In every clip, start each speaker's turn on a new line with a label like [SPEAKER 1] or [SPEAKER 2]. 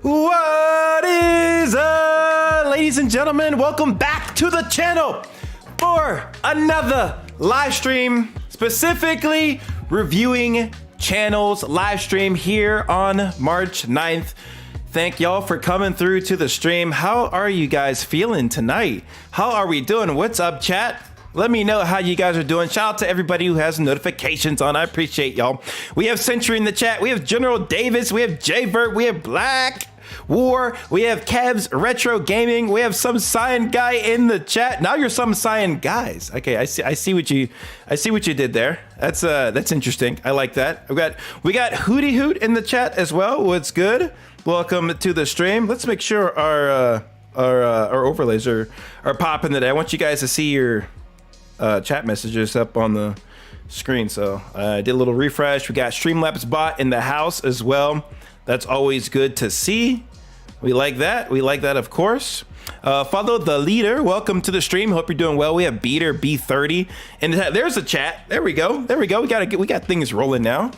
[SPEAKER 1] What is up, ladies and gentlemen? Welcome back to the channel for another live stream, specifically reviewing channels live stream here on March 9th. Thank y'all for coming through to the stream. How are you guys feeling tonight? How are we doing? What's up, chat? Let me know how you guys are doing. Shout out to everybody who has notifications on. I appreciate y'all. We have Century in the chat. We have General Davis. We have J-Vert. We have Black War. We have Kev's Retro Gaming. We have some Cyan guy in the chat. Now you're some Cyan guys. Okay, I see what you did there. That's interesting. I like that. We got Hoodie Hoot in the chat as well. What's good? Welcome to the stream. Let's make sure our overlays are popping today. I want you guys to see your chat messages up on the screen. So I did a little refresh. We got Streamlabs bot in the house as well. That's always good to see. We like that. We like that, of course. Follow the leader. Welcome to the stream. Hope you're doing well. We have Beater B30, and there's a chat. There we go. There we go. We got things rolling now.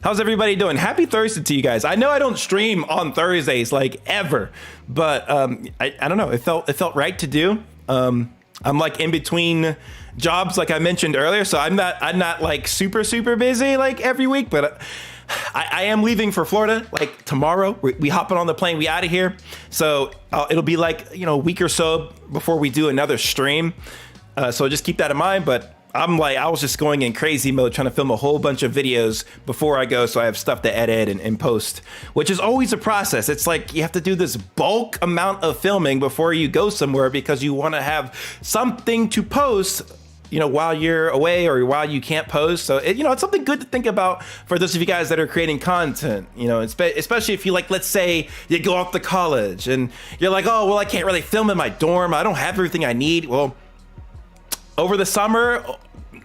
[SPEAKER 1] How's everybody doing? Happy Thursday to you guys. I know I don't stream on Thursdays like ever, but I don't know. It felt right to do. I'm like in between jobs, like I mentioned earlier, so I'm not like super busy like every week, but I am leaving for Florida like tomorrow. We hopping on the plane, we out of here. So it'll be like, a week or so before we do another stream. So just keep that in mind. But I was just going in crazy mode trying to film a whole bunch of videos before I go. So I have stuff to edit and post, which is always a process. It's like you have to do this bulk amount of filming before you go somewhere because you want to have something to post while you're away or while you can't post. So it's something good to think about for those of you guys that are creating content, especially if you let's say you go off to college and you're like, oh, well, I can't really film in my dorm. I don't have everything I need. Well, over the summer,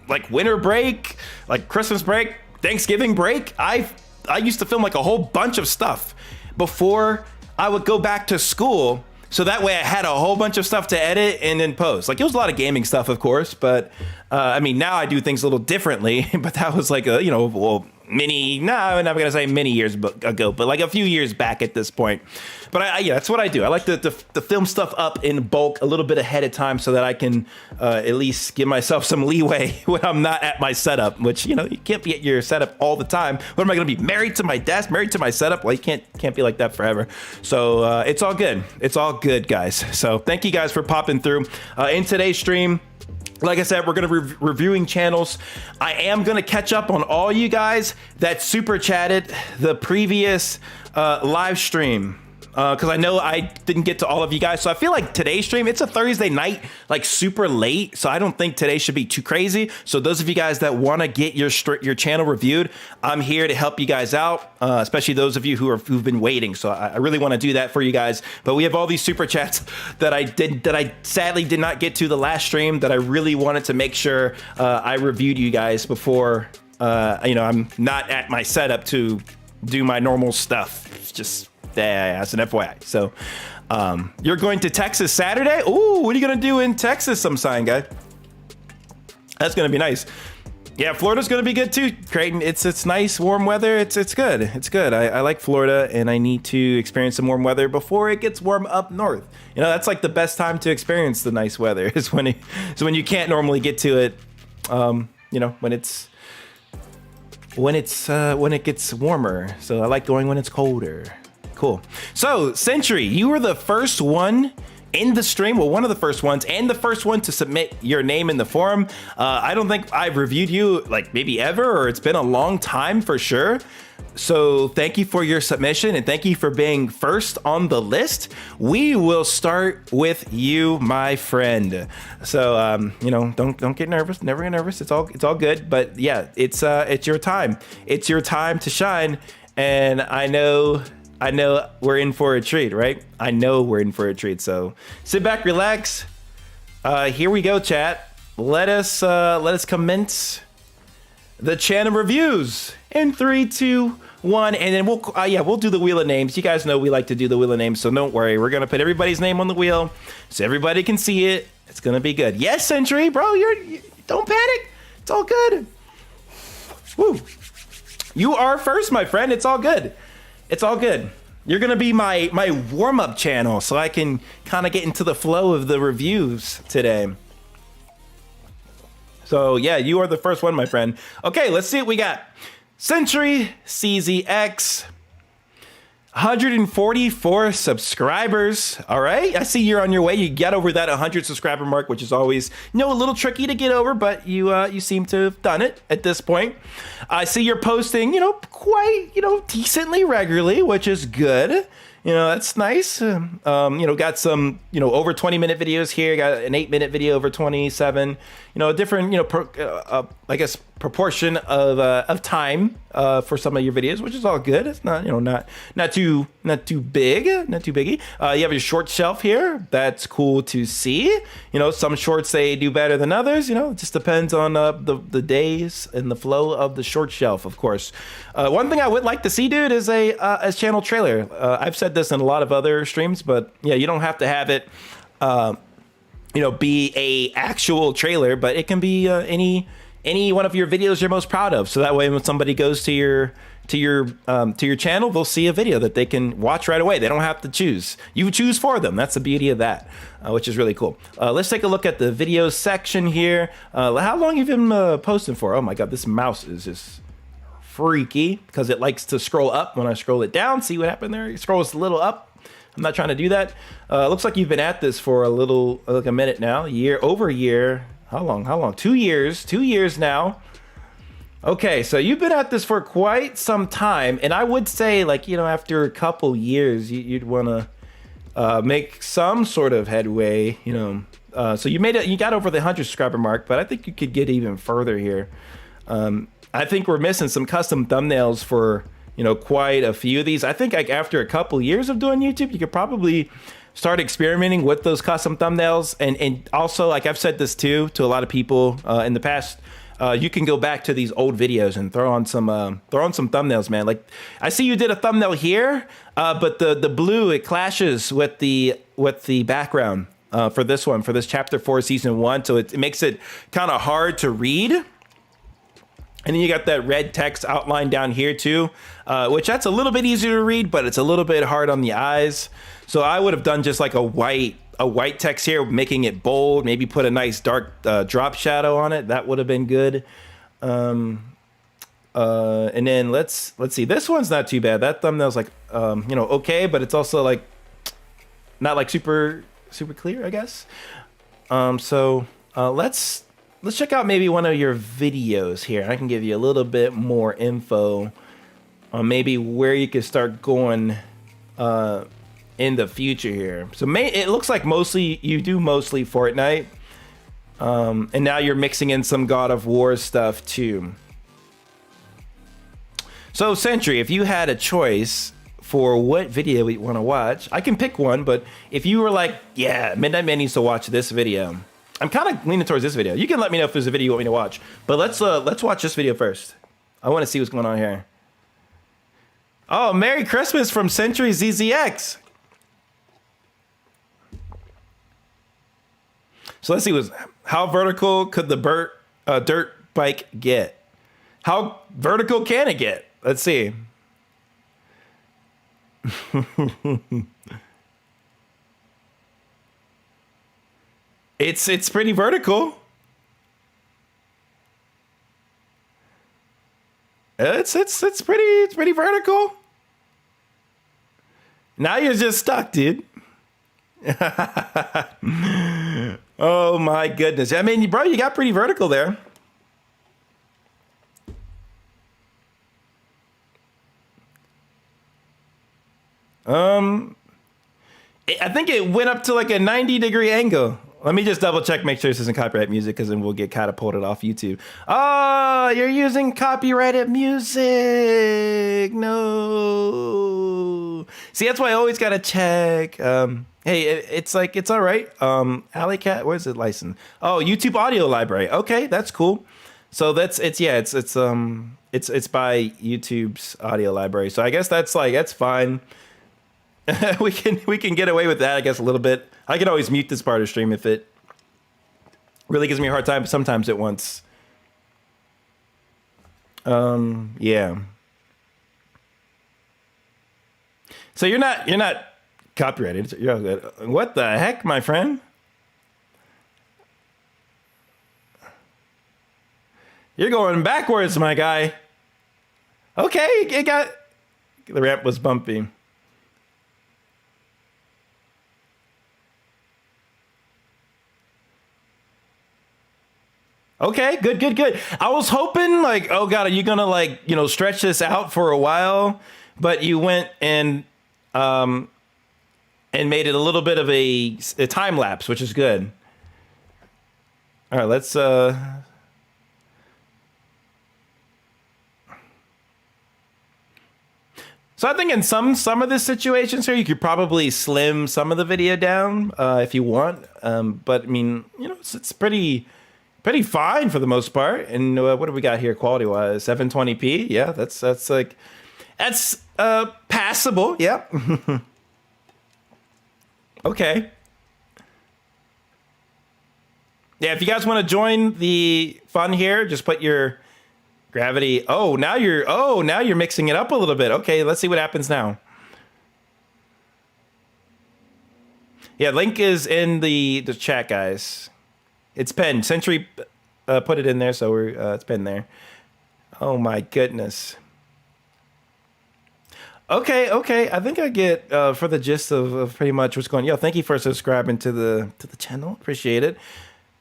[SPEAKER 1] like winter break, like Christmas break, Thanksgiving break, I used to film like a whole bunch of stuff before I would go back to school. So that way I had a whole bunch of stuff to edit and then post. Like it was a lot of gaming stuff, of course, but now I do things a little differently, but that was like I'm not gonna say many years ago, but like a few years back at this point. But that's what I do. I like to film stuff up in bulk a little bit ahead of time so that I can at least give myself some leeway when I'm not at my setup, which, you can't be at your setup all the time. What am I going to be, married to my desk, married to my setup? Well, you can't be like that forever. So it's all good. It's all good, guys. So thank you guys for popping through. In today's stream, like I said, we're going to be reviewing channels. I am going to catch up on all you guys that super chatted the previous live stream. Because I know I didn't get to all of you guys. So I feel like today's stream, it's a Thursday night, like super late. So I don't think today should be too crazy. So those of you guys that want to get your channel reviewed, I'm here to help you guys out, especially those of you who've been waiting. So I really want to do that for you guys. But we have all these super chats that I sadly did not get to the last stream that I really wanted to make sure I reviewed you guys before, I'm not at my setup to do my normal stuff. It's just... as an FYI. So you're going to Texas Saturday? Ooh, what are you gonna do in Texas, some sign guy? That's gonna be nice. Yeah, Florida's gonna be good too, Creighton. It's nice, warm weather. It's good. It's good. I like Florida, and I need to experience some warm weather before it gets warm up north. That's like the best time to experience the nice weather is when you can't normally get to it. When it gets warmer. So I like going when it's colder. Cool. So, Century, you were the first one in the stream. Well, one of the first ones and the first one to submit your name in the forum. I don't think I've reviewed you like maybe ever, or it's been a long time for sure. So thank you for your submission and thank you for being first on the list. We will start with you, my friend. So, don't get nervous. Never get nervous. It's all good. But yeah, it's your time. It's your time to shine. And I know we're in for a treat, right? I know we're in for a treat. So sit back, relax. Here we go, chat. Let us commence the channel reviews in 3, 2, 1, and then we'll do the wheel of names. You guys know we like to do the wheel of names, so don't worry. We're gonna put everybody's name on the wheel so everybody can see it. It's gonna be good. Yes, Century, bro. Don't panic. It's all good. Woo. You are first, my friend. It's all good. It's all good. You're gonna be my warm-up channel, so I can kind of get into the flow of the reviews today. So yeah, you are the first one, my friend. Okay, let's see what we got. Century CZX, 144 subscribers. All right, I see you're on your way. You get over that 100 subscriber mark, which is always, you know, a little tricky to get over, but you seem to have done it at this point. I see you're posting, you know, quite, you know, decently regularly, which is good. You know, that's nice. You know, got some, you know, over 20-minute videos here. Got an 8-minute video over 27. You know, a different, you know, I guess proportion of time for some of your videos, which is all good. It's not, you know, not too big, not too biggy. You have your short shelf here. That's cool to see. You know, some shorts they do better than others. You know, it just depends on the days and the flow of the short shelf, of course. One thing I would like to see, dude, is a channel trailer. I've said this in a lot of other streams, but yeah, you don't have to have it, you know, be a actual trailer, but it can be any one of your videos you're most proud of. So that way, when somebody goes to your channel, they'll see a video that they can watch right away. They don't have to choose. You choose for them. That's the beauty of that, which is really cool. Let's take a look at the video section here. How long have you been posting for? Oh my God, this mouse is just freaky because it likes to scroll up when I scroll it down. See what happened there? It scrolls a little up. I'm not trying to do that. Looks like you've been at this for a little, like a minute now, over a year. How long? 2 years, 2 years now. Okay, so you've been at this for quite some time. And I would say, like, you know, after a couple years, you'd want to make some sort of headway, you know. So you got over the 100 subscriber mark, but I think you could get even further here. I think we're missing some custom thumbnails for, you know, quite a few of these. I think like after a couple years of doing YouTube, you could probably start experimenting with those custom thumbnails. And also, like I've said this too to a lot of people in the past, you can go back to these old videos and throw on some thumbnails, man. Like I see you did a thumbnail here, but the blue, it clashes with the background for this chapter 4 season 1. So it makes it kind of hard to read. And then you got that red text outline down here too, which that's a little bit easier to read, but it's a little bit hard on the eyes. So I would have done just like a white text here, making it bold, maybe put a nice dark drop shadow on it. That would have been good. And then let's see. This one's not too bad. That thumbnail's like, you know, okay, but it's also like not like super clear, I guess. So let's check out maybe one of your videos here. I can give you a little bit more info on maybe where you can start going in the future here. So it looks like you do mostly Fortnite. And now you're mixing in some God of War stuff too. So Century, if you had a choice for what video you want to watch, I can pick one, but if you were like, yeah, MidnightMan needs to watch this video, I'm kind of leaning towards this video. You can let me know if there's a video you want me to watch, but let's watch this video first. I want to see what's going on here. Oh, Merry Christmas from Century ZZX. So let's see, how vertical could the dirt bike get? How vertical can it get? Let's see. It's pretty vertical. It's pretty vertical. Now you're just stuck, dude. Oh my goodness. I mean, bro, you got pretty vertical there. I think it went up to like a 90-degree angle. Let me just double check, make sure this isn't copyright music, because then we'll get catapulted off YouTube. Oh, you're using copyrighted music. No. See, that's why I always got to check. Hey, it's like, it's all right. Alley Cat, where's it licensed? Oh, YouTube Audio Library. Okay, that's cool. So it's by YouTube's audio library. So I guess that's fine. we can get away with that, I guess, a little bit. I can always mute this part of stream if it really gives me a hard time, but sometimes it wants. Yeah. So you're not copyrighted. What the heck, my friend? You're going backwards, my guy. Okay, it got... The ramp was bumpy. Okay, good. I was hoping, like, oh God, are you gonna, like, you know, stretch this out for a while? But you went and made it a little bit of a time lapse, which is good. All right, let's So I think in some of the situations here, you could probably slim some of the video down if you want. But I mean, you know, it's pretty fine for the most part. And what do we got here quality wise? 720p. Yeah, that's passable. Yeah. Okay. Yeah, if you guys want to join the fun here, just put your gravity. Now you're mixing it up a little bit. Okay, let's see what happens now. Yeah, link is in the chat, guys. It's pinned. Century put it in there, so it's pinned there. Oh my goodness. Okay. I think I get for the gist of pretty much what's going on. Yo, thank you for subscribing to the channel. Appreciate it.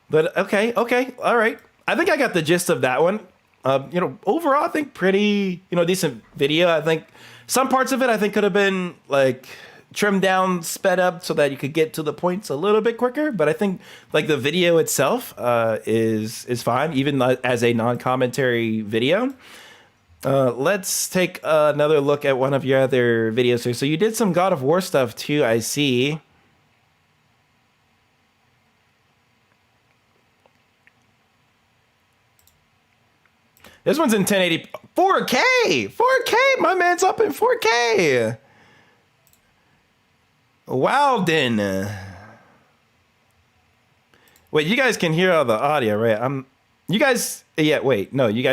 [SPEAKER 1] But okay, all right. I think I got the gist of that one. You know, overall, I think pretty, you know, decent video. I think some parts of it, I think could have been like trimmed down, sped up so that you could get to the points a little bit quicker. But I think like the video itself is fine, even as a non-commentary video. Let's take another look at one of your other videos here. So you did some God of War stuff too, I see. This one's in 1080, 4K, my man's up in 4K. Wow, then. Wait, you guys can hear all the audio, right? You guys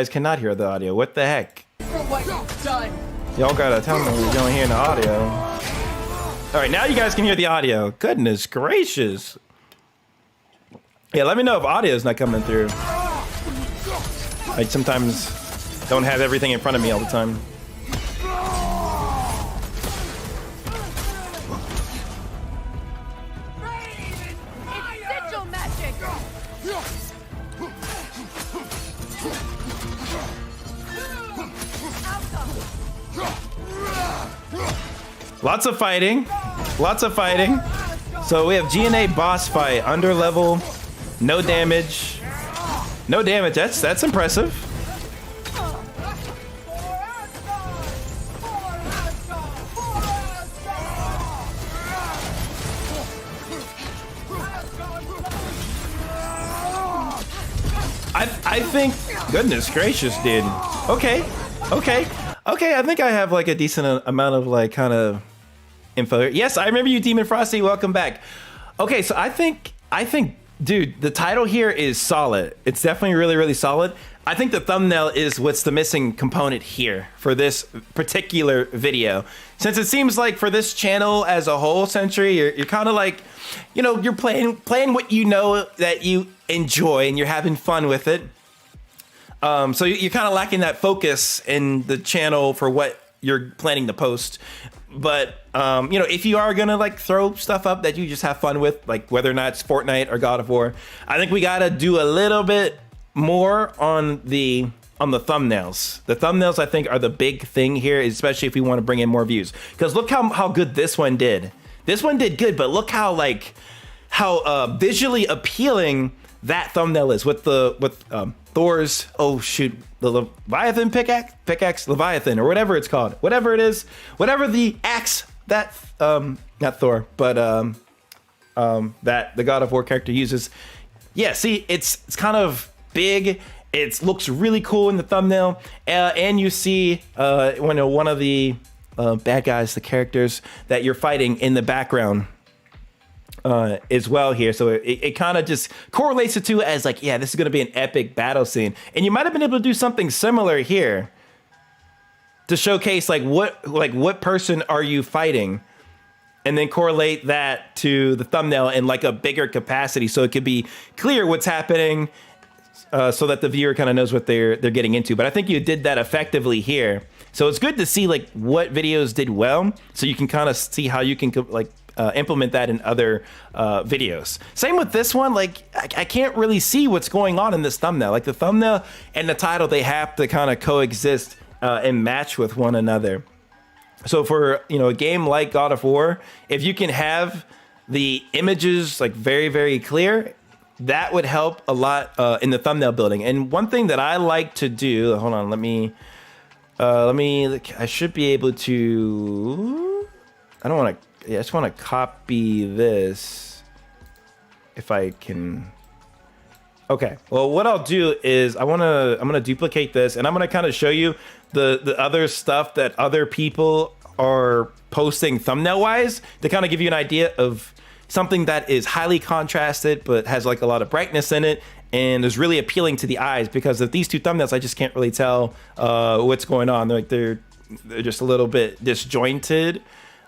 [SPEAKER 1] cannot hear the audio. What the heck? For what you've done. Y'all gotta tell me you don't hear the audio. All right, now you guys can hear the audio. Goodness gracious. Yeah, let me know if audio is not coming through. I sometimes don't have everything in front of me all the time. Lots of fighting. So we have G&A boss fight, under level, no damage. No damage. That's impressive. I think, goodness gracious, dude. Okay. I think I have like a decent amount of like kind of info here. Yes, I remember you, Demon Frosty. Welcome back. Okay, so I think, dude, the title here is solid. It's definitely really solid. I think the thumbnail is what's the missing component here for this particular video. Since it seems like for this channel as a whole, Century, you're kind of like, you know, you're playing what you know that you enjoy and you're having fun with it. So you're kind of lacking that focus in the channel for what you're planning to post. But, you know, if you are going to like throw stuff up that you just have fun with, like whether or not it's Fortnite or God of War, I think we got to do a little bit more on the thumbnails. The thumbnails, I think, are the big thing here, especially if we want to bring in more views. Because look how good this one did. This one did good, but look how visually appealing that thumbnail is with Thor's, oh shoot, the Leviathan pickaxe Leviathan, or whatever it's called, whatever it is, whatever the axe that not Thor, but that the God of War character uses. Yeah, see, it's kind of big. It looks really cool in the thumbnail, and you see when one of the bad guys, the characters that you're fighting in the background as well here. So it kind of just correlates the two as like, yeah, this is going to be an epic battle scene. And you might have been able to do something similar here. to showcase like what person are you fighting, and then correlate that to the thumbnail in like a bigger capacity, so it could be clear what's happening, so that the viewer kind of knows what they're getting into. But I think you did that effectively here. So it's good to see like what videos did well, so you can kind of see how you can like implement that in other videos. Same with this one. Like I can't really see what's going on in this thumbnail. Like the thumbnail and the title, they have to kind of coexist and match with one another. So for, you know, a game like God of War, if you can have the images like very, very clear, that would help a lot in the thumbnail building. And one thing that I like to do, hold on, I should be able to, I just want to copy this if I can. Okay, well, what I'll do is I'm gonna duplicate this, and I'm gonna kind of show you the other stuff that other people are posting thumbnail wise, to kind of give you an idea of something that is highly contrasted but has like a lot of brightness in it and is really appealing to the eyes. Because of these two thumbnails, I just can't really tell what's going on. They're just a little bit disjointed.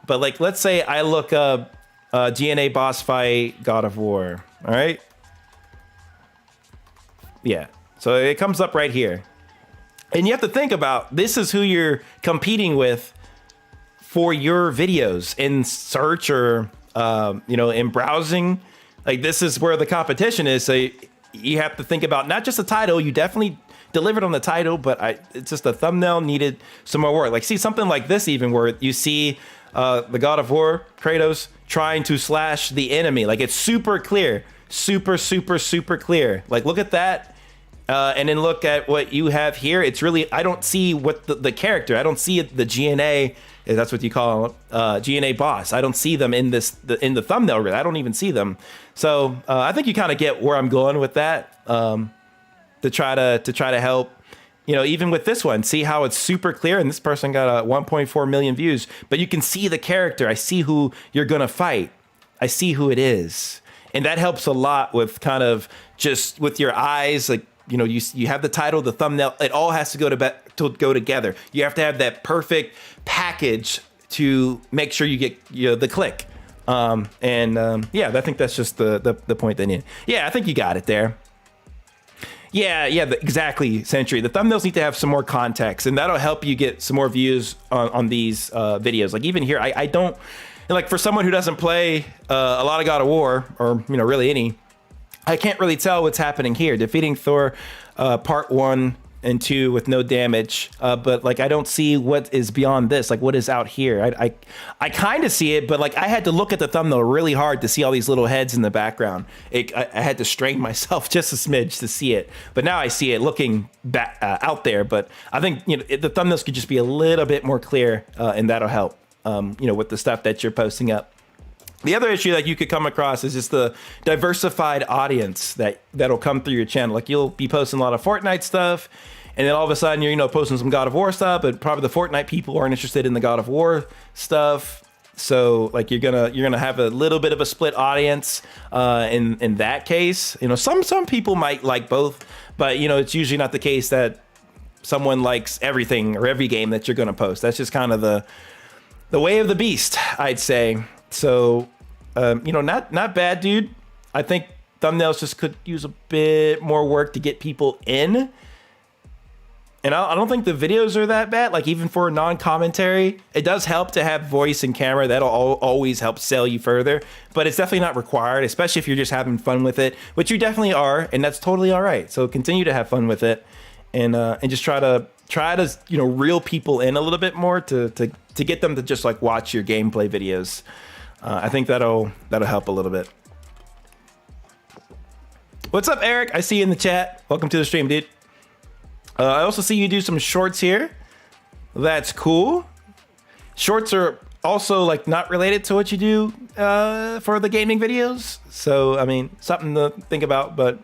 [SPEAKER 1] But like, let's say I look up GNA boss fight God of War. All right. Yeah. So it comes up right here. And you have to think about, this is who you're competing with for your videos in search or, you know, in browsing. Like, this is where the competition is. So you have to think about not just the title. You definitely delivered on the title, but it's just the thumbnail needed some more work. Like, see something like this, even where you see the God of War Kratos trying to slash the enemy. Like, it's super clear, super clear. Like, look at that. And then look at what you have here. It's really, I don't see what the character, I don't see the GNA, if that's what you call GNA boss. I don't see them in in the thumbnail, really. I don't even see them. So I think you kind of get where I'm going with that, to try to help, you know, even with this one, see how it's super clear. And this person got 1.4 million views, but you can see the character. I see who you're going to fight. I see who it is. And that helps a lot with kind of just with your eyes, like, you know, you have the title, the thumbnail, it all has to go together. You have to have that perfect package to make sure you get, you know, the click. Yeah, I think that's just the point they need. Yeah, I think you got it there. Yeah, exactly, Century. The thumbnails need to have some more context, and that'll help you get some more views on these videos. Like, even here, I don't, like, for someone who doesn't play a lot of God of War, or, you know, really any, I can't really tell what's happening here. Defeating Thor part 1 and 2 with no damage, but like, I don't see what is beyond this. Like, what is out here? I kind of see it, but like, I had to look at the thumbnail really hard to see all these little heads in the background. I had to strain myself just a smidge to see it, but now I see it looking back out there. But I think, you know, the thumbnails could just be a little bit more clear, and that'll help, you know, with the stuff that you're posting up. The other issue that you could come across is just the diversified audience that'll come through your channel. Like, you'll be posting a lot of Fortnite stuff, and then all of a sudden you're, you know, posting some God of War stuff, but probably the Fortnite people aren't interested in the God of War stuff. So like, you're gonna have a little bit of a split audience in that case. You know, some people might like both, but, you know, it's usually not the case that someone likes everything or every game that you're gonna post. That's just kind of the way of the beast, I'd say. So, you know, not bad, dude. I think thumbnails just could use a bit more work to get people in. And I don't think the videos are that bad. Like, even for non-commentary, it does help to have voice and camera. That'll always help sell you further. But it's definitely not required, especially if you're just having fun with it, which you definitely are, and that's totally all right. So continue to have fun with it, and just try to, you know, reel people in a little bit more to get them to just like watch your gameplay videos. I think that'll help a little bit. What's up, Eric? I see you in the chat. Welcome to the stream, dude. I also see you do some shorts here. That's cool. Shorts are also like not related to what you do for the gaming videos. So, I mean, something to think about, but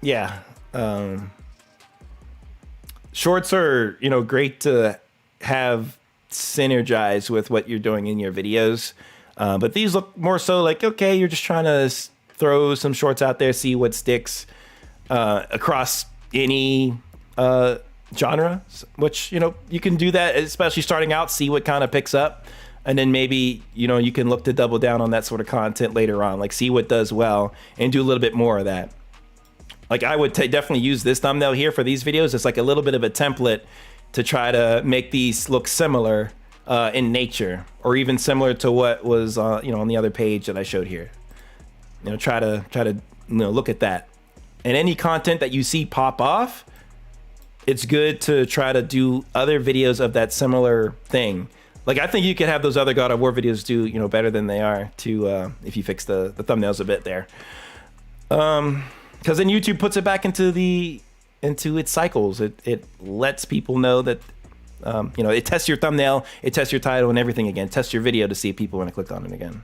[SPEAKER 1] yeah. Shorts are, you know, great to have synergize with what you're doing in your videos. But these look more so like, okay, you're just trying to throw some shorts out there, see what sticks across any genre, which, you know, you can do that, especially starting out, see what kind of picks up. And then maybe, you know, you can look to double down on that sort of content later on, like see what does well and do a little bit more of that. Like I would definitely use this thumbnail here for these videos. It's like a little bit of a template to try to make these look similar in nature, or even similar to what was, you know, on the other page that I showed here. You know, try to you know, look at that. And any content that you see pop off, it's good to try to do other videos of that similar thing. Like I think you could have those other God of War videos do, you know, better than they are to if you fix the thumbnails a bit there. Because then YouTube puts it back into its cycles. It lets people know that you know, it tests your thumbnail, it tests your title and everything again. It tests your video to see if people want to click on it again.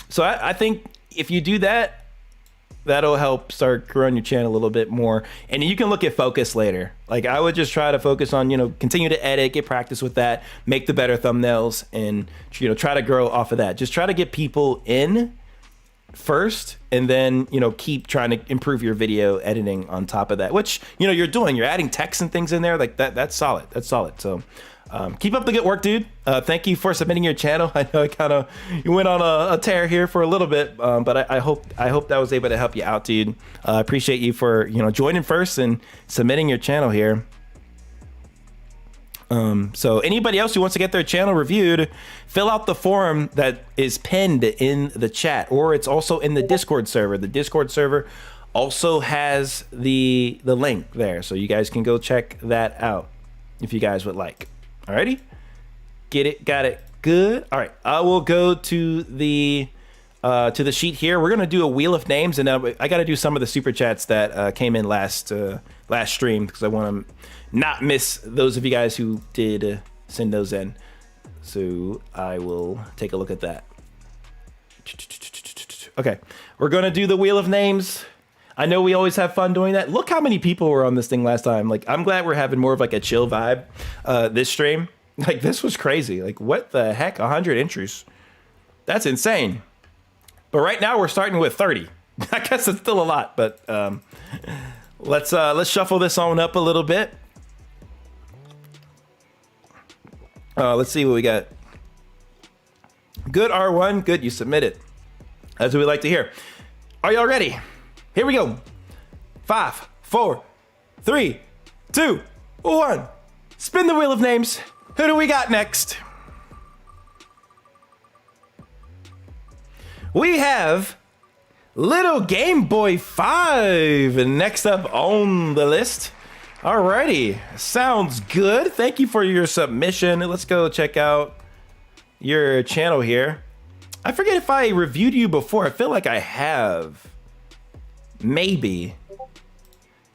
[SPEAKER 1] So I think if you do that, that'll help start growing your channel a little bit more. And you can look at focus later. Like I would just try to focus on, you know, continue to edit, get practice with that, make the better thumbnails, and, you know, try to grow off of that. Just try to get people in first, and then, you know, keep trying to improve your video editing on top of that, which, you know, you're doing. You're adding text and things in there like that. That's solid. That's solid. So keep up the good work, dude. Thank you for submitting your channel. I know you went on a tear here for a little bit, but I hope that was able to help you out, dude. I appreciate you for, you know, joining first and submitting your channel here. So anybody else who wants to get their channel reviewed, fill out the form that is pinned in the chat, or it's also in the Discord server. The Discord server also has the link there, so you guys can go check that out if you guys would like. Alrighty, get it, got it, good. All right, I will go to the sheet here. We're gonna do a wheel of names, and I got to do some of the super chats that came in last stream, because I want to not miss those of you guys who did send those in. So I will take a look at that. Okay, we're gonna do the wheel of names. I know we always have fun doing that. Look how many people were on this thing last time. Like, I'm glad we're having more of like a chill vibe this stream. Like, this was crazy. Like, what the heck? 100 entries. That's insane. But right now we're starting with 30. I guess it's still a lot, but let's shuffle this on up a little bit. Let's see what we got. Good, R1. Good, you submitted. That's what we like to hear. Are y'all ready? Here we go. 5, 4, 3, 2, 1. Spin the wheel of names. Who do we got next? We have Little Game Boy 5 next up on the list. Alrighty, sounds good. Thank you for your submission. Let's go check out your channel here. I forget if I reviewed you before. I feel like I have. Maybe.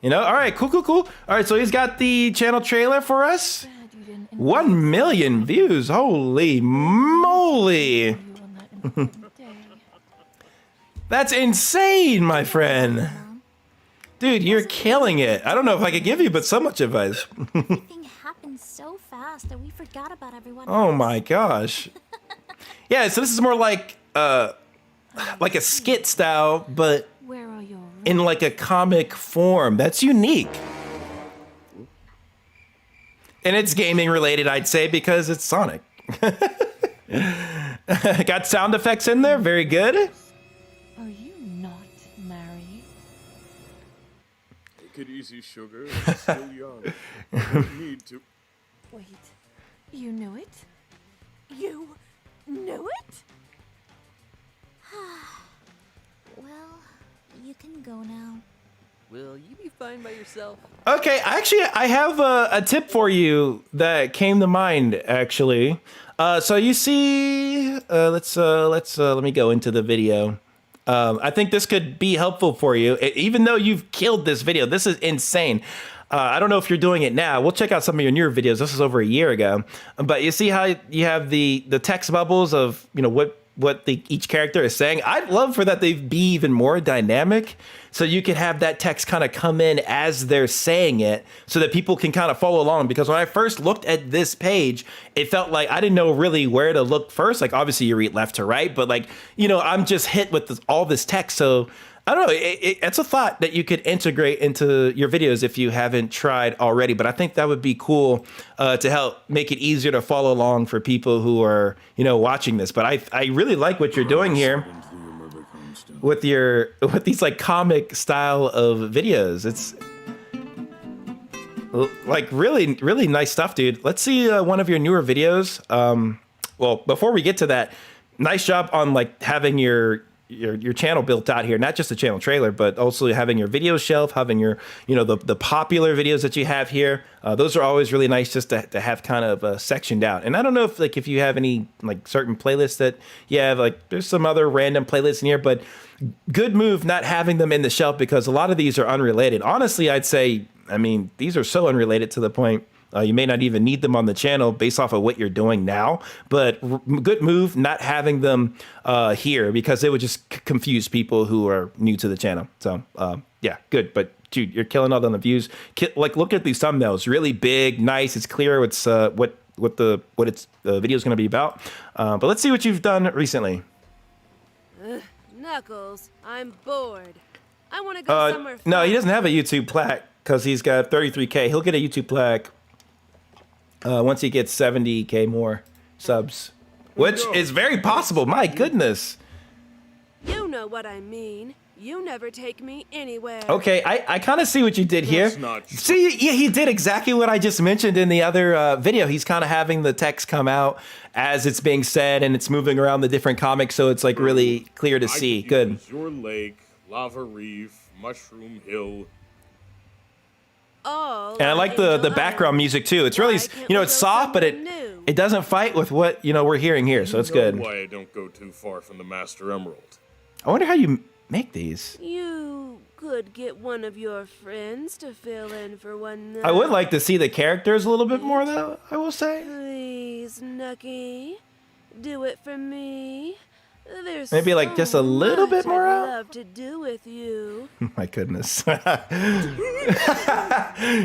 [SPEAKER 1] You know, all right, cool. All right, so he's got the channel trailer for us. 1 million views. Holy moly. That's insane, my friend. Dude, you're killing it. I don't know if I could give you but so much advice.
[SPEAKER 2] Everything happened so fast that we forgot about everyone else.
[SPEAKER 1] Oh my gosh. Yeah, so this is more like a skit style, but
[SPEAKER 2] Where are your
[SPEAKER 1] in like a comic form. That's unique. And it's gaming related, I'd say, because it's Sonic. Got sound effects in there, very good.
[SPEAKER 2] Are you not married?
[SPEAKER 3] Take it easy, sugar. It's still young. You don't need to.
[SPEAKER 2] Wait, you knew it? You knew it? Well, you can go now.
[SPEAKER 4] Will you be fine by yourself?
[SPEAKER 1] Okay, actually, I have a tip for you that came to mind, actually. So you see, let me go into the video. I think this could be helpful for you. Even though you've killed this video, this is insane. I don't know if you're doing it now. We'll check out some of your newer videos. This is over a year ago. But you see how you have the text bubbles of, you know, what each character is saying. I'd love for that to be even more dynamic, so you can have that text kind of come in as they're saying it, so that people can kind of follow along. Because when I first looked at this page, it felt like I didn't know really where to look first. Like, obviously you read left to right, but like, you know, I'm just hit with all this text. So I don't know. It's a thought that you could integrate into your videos if you haven't tried already. But I think that would be cool to help make it easier to follow along for people who are, watching this. But I really like what you're doing here with these like comic style of videos. It's like really, really nice stuff, dude. Let's see one of your newer videos. Well, before we get to that, nice job on like having your channel built out here, not just the channel trailer, but also having your video shelf, having your, the popular videos that you have here. Those are always really nice just to have kind of sectioned out. And I don't know if you have any like certain playlists that you have, like there's some other random playlists in here, but good move not having them in the shelf because a lot of these are unrelated. Honestly, I'd say, these are so unrelated to the point you may not even need them on the channel based off of what you're doing now, but good move not having them here because it would just confuse people who are new to the channel. So yeah, good. But dude, you're killing out on the views. Like, look at these thumbnails, really big, nice. It's clear what's what its video is going to be about. But let's see what you've done recently.
[SPEAKER 5] Knuckles, I'm bored. I want to go somewhere fun.
[SPEAKER 1] No, he doesn't have a YouTube plaque because he's got 33K. He'll get a YouTube plaque once he gets 70K more subs, which is very possible. My goodness.
[SPEAKER 5] You know what I mean. You never take me anywhere.
[SPEAKER 1] Okay, I kind of see what you did here. See, yeah, he did exactly what I just mentioned in the other video. He's kind of having the text come out as it's being said, and it's moving around the different comics, so it's like really clear to see. Good.
[SPEAKER 3] Your lake, lava reef, mushroom hill.
[SPEAKER 5] Oh,
[SPEAKER 1] and I like the background music too. It's really, it's soft, but it doesn't fight with what we're hearing here, so it's good.
[SPEAKER 3] Why I don't go too far from the Master Emerald.
[SPEAKER 1] I wonder how you make these.
[SPEAKER 5] You could get one of your friends to fill in for one night.
[SPEAKER 1] I would like to see the characters a little bit more, though, I will say.
[SPEAKER 5] Please, Nucky, do it for me. There's
[SPEAKER 1] maybe like just a little bit more out.
[SPEAKER 5] I'd love to do with you.
[SPEAKER 1] My goodness.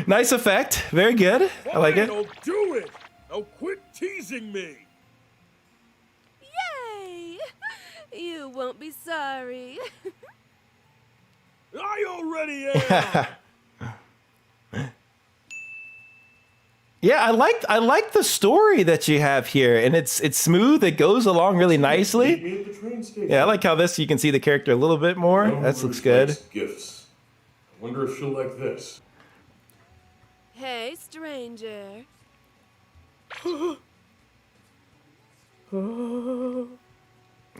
[SPEAKER 1] Nice effect. Very good. I like it.
[SPEAKER 3] I'll do it. Now quit teasing me.
[SPEAKER 5] Yay! You won't be sorry.
[SPEAKER 3] I already am.
[SPEAKER 1] Yeah, I like the story that you have here, and it's smooth. It goes along really nicely. Yeah, I like how you can see the character a little bit more. That looks good.
[SPEAKER 3] Gifts. I wonder if she'll like this.
[SPEAKER 5] Hey, stranger.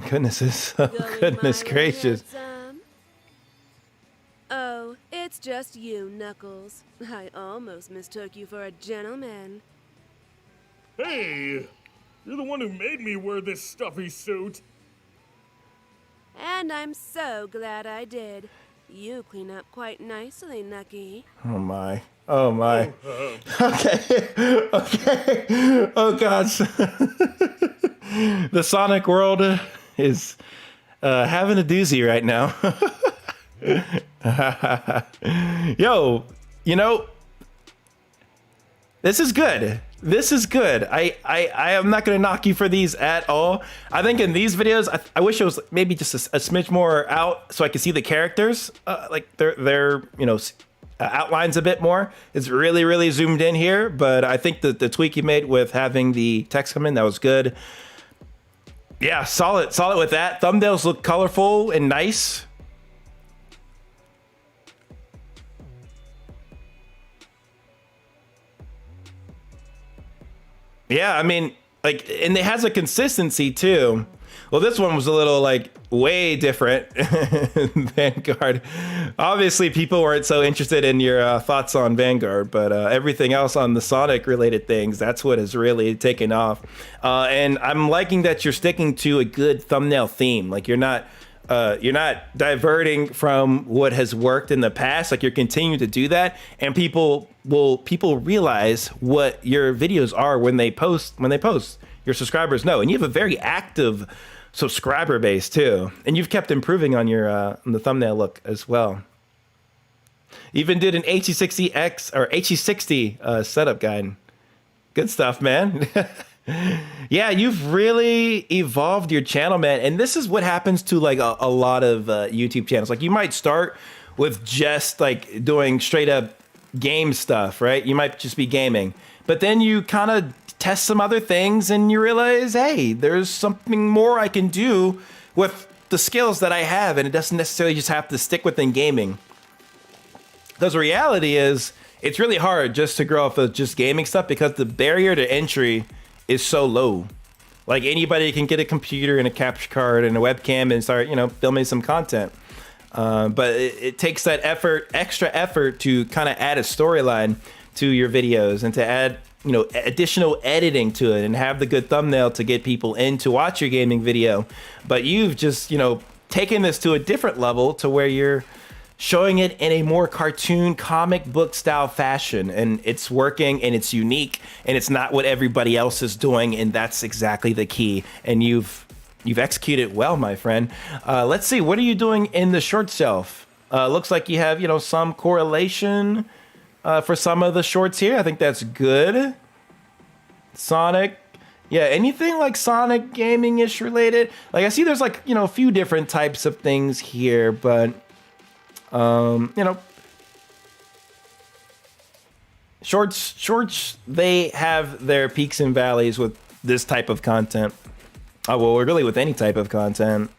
[SPEAKER 1] Goodness gracious.
[SPEAKER 5] Oh, it's just you, Knuckles. I almost mistook you for a gentleman.
[SPEAKER 3] Hey, you're the one who made me wear this stuffy suit.
[SPEAKER 5] And I'm so glad I did. You clean up quite nicely, Nucky.
[SPEAKER 1] Oh my. Oh my. Okay. Okay. Oh gosh. The Sonic world is having a doozy right now. Yo, this is good. This is good. I am not going to knock you for these at all. I think in these videos, I wish it was maybe just a smidge more out so I could see the characters, like their outlines a bit more. It's really, really zoomed in here, but I think the tweak you made with having the text come in, that was good. Yeah, solid with that. Thumbnails look colorful and nice. Yeah, I mean, like, and it has a consistency too. Well, this one was a little like way different. Vanguard. Obviously, people weren't so interested in your thoughts on Vanguard, but everything else on the Sonic related things, that's what has really taken off. And I'm liking that you're sticking to a good thumbnail theme. Like you're not diverting from what has worked in the past. Like you're continuing to do that, and people realize what your videos are when they post. Your subscribers know, and you have a very active subscriber base too, and you've kept improving on your on the thumbnail look as well. Even did an HE60X or HE60 setup guide. Good stuff, man. Yeah, you've really evolved your channel, man. And this is what happens to like a lot of YouTube channels. Like you might start with just like doing straight up game stuff, right? You might just be gaming, but then you kind of test some other things and you realize, hey, there's something more I can do with the skills that I have. And it doesn't necessarily just have to stick within gaming. Because the reality is it's really hard just to grow off of just gaming stuff because the barrier to entry is so low. Like anybody can get a computer and a capture card and a webcam and start, filming some content. But it takes that extra effort to kind of add a storyline to your videos and to add, additional editing to it and have the good thumbnail to get people in to watch your gaming video. But you've just, taken this to a different level to where you're showing it in a more cartoon comic book style fashion, and it's working and it's unique and it's not what everybody else is doing, and that's exactly the key. And you've executed well, my friend. Let's see, what are you doing in the short shelf? Looks like you have some correlation for some of the shorts here. I think that's good. Sonic, yeah, anything like Sonic gaming-ish related. Like I see there's like a few different types of things here, but shorts, they have their peaks and valleys with this type of content. Oh, well, really with any type of content.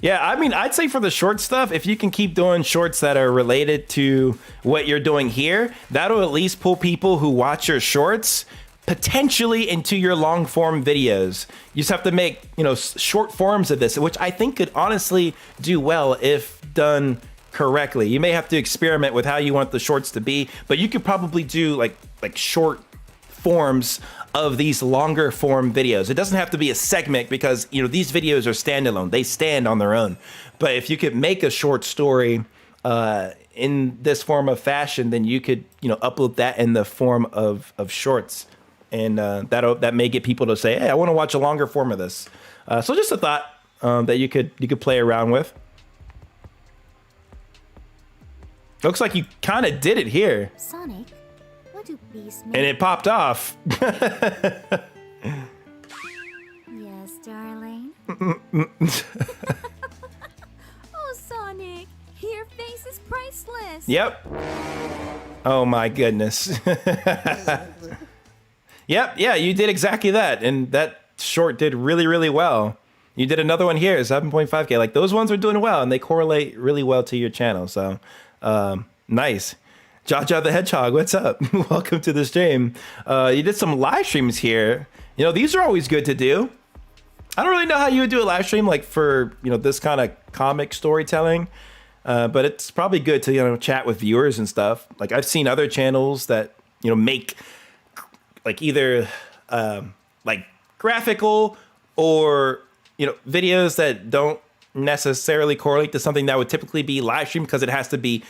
[SPEAKER 1] Yeah, I mean, I'd say for the short stuff, if you can keep doing shorts that are related to what you're doing here, that'll at least pull people who watch your shorts potentially into your long form videos. You just have to make, short forms of this, which I think could honestly do well if done correctly. You may have to experiment with how you want the shorts to be, but you could probably do like short forms of these longer form videos. It doesn't have to be a segment because, these videos are standalone. They stand on their own. But if you could make a short story in this form of fashion, then you could, upload that in the form of shorts. And that may get people to say, hey, I want to watch a longer form of this. So just a thought that you could play around with. Looks like you kind of did it here.
[SPEAKER 2] Sonic, what do beasts make?
[SPEAKER 1] And it popped off.
[SPEAKER 2] Yes, darling. Oh, Sonic, your face is priceless.
[SPEAKER 1] Yep. Oh my goodness. Yep, yeah, you did exactly that. And that short did really, really well. You did another one here, 7.5K. Like those ones are doing well and they correlate really well to your channel. So nice. Jaja the Hedgehog, what's up? Welcome to the stream. You did some live streams here. These are always good to do. I don't really know how you would do a live stream like for, this kind of comic storytelling. But it's probably good to, chat with viewers and stuff. Like I've seen other channels that, make like either like graphical or videos that don't necessarily correlate to something that would typically be live streamed because it has to be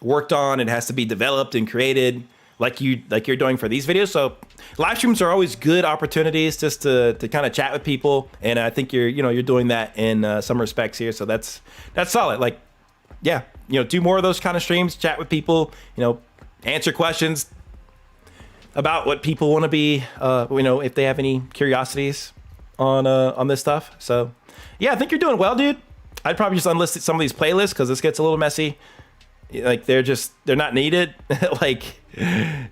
[SPEAKER 1] worked on, it has to be developed and created like you're doing for these videos. So live streams are always good opportunities just to kind of chat with people, and I think you're doing that in some respects here. So that's solid. Like yeah, do more of those kind of streams, chat with people, answer questions about what people want to be, if they have any curiosities on this stuff. So yeah, I think you're doing well, dude. I'd probably just unlist some of these playlists because this gets a little messy. Like they're not needed. Like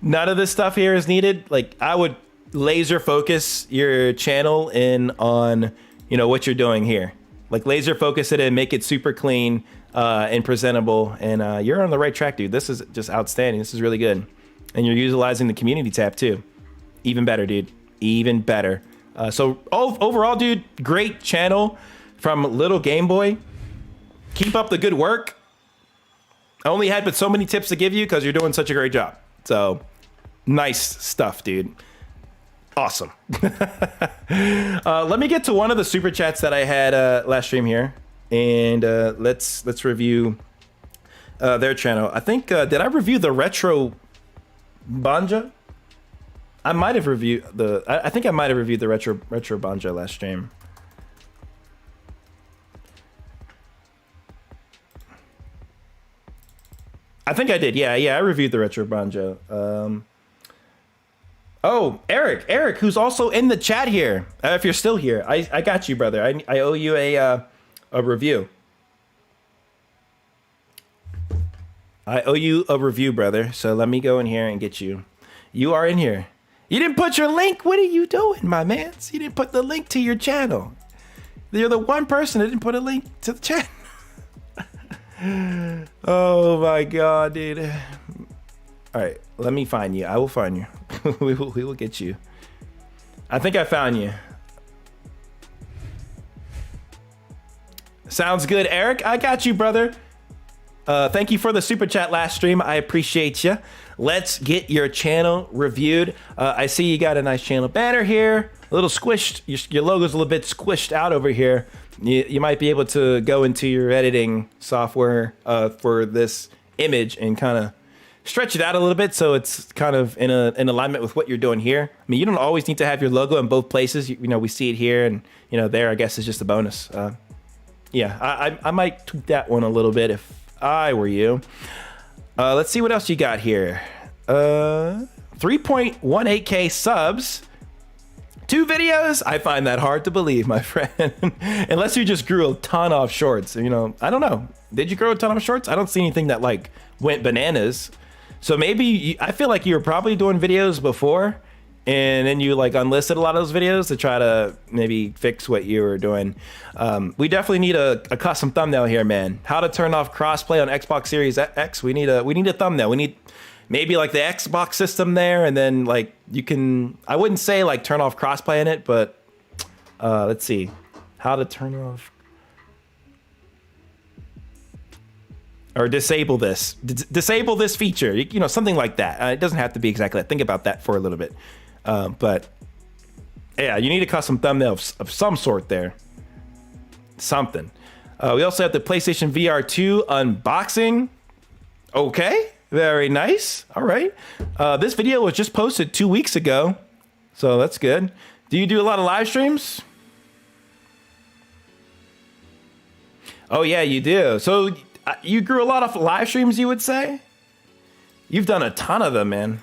[SPEAKER 1] none of this stuff here is needed. Like I would laser focus your channel in on, what you're doing here. Like laser focus it and make it super clean and presentable. And you're on the right track, dude. This is just outstanding. This is really good. And you're utilizing the community tab too. Even better, dude. Even better. So overall, dude, great channel from Little Game Boy. Keep up the good work. I only had but so many tips to give you because you're doing such a great job. So nice stuff, dude. Awesome. Let me get to one of the super chats that I had last stream here, and let's review their channel. I think did I review the Retro Banja? I might have reviewed the. I think I might have reviewed the Retro Banja last stream. I think I did. Yeah, I reviewed the Retro Banja. Oh, Eric, who's also in the chat here. If you're still here, I got you, brother. I owe you a review. I owe you a review, brother. So let me go in here and get you. You are in here. You didn't put your link. What are you doing, my man? You didn't put the link to your channel. You're the one person that didn't put a link to the channel. Oh my God, dude. All right, let me find you. I will find you. we will get you. I think I found you. Sounds good, Eric. I got you, brother. Thank you for the super chat last stream. I appreciate you. Let's get your channel reviewed. I see you got a nice channel banner here. A little squished. Your logo's a little bit squished out over here. You might be able to go into your editing software for this image and kind of stretch it out a little bit so it's kind of in alignment with what you're doing here. I mean, you don't always need to have your logo in both places. You know, we see it here and, you know, there, I guess, is just a bonus. Yeah, I might tweak that one a little bit if I were you. Let's see what else you got here. 3.18K subs. 2 videos? I find that hard to believe, my friend. Unless you just grew a ton off shorts. You know, I don't know. Did you grow a ton of shorts? I don't see anything that like went bananas. So maybe I feel like you were probably doing videos before and then you like unlisted a lot of those videos to try to maybe fix what you were doing. We definitely need a custom thumbnail here, man. How to turn off crossplay on Xbox Series X. We need a thumbnail. We need maybe like the Xbox system there, and then like you can, I wouldn't say like turn off crossplay in it, but let's see how to turn off or disable this feature, you know, something like that. It doesn't have to be exactly that. Think about that for a little bit. But yeah, you need a custom thumbnail of some sort there. Something. We also have the PlayStation VR 2 unboxing. Okay, very nice. All right. This video was just posted 2 weeks ago, so that's good. Do you do a lot of live streams? Oh yeah, you do. So you grew a lot of live streams, you would say? You've done a ton of them, man.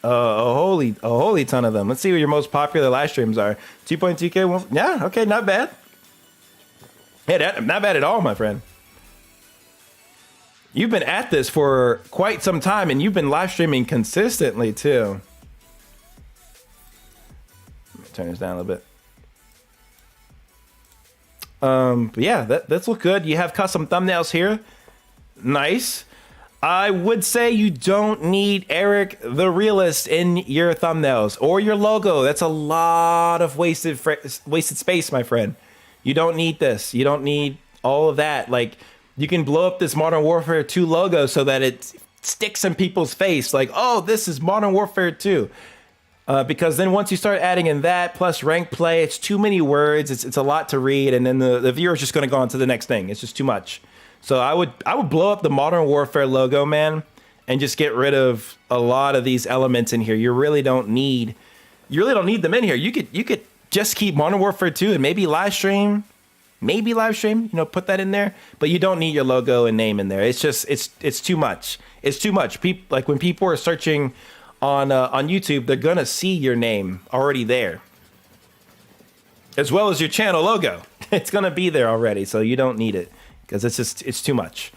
[SPEAKER 1] A holy ton of them. Let's see what your most popular live streams are. 2.2K. Yeah, okay, not bad. Yeah, not bad at all, my friend. You've been at this for quite some time, and you've been live streaming consistently too. Let me turn this down a little bit. But yeah, that's look good. You have custom thumbnails here. Nice. I would say you don't need Ericbtherealist in your thumbnails or your logo. That's a lot of wasted space, my friend. You don't need this. You don't need all of that. Like, you can blow up this Modern Warfare 2 logo so that it sticks in people's face. Like, oh, this is Modern Warfare 2. Because then once you start adding in that plus rank play, it's too many words. It's a lot to read, and then the viewer's just going to go on to the next thing. It's just too much. So I would blow up the Modern Warfare logo, man, and just get rid of a lot of these elements in here. You really don't need them in here. You could just keep Modern Warfare 2 and maybe live stream, you know, put that in there, but you don't need your logo and name in there. It's just it's too much. It's too much. Like when people are searching on YouTube, they're gonna see your name already there, as well as your channel logo. It's gonna be there already, so you don't need it because it's too much.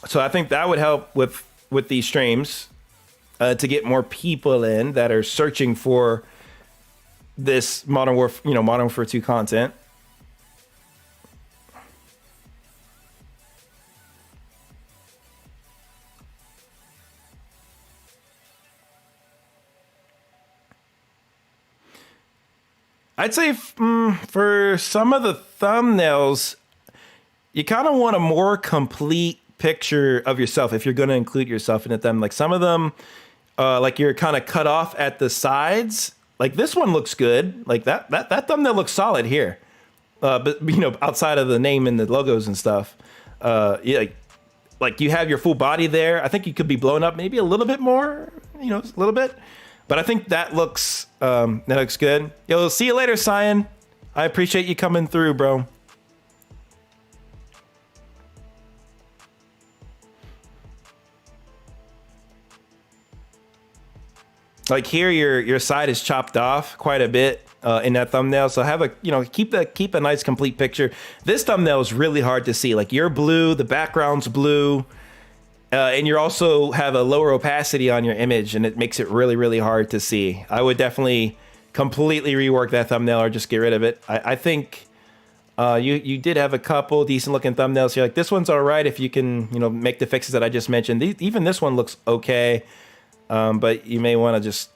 [SPEAKER 1] So I think that would help with these streams to get more people in that are searching for this Modern Warfare 2 content. I'd say for some of the thumbnails, you kind of want a more complete picture of yourself if you're going to include yourself in them. Like some of them, like you're kind of cut off at the sides. Like this one looks good. Like that thumbnail looks solid here. But you know, outside of the name and the logos and stuff, yeah, like you have your full body there. I think you could be blown up maybe a little bit more, you know, a little bit. But I think that looks good. Yo, see you later, Cyan. I appreciate you coming through, bro. Like here, your side is chopped off quite a bit in that thumbnail. So have a, keep a nice complete picture. This thumbnail is really hard to see. Like you're blue, the background's blue, and you also have a lower opacity on your image, and it makes it really, really hard to see. I would definitely completely rework that thumbnail or just get rid of it. I think you did have a couple decent looking thumbnails. You're like, this one's all right if you can, make the fixes that I just mentioned. Even this one looks okay. But you may want to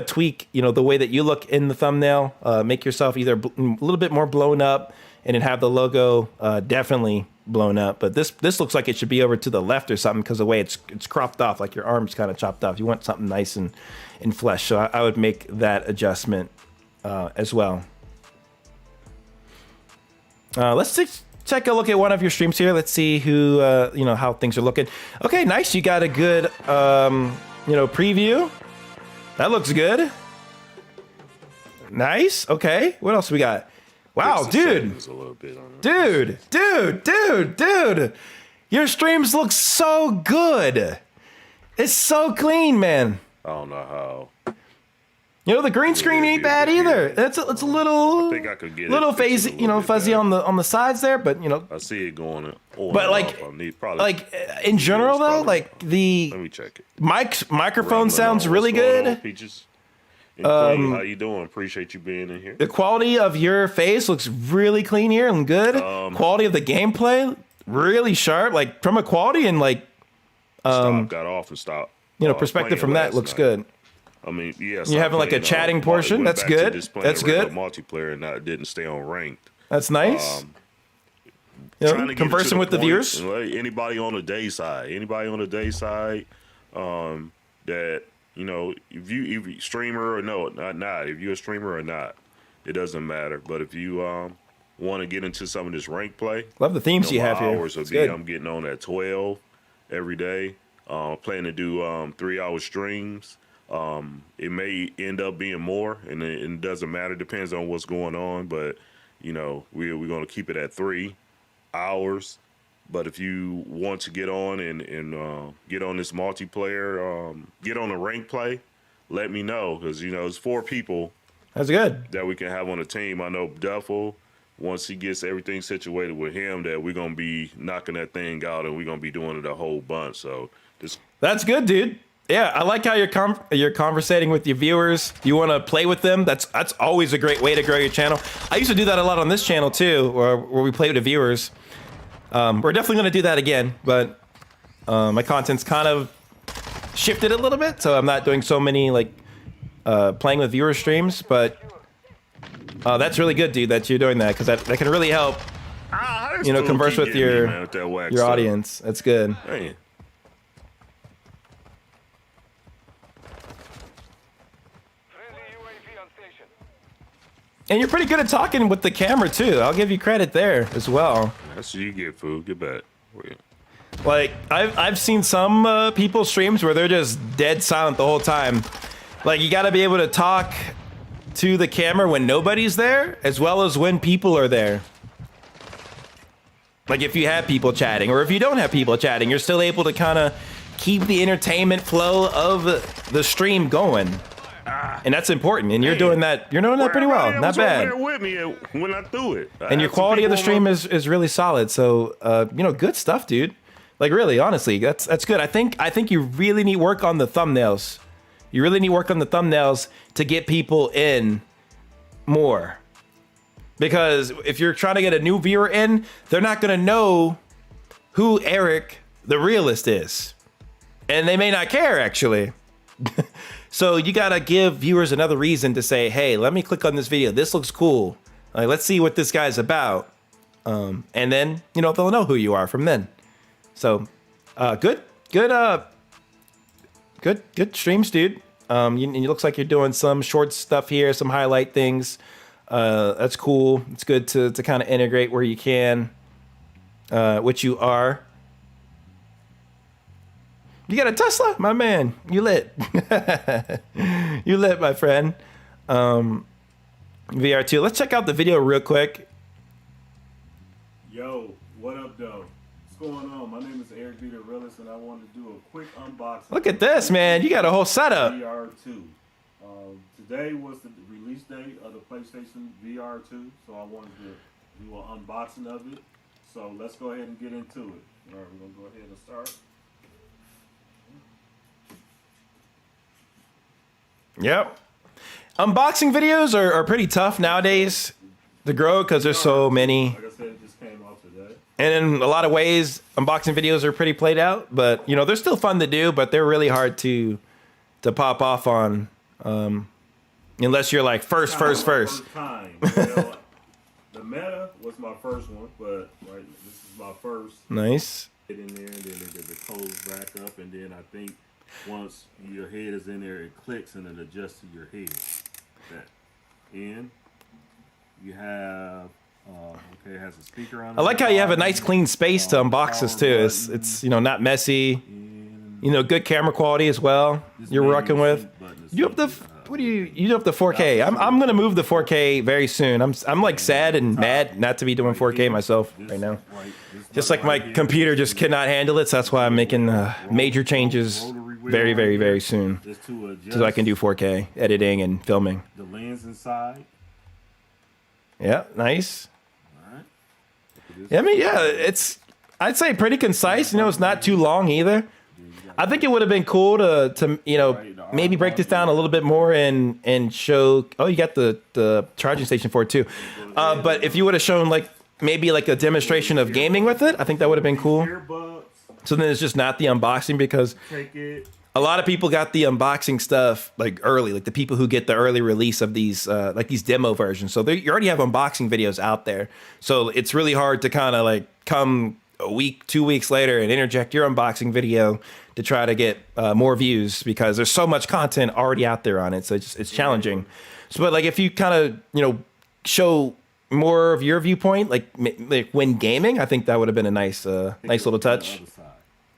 [SPEAKER 1] tweak, the way that you look in the thumbnail, make yourself either a little bit more blown up and then have the logo definitely blown up. But this looks like it should be over to the left or something because the way it's cropped off, like your arm's kind of chopped off. You want something nice and flesh. So I would make that adjustment as well. Let's take a look at one of your streams here. Let's see who, how things are looking. Okay, nice. You got a good, preview. That looks good. Nice. Okay. What else we got? Wow, dude. Dude. Your streams look so good. It's so clean, man.
[SPEAKER 6] I don't know how.
[SPEAKER 1] The green screen ain't bad either. It's a little,
[SPEAKER 6] I think I could get
[SPEAKER 1] little
[SPEAKER 6] it
[SPEAKER 1] phasy, fuzzy on the sides there, but
[SPEAKER 6] I see it going on.
[SPEAKER 1] But like in general though, like the
[SPEAKER 6] let me check it.
[SPEAKER 1] Microphone sounds really good.
[SPEAKER 6] How you doing? Appreciate you being in here.
[SPEAKER 1] The quality of your face looks really clean here and good. Quality of the gameplay really sharp. Like from a quality and like
[SPEAKER 6] got off and stopped.
[SPEAKER 1] Perspective from that looks good.
[SPEAKER 6] I mean, yeah.
[SPEAKER 1] You're having like a chatting portion. That's good. That's good.
[SPEAKER 6] Multiplayer and didn't stay on ranked.
[SPEAKER 1] That's nice. Conversing with the viewers.
[SPEAKER 6] Anybody on the day side. That if you streamer or no, not if you're a streamer or not, it doesn't matter. But if you want to get into some of this rank play,
[SPEAKER 1] love the themes you have here.
[SPEAKER 6] I'm getting on at 12 every day. Planning to do 3-hour streams. It may end up being more, and it doesn't matter. Depends on what's going on, but we're going to keep it at 3 hours. But if you want to get on and get on this multiplayer, get on a rank play, let me know because it's 4 people.
[SPEAKER 1] That's good
[SPEAKER 6] that we can have on the team. I know Duffel, once he gets everything situated with him, that we're gonna be knocking that thing out and we're gonna be doing it a whole bunch. So
[SPEAKER 1] that's good, dude. Yeah, I like how you're conversating with your viewers. You want to play with them. That's always a great way to grow your channel. I used to do that a lot on this channel too, where we play with the viewers. We're definitely going to do that again, but my content's kind of shifted a little bit, so I'm not doing so many like playing with viewer streams. But that's really good, dude, that you're doing that because that can really help. Converse with your audience. That's good.
[SPEAKER 6] Man.
[SPEAKER 1] And you're pretty good at talking with the camera too. I'll give you credit there as well.
[SPEAKER 6] That's what you get, fool. Get back.
[SPEAKER 1] Like I've seen some people's streams where they're just dead silent the whole time. Like you got to be able to talk to the camera when nobody's there, as well as when people are there. Like if you have people chatting, or if you don't have people chatting, you're still able to kind of keep the entertainment flow of the stream going. And that's important, and you're doing that. You're doing that pretty well. Not bad.
[SPEAKER 6] With me when I threw it,
[SPEAKER 1] and your quality of the stream is really solid. So good stuff, dude. Like really, honestly, that's good. I think you really need work on the thumbnails. You really need work on the thumbnails to get people in more. Because if you're trying to get a new viewer in, they're not gonna know who Ericbtherealist is, and they may not care actually. So you gotta give viewers another reason to say, hey, let me click on this video. This looks cool. Like, let's see what this guy's about. And then, they'll know who you are from then. So, good streams, dude. You looks like you're doing some short stuff here, some highlight things. That's cool. It's good to kind of integrate where you can, which you are. You got a Tesla? My man, you lit. You lit, my friend. VR2. Let's check out the video real quick.
[SPEAKER 3] Yo, what up, though?
[SPEAKER 7] What's going on? My name is Ericbtherealist, and I wanted to do a quick unboxing.
[SPEAKER 1] Look at this, man. You got a whole setup.
[SPEAKER 7] VR2. Today was the release date of the PlayStation VR2, so I wanted to do an unboxing of it. So let's go ahead and get into it. All right, we're going to go ahead and start.
[SPEAKER 1] Yep. Unboxing videos are pretty tough nowadays to grow because there's so many.
[SPEAKER 7] Like I said, it just came out today.
[SPEAKER 1] And in a lot of ways, unboxing videos are pretty played out. But, you know, they're still fun to do, but they're really hard to pop off on unless you're like first.
[SPEAKER 7] Time. Well, the Meta was my first one, but this is my first.
[SPEAKER 1] Nice.
[SPEAKER 7] Get in there, and then the codes back up, and then I think once your head is in there, it clicks and it adjusts to your head. That in you have it has a speaker on it.
[SPEAKER 1] I like how you have a nice clean space to unbox this too. It's you know, not messy. You know, good camera quality as well. You're rocking with. You have the you have the 4K. I'm gonna move the 4K very soon. I'm like sad and mad not to be doing 4K myself right now. Just like my computer just cannot handle it, so that's why I'm making major changes very, very, very soon, so I can do 4K editing and filming.
[SPEAKER 7] The lens inside.
[SPEAKER 1] Yeah, nice. Yeah, I mean, yeah, I'd say pretty concise. You know, it's not too long either. I think it would have been cool to you know, maybe break this down a little bit more and show. Oh, you got the charging station for it too. But if you would have shown like maybe like a demonstration of gaming with it, I think that would have been cool. So then it's just not the unboxing, because a lot of people got the unboxing stuff like early, like the people who get the early release of these like these demo versions. So you already have unboxing videos out there. So it's really hard to kind of like come a week, 2 weeks later and interject your unboxing video to try to get more views, because there's so much content already out there on it. So it's challenging. So, but like if you kind of, you know, show more of your viewpoint, like when gaming, I think that would have been a nice little touch.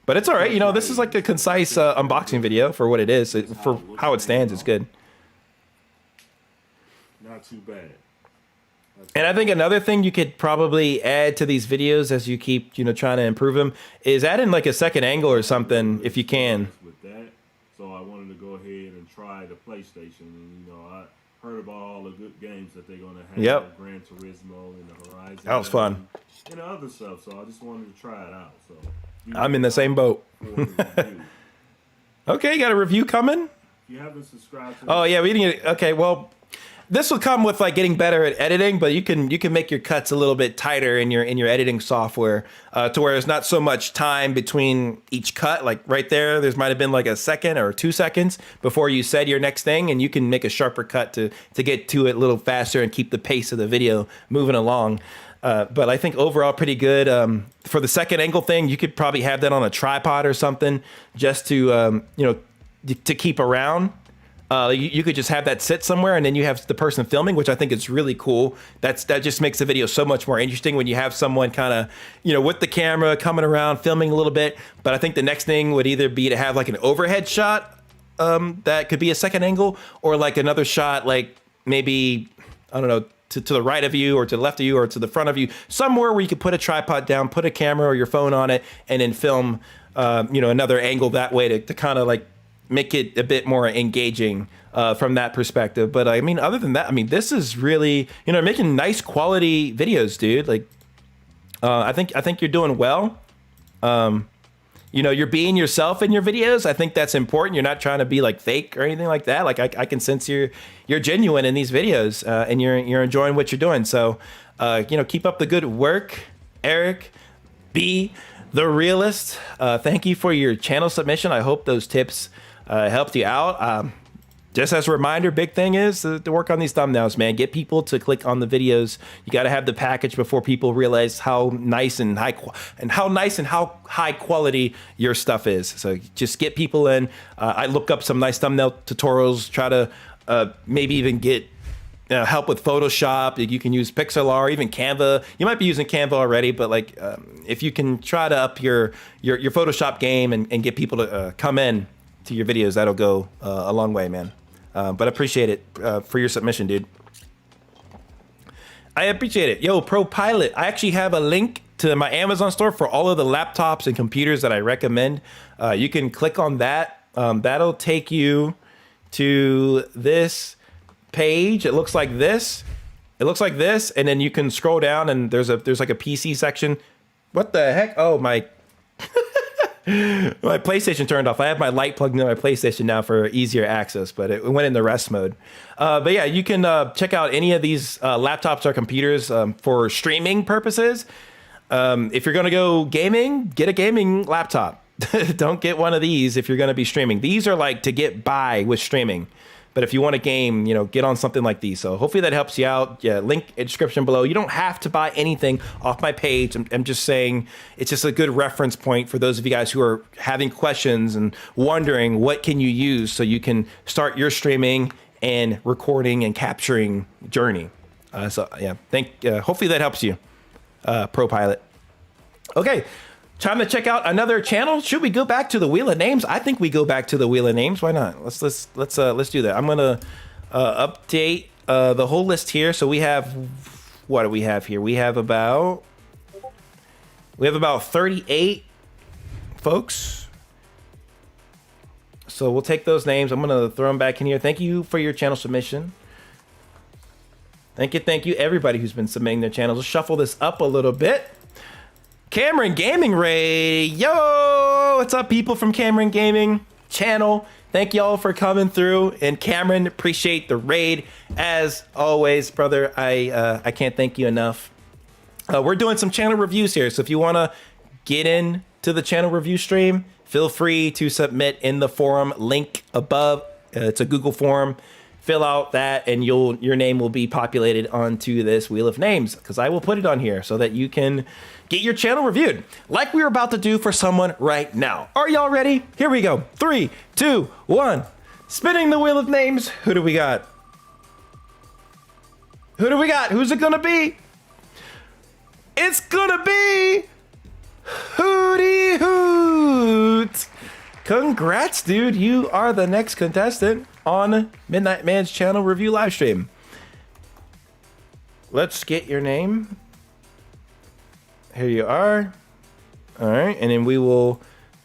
[SPEAKER 1] But it's all right. You know, this is like a concise unboxing video for what it is. For how it stands, it's good.
[SPEAKER 7] Not too bad.
[SPEAKER 1] And I think another thing you could probably add to these videos as you keep, you know, trying to improve them is add in like a second angle or something if you can.
[SPEAKER 7] With that, so I wanted to go ahead and try the PlayStation, and you know, I heard about all the good games that they're gonna have.
[SPEAKER 1] Yep.
[SPEAKER 7] Gran Turismo and the Horizon.
[SPEAKER 1] That was fun.
[SPEAKER 7] And other stuff. So I just wanted to try it out. So
[SPEAKER 1] I'm in the same boat. Okay, you got a review coming?
[SPEAKER 7] If you haven't subscribed to
[SPEAKER 1] Oh yeah, we didn't. Okay, well, this will come with like getting better at editing, but you can make your cuts a little bit tighter in your editing software to where there's not so much time between each cut. Like right there might have been like a second or 2 seconds before you said your next thing, and you can make a sharper cut to get to it a little faster and keep the pace of the video moving along. But I think overall pretty good. For the second angle thing, you could probably have that on a tripod or something just to you know, to keep around. You could just have that sit somewhere, and then you have the person filming, which I think is really cool. That just makes the video so much more interesting when you have someone kind of, you know, with the camera coming around filming a little bit. But I think the next thing would either be to have like an overhead shot that could be a second angle, or like another shot, like maybe, I don't know, to the right of you or to the left of you or to the front of you, somewhere where you could put a tripod down, put a camera or your phone on it, and then film, you know, another angle that way to kind of like make it a bit more engaging from that perspective. But I mean, other than that, I mean, this is really, you know, making nice quality videos, dude. Like, I think you're doing well. You know, you're being yourself in your videos. I think that's important. You're not trying to be like fake or anything like that. Like I can sense you're genuine in these videos, and you're enjoying what you're doing. So, you know, keep up the good work, Eric B. The Realist. Thank you for your channel submission. I hope those tips helped you out. Just as a reminder, big thing is to work on these thumbnails, man. Get people to click on the videos. You got to have the package before people realize how nice and how high quality your stuff is. So just get people in. I look up some nice thumbnail tutorials. Try to maybe even get help with Photoshop. You can use Pixlr, even Canva. You might be using Canva already, but like if you can try to up your Photoshop game and get people to come in to your videos, that'll go a long way, man. But I appreciate it for your submission, dude. I appreciate it. Yo, Pro Pilot, I actually have a link to my Amazon store for all of the laptops and computers that I recommend. You can click on that. That'll take you to this page. It looks like this. It looks like this, and then you can scroll down, and there's like a PC section. What the heck? Oh, my my PlayStation turned off. I have my light plugged into my PlayStation now for easier access, but it went into rest mode. But yeah, you can check out any of these laptops or computers for streaming purposes. If you're going to go gaming, get a gaming laptop. Don't get one of these if you're going to be streaming. These are like to get by with streaming. But if you want a game, get on something like these. So hopefully that helps you out. Yeah, link in description below. You don't have to buy anything off my page. I'm just saying it's just a good reference point for those of you guys who are having questions and wondering what can you use so you can start your streaming and recording and capturing journey. So yeah, hopefully that helps you, ProPilot. Okay. Time to check out another channel. Should we go back to the Wheel of Names? I think we go back to the Wheel of Names. Why not? Let's do that. I'm gonna update the whole list here. So we have, what do we have here? We have about 38 folks. So we'll take those names. I'm gonna throw them back in here. Thank you for your channel submission. Thank you, everybody who's been submitting their channels. Let's shuffle this up a little bit. Cameron Gaming Raid, yo, what's up, people from Cameron Gaming channel? Thank y'all for coming through. And Cameron, appreciate the raid as always, brother. I can't thank you enough. We're doing some channel reviews here, so if you want to get into the channel review stream, feel free to submit in the forum link above. It's a Google form. Fill out that, and your name will be populated onto this Wheel of Names, because I will put it on here so that you can get your channel reviewed, like we're about to do for someone right now. Are y'all ready? Here we go. 3, 2, 1. Spinning the Wheel of Names. Who do we got? Who's it gonna be? It's gonna be Hoodie Hoot. Congrats, dude. You are the next contestant on MidnightMan's channel review live stream. Let's get your name. Here you are. All right, and then we will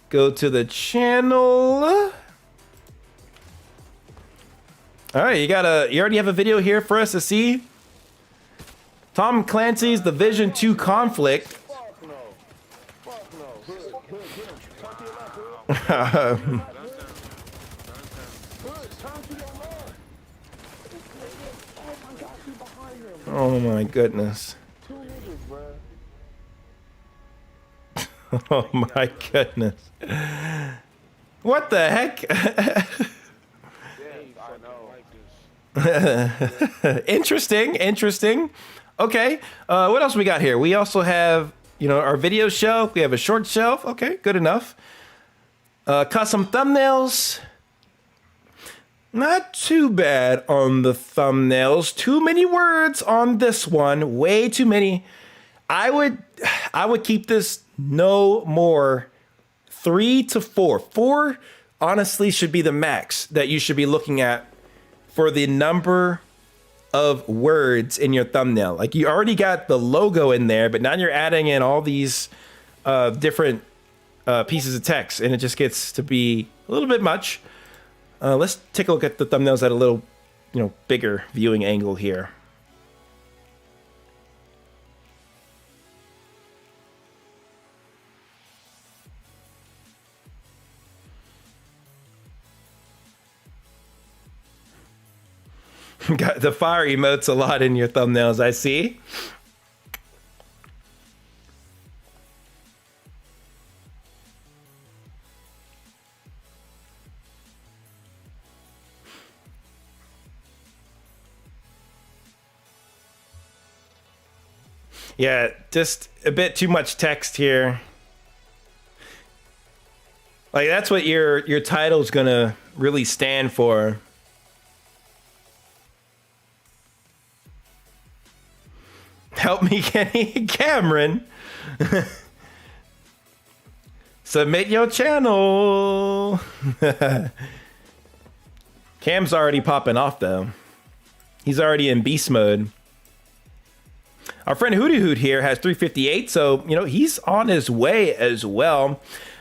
[SPEAKER 1] go to the channel. All right, you already have a video here for us to see. Tom Clancy's The Vision 2 Conflict. Oh my goodness. Oh my goodness. What the heck? Interesting. Okay. What else we got here? We also have, our video shelf. We have a short shelf. Okay, good enough. Custom thumbnails. Not too bad on the thumbnails. Too many words on this one. Way too many. I would keep this no more 3 to 4. 4 honestly should be the max that you should be looking at for the number of words in your thumbnail. Like, you already got the logo in there, but now you're adding in all these different pieces of text, and it just gets to be a little bit much. Let's take a look at the thumbnails at a little, bigger viewing angle here. Got the fire emotes a lot in your thumbnails, I see. Yeah, just a bit too much text here. Like, that's what your title's gonna really stand for. Help me, Kenny. Cameron. Submit your channel. Cam's already popping off, though. He's already in beast mode. Our friend Hoodie Hoot here has 358, so you know he's on his way as well.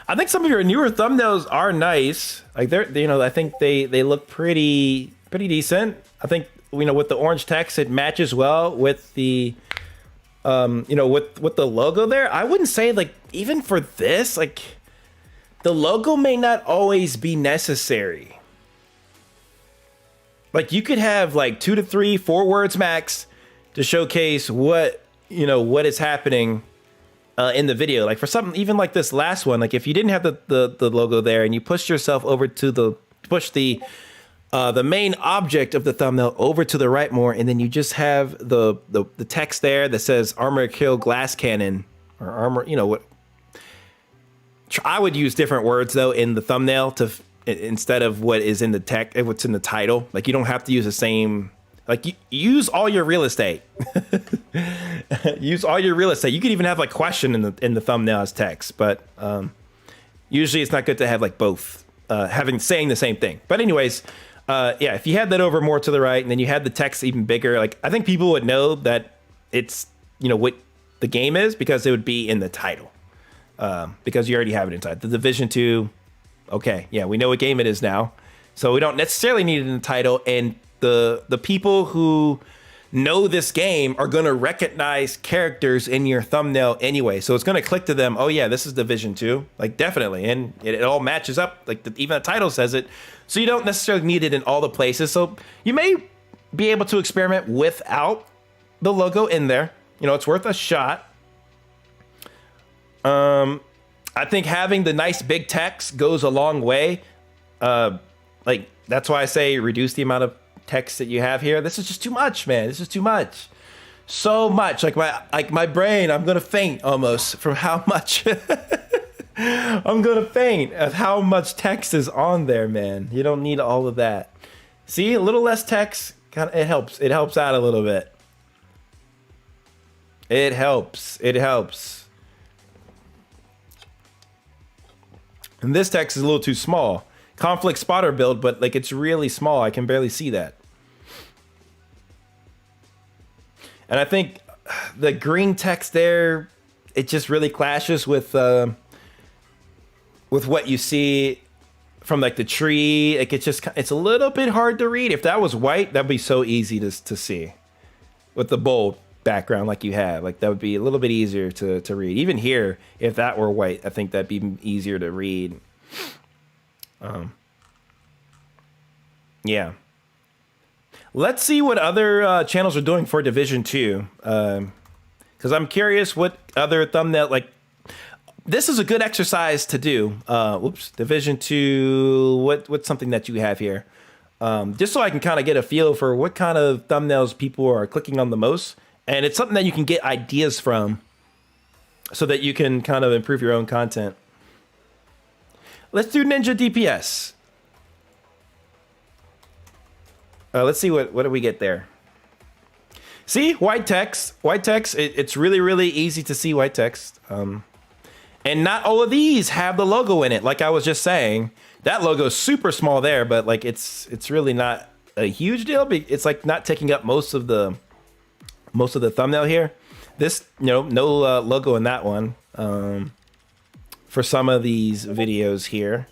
[SPEAKER 1] I think some of your newer thumbnails are nice. Like they're, you know, I think they look pretty decent. I think, you know, with the orange text, it matches well with the, you know, with the logo there. I wouldn't say like even for this, like the logo may not always be necessary. Like you could have like 2 to 3, 4 words max to showcase what, you know, what is happening in the video. Like for something even like this last one, like if you didn't have the logo there and you pushed yourself over to the main object of the thumbnail over to the right more, and then you just have the text there that says armor kill glass cannon or armor, you know what. I would use different words though in the thumbnail to instead of what is in the text, what's in the title. Like you don't have to use the same. Like use all your real estate. Use all your real estate. You could even have like question in the thumbnail as text, but usually it's not good to have like both saying the same thing. But anyways, yeah, if you had that over more to the right and then you had the text even bigger, like I think people would know that it's, you know, what the game is because it would be in the title because you already have it inside. The Division 2, okay, yeah, we know what game it is now, so we don't necessarily need it in the title. And the people who know this game are going to recognize characters in your thumbnail anyway. So it's going to click to them. Oh yeah, this is Division 2. Like definitely. And it all matches up. Like even the title says it. So you don't necessarily need it in all the places. So you may be able to experiment without the logo in there. You know, it's worth a shot. I think having the nice big text goes a long way. Like that's why I say reduce the amount of text that you have here. This is just too much, man. This is too much. So much. Like my brain, I'm gonna faint almost from how much I'm gonna faint at how much text is on there, man. You don't need all of that. See, a little less text, it helps. It helps out a little bit. It helps. It helps. And this text is a little too small. Conflict spotter build, but like it's really small. I can barely see that. And I think the green text there, it just really clashes with what you see from like the tree. Like it's a little bit hard to read. If that was white, that'd be so easy to see with the bold background like you have. Like that would be a little bit easier to read. Even here, if that were white, I think that'd be easier to read. Yeah. Let's see what other channels are doing for Division 2. Because I'm curious what other thumbnail, like, this is a good exercise to do. Whoops, Division 2, what's something that you have here? Just so I can kind of get a feel for what kind of thumbnails people are clicking on the most. And it's something that you can get ideas from so that you can kind of improve your own content. Let's do Ninja DPS. Let's see what do we get there. See, white text. White text. It's really, really easy to see white text. And not all of these have the logo in it. Like I was just saying, that logo is super small there, but like it's really not a huge deal. It's like not taking up most of the thumbnail here. This, you know, no logo in that one. For some of these videos here.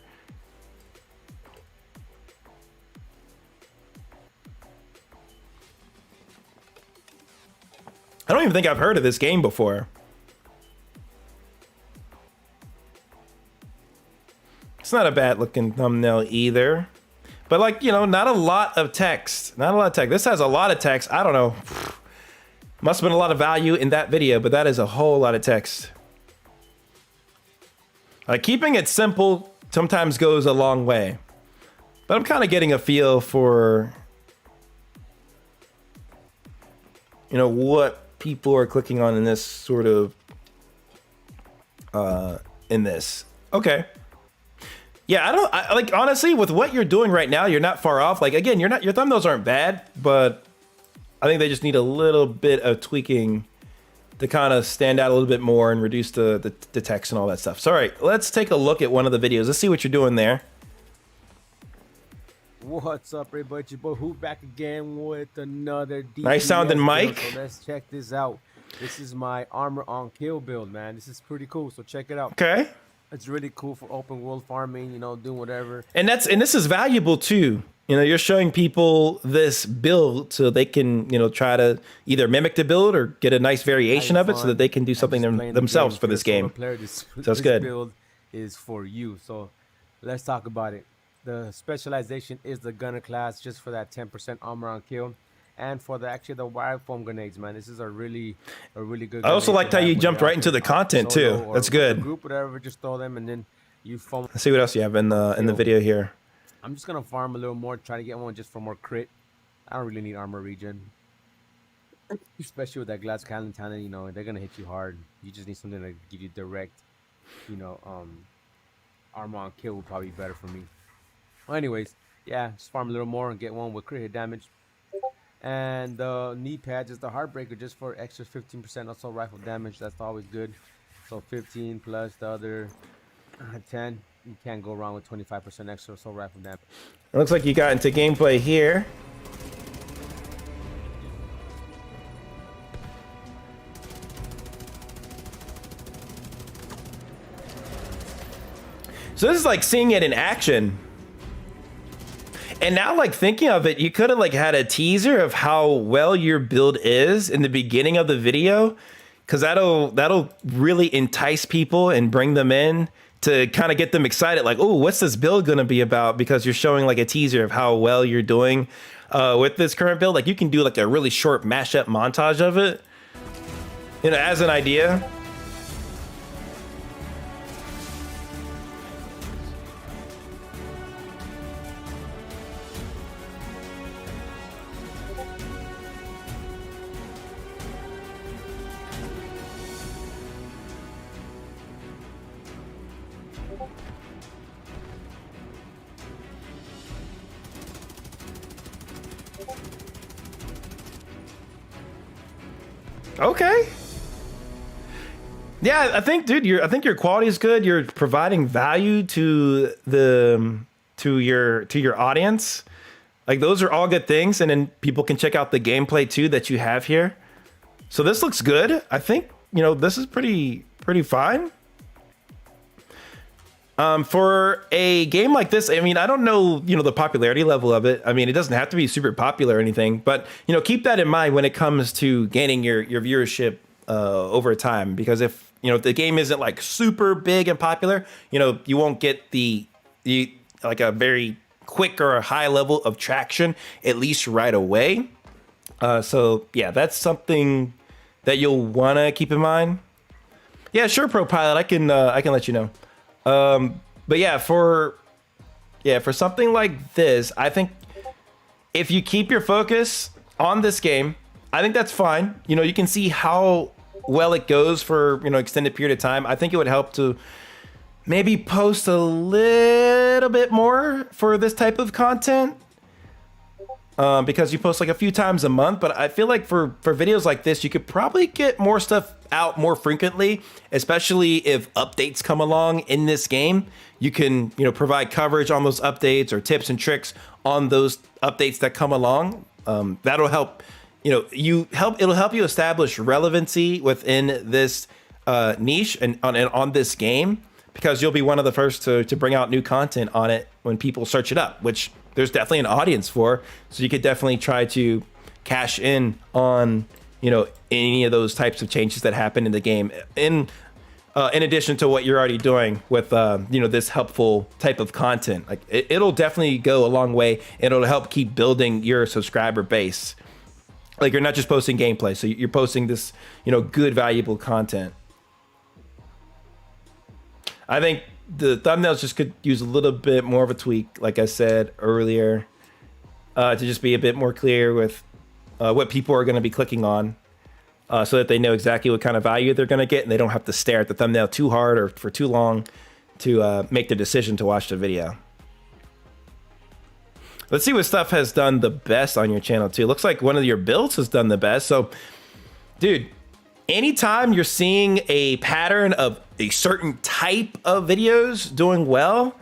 [SPEAKER 1] I don't even think I've heard of this game before. It's not a bad looking thumbnail either. But like, you know, not a lot of text. Not a lot of text. This has a lot of text. I don't know. Must have been a lot of value in that video, but that is a whole lot of text. Like keeping it simple sometimes goes a long way. But I'm kind of getting a feel for, you know, what people are clicking on in this sort of in this. Okay. Yeah, I like honestly with what you're doing right now, you're not far off. Like again, your thumbnails aren't bad, but I think they just need a little bit of tweaking to kind of stand out a little bit more and reduce the text and all that stuff. So all right, let's take a look at one of the videos. Let's see what you're doing there.
[SPEAKER 8] What's up, everybody? Your boy Hoot back again with another DPS
[SPEAKER 1] nice sounding mic.
[SPEAKER 8] So let's check this out. This is my armor on kill build, man. This is pretty cool. So check it out.
[SPEAKER 1] Okay.
[SPEAKER 8] It's really cool for open world farming, you know, doing whatever.
[SPEAKER 1] And this is valuable too. You know, you're showing people this build so they can, you know, try to either mimic the build or get a nice variation of it so that they can do something themselves for this game.
[SPEAKER 8] This
[SPEAKER 1] That's good.
[SPEAKER 8] Build is for you. So let's talk about it. The specialization is the gunner class, just for that 10% armor on kill. And for the wire foam grenades, man, this is a really good.
[SPEAKER 1] I also liked how you jumped right into the content too. That's good.
[SPEAKER 8] Group, whatever, just throw them and then you foam.
[SPEAKER 1] Let's see what else you have in the video here.
[SPEAKER 8] I'm just gonna farm a little more, try to get one just for more crit. I don't really need armor regen, especially with that glass Calentana. You know, they're gonna hit you hard. You just need something to give you direct, you know, armor on kill would probably be better for me. Well, anyways, yeah, just farm a little more and get one with crit hit damage. And the knee pads is the Heartbreaker, just for extra 15% assault rifle damage. That's always good. So 15 plus the other 10. You can't go wrong with 25% extra assault rifle damage.
[SPEAKER 1] It looks like you got into gameplay here. So this is like seeing it in action. And now, like, thinking of it, you could have like had a teaser of how well your build is in the beginning of the video, because that'll really entice people and bring them in to kind of get them excited. Like, oh, what's this build gonna be about? Because you're showing like a teaser of how well you're doing with this current build. Like, you can do like a really short mashup montage of it, you know, as an idea. Okay. Yeah, I think, dude, I think your quality is good. You're providing value to your audience. Like, those are all good things, and then people can check out the gameplay too that you have here. So this looks good. I think, you know, this is pretty fine. For a game like this, I mean, I don't know, you know, the popularity level of it. I mean, it doesn't have to be super popular or anything, but, you know, keep that in mind when it comes to gaining your viewership over time. Because if, you know, if the game isn't like super big and popular, you know, you won't get like a very quick or a high level of traction, at least right away. So yeah, that's something that you'll want to keep in mind. Yeah, sure, Pro Pilot, I can let you know. But yeah, for something like this, I think if you keep your focus on this game, I think that's fine. You know, you can see how well it goes for, you know, extended period of time. I think it would help to maybe post a little bit more for this type of content. Because you post like a few times a month, but I feel like for videos like this, you could probably get more stuff out more frequently, especially if updates come along in this game. You can, you know, provide coverage on those updates or tips and tricks on those updates that come along. That'll help, you know, it'll help you establish relevancy within this niche and on this game, because you'll be one of the first to bring out new content on it when people search it up, which there's definitely an audience for. So you could definitely try to cash in on, you know, any of those types of changes that happen in the game, in addition to what you're already doing with, you know, this helpful type of content. Like, it'll definitely go a long way, and it'll help keep building your subscriber base. Like, you're not just posting gameplay, so you're posting this, you know, good, valuable content. I think the thumbnails just could use a little bit more of a tweak, like I said earlier, to just be a bit more clear with what people are going to be clicking on, so that they know exactly what kind of value they're going to get, and they don't have to stare at the thumbnail too hard or for too long to make the decision to watch the video. Let's see what stuff has done the best on your channel too. Looks like one of your builds has done the best. So, dude, anytime you're seeing a pattern of a certain type of videos doing well,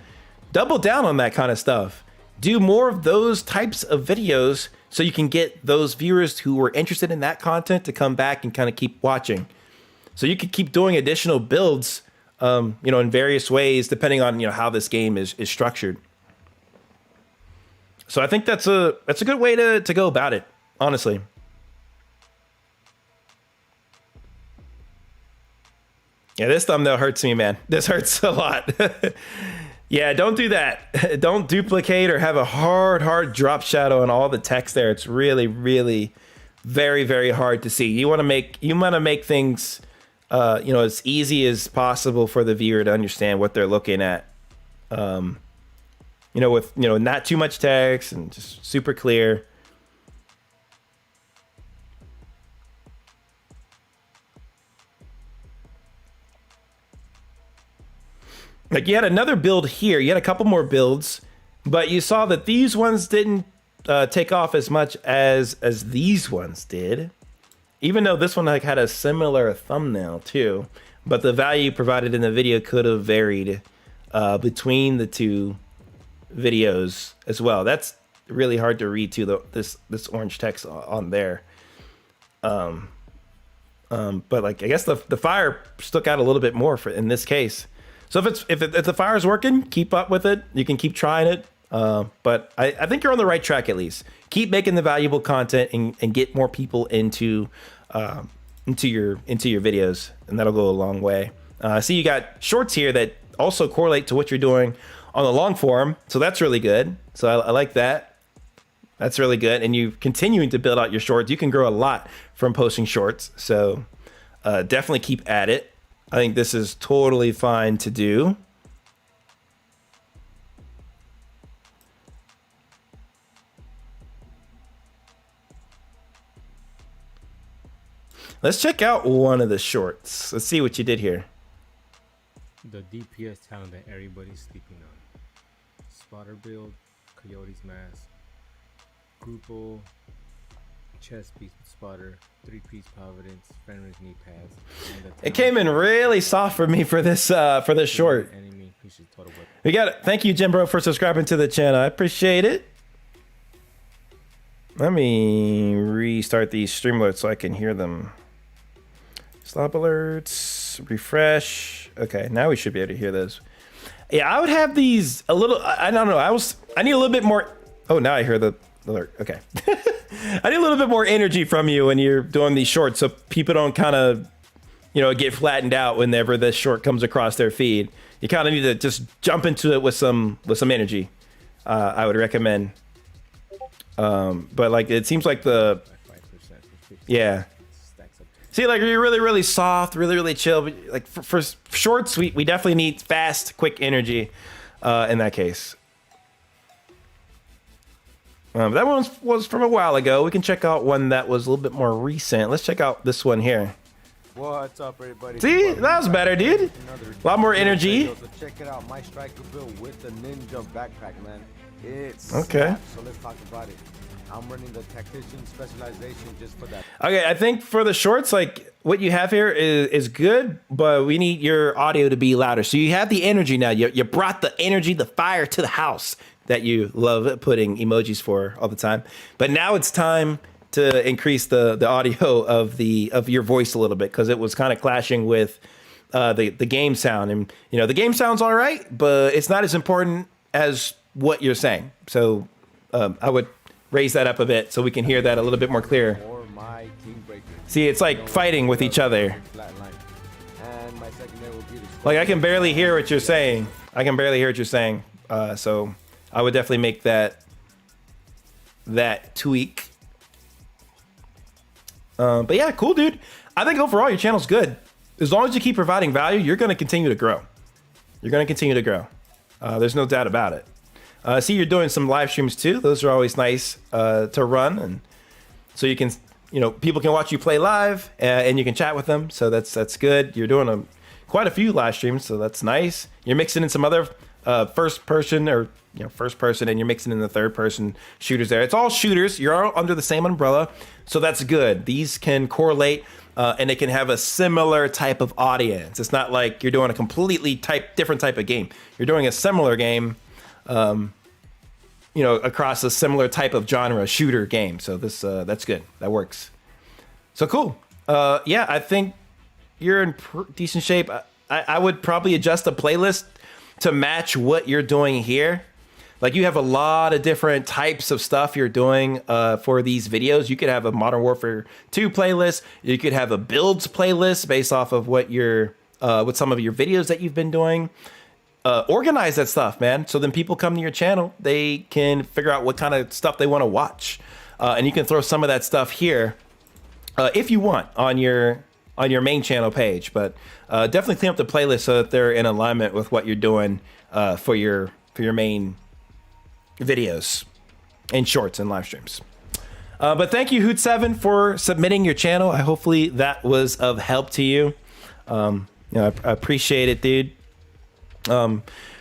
[SPEAKER 1] double down on that kind of stuff. do more of those types of videos so you can get those viewers who were interested in that content to come back and kind of keep watching. So you could keep doing additional builds, in various ways, depending on, how this game is structured. So I think that's a good way to go about it, honestly. Yeah, this thumbnail hurts me, man. This hurts a lot. Yeah, don't do that. Don't duplicate or have a hard drop shadow on all the text there. It's really, really very, very hard to see. You want to make things, as easy as possible for the viewer to understand what they're looking at. With not too much text and just super clear. Like you had another build here. You had a couple more builds, but you saw that these ones didn't take off as much as these ones did. Even though this one had a similar thumbnail too, but the value provided in the video could have varied between the two videos as well. That's really hard to read too. This orange text on there. But I guess the fire stuck out a little bit more in this case. So if the fire's working, keep up with it. You can keep trying it. But I think you're on the right track at least. Keep making the valuable content and get more people into your videos, and that'll go a long way. I see you got shorts here that also correlate to what you're doing on the long form, so that's really good. So I like that. That's really good. And you continuing to build out your shorts. You can grow a lot from posting shorts. So definitely keep at it. I think this is totally fine to do. Let's check out one of the shorts. Let's see what you did here.
[SPEAKER 9] The DPS talent that everybody's sleeping on. Spotter build, Coyote's mask, Grupo, chest piece with spotter, 3-piece Providence, Fenrir's knee pads.
[SPEAKER 1] It came in really soft for me for this short.
[SPEAKER 9] Enemy, total
[SPEAKER 1] we got it. Thank you, Jim Bro, for subscribing to the channel. I appreciate it. Let me restart these stream alerts so I can hear them. Stop alerts, refresh. Okay, now we should be able to hear those. Yeah, I would have these a little. I don't know. I need a little bit more. Oh, now I hear the alert. Okay. I need a little bit more energy from you when you're doing these shorts, so people don't kind of, get flattened out whenever this short comes across their feed. You kind of need to just jump into it with some energy. I would recommend. But it seems like yeah. See, you're really, really soft, really, really chill. But for shorts, we definitely need fast, quick energy in that case. That one was from a while ago. We can check out one that was a little bit more recent. Let's check out this one here.
[SPEAKER 8] What's up, everybody?
[SPEAKER 1] See, that was better, dude. A lot more energy.
[SPEAKER 8] So check it out. My striker build with the ninja backpack, man. It's
[SPEAKER 1] okay.
[SPEAKER 8] So let's talk about it. I'm running the tactician specialization just for that.
[SPEAKER 1] Okay, I think for the shorts, what you have here is good, but we need your audio to be louder. So you have the energy now. You brought the energy, the fire to the house that you love putting emojis for all the time. But now it's time to increase the audio of your voice a little bit, because it was kind of clashing with the game sound. And the game sound's all right, but it's not as important as what you're saying. So I would raise that up a bit so we can hear that a little bit more clear. See, it's like fighting with each other. I can barely hear what you're saying. So I would definitely make that tweak. But yeah, cool, dude. I think overall your channel's good. As long as you keep providing value, you're going to continue to grow. There's no doubt about it. I see you're doing some live streams too. Those are always nice to run, and so you can, people can watch you play live, and you can chat with them. So that's good. You're doing quite a few live streams, so that's nice. You're mixing in some other first person, and you're mixing in the third person shooters there. It's all shooters. You're all under the same umbrella, so that's good. These can correlate, and they can have a similar type of audience. It's not like you're doing a completely different type of game. You're doing a similar game. you know, across a similar type of genre shooter game. So this that's good. That works. So cool. Yeah, I think you're in decent shape. I would probably adjust the playlist to match what you're doing here. Like, you have a lot of different types of stuff you're doing for these videos. You could have a Modern Warfare 2 playlist. You could have a builds playlist based off of what you're with some of your videos that you've been doing. Organize that stuff, man. So then people come to your channel, they can figure out what kind of stuff they want to watch, and you can throw some of that stuff here if you want on your main channel page. But definitely clean up the playlist so that they're in alignment with what you're doing for your main videos and shorts and live streams. But thank you, Hoot7, for submitting your channel. Hopefully that was of help to you. You know, I appreciate it, dude.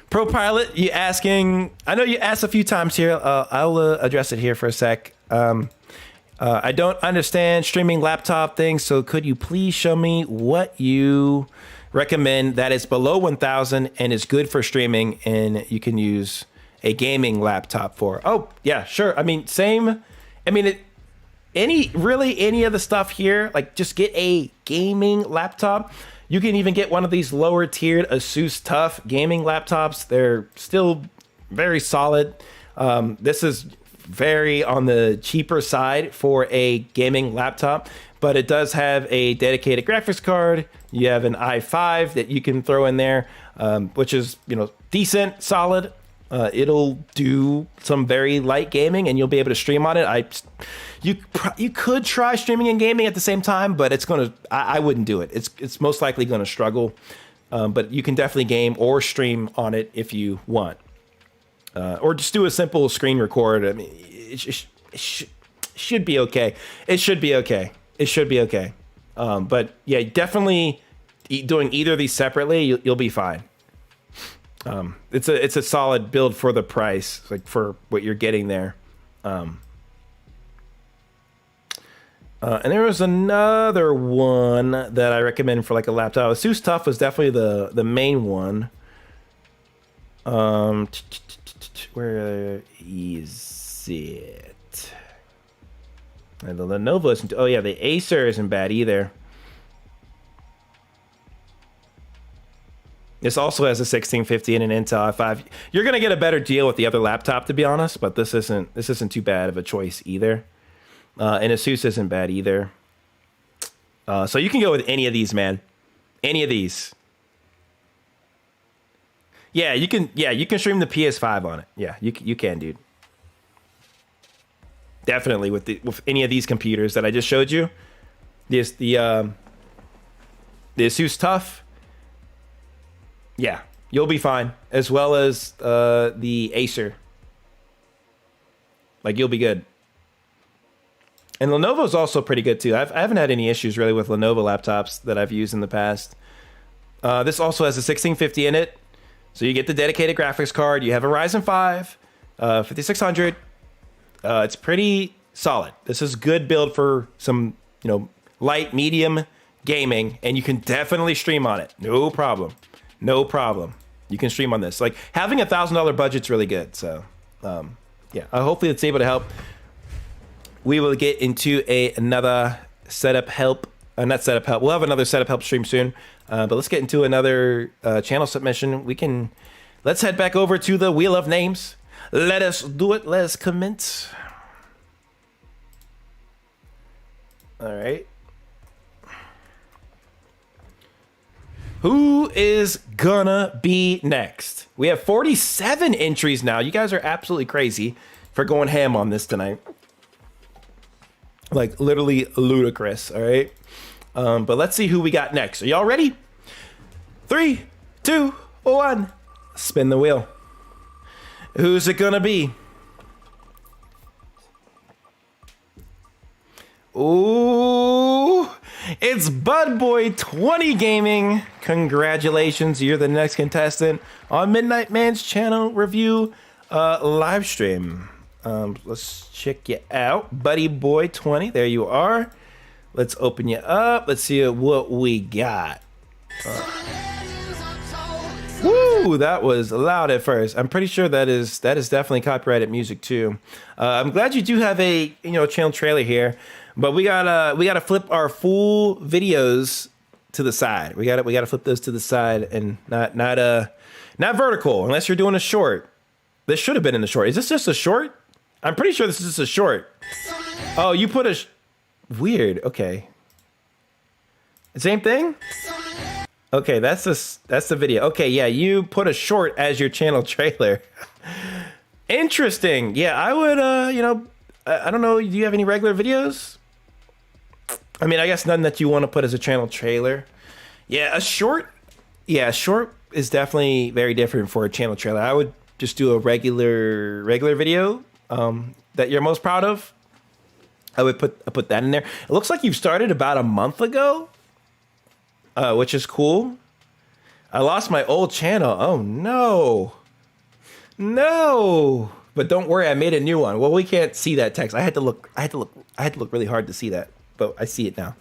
[SPEAKER 1] Pro Pilot, you asking? I know you asked a few times here. I'll address it here for a sec. I don't understand streaming laptop things, so could you please show me what you recommend that is below 1,000 and is good for streaming, and you can use a gaming laptop for? Oh yeah, sure. I mean, same. I mean, any of the stuff here, like, just get a gaming laptop. You can even get one of these lower tiered Asus TUF gaming laptops. They're still very solid. This is very on the cheaper side for a gaming laptop, but it does have a dedicated graphics card. You have an i5 that you can throw in there, which is, you know, decent, solid. It'll do some very light gaming, and you'll be able to stream on it. You could try streaming and gaming at the same time, but I wouldn't do it. It's most likely gonna struggle. But you can definitely game or stream on it if you want, or just do a simple screen record. I mean, it should be okay. It should be okay. It should be okay. But yeah, definitely doing either of these separately, you'll be fine. It's a solid build for the price, like for what you're getting there. And there was another one that I recommend for like a laptop. Asus TUF was definitely the main one. Where is it? The Lenovo isn't. Oh yeah, the Acer isn't bad either. This also has a 1650 and an Intel i5. You're gonna get a better deal with the other laptop, to be honest, but this isn't too bad of a choice either. And Asus isn't bad either. So you can go with any of these, man. Any of these. Yeah, you can. Yeah, you can stream the PS5 on it. Yeah, you can, dude. Definitely with any of these computers that I just showed you. The Asus TUF. Yeah, you'll be fine, as well as the Acer. Like, you'll be good. And Lenovo's also pretty good too. I haven't had any issues really with Lenovo laptops that I've used in the past. This also has a 1650 in it, so you get the dedicated graphics card. You have a Ryzen 5 5600. It's pretty solid. This is good build for some, you know, light medium gaming, and you can definitely stream on it. No problem. No problem. You can stream on this. Like, having $1,000 budget's really good. So, yeah, hopefully it's able to help. We will get into another setup help. Not setup help. We'll have another setup help stream soon. But let's get into another channel submission. Let's head back over to the Wheel of Names. Let us do it. Let's commence. All right. Who is gonna be next? We have 47 entries now. You guys are absolutely crazy for going ham on this tonight. Like, literally ludicrous, all right? But let's see who we got next. Are y'all ready? 3, 2, 1. Spin the wheel. Who's it gonna be? Ooh, it's BudBoy20 Gaming. Congratulations, you're the next contestant on MidnightMan's channel review live stream. Let's check you out, BuddyBoy20. There you are. Let's open you up. Let's see what we got. Woo, that was loud at first. I'm pretty sure that is definitely copyrighted music too. I'm glad you do have a channel trailer here, but we gotta flip our full videos to the side. We gotta flip those to the side and not vertical unless you're doing a short. This should have been in the short. Is this just a short? I'm pretty sure this is just a short. Oh, you put a weird. Okay. Same thing. Okay, that's the video. Okay, yeah, you put a short as your channel trailer. Interesting. Yeah, I would, I don't know. Do you have any regular videos? I mean, I guess none that you want to put as a channel trailer. Yeah, a short. Yeah, a short is definitely very different for a channel trailer. I would just do a regular video that you're most proud of. I would put that in there. It looks like you've started about a month ago. Which is cool. I lost my old channel. Oh no. No. But don't worry, I made a new one. Well, we can't see that text. I had to look really hard to see that, but I see it now.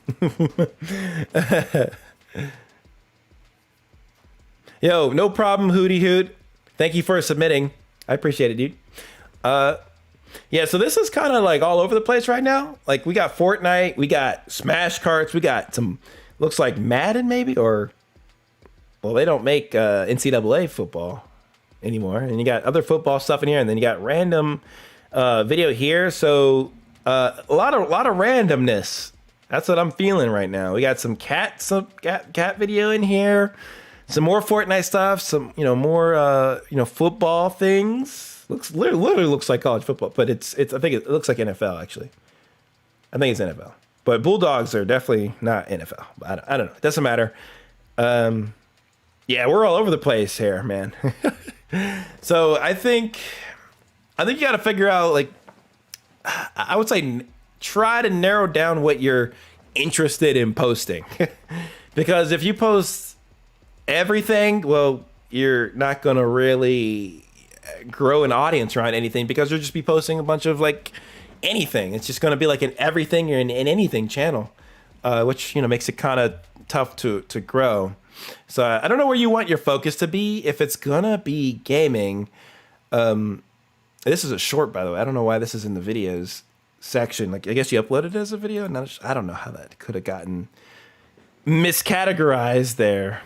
[SPEAKER 1] Yo, no problem, Hoodie Hoot. Thank you for submitting. I appreciate it, dude. Yeah, so this is kind of like all over the place right now. Like we got Fortnite, we got Smash Carts, we got some looks like Madden maybe, or well, they don't make NCAA football anymore, and you got other football stuff in here, and then you got random video here. So a lot of randomness. That's what I'm feeling right now. We got some cat video in here, some more Fortnite stuff, some more football things. Literally looks like college football, but it's I think it looks like NFL actually. I think it's NFL. But Bulldogs are definitely not NFL. I don't know. It doesn't matter. Yeah, we're all over the place here, man. So I think you got to figure out, like, I would say try to narrow down what you're interested in posting. Because if you post everything, well, you're not going to really grow an audience around anything because you'll just be posting a bunch of, like, anything. It's just going to be like an everything or an anything channel, which makes it kind of tough to grow. So I don't know where you want your focus to be. If it's gonna be gaming, this is a short, by the way. I don't know why this is in the videos section. Like, I guess you uploaded it as a video. I don't know how that could have gotten miscategorized there.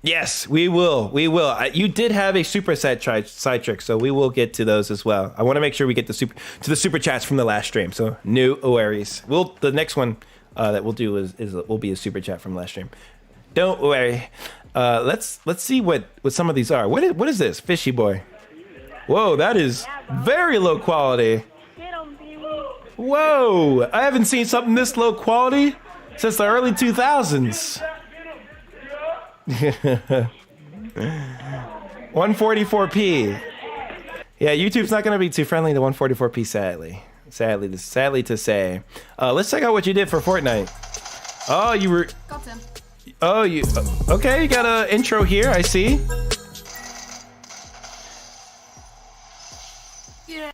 [SPEAKER 1] Yes, we will. You did have a superset Citrix, so we will get to those as well. I want to make sure we get to the super chats from the last stream. So no worries. The next one that we'll do will be a super chat from last stream. Don't worry. Let's see what some of these are. What is this, Fishy Boy? Whoa, that is very low quality. Whoa, I haven't seen something this low quality since the early 2000s. 144p. Yeah, YouTube's not going to be too friendly to 144p, sadly to say. Let's check out what you did for Fortnite. Oh, you were.
[SPEAKER 2] Got him.
[SPEAKER 1] Oh, you. Okay, you got an intro here. I see.
[SPEAKER 2] Yeah.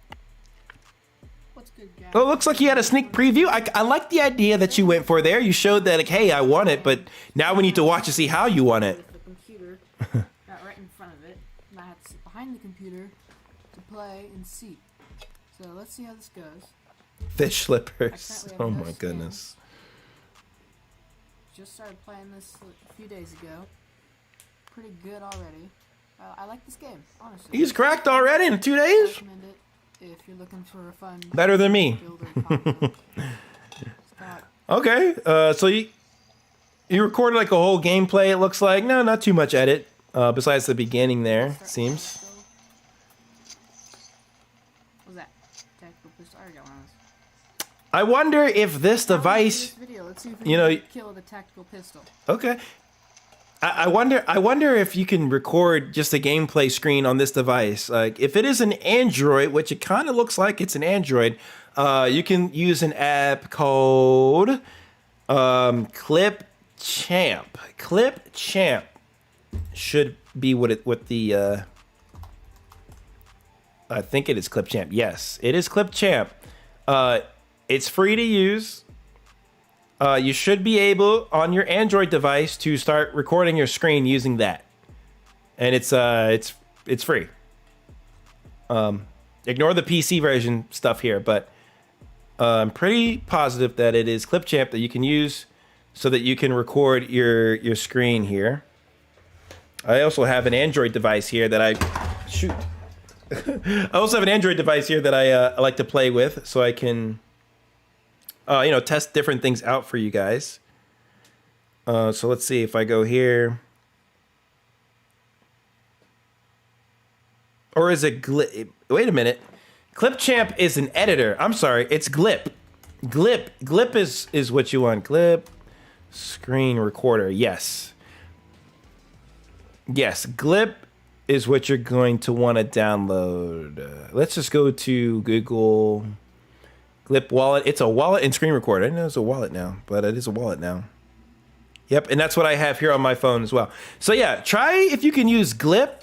[SPEAKER 2] What's good, guys?
[SPEAKER 1] Oh, it looks like you had a sneak preview. I like the idea that you went for there. You showed that, like, hey, I won it, but now we need to watch to see how you won it.
[SPEAKER 2] The computer got right in front of it, and I had to sit behind the computer to play and see. So let's see how this goes.
[SPEAKER 1] Fish slippers. Oh my goodness.
[SPEAKER 2] Just started playing this a few days ago. Pretty good already. I like this game, honestly.
[SPEAKER 1] He's cracked already in 2 days?
[SPEAKER 2] I recommend it if you're looking for a fun
[SPEAKER 1] better than me. Okay, so you recorded like a whole gameplay, it looks like. No, not too much edit, besides the beginning there, it seems.
[SPEAKER 2] What's that? Tactical pistol? I already got one of those.
[SPEAKER 1] I wonder if this device,
[SPEAKER 2] Let's see if we can kill the tactical pistol.
[SPEAKER 1] Okay. I wonder if you can record just a gameplay screen on this device. Like, if it is an Android, which it kind of looks like it's an Android, you can use an app called Clip Champ. Clip Champ should be what the I think it is Clip Champ. Yes, it is Clip Champ. It's free to use. you should be able on your Android device to start recording your screen using that, and it's free. Ignore the PC version stuff here, but I'm pretty positive that it is Clipchamp that you can use so that you can record your screen here. I also have an Android device here that I also have an Android device here that I like to play with, so I can test different things out for you guys. So let's see if I go here. Or is it Glip? Wait a minute. Clipchamp is an editor. I'm sorry. It's Glip. Glip is what you want. Glip screen recorder. Yes. Yes. Glip is what you're going to want to download. Let's just go to Google Glip wallet. It's a wallet and screen recorder. I didn't know it's a wallet now, but it is a wallet now. Yep. And that's what I have here on my phone as well. So yeah, try if you can use Glip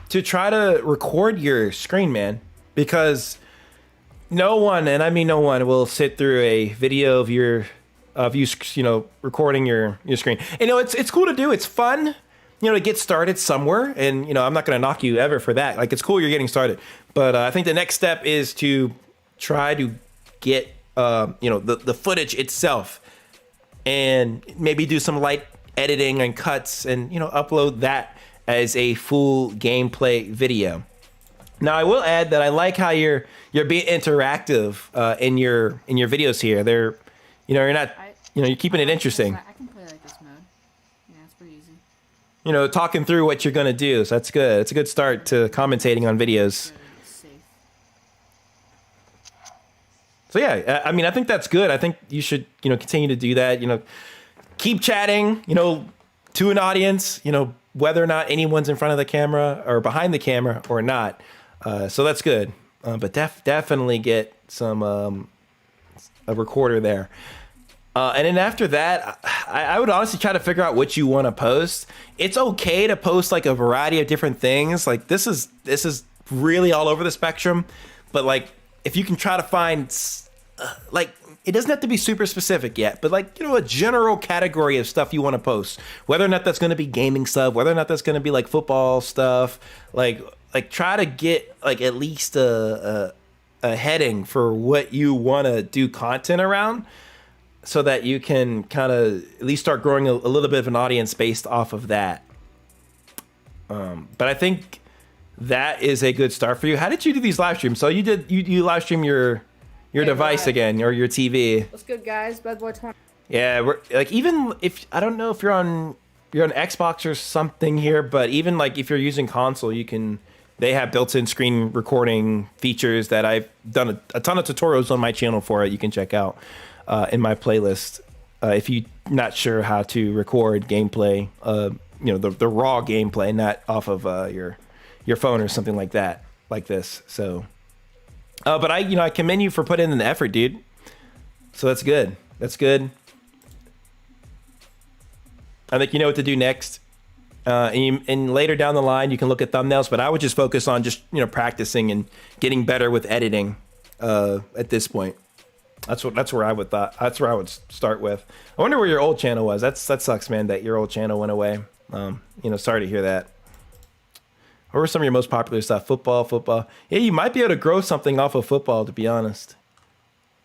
[SPEAKER 1] to try to record your screen, man, because no one, and I mean no one, will sit through a video of you recording your screen. It's cool to do. It's fun, to get started somewhere. And I'm not going to knock you ever for that. Like, it's cool you're getting started, but I think the next step is to try to get the footage itself, and maybe do some light editing and cuts, and upload that as a full gameplay video. Now, I will add that I like how you're being interactive in your videos here. They're, you're not, you're keeping it interesting.
[SPEAKER 2] I can play like this mode. Yeah, it's pretty easy.
[SPEAKER 1] Talking through what you're gonna do. So that's good. It's a good start to commentating on videos. So yeah, I mean, I think that's good. I think you should, continue to do that. Keep chatting, to an audience, whether or not anyone's in front of the camera or behind the camera or not. So that's good. But definitely get some a recorder there. And then after that, I would honestly try to figure out what you want to post. It's okay to post like a variety of different things. Like this is really all over the spectrum. But like if you can try to find it doesn't have to be super specific yet, but a general category of stuff you want to post, whether or not that's going to be gaming stuff, whether or not that's going to be like football stuff, like try to get like at least a heading for what you want to do content around, so that you can kind of at least start growing a little bit of an audience based off of that. But I think that is a good start for you. How did you do these live streams? So you live stream your device again, or your TV.
[SPEAKER 2] What's good, guys? Bad Boy 20.
[SPEAKER 1] Yeah, we're like, even if I don't know if you're on Xbox or something here, but even like if you're using console, they have built-in screen recording features that I've done a ton of tutorials on my channel for it. You can check out in my playlist if you're not sure how to record gameplay, the raw gameplay, not off of your phone or something like that, like this. So. But I commend you for putting in the effort, dude. So that's good. That's good. I think you know what to do next. And later down the line, you can look at thumbnails. But I would just focus on just practicing and getting better with editing. At this point, that's where I would start with. I wonder where your old channel was. That sucks, man. That your old channel went away. Sorry to hear that. What were some of your most popular stuff? Football. Yeah, you might be able to grow something off of football, to be honest.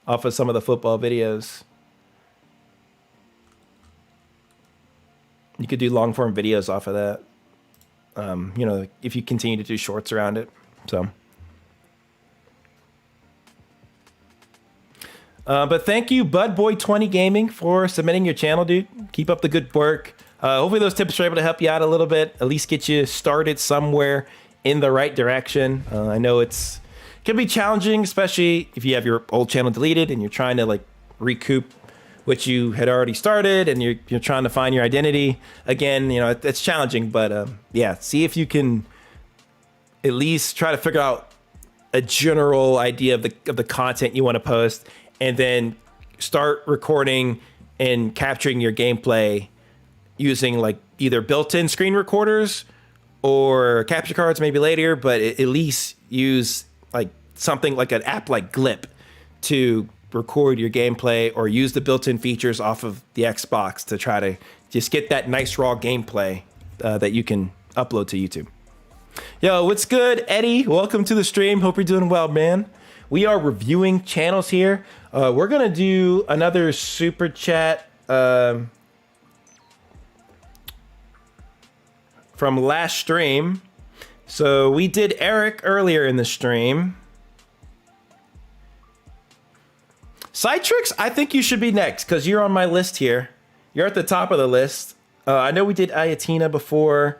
[SPEAKER 1] Off of some of the football videos. You could do long form videos off of that. If you continue to do shorts around it. So. But thank you, Budboy20 Gaming, for submitting your channel, dude. Keep up the good work. Hopefully those tips are able to help you out a little bit, at least get you started somewhere in the right direction. I know it can be challenging, especially if you have your old channel deleted and you're trying to recoup what you had already started, and you're trying to find your identity again. It's challenging, but see if you can at least try to figure out a general idea of the content you want to post, and then start recording and capturing your gameplay using either built-in screen recorders or capture cards maybe later, but at least use something like an app like Glip to record your gameplay or use the built-in features off of the Xbox to try to just get that nice raw gameplay that you can upload to YouTube. Yo, what's good, Eddie? Welcome to the stream. Hope you're doing well, man. We are reviewing channels here. We're gonna do another super chat from last stream. So we did Eric earlier in the stream. Citrix, I think you should be next because you're on my list here. You're at the top of the list. I know we did Ayatina before.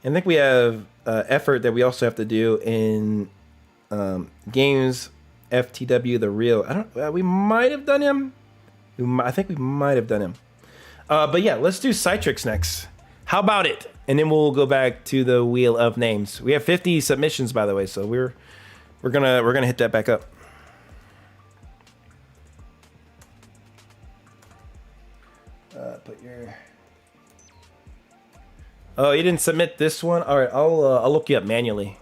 [SPEAKER 1] I think we have effort that we also have to do in GamesFTW, the real. We might have done him. I think we might have done him. But yeah, let's do Citrix next. How about it? And then we'll go back to the wheel of names. We have 50 submissions, by the way, so we're gonna hit that back up. Put your. Oh, you didn't submit this one. All right, I'll look you up manually.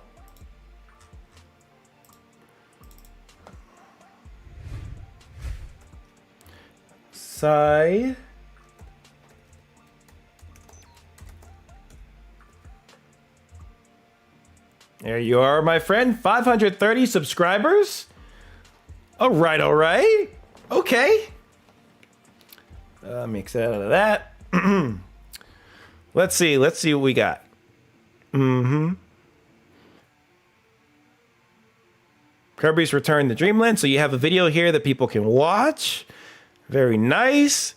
[SPEAKER 1] There you are, my friend. 530 subscribers. All right, all right. Okay. Mix out of that. Let's see what we got. Kirby's Return to Dreamland. So you have a video here that people can watch. Very nice.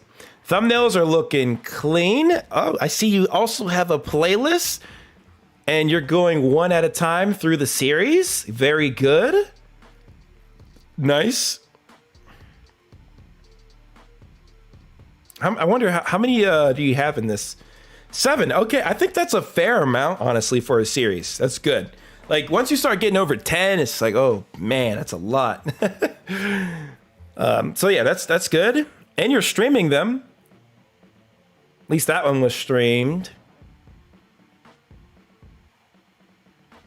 [SPEAKER 1] Thumbnails are looking clean. Oh, I see you also have a playlist. And you're going one at a time through the series. Very good. Nice. I wonder how many do you have in this? 7. Okay, I think that's a fair amount, honestly, for a series. That's good. Like, once you start getting over 10, it's like, oh, man, that's a lot. So, yeah, that's good. And you're streaming them. At least that one was streamed.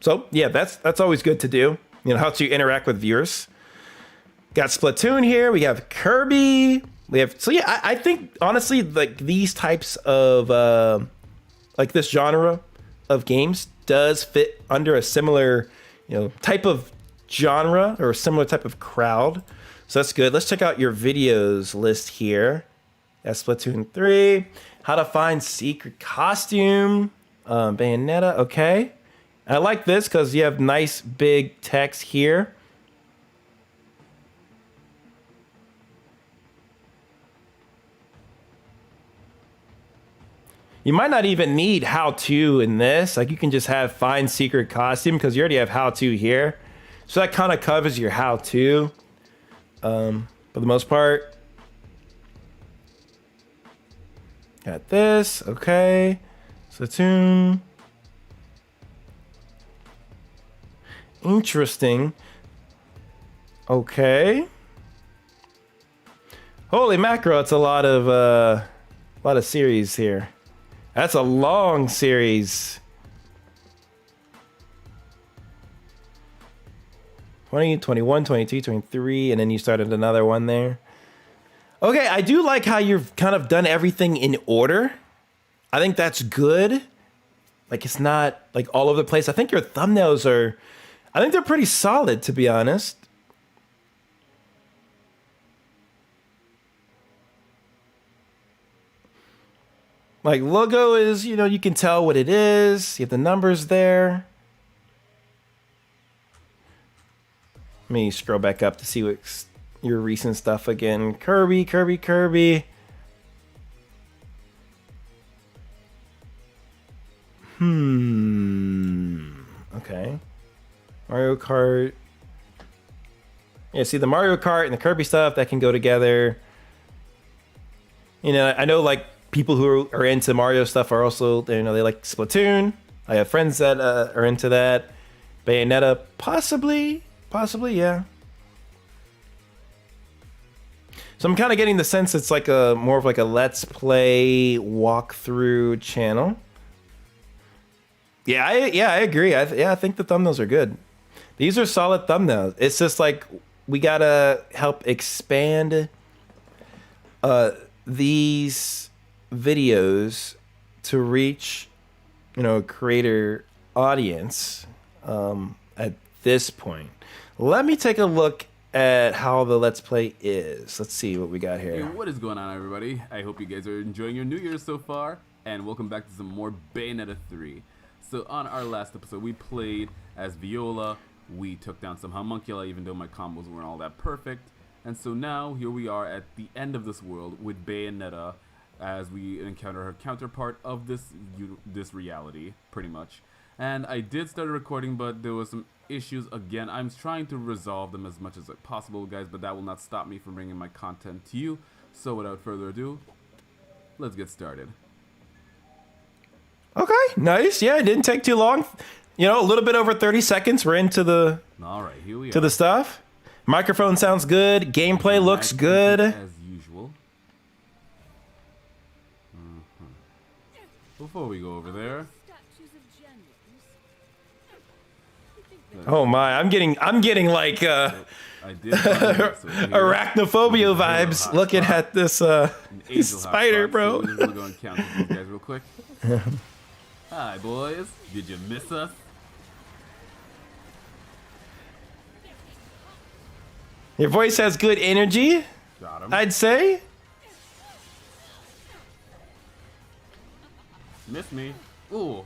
[SPEAKER 1] So, yeah, that's always good to do. You know, helps you interact with viewers. Got Splatoon here. We have Kirby. We have, so yeah, I think honestly, like these types of like this genre of games does fit under a similar, type of genre or a similar type of crowd. So that's good. Let's check out your videos list here. That's Splatoon 3. How to find secret costume. Bayonetta. Okay. I like this because you have nice big text here. You might not even need how-to in this. Like you can just have find secret costume because you already have how-to here. So that kind of covers your how-to for the most part. Got this. Okay. Splatoon. Interesting. Okay. Holy mackerel, it's a lot of series here. That's a long series. 20, 21, 22, 23, and then you started another one there. Okay, I do like how you've kind of done everything in order. I think that's good. Like it's not like all over the place. I think your thumbnails I think they're pretty solid, to be honest. Like logo is, you can tell what it is. You have the numbers there. Let me scroll back up to see what's your recent stuff again. Kirby. Okay. Mario Kart. Yeah, see the Mario Kart and the Kirby stuff that can go together. I know like people who are into Mario stuff are also, they like Splatoon. I have friends that are into that. Bayonetta, possibly, yeah. So I'm kind of getting the sense it's like more of like a Let's Play walkthrough channel. Yeah, I agree. I think the thumbnails are good. These are solid thumbnails. It's just like we gotta help expand these videos to reach, a creator audience at this point. Let me take a look at how the Let's Play is. Let's see what we got
[SPEAKER 10] Hey,
[SPEAKER 1] here.
[SPEAKER 10] what is going on, everybody? I hope you guys are enjoying your New Year so far, and welcome back to some more Bayonetta 3. So on our last episode, we played as Viola. We took down some homunculi, even though my combos weren't all that perfect. And so now, here we are at the end of this world with Bayonetta, as we encounter her counterpart of this reality, pretty much. And I did start a recording, but there was some issues again. I'm trying to resolve them as much as possible, guys, but that will not stop me from bringing my content to you. So without further ado, let's get started.
[SPEAKER 1] Okay, nice. Yeah, it didn't take too long. A little bit over 30 seconds. We're into the
[SPEAKER 10] All right, here we are.
[SPEAKER 1] to the stuff. Microphone sounds good. Gameplay looks good.
[SPEAKER 10] As usual. Before we go over there,
[SPEAKER 1] Oh my, I'm getting like
[SPEAKER 10] I did
[SPEAKER 1] arachnophobia vibes looking at this spider, bro.
[SPEAKER 10] So we're gonna go and count these guys real quick. Hi, boys. Did you miss us?
[SPEAKER 1] Your voice has good energy,
[SPEAKER 10] Got him.
[SPEAKER 1] I'd say.
[SPEAKER 10] Miss me. Ooh.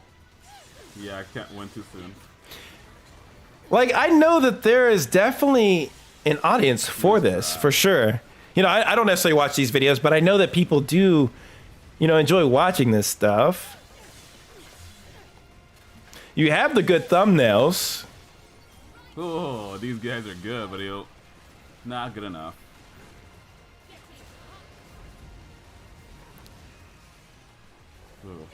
[SPEAKER 10] Yeah, I can't win too soon.
[SPEAKER 1] Like, I know that there is definitely an audience for this, for sure. I don't necessarily watch these videos, but I know that people do, enjoy watching this stuff. You have the good thumbnails.
[SPEAKER 10] Oh, these guys are good, but he'll not good enough. Ooh.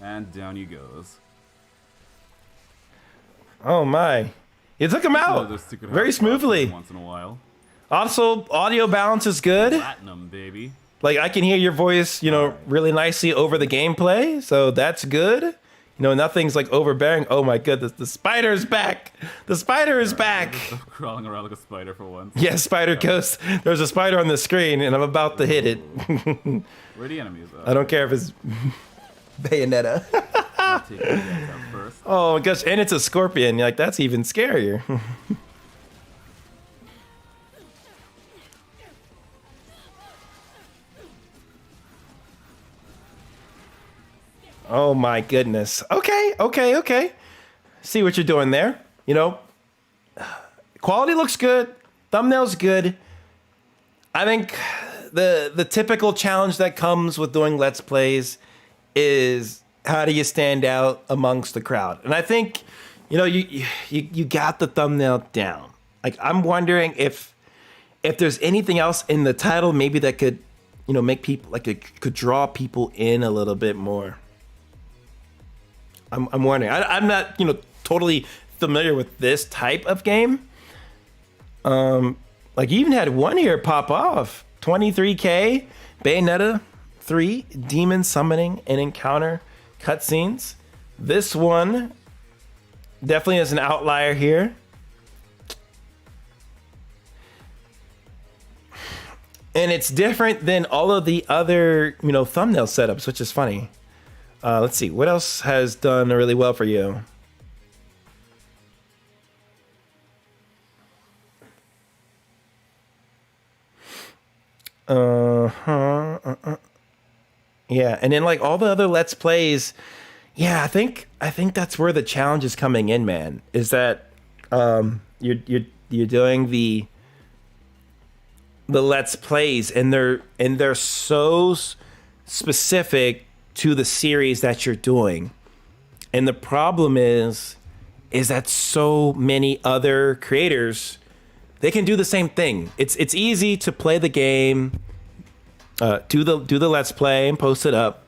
[SPEAKER 10] And down he goes.
[SPEAKER 1] Oh my. You took him out very smoothly.
[SPEAKER 10] Once in a while.
[SPEAKER 1] Also, audio balance is good.
[SPEAKER 10] Platinum, baby.
[SPEAKER 1] Like, I can hear your voice, really nicely over the gameplay, so that's good. Nothing's like overbearing. Oh my goodness, the spider's back. The spider is back.
[SPEAKER 10] Stop crawling around like a spider for once.
[SPEAKER 1] Yeah, Spider Ghost. There's a spider on the screen, and I'm about to hit it.
[SPEAKER 10] Where are the enemies?
[SPEAKER 1] I don't care if it's Bayonetta.
[SPEAKER 10] I'll take you guys out first.
[SPEAKER 1] Oh my gosh, and it's a scorpion. Like, that's even scarier. Oh my goodness. Okay. See what you're doing there. Quality looks good. Thumbnail's good. I think the typical challenge that comes with doing Let's Plays is, how do you stand out amongst the crowd? And I think, you got the thumbnail down. Like, I'm wondering if there's anything else in the title maybe that could, make people, like, it could draw people in a little bit more. I'm wondering. I'm not, totally familiar with this type of game. Like, you even had one here pop off. 23K, Bayonetta 3, Demon Summoning and Encounter cutscenes. This one definitely is an outlier here. And it's different than all of the other, thumbnail setups, which is funny. Let's see, what else has done really well for you? Yeah, and then like all the other Let's Plays, yeah, I think that's where the challenge is coming in, man. Is that you're doing the Let's Plays, and they're so specific to the series that you're doing. And the problem is that so many other creators, they can do the same thing. It's easy to play the game, do the Let's Play and post it up.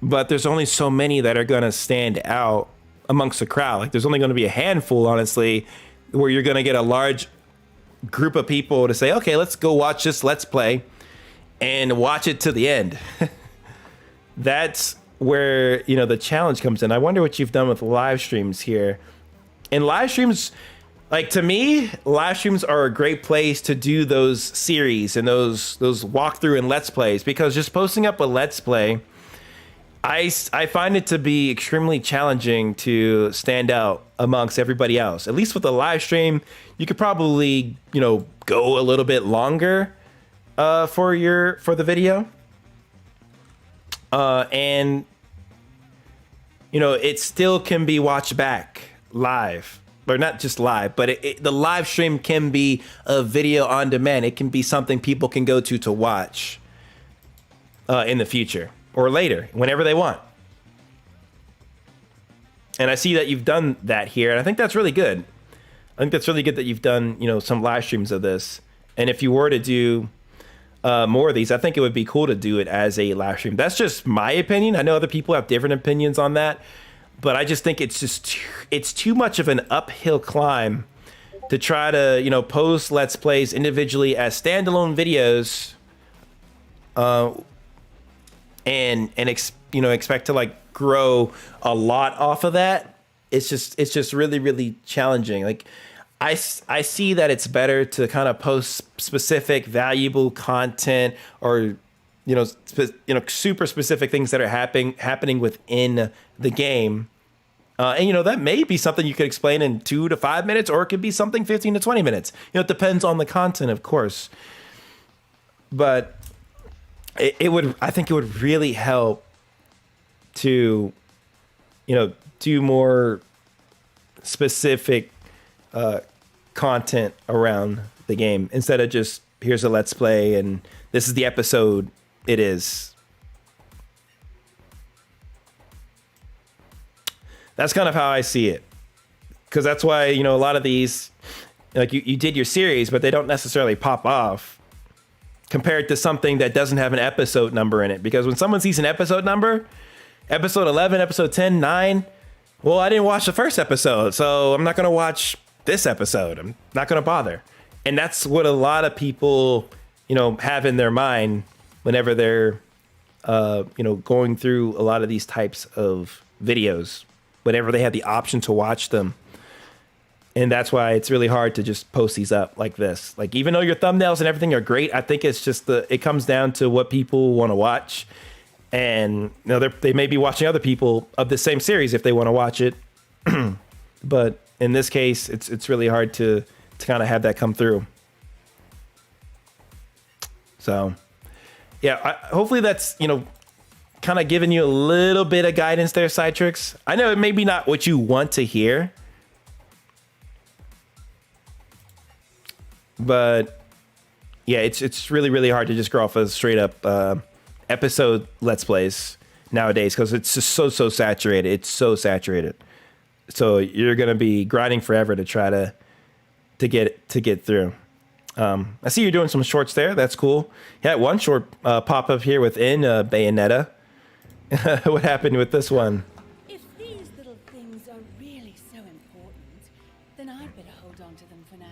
[SPEAKER 1] But there's only so many that are gonna stand out amongst the crowd. Like, there's only gonna be a handful, honestly, where you're gonna get a large group of people to say, okay, let's go watch this Let's Play and watch it to the end. That's where, you know, the challenge comes in. I wonder what you've done with live streams here. And live streams, like, to me, live streams are a great place to do those series and those walkthrough and let's plays, because just posting up a let's play, I find it to be extremely challenging to stand out amongst everybody else. At least with a live stream, you could probably, you know, go a little bit longer for the video. And, you know, it still can be watched back live. Or not just live, but the live stream can be a video on demand. It can be something people can go to watch in the future or later, whenever they want. And I see that you've done that here, and I think that's really good. I think that's really good that you've done, you know, some live streams of this. And if you were to do more of these, I think it would be cool to do it as a live stream. That's just my opinion. I know other people have different opinions on that. But I just think it's too much of an uphill climb to try to, you know, post Let's Plays individually as standalone videos, and expect to like grow a lot off of that. It's just really, really challenging. Like I see that it's better to kind of post specific valuable content, or super specific things that are happening within the game. And, you know, that may be something you could explain in 2 to 5 minutes, or it could be something 15 to 20 minutes. You know, it depends on the content, of course. But I think it would really help to, you know, do more specific content around the game, instead of just, here's a Let's Play and this is the episode it is. That's kind of how I see it. Because that's why, you know, a lot of these, like you did your series, but they don't necessarily pop off compared to something that doesn't have an episode number in it. Because when someone sees an episode number, episode 11, episode 10, 9, well, I didn't watch the first episode, so I'm not going to watch this episode. I'm not going to bother. And that's what a lot of people, you know, have in their mind whenever they're, going through a lot of these types of videos, whenever they have the option to watch them. And that's why it's really hard to just post these up like this. Like, even though your thumbnails and everything are great, I think it's just it comes down to what people want to watch. And, you know, they may be watching other people of the same series if they want to watch it. But in this case, it's really hard to kind of have that come through. So, yeah, hopefully that's, you know, kind of giving you a little bit of guidance there, Citrix. I know it may be not what you want to hear, but yeah, it's really, really hard to just go off a straight up episode Let's Plays nowadays, because it's just so saturated. It's so saturated. So you're gonna be grinding forever to try to get through. I see you're doing some shorts there. That's cool. Yeah, one short pop up here within Bayonetta. What happened with this one?
[SPEAKER 11] If these little things are really so important, then I'd better hold on to them for now.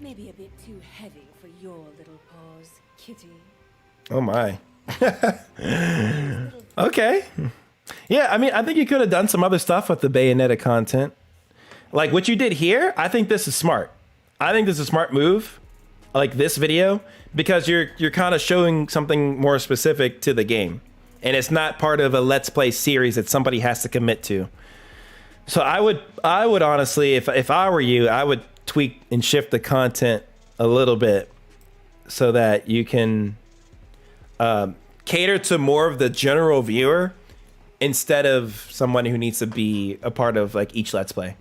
[SPEAKER 11] Maybe a bit too heavy for your little paws, kitty.
[SPEAKER 1] Oh my. Okay. Yeah, I mean, I think you could have done some other stuff with the Bayonetta content. Like what you did here, I think this is smart. I think this is a smart move, like this video, because you're kind of showing something more specific to the game. And it's not part of a Let's Play series that somebody has to commit to. So I would honestly, if I were you, I would tweak and shift the content a little bit so that you can cater to more of the general viewer instead of someone who needs to be a part of like each Let's Play.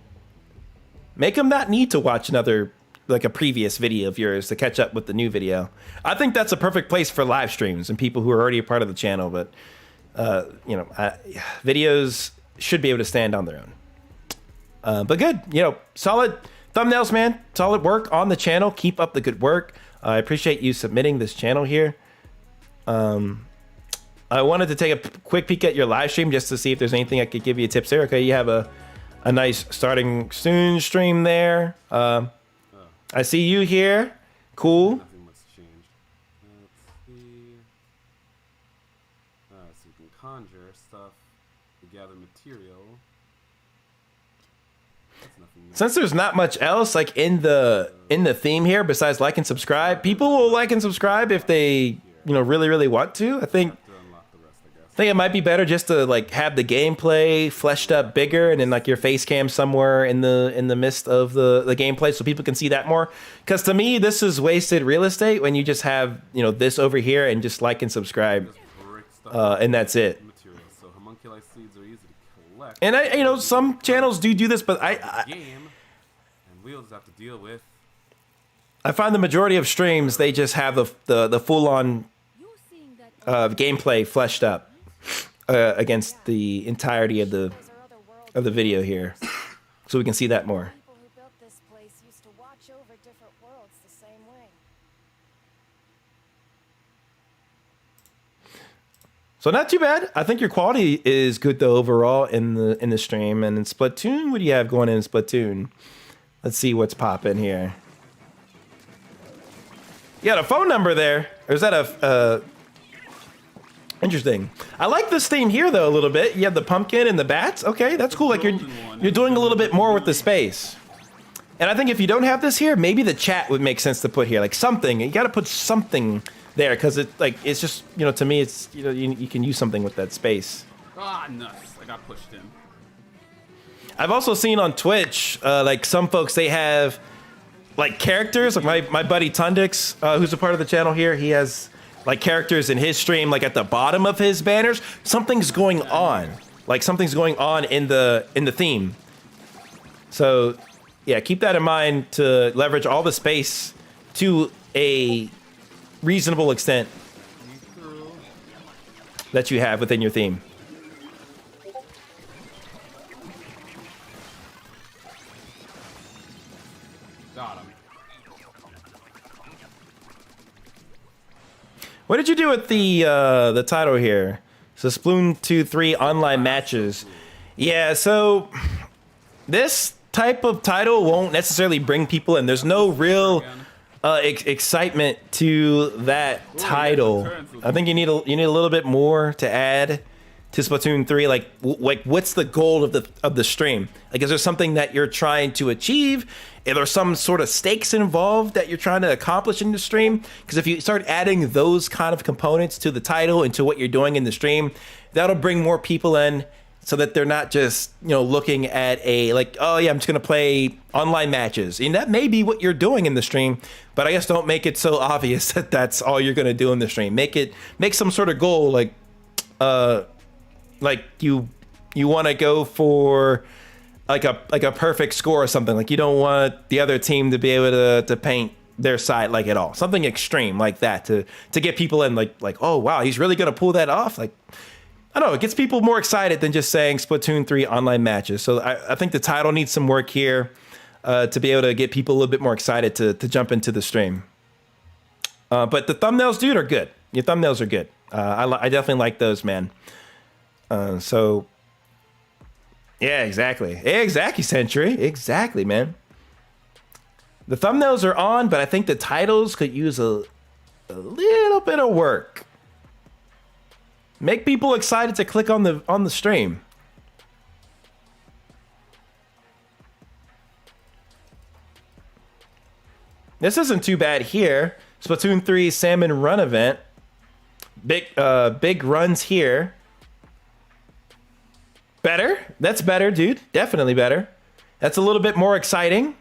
[SPEAKER 1] Make them not need to watch another, like a previous video of yours to catch up with the new video. I think that's a perfect place for live streams and people who are already a part of the channel. But, videos should be able to stand on their own. But good, solid thumbnails, man. Solid work on the channel. Keep up the good work. I appreciate you submitting this channel here. I wanted to take a quick peek at your live stream just to see if there's anything I could give you tips there. Okay, you have a nice starting soon stream there. I see you here. Cool.
[SPEAKER 10] Nothing much changed. Let's see. So we can conjure stuff to gather material. That's nothing new.
[SPEAKER 1] Since there's not much else like in the theme here besides like and subscribe, people will like and subscribe if they really want to. I think it might be better just to like have the gameplay fleshed up bigger and then like your face cam somewhere in the midst of the gameplay so people can see that more. Because to me, this is wasted real estate when you just have this over here and just like and subscribe, and that's it.
[SPEAKER 10] So homunculi seeds are easy to collect.
[SPEAKER 1] And some channels do this, but I
[SPEAKER 10] game, and we'll just have to deal with.
[SPEAKER 1] I find the majority of streams they just have the full on gameplay fleshed up against the entirety of the video here, so we can see that more.
[SPEAKER 12] People who built this place used to watch over different worlds the same way.
[SPEAKER 1] So not too bad. I think your quality is good though overall in the stream. And in Splatoon, what do you have going in Splatoon? Let's see what's popping here. You got a phone number there, or is that a interesting. I like this theme here though a little bit. You have the pumpkin and the bats. Okay, that's cool. Like you're doing a little bit more with the space. And I think if you don't have this here, maybe the chat would make sense to put here, like something. You got to put something there because it's just to me it's you can use something with that space.
[SPEAKER 10] Ah, nice. I got pushed in.
[SPEAKER 1] I've also seen on Twitch like some folks they have like characters. Like my buddy Tundix, who's a part of the channel here, he has like characters in his stream, like at the bottom of his banners, something's going on. Like something's going on in the theme. So yeah, keep that in mind to leverage all the space to a reasonable extent that you have within your theme.
[SPEAKER 10] Got him.
[SPEAKER 1] What did you do with the title here? So Splatoon 2-3 online matches. Yeah, so this type of title won't necessarily bring people in. There's no real excitement to that title. I think you need a little bit more to add to Splatoon 3. Like what's the goal of the stream? Like, is there something that you're trying to achieve? Are there some sort of stakes involved that you're trying to accomplish in the stream? Because if you start adding those kind of components to the title and to what you're doing in the stream, that'll bring more people in so that they're not just, looking at oh yeah, I'm just going to play online matches. And that may be what you're doing in the stream, but I guess don't make it so obvious that that's all you're going to do in the stream. Make some sort of goal, like you want to go for like a perfect score or something. Like you don't want the other team to be able to paint their side like at all. Something extreme like that to get people in like, oh wow, he's really gonna pull that off. Like, I don't know, it gets people more excited than just saying Splatoon 3 online matches. So I think the title needs some work here to be able to get people a little bit more excited to jump into the stream. But the thumbnails, dude, are good. Your thumbnails are good. I definitely like those, man. So yeah, exactly, Century, exactly, man. The thumbnails are on, but I think the titles could use a little bit of work. Make people excited to click on the stream. This isn't too bad here. Splatoon 3 Salmon Run event. Big runs here. Better. That's better, dude. Definitely better. That's a little bit more exciting.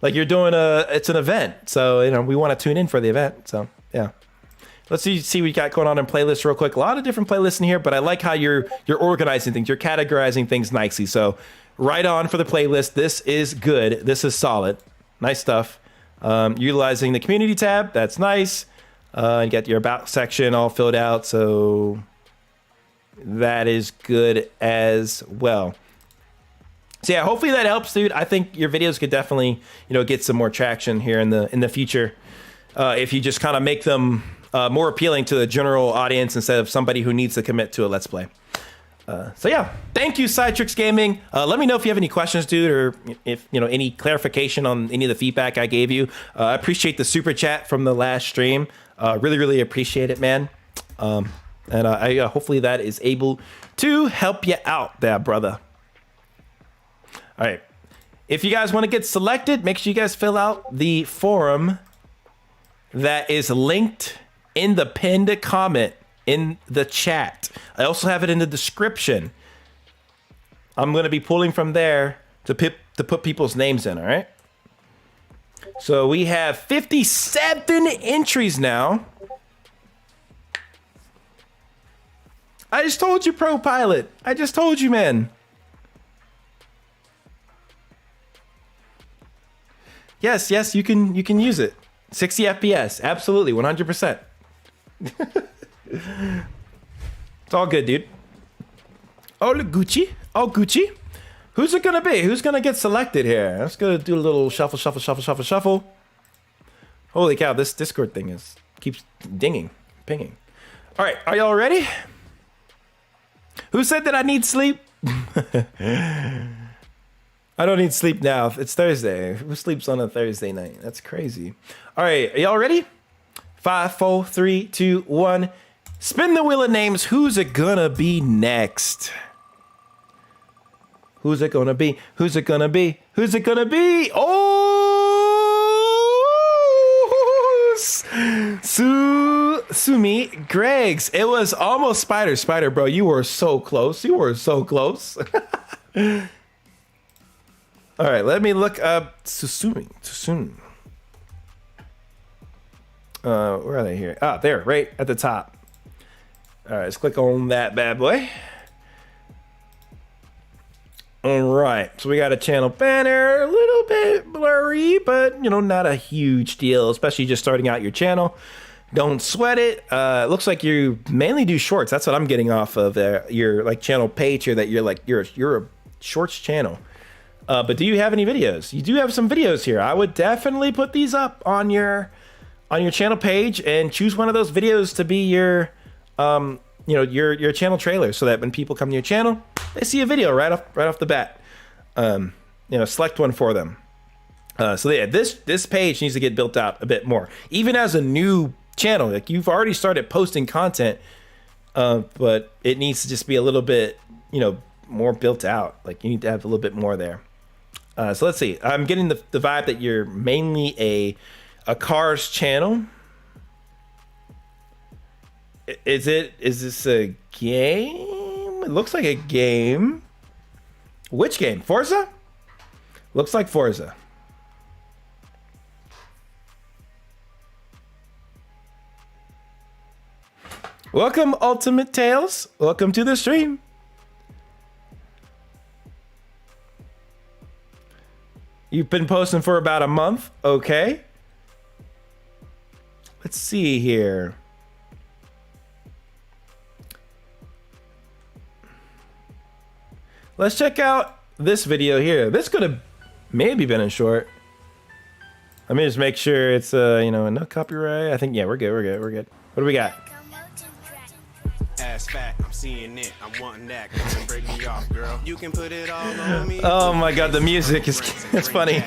[SPEAKER 1] Like you're doing it's an event. So, we want to tune in for the event. So, yeah. Let's see what you got going on in playlists real quick. A lot of different playlists in here, but I like how you're organizing things. You're categorizing things nicely. So, right on for the playlist. This is good. This is solid. Nice stuff. Utilizing the community tab. That's nice. You got your about section all filled out. So, that is good as well. So yeah, hopefully that helps, dude. I think your videos could definitely, get some more traction here in the future. If you just kind of make them more appealing to the general audience instead of somebody who needs to commit to a Let's Play. So yeah, thank you, Citrix Gaming. Let me know if you have any questions, dude, or if any clarification on any of the feedback I gave you. I appreciate the super chat from the last stream. Really, really appreciate it, man. And I hopefully that is able to help you out there, brother. All right. If you guys want to get selected, make sure you guys fill out the forum that is linked in the pinned comment in the chat. I also have it in the description. I'm going to be pulling from there to put people's names in, all right? So we have 57 entries now. I just told you, Pro Pilot. I just told you, man. Yes, you can use it. 60 FPS, absolutely, 100%. It's all good, dude. Oh, Gucci. Oh, Gucci. Who's it gonna be? Who's gonna get selected here? Let's go do a little shuffle, shuffle, shuffle, shuffle, shuffle. Holy cow, this Discord thing keeps dinging, pinging. All right, are y'all ready? Who said that I need sleep? I don't need sleep now. It's Thursday. Who sleeps on a Thursday night? That's crazy. All right, are y'all ready? 5, 4, 3, 2, 1. Spin the wheel of names. Who's it gonna be next? Who's it gonna be? Who's it gonna be? Who's it gonna be? Oh, Sumi Gregs. It was almost Spider. Spider, bro, you were so close. You were so close. All right, let me look up Sumi. Where are they here? Ah, there, right at the top. All right, let's click on that bad boy. All right, so we got a channel banner, a little bit blurry, but not a huge deal, especially just starting out your channel. Don't sweat it. It looks like you mainly do shorts. That's what I'm getting off of your channel page here. That you're a shorts channel. But do you have any videos? You do have some videos here. I would definitely put these up on your channel page and choose one of those videos to be your your channel trailer, so that when people come to your channel, they see a video right off the bat. Select one for them. So yeah, this page needs to get built out a bit more. Even as a new channel, like you've already started posting content, but it needs to just be a little bit, more built out. Like you need to have a little bit more there. So let's see. I'm getting the vibe that you're mainly a cars channel. Is this a game? It looks like a game. Which game? Forza? Looks like Forza. Welcome, Ultimate Tales. Welcome to the stream. You've been posting for about a month. Okay. Let's see here. Let's check out this video here. This could have maybe been a short. Let me just make sure it's no copyright. I think, yeah, we're good. What do we got?
[SPEAKER 13] Ass fat, I'm seeing it. I'm wanting that. Come and break me off, girl. You can put it all on me.
[SPEAKER 1] Oh my god, the music is it's funny.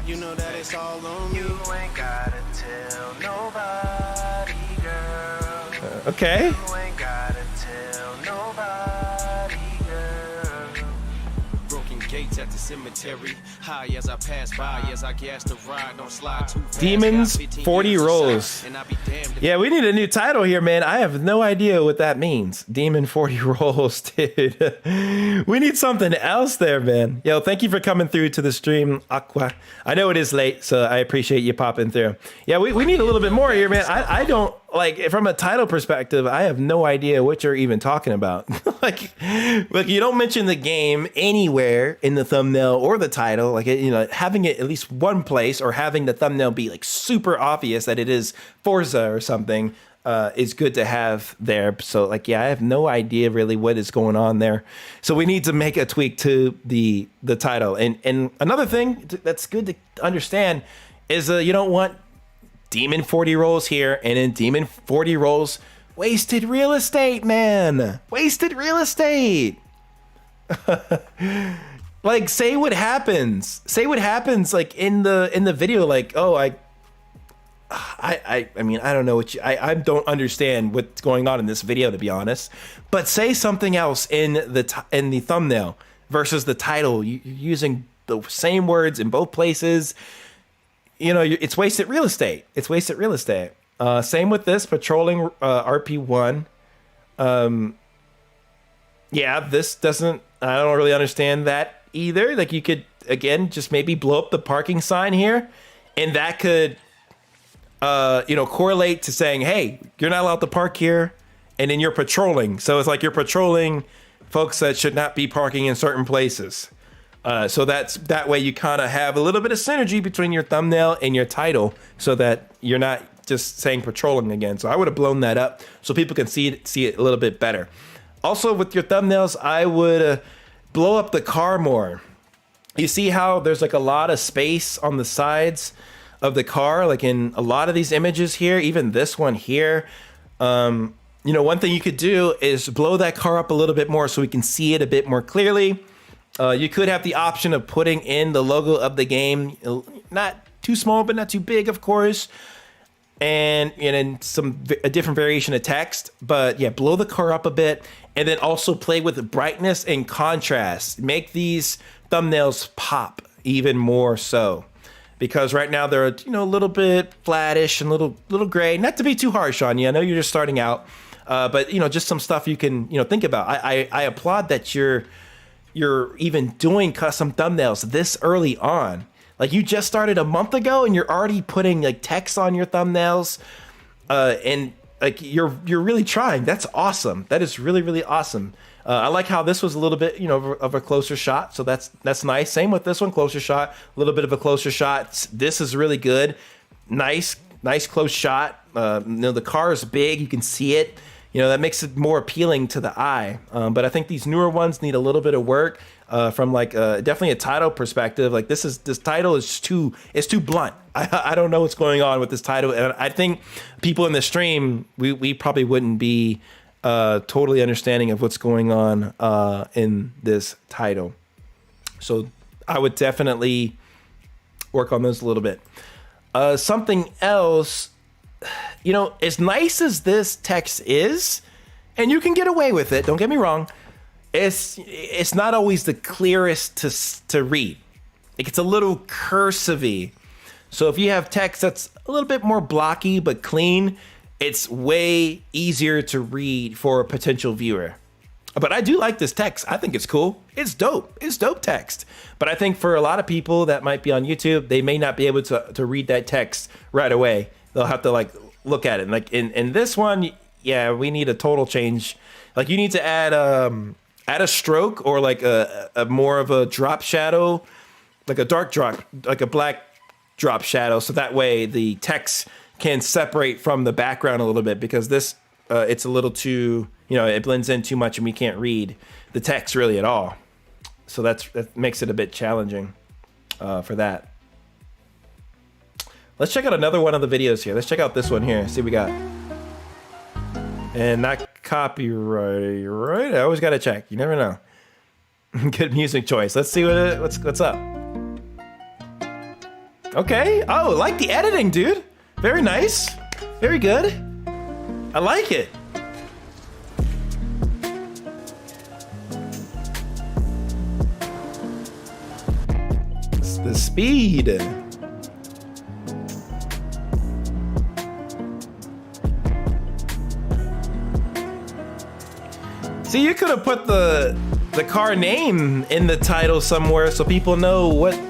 [SPEAKER 13] You know that it's all on me. You ain't gotta tell nobody, girl.
[SPEAKER 1] Okay.
[SPEAKER 13] You ain't gotta tell nobody, girl. Broken gates at the cemetery. High as I pass by, as I gas the ride, don't slide too fast.
[SPEAKER 1] Demons 40 rolls. Yeah, we need a new title here, man. I have no idea what that means. Demon 40 rolls, dude. We need something else there, man. Yo, thank you for coming through to the stream, Aqua. I know it is late, so I appreciate you popping through. Yeah, we need a little bit more here, man. I don't, from a title perspective, I have no idea what you're even talking about. like you don't mention the game anywhere in the thumbnail or the title. Having it at least one place, or having the thumbnail be super obvious that it is Forza or something, is good to have there. So I have no idea really what is going on there. So we need to make a tweak to the title. And another thing that's good to understand is you don't want Demon 40 rolls here and then Demon 40 rolls wasted real estate, man. Wasted real estate. Say what happens in the video, I mean, I don't know what I don't understand what's going on in this video, to be honest. But say something else in the thumbnail versus the title. You're using the same words in both places. You know, it's wasted real estate. It's wasted real estate. Same with this patrolling RP1. Yeah, this doesn't. I don't really understand that either. Like, you could again just maybe blow up the parking sign here, and that could correlate to saying, hey, you're not allowed to park here, and then you're patrolling. So it's like you're patrolling folks that should not be parking in certain places. So that way you kind of have a little bit of synergy between your thumbnail and your title, so that you're not just saying patrolling again. So I would have blown that up so people can see it a little bit better. Also, with your thumbnails, I would blow up the car more. You see how there's like a lot of space on the sides of the car, like in a lot of these images here, even this one here. One thing you could do is blow that car up a little bit more so we can see it a bit more clearly. You could have the option of putting in the logo of the game, not too small, but not too big, of course. And a different variation of text. But yeah, blow the car up a bit, and then also play with brightness and contrast. Make these thumbnails pop even more so. Because right now they're a little bit flattish and little gray. Not to be too harsh on you. I know you're just starting out, but just some stuff you can think about. I applaud that you're even doing custom thumbnails this early on. Like, you just started a month ago and you're already putting like text on your thumbnails, and like you're really trying. That's awesome. That is really, really awesome. I like how this was a little bit, of a closer shot. So that's nice. Same with this one, closer shot, a little bit of a closer shot. This is really good. Nice close shot. The car is big. You can see it. That makes it more appealing to the eye. But I think these newer ones need a little bit of work from definitely a title perspective. Like, this title is too blunt. I don't know what's going on with this title. And I think people in the stream, we probably wouldn't be totally understanding of what's going on in this title. So I would definitely work on those a little bit. Something else, as nice as this text is, and you can get away with it, don't get me wrong, it's not always the clearest to read. It gets a little cursive-y. So if you have text that's a little bit more blocky but clean, it's way easier to read for a potential viewer. But I do like this text. I think it's cool. It's dope. It's dope text. But I think for a lot of people that might be on YouTube, they may not be able to read that text right away. They'll have to look at it. Like in this one, yeah, we need a total change. Like, you need to add a stroke, or like a more of a drop shadow, like a dark drop, like a black drop shadow. So that way the text can separate from the background a little bit, because this it's a little too, it blends in too much and we can't read the text really at all. So that makes it a bit challenging for that. Let's check out another one of the videos here. Let's check out this one here. See what we got. And not copyright, right? I always got to check. You never know. Good music choice. Let's see what's up. Okay. Oh, like the editing, dude. Very nice. Very good. I like it. It's the speed. See, you could have put the car name in the title somewhere so people know what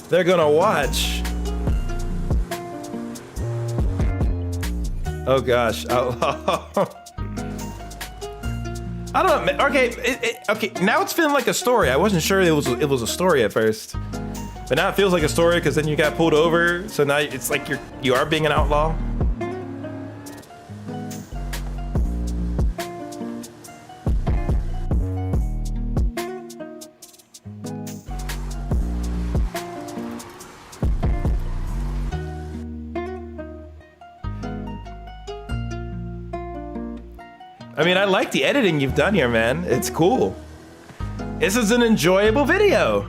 [SPEAKER 1] they're gonna watch. Oh gosh. I don't know. Okay, okay. Now it's feeling like a story. I wasn't sure it was a story at first, but now it feels like a story because then you got pulled over. So now it's like you are being an outlaw. I mean, I like the editing you've done here, man. It's cool. This is an enjoyable video.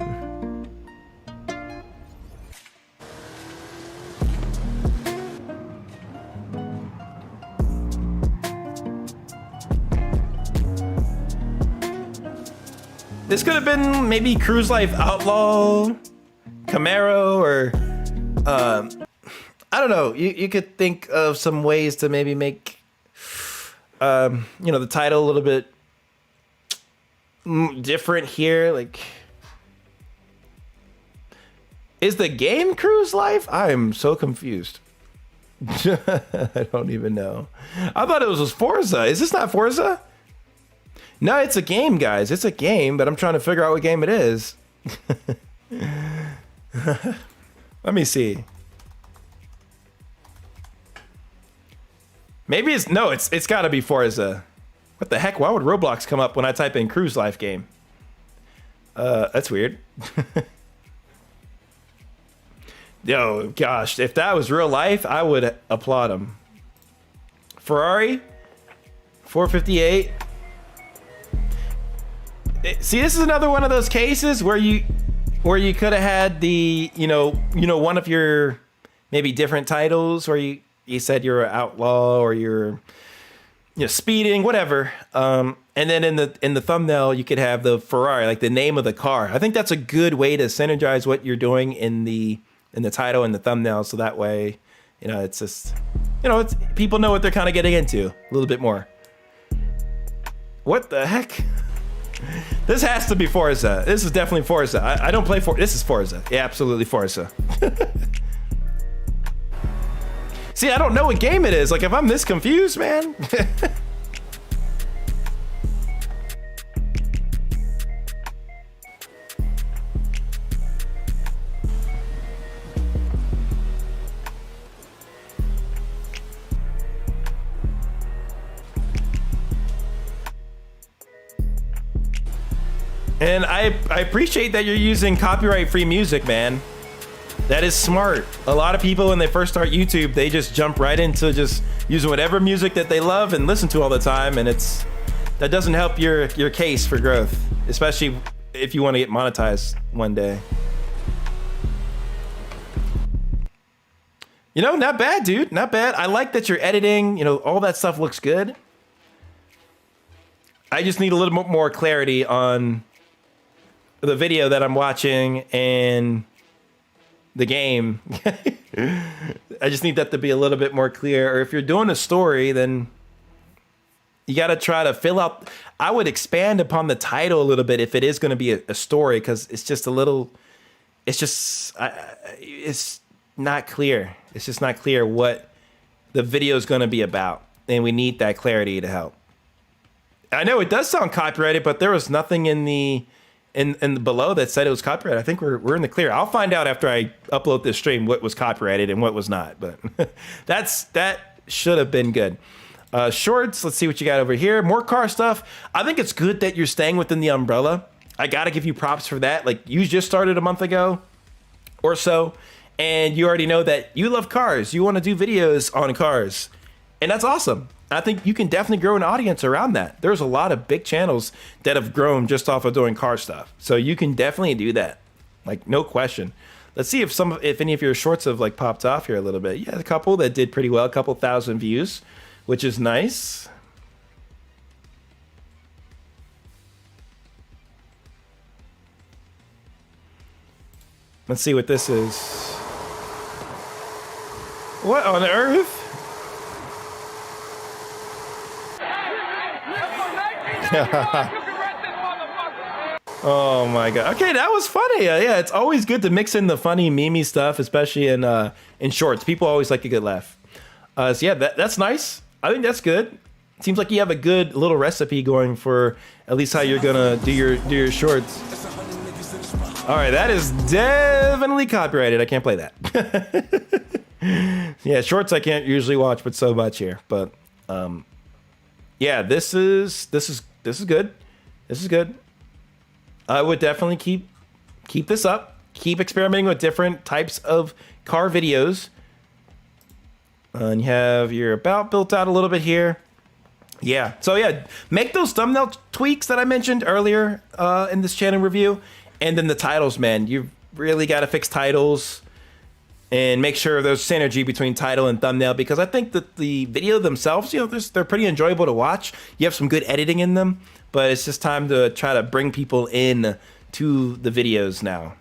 [SPEAKER 1] This could have been maybe Cruise Life Outlaw, Camaro, or I don't know. You could think of some ways to maybe make the title a little bit different here. Like, is the game Cruise Life? I am so confused. I don't even know. I thought it was Forza. Is this not Forza? No, it's a game, guys. It's a game, but I'm trying to figure out what game it is. Let me see. Maybe it's got to be Forza. What the heck? Why would Roblox come up when I type in Cruise Life game? That's weird. Yo, gosh, if that was real life, I would applaud him. Ferrari, 458. See, this is another one of those cases where you could have had the one of your maybe different titles where you said you're an outlaw or you're speeding, whatever. And then in the thumbnail you could have the Ferrari, like the name of the car. I think that's a good way to synergize what you're doing in the title and the thumbnail, so that way, it's just, it's people know what they're kind of getting into a little bit more. What the heck? This has to be Forza. This is definitely Forza. I don't play This is Forza. Yeah, absolutely Forza. See, I don't know what game it is. Like, if I'm this confused, man. And I appreciate that you're using copyright-free music, man. That is smart. A lot of people, when they first start YouTube, they just jump right into just using whatever music that they love and listen to all the time, and that doesn't help your case for growth, especially if you want to get monetized one day. Not bad, dude. Not bad. I like that you're editing. All that stuff looks good. I just need a little more clarity on the video that I'm watching and the game. I just need that to be a little bit more clear. Or if you're doing a story, then you got to try to fill out. I would expand upon the title a little bit if it is going to be a story, because it's just a little, it's not clear. It's just not clear what the video is going to be about. And we need that clarity to help. I know it does sound copyrighted, but there was nothing in the below that said it was copyrighted. I think we're in the clear. I'll find out after I upload this stream what was copyrighted and what was not. But that should have been good. Shorts. Let's see what you got over here. More car stuff. I think it's good that you're staying within the umbrella. I gotta give you props for that. Like, you just started a month ago or so, and you already know that you love cars. You want to do videos on cars, and that's awesome. I think you can definitely grow an audience around that. There's a lot of big channels that have grown just off of doing car stuff. So you can definitely do that. Like, no question. Let's see if any of your shorts have like popped off here a little bit. Yeah, a couple that did pretty well, a couple thousand views, which is nice. Let's see what this is. What on earth? Oh my god. Okay, that was funny. Yeah, it's always good to mix in the funny meme stuff, especially in shorts. People always like a good laugh. So yeah, that's nice. I think that's good. It seems like you have a good little recipe going for at least how you're gonna do your shorts. All right, that is definitely copyrighted. I can't play that. Yeah, shorts I can't usually watch, but so much here. But yeah, this is good. This is good. I would definitely keep this up. Keep experimenting with different types of car videos. And you have your about built out a little bit here. Yeah. So yeah, make those thumbnail tweaks that I mentioned earlier in this channel review, and then the titles, man. You really got to fix titles. and make sure there's synergy between title and thumbnail, because I think that the video themselves, they're pretty enjoyable to watch. You have some good editing in them, but it's just time to try to bring people in to the videos now.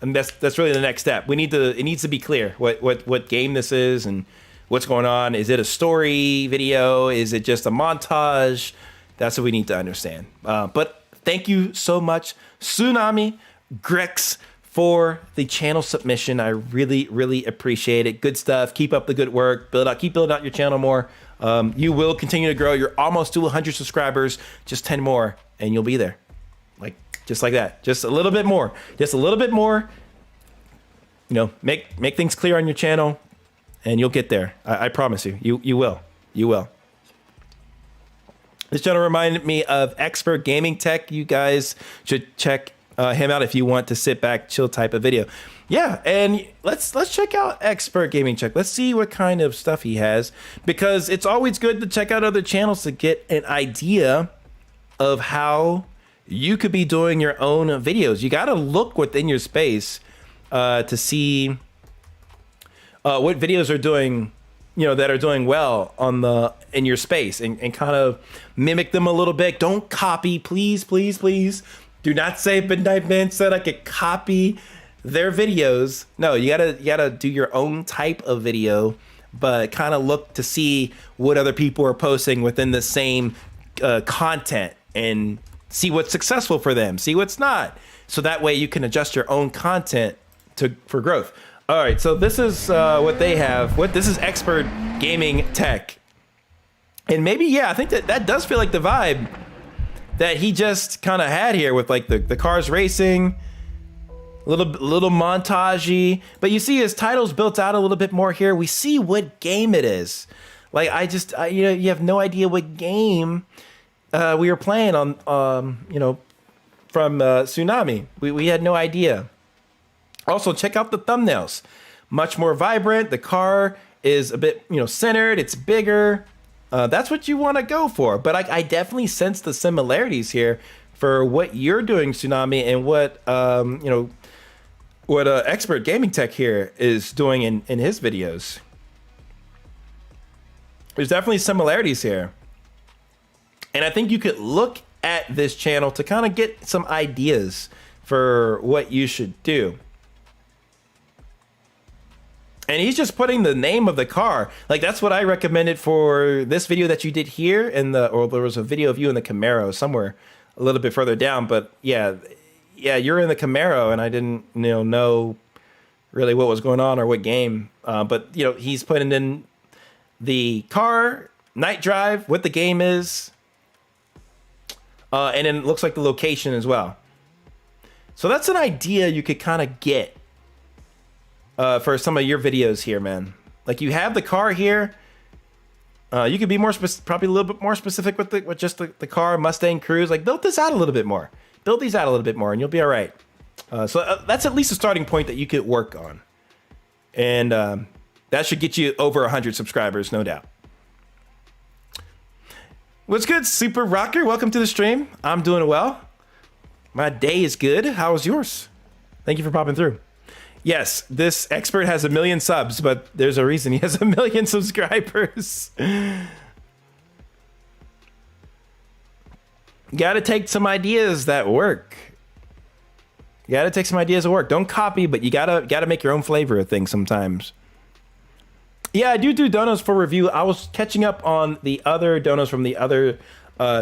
[SPEAKER 1] And that's really the next step. It needs to be clear what game this is and what's going on. Is it a story video? Is it just a montage? That's what we need to understand. But thank you so much, Sumi Gregs, for the channel submission. I really, really appreciate it. Good stuff. Keep up the good work. Keep building out your channel more. You will continue to grow. You're almost to 100 subscribers. Just 10 more, and you'll be there. Just like that. Just a little bit more. Just a little bit more. Make things clear on your channel, and you'll get there. I promise you. You will. You will. This channel reminded me of Expert Gaming Tech. You guys should check him out if you want to sit back, chill type of video. Yeah, and let's check out Expert Gaming Tech. Let's see what kind of stuff he has, because it's always good to check out other channels to get an idea of how you could be doing your own videos. You got to look within your space to see what videos are doing, that are doing well in your space, and kind of mimic them a little bit. Don't copy, please, please, please. Do not say MidnightMan said I could copy their videos. No, you gotta do your own type of video, but kind of look to see what other people are posting within the same content, and see what's successful for them, see what's not, so that way you can adjust your own content for growth. All right, so this is what they have. This is Expert Gaming Tech, and maybe I think that does feel like the vibe that he just kind of had here with the cars racing, a little montagey. But you see his title's built out a little bit more here. We see what game it is. You have no idea what game we were playing on, from Tsunami. We had no idea. Also, check out the thumbnails. Much more vibrant. The car is a bit, centered. It's bigger. That's what you want to go for. But I definitely sense the similarities here for what you're doing, Tsunami, and what Expert Gaming Tech here is doing in his videos. There's definitely similarities here. And I think you could look at this channel to kind of get some ideas for what you should do. And he's just putting the name of the car. That's what I recommended for this video that you did here, or there was a video of you in the Camaro somewhere a little bit further down. But yeah, you're in the Camaro, and I didn't know really what was going on or what game. But he's putting in the car, night drive, what the game is. And then it looks like the location as well. So that's an idea you could kind of get for some of your videos here, man. You have the car here. You could be probably a little bit more specific with just the car, Mustang Cruise. Build this out a little bit more. Build these out a little bit more, and you'll be all right. So that's at least a starting point that you could work on. And that should get you over 100 subscribers, no doubt. What's good, Super Rocker? Welcome to the stream. I'm doing well. My day is good. How was yours? Thank you for popping through. Yes, this expert has 1 million subs, but there's a reason he has 1 million subscribers. Gotta take some ideas that work. Don't copy, but you gotta make your own flavor of things sometimes. Yeah, I do donos for review. I was catching up on the other donos from the other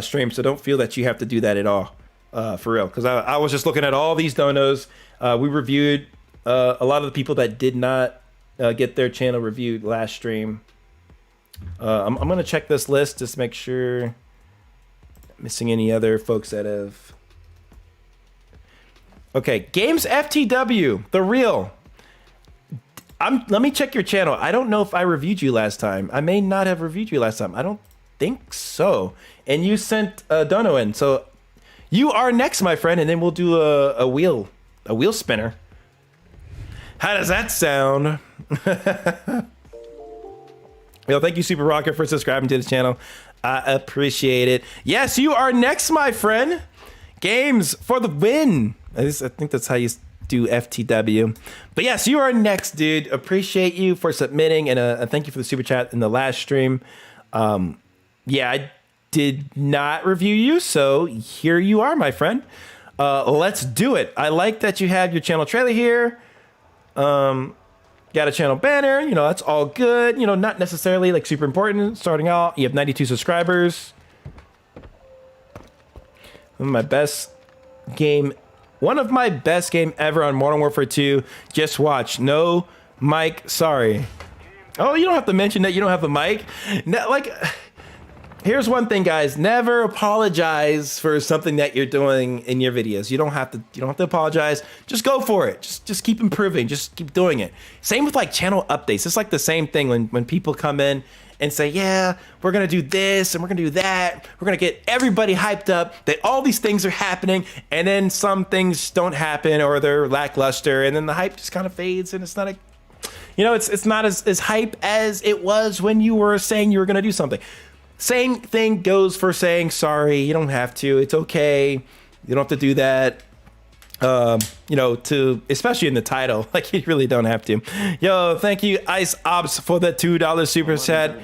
[SPEAKER 1] stream, so don't feel that you have to do that at all, for real. Because I was just looking at all these donos. We reviewed a lot of the people that did not get their channel reviewed last stream. I'm going to check this list just to make sure I'm missing any other folks that have... Okay, GamesFTW, the real... let me check your channel. I don't know if I reviewed you last time. I may not have reviewed you last time. I don't think so. And you sent a dono in. So you are next, my friend. And then we'll do a wheel spinner. How does that sound? Yo, thank you, Super Rocker, for subscribing to the channel. I appreciate it. Yes, you are next, my friend. Games for the win. I think that's how you do FTW. But yes, you are next, dude. Appreciate you for submitting, and thank you for the super chat in the last stream. Yeah, I did not review you, so here you are, my friend. Let's do it. I like that you have your channel trailer here. Got a channel banner, you know, that's all good. You know, not necessarily like super important starting out. You have 92 subscribers. One of my best game ever on Modern Warfare 2. Just watch. No mic, sorry. Oh, you don't have to mention that you don't have a mic. No, like, here's one thing, guys. Never apologize for something that you're doing in your videos. You don't have to apologize. Just go for it. Just keep improving. Just keep doing it. Same with like channel updates. It's like the same thing when people come in and say, yeah, we're gonna do this and we're gonna do that. We're gonna get everybody hyped up that all these things are happening, and then some things don't happen or they're lackluster, and then the hype just kind of fades, and it's not it's not as hype as it was when you were saying you were gonna do something. Same thing goes for saying sorry. You don't have to. It's okay. You don't have to do that. Especially in the title, like you really don't have to. Yo, thank you, Ice Ops, for the $2 super chat.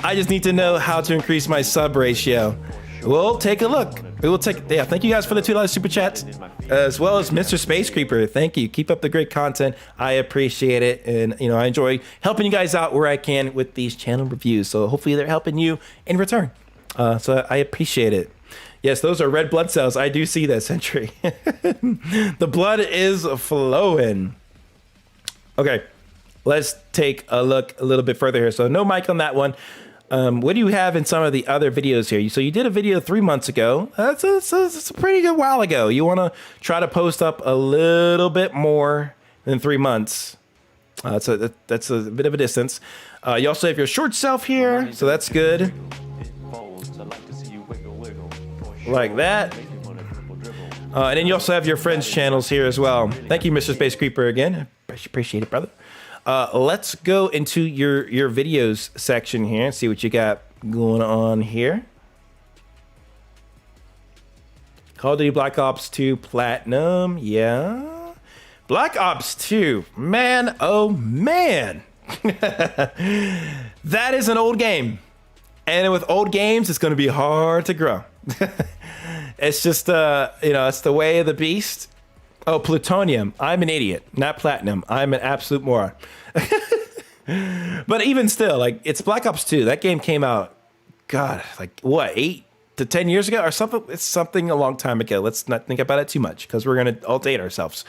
[SPEAKER 1] I just need to know how to increase my sub ratio. We'll take a look. Thank you guys for the $2 super chat, as well as Mr. Space Creeper. Thank you. Keep up the great content. I appreciate it. And, I enjoy helping you guys out where I can with these channel reviews. So hopefully they're helping you in return. So I appreciate it. Yes, those are red blood cells. I do see that, Sentry. The blood is flowing. Okay, let's take a look a little bit further here. So no mic on that one. What do you have in some of the other videos here? So you did a video 3 months ago. That's a pretty good while ago. You want to try to post up a little bit more than 3 months. That's a bit of a distance. You also have your short self here, so that's good. Like that. And then you also have your friends' channels here as well. Thank you, Mr. Space Creeper, again. Appreciate it, brother. Let's go into your videos section here and see what you got going on here. Call of Duty Black Ops 2 Platinum. Yeah. Black Ops 2. Man, oh man. That is an old game. And with old games, it's going to be hard to grow. It's just, it's the way of the beast. Oh, plutonium. I'm an idiot. Not platinum. I'm an absolute moron. But even still, like, it's Black Ops 2. That game came out, God, like, what, 8 to 10 years ago or something? It's something a long time ago. Let's not think about it too much because we're going to all date ourselves.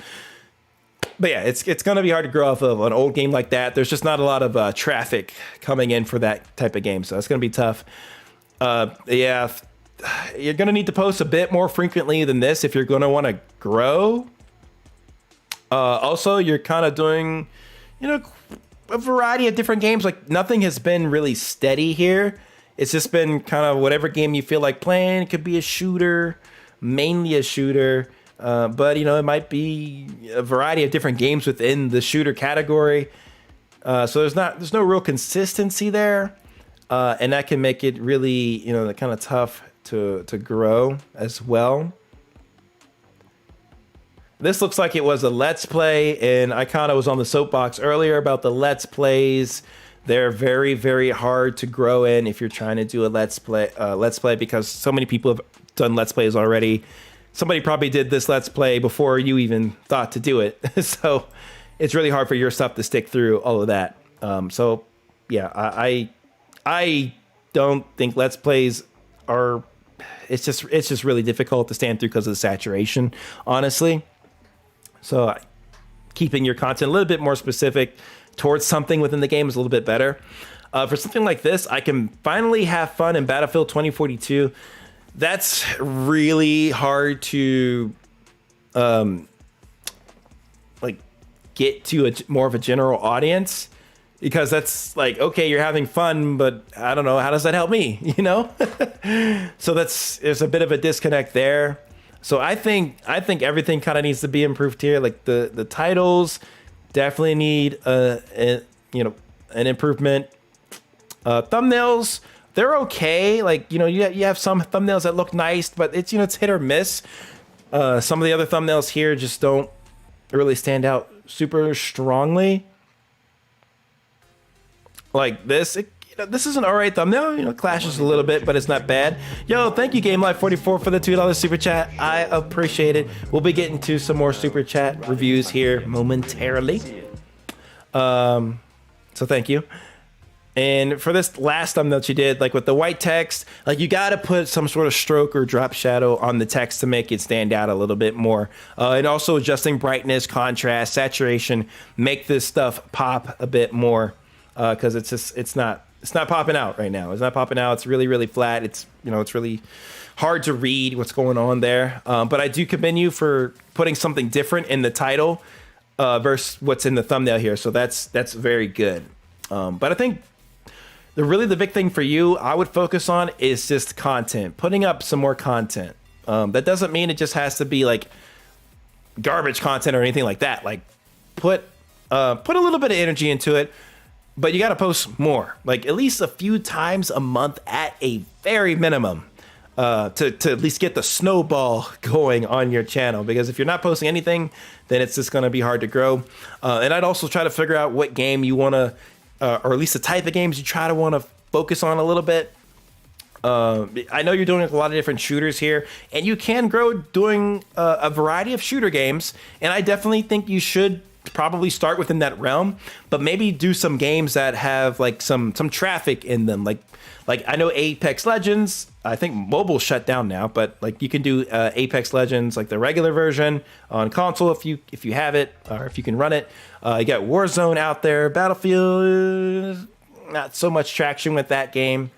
[SPEAKER 1] But yeah, it's going to be hard to grow off of an old game like that. There's just not a lot of traffic coming in for that type of game. So it's going to be tough. Yeah, you're going to need to post a bit more frequently than this if you're going to want to grow. Also, you're kind of doing, a variety of different games. Like, nothing has been really steady here. It's just been kind of whatever game you feel like playing. It could be a shooter, mainly a shooter. But, it might be a variety of different games within the shooter category. So there's no real consistency there. And that can make it really, kind of tough to grow as well. This looks like it was a Let's Play, and I kind of was on the soapbox earlier about the Let's Plays. They're very, very hard to grow in if you're trying to do a Let's Play because so many people have done Let's Plays already. Somebody probably did this Let's Play before you even thought to do it. So it's really hard for your stuff to stick through all of that. So yeah, I don't think Let's Plays are, it's just really difficult to stand through because of the saturation, honestly. So keeping your content a little bit more specific towards something within the game is a little bit better. For something like this, I can finally have fun in Battlefield 2042. That's really hard to get to more of a general audience, because that's like, okay, you're having fun, but I don't know, how does that help me? So there's a bit of a disconnect there. So I think everything kind of needs to be improved here. Like the titles definitely need an improvement. Thumbnails, they're okay. Like, you have some thumbnails that look nice, but it's hit or miss. Some of the other thumbnails here just don't really stand out super strongly. Like this, this is an alright thumbnail. You know, clashes a little bit, but it's not bad. Yo, thank you, GameLife44 for the $2 super chat. I appreciate it. We'll be getting to some more super chat reviews here momentarily. So thank you. And for this last thumbnail that you did, like with the white text, like you got to put some sort of stroke or drop shadow on the text to make it stand out a little bit more. And also adjusting brightness, contrast, saturation, make this stuff pop a bit more. Because it's not popping out right now. It's not popping out. It's really, really flat. It's really hard to read what's going on there. But I do commend you for putting something different in the title versus what's in the thumbnail here. So that's very good. But I think the big thing for you, I would focus on is just content, putting up some more content. That doesn't mean it just has to be like garbage content or anything like that. Like put a little bit of energy into it. But you got to post more, like at least a few times a month at a very minimum to at least get the snowball going on your channel. Because if you're not posting anything, then it's just going to be hard to grow. And I'd also try to figure out what game you want to, or at least the type of games you try to want to focus on a little bit. I know you're doing a lot of different shooters here, and you can grow doing a variety of shooter games. And I definitely think you should probably start within that realm, but maybe do some games that have like some traffic in them. Like I know Apex Legends, I think mobile shut down now, but like you can do Apex Legends, like the regular version on console if you have it, or if you can run it. You got Warzone out there. Battlefield, not so much traction with that game.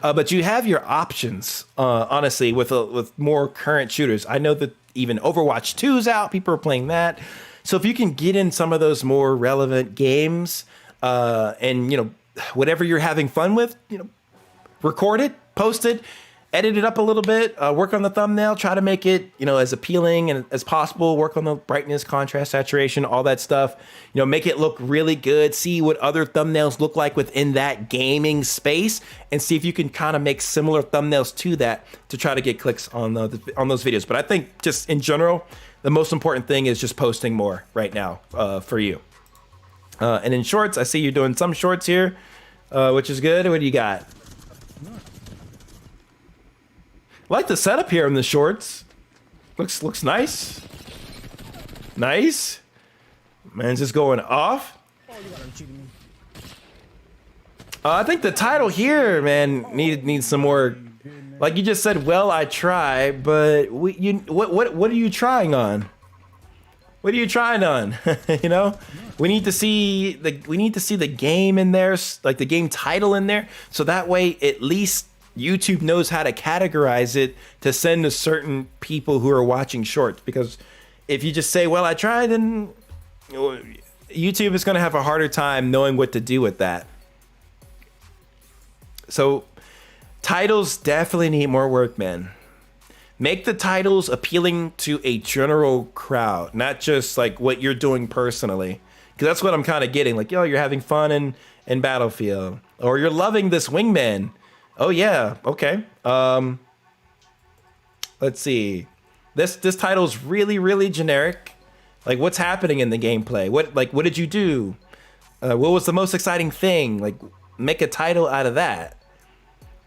[SPEAKER 1] But you have your options, honestly, with more current shooters. I know that even Overwatch 2 is out. People are playing that. So if you can get in some of those more relevant games, and whatever you're having fun with, record it, post it, edit it up a little bit, work on the thumbnail, try to make it as appealing and as possible. Work on the brightness, contrast, saturation, all that stuff. Make it look really good. See what other thumbnails look like within that gaming space, and see if you can kind of make similar thumbnails to that to try to get clicks on those videos. But I think just in general, the most important thing is just posting more right now for you. And in shorts, I see you're doing some shorts here, which is good. What do you got? I like the setup here in the shorts. Looks nice. Nice. Man's just going off. I think the title here, man, needs some more. Like you just said, well, I try, but what are you trying on? What are you trying on? We need to see the game in there, like the game title in there, so that way at least YouTube knows how to categorize it to send to certain people who are watching shorts. Because if you just say, well, I tried, then YouTube is going to have a harder time knowing what to do with that. So titles definitely need more work, man. Make the titles appealing to a general crowd, not just like what you're doing personally. Because that's what I'm kind of getting. Like, you're having fun in Battlefield, or you're loving this wingman. Oh yeah, okay. Let's see. This title's really, really generic. Like, what's happening in the gameplay? What did you do? What was the most exciting thing? Like, make a title out of that.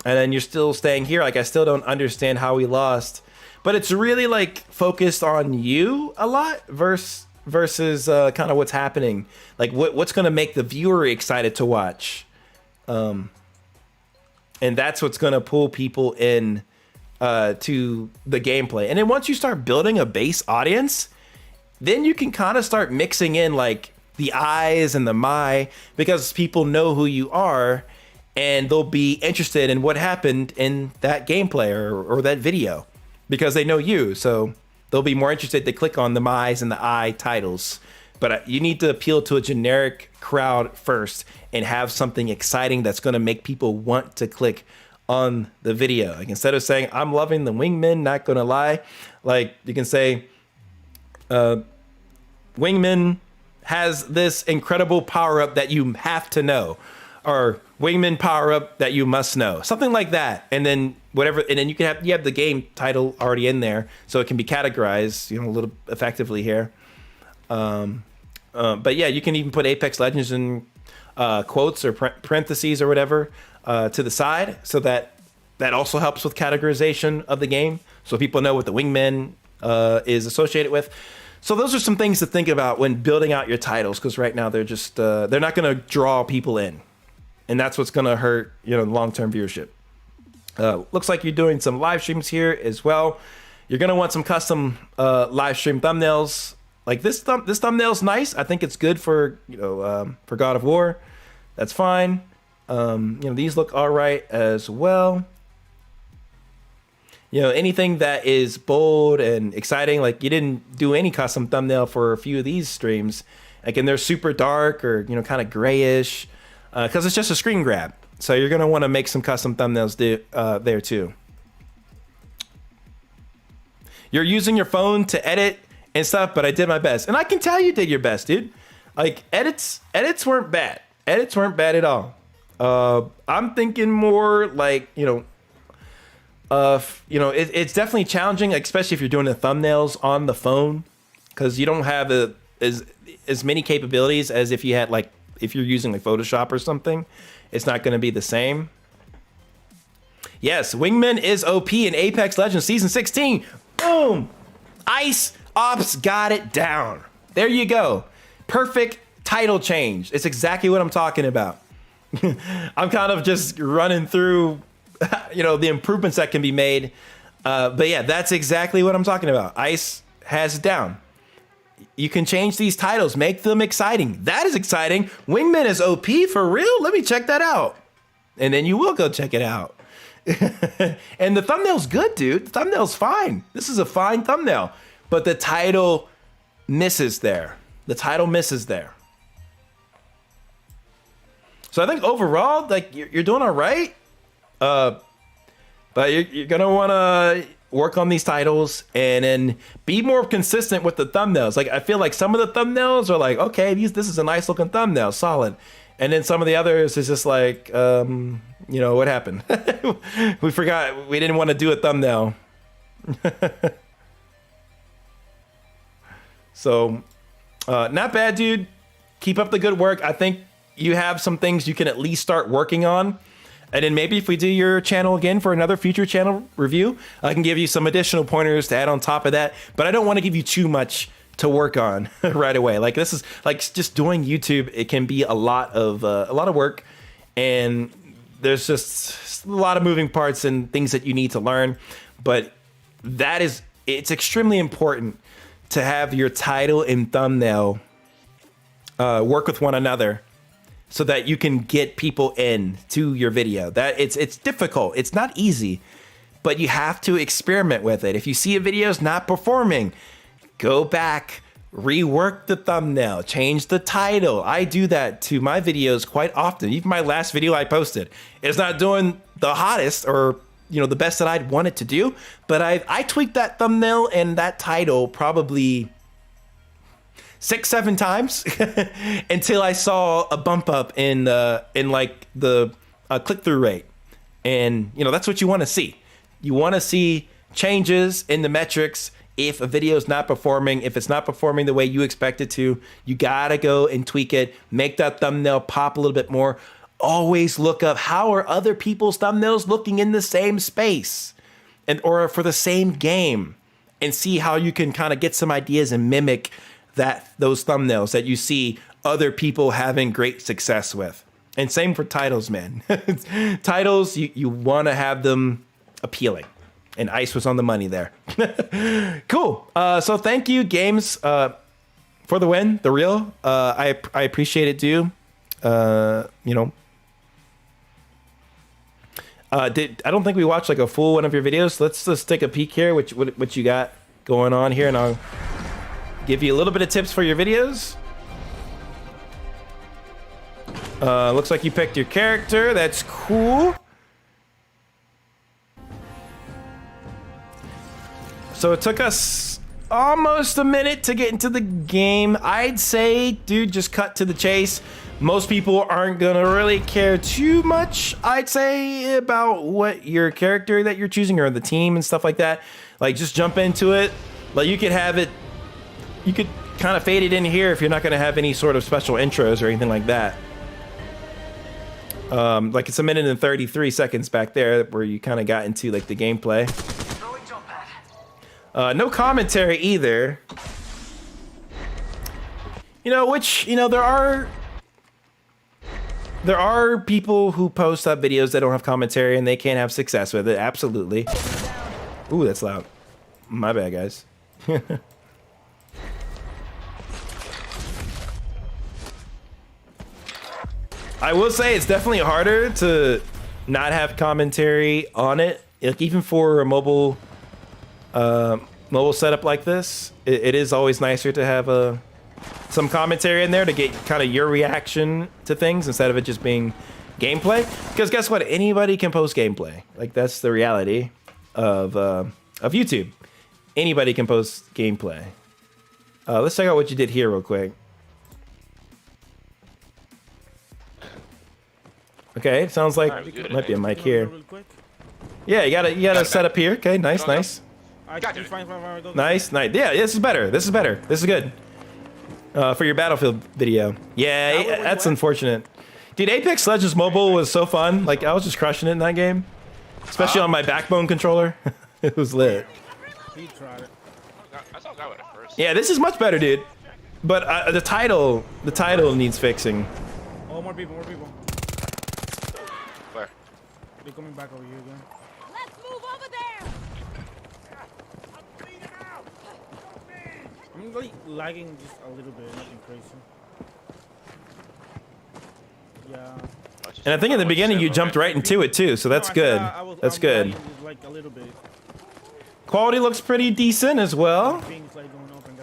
[SPEAKER 1] And then you're still staying here. Like, I still don't understand how we lost. But it's really like focused on you a lot versus kind of what's happening. Like what's going to make the viewer excited to watch. And that's what's going to pull people in to the gameplay. And then once you start building a base audience, then you can kind of start mixing in like the eyes and the my, because people know who you are and they'll be interested in what happened in that gameplay or that video because they know you. So they'll be more interested to click on the my's and the I titles. But you need to appeal to a generic crowd first and have something exciting that's going to make people want to click on the video. Like, instead of saying, I'm loving the wingman, not going to lie, like you can say, wingman has this incredible power-up that you have to know, or wingman power-up that you must know, something like that. And then whatever, and then you have the game title already in there, so it can be categorized, a little effectively here. But yeah, you can even put Apex Legends in quotes or parentheses or whatever to the side, so that also helps with categorization of the game, so people know what the wingman is associated with. So those are some things to think about when building out your titles, because right now they're just they're not going to draw people in, and that's what's going to hurt long-term viewership. Looks like you're doing some live streams here as well. You're going to want some custom live stream thumbnails. Like this thumbnail's nice. I think it's good for for God of War. That's fine. These look all right as well. Anything that is bold and exciting, like you didn't do any custom thumbnail for a few of these streams. Like, and they're super dark or kind of grayish, because it's just a screen grab. So you're gonna want to make some custom thumbnails there too. You're using your phone to edit and stuff, but I did my best, and I can tell you did your best, dude. Like edits weren't bad. Edits weren't bad at all. I'm thinking more like it's definitely challenging, especially if you're doing the thumbnails on the phone, because you don't have as many capabilities as if you had if you're using Photoshop or something. It's not going to be the same. Yes, Wingman is OP in Apex Legends Season 16. Boom! Ice Ops got it down. There you go. Perfect title change. It's exactly what I'm talking about. I'm kind of just running through the improvements that can be made. But yeah, that's exactly what I'm talking about. Ice has it down. You can change these titles, make them exciting. That is exciting. Wingman is OP for real? Let me check that out. And then you will go check it out. And the thumbnail's good, dude. The thumbnail's fine. This is a fine thumbnail. But the title misses there. The title misses there. So I think overall, you're doing all right. But you're gonna want to work on these titles and then be more consistent with the thumbnails. Like, I feel like some of the thumbnails are like, okay, this is a nice looking thumbnail, solid. And then some of the others is just like, what happened? We forgot, we didn't want to do a thumbnail. So, not bad, dude. Keep up the good work. I think you have some things you can at least start working on. And then maybe if we do your channel again for another future channel review, I can give you some additional pointers to add on top of that. But I don't want to give you too much to work on right away. Like, this is like just doing YouTube. It can be a lot of work, and there's just a lot of moving parts and things that you need to learn. But it's extremely important to have your title and thumbnail work with one another, so that you can get people in to your video. That it's difficult. It's not easy, but you have to experiment with it. If you see a video's not performing, go back, rework the thumbnail, change the title. I do that to my videos quite often. Even my last video I posted, it's not doing the hottest or the best that I'd want it to do, but I tweaked that thumbnail and that title probably 6-7 times until I saw a bump up in the click-through rate. And that's what you want to see. You want to see changes in the metrics. If a video is not performing, if it's not performing the way you expect it to, you gotta go and tweak it, make that thumbnail pop a little bit more. Always look up, how are other people's thumbnails looking in the same space or for the same game, and see how you can kind of get some ideas and mimic those thumbnails that you see other people having great success with. And same for titles, man. Titles, you want to have them appealing, and Ice was on the money there. Cool. So thank you, Games, for the win, the real. I appreciate it, dude. I don't think we watched a full one of your videos. Let's just take a peek here, what you got going on here, and I'll give you a little bit of tips for your videos. Looks like you picked your character. That's cool. So it took us almost a minute to get into the game. I'd say, dude, just cut to the chase. Most people aren't gonna really care too much, I'd say, about what your character that you're choosing or the team and stuff like that. Like, just jump into it. Like, you could have it, you could kind of faded in here if you're not going to have any sort of special intros or anything like that. Like it's 1 minute and 33 seconds back there where you kind of got into like the gameplay. No commentary either. You know, which, you know, there are people who post up videos that don't have commentary and they can't have success with it. Absolutely. Ooh, that's loud. My bad, guys. I will say it's definitely harder to not have commentary on it. Like even for a mobile setup like this, it is always nicer to have some commentary in there to get kind of your reaction to things instead of it just being gameplay. Because guess what? Anybody can post gameplay. Like that's the reality of YouTube. Anybody can post gameplay. Let's check out what you did here real quick. Okay, sounds like right, might be a mic here. Yeah, you gotta set up here. Okay, nice. Nice. Yeah, this is better. This is good. For your Battlefield video. Yeah, that's unfortunate. Dude, Apex Legends Mobile was so fun. Like, I was just crushing it in that game. Especially on my Backbone controller. It was lit. Yeah, this is much better, dude. But the title needs fixing.
[SPEAKER 14] Oh, more people. Where? They're coming back over here again.
[SPEAKER 12] Let's move over there.
[SPEAKER 14] I'm like lagging just a little bit, nothing crazy. Yeah.
[SPEAKER 1] And I think in the beginning you jumped right into it too, so that's good. That's good.
[SPEAKER 14] Like a little bit.
[SPEAKER 1] Quality looks pretty decent as well.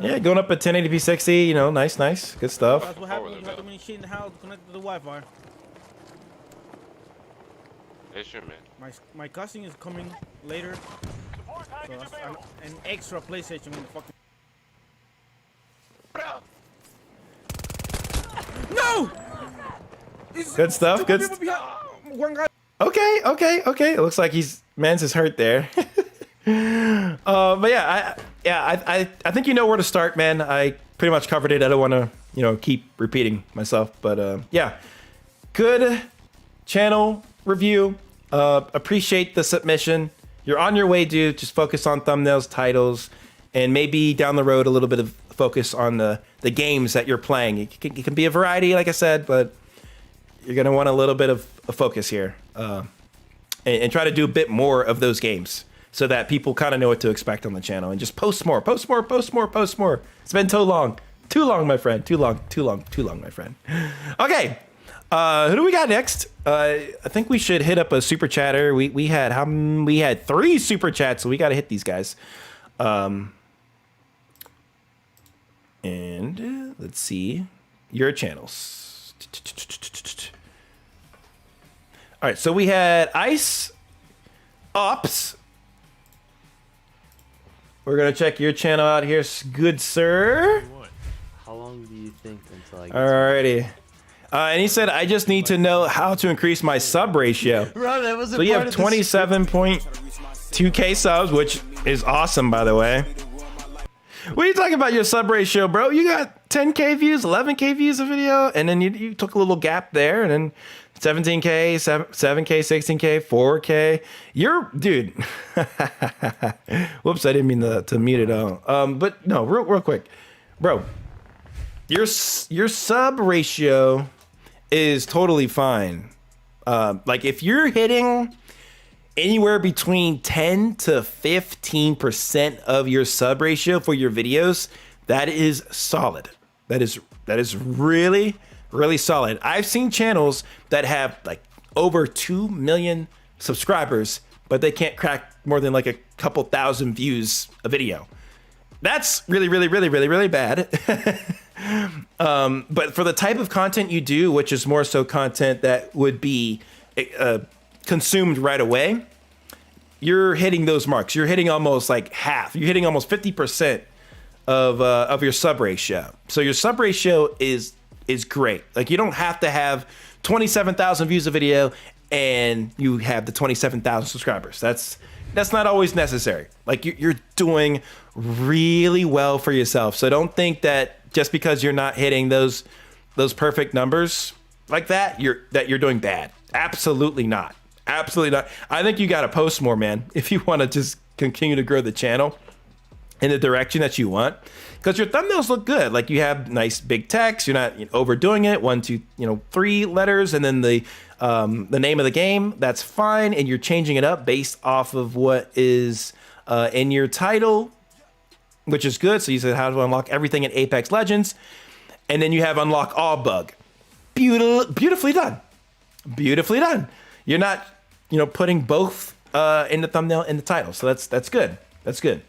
[SPEAKER 1] Yeah, going up at 1080p 60, you know, nice. Good stuff.
[SPEAKER 14] That's what happens when you have too many shit in the house connected to the Wi-Fi.
[SPEAKER 15] It's your man.
[SPEAKER 14] My cousin is coming later. So that's an extra PlayStation in the fucking. No!
[SPEAKER 1] Good stuff.
[SPEAKER 14] One guy.
[SPEAKER 1] Okay. It looks like Mans is hurt there. But yeah, I think you know where to start, man. I pretty much covered it. I don't want to, keep repeating myself, but yeah, good channel review. Appreciate the submission. You're on your way, dude. Just focus on thumbnails, titles, and maybe down the road a little bit of focus on the games that you're playing. It can be a variety, like I said, but you're gonna want a little bit of a focus here, and try to do a bit more of those games so that people kind of know what to expect on the channel, and just post more. It's been too long, my friend. Too long, my friend. Okay, who do we got next? I think we should hit up a super chatter. We had 3 super chats, so we got to hit these guys. And let's see your channels. All right, so we had Ice Ops. We're gonna check your channel out here, good sir.
[SPEAKER 16] How long do you think until I get
[SPEAKER 1] Alrighty. And he said, I just need to know how to increase my sub ratio.
[SPEAKER 16] Bro, that was
[SPEAKER 1] so you have 27.2k subs, which is awesome, by the way. What are you talking about your sub ratio, bro? You got 10k views, 11k views a video, and then you took a little gap there, and then 17k, 7k, 16k, 4k. Dude. Whoops, I didn't mean to mute it all. But no, real quick, bro. Your sub ratio is totally fine. Like if you're hitting anywhere between 10 to 15% of your sub ratio for your videos, that is solid. That is really, really solid. I've seen channels that have like over 2 million subscribers, but they can't crack more than like a couple thousand views a video. That's really, really, really, really, really bad. But for the type of content you do, which is more so content that would be consumed right away, you're hitting those marks. You're hitting almost like half. You're hitting almost 50% of your sub ratio. So your sub ratio is great. Like you don't have to have 27,000 views a video and you have the 27,000 subscribers. That's not always necessary. Like you're doing really well for yourself. So don't think that just because you're not hitting those perfect numbers like that, you're doing bad. Absolutely not. Absolutely not. I think you got to post more, man, if you want to just continue to grow the channel in the direction that you want, because your thumbnails look good. Like, you have nice big text. You're not overdoing it. 1, 2, 3 letters, and then the name of the game. That's fine, and you're changing it up based off of what is in your title, which is good. So you said how to unlock everything in Apex Legends, and then you have unlock all bug. Beautifully done. Beautifully done. You're not putting both in the thumbnail and the title. So that's good. That's good.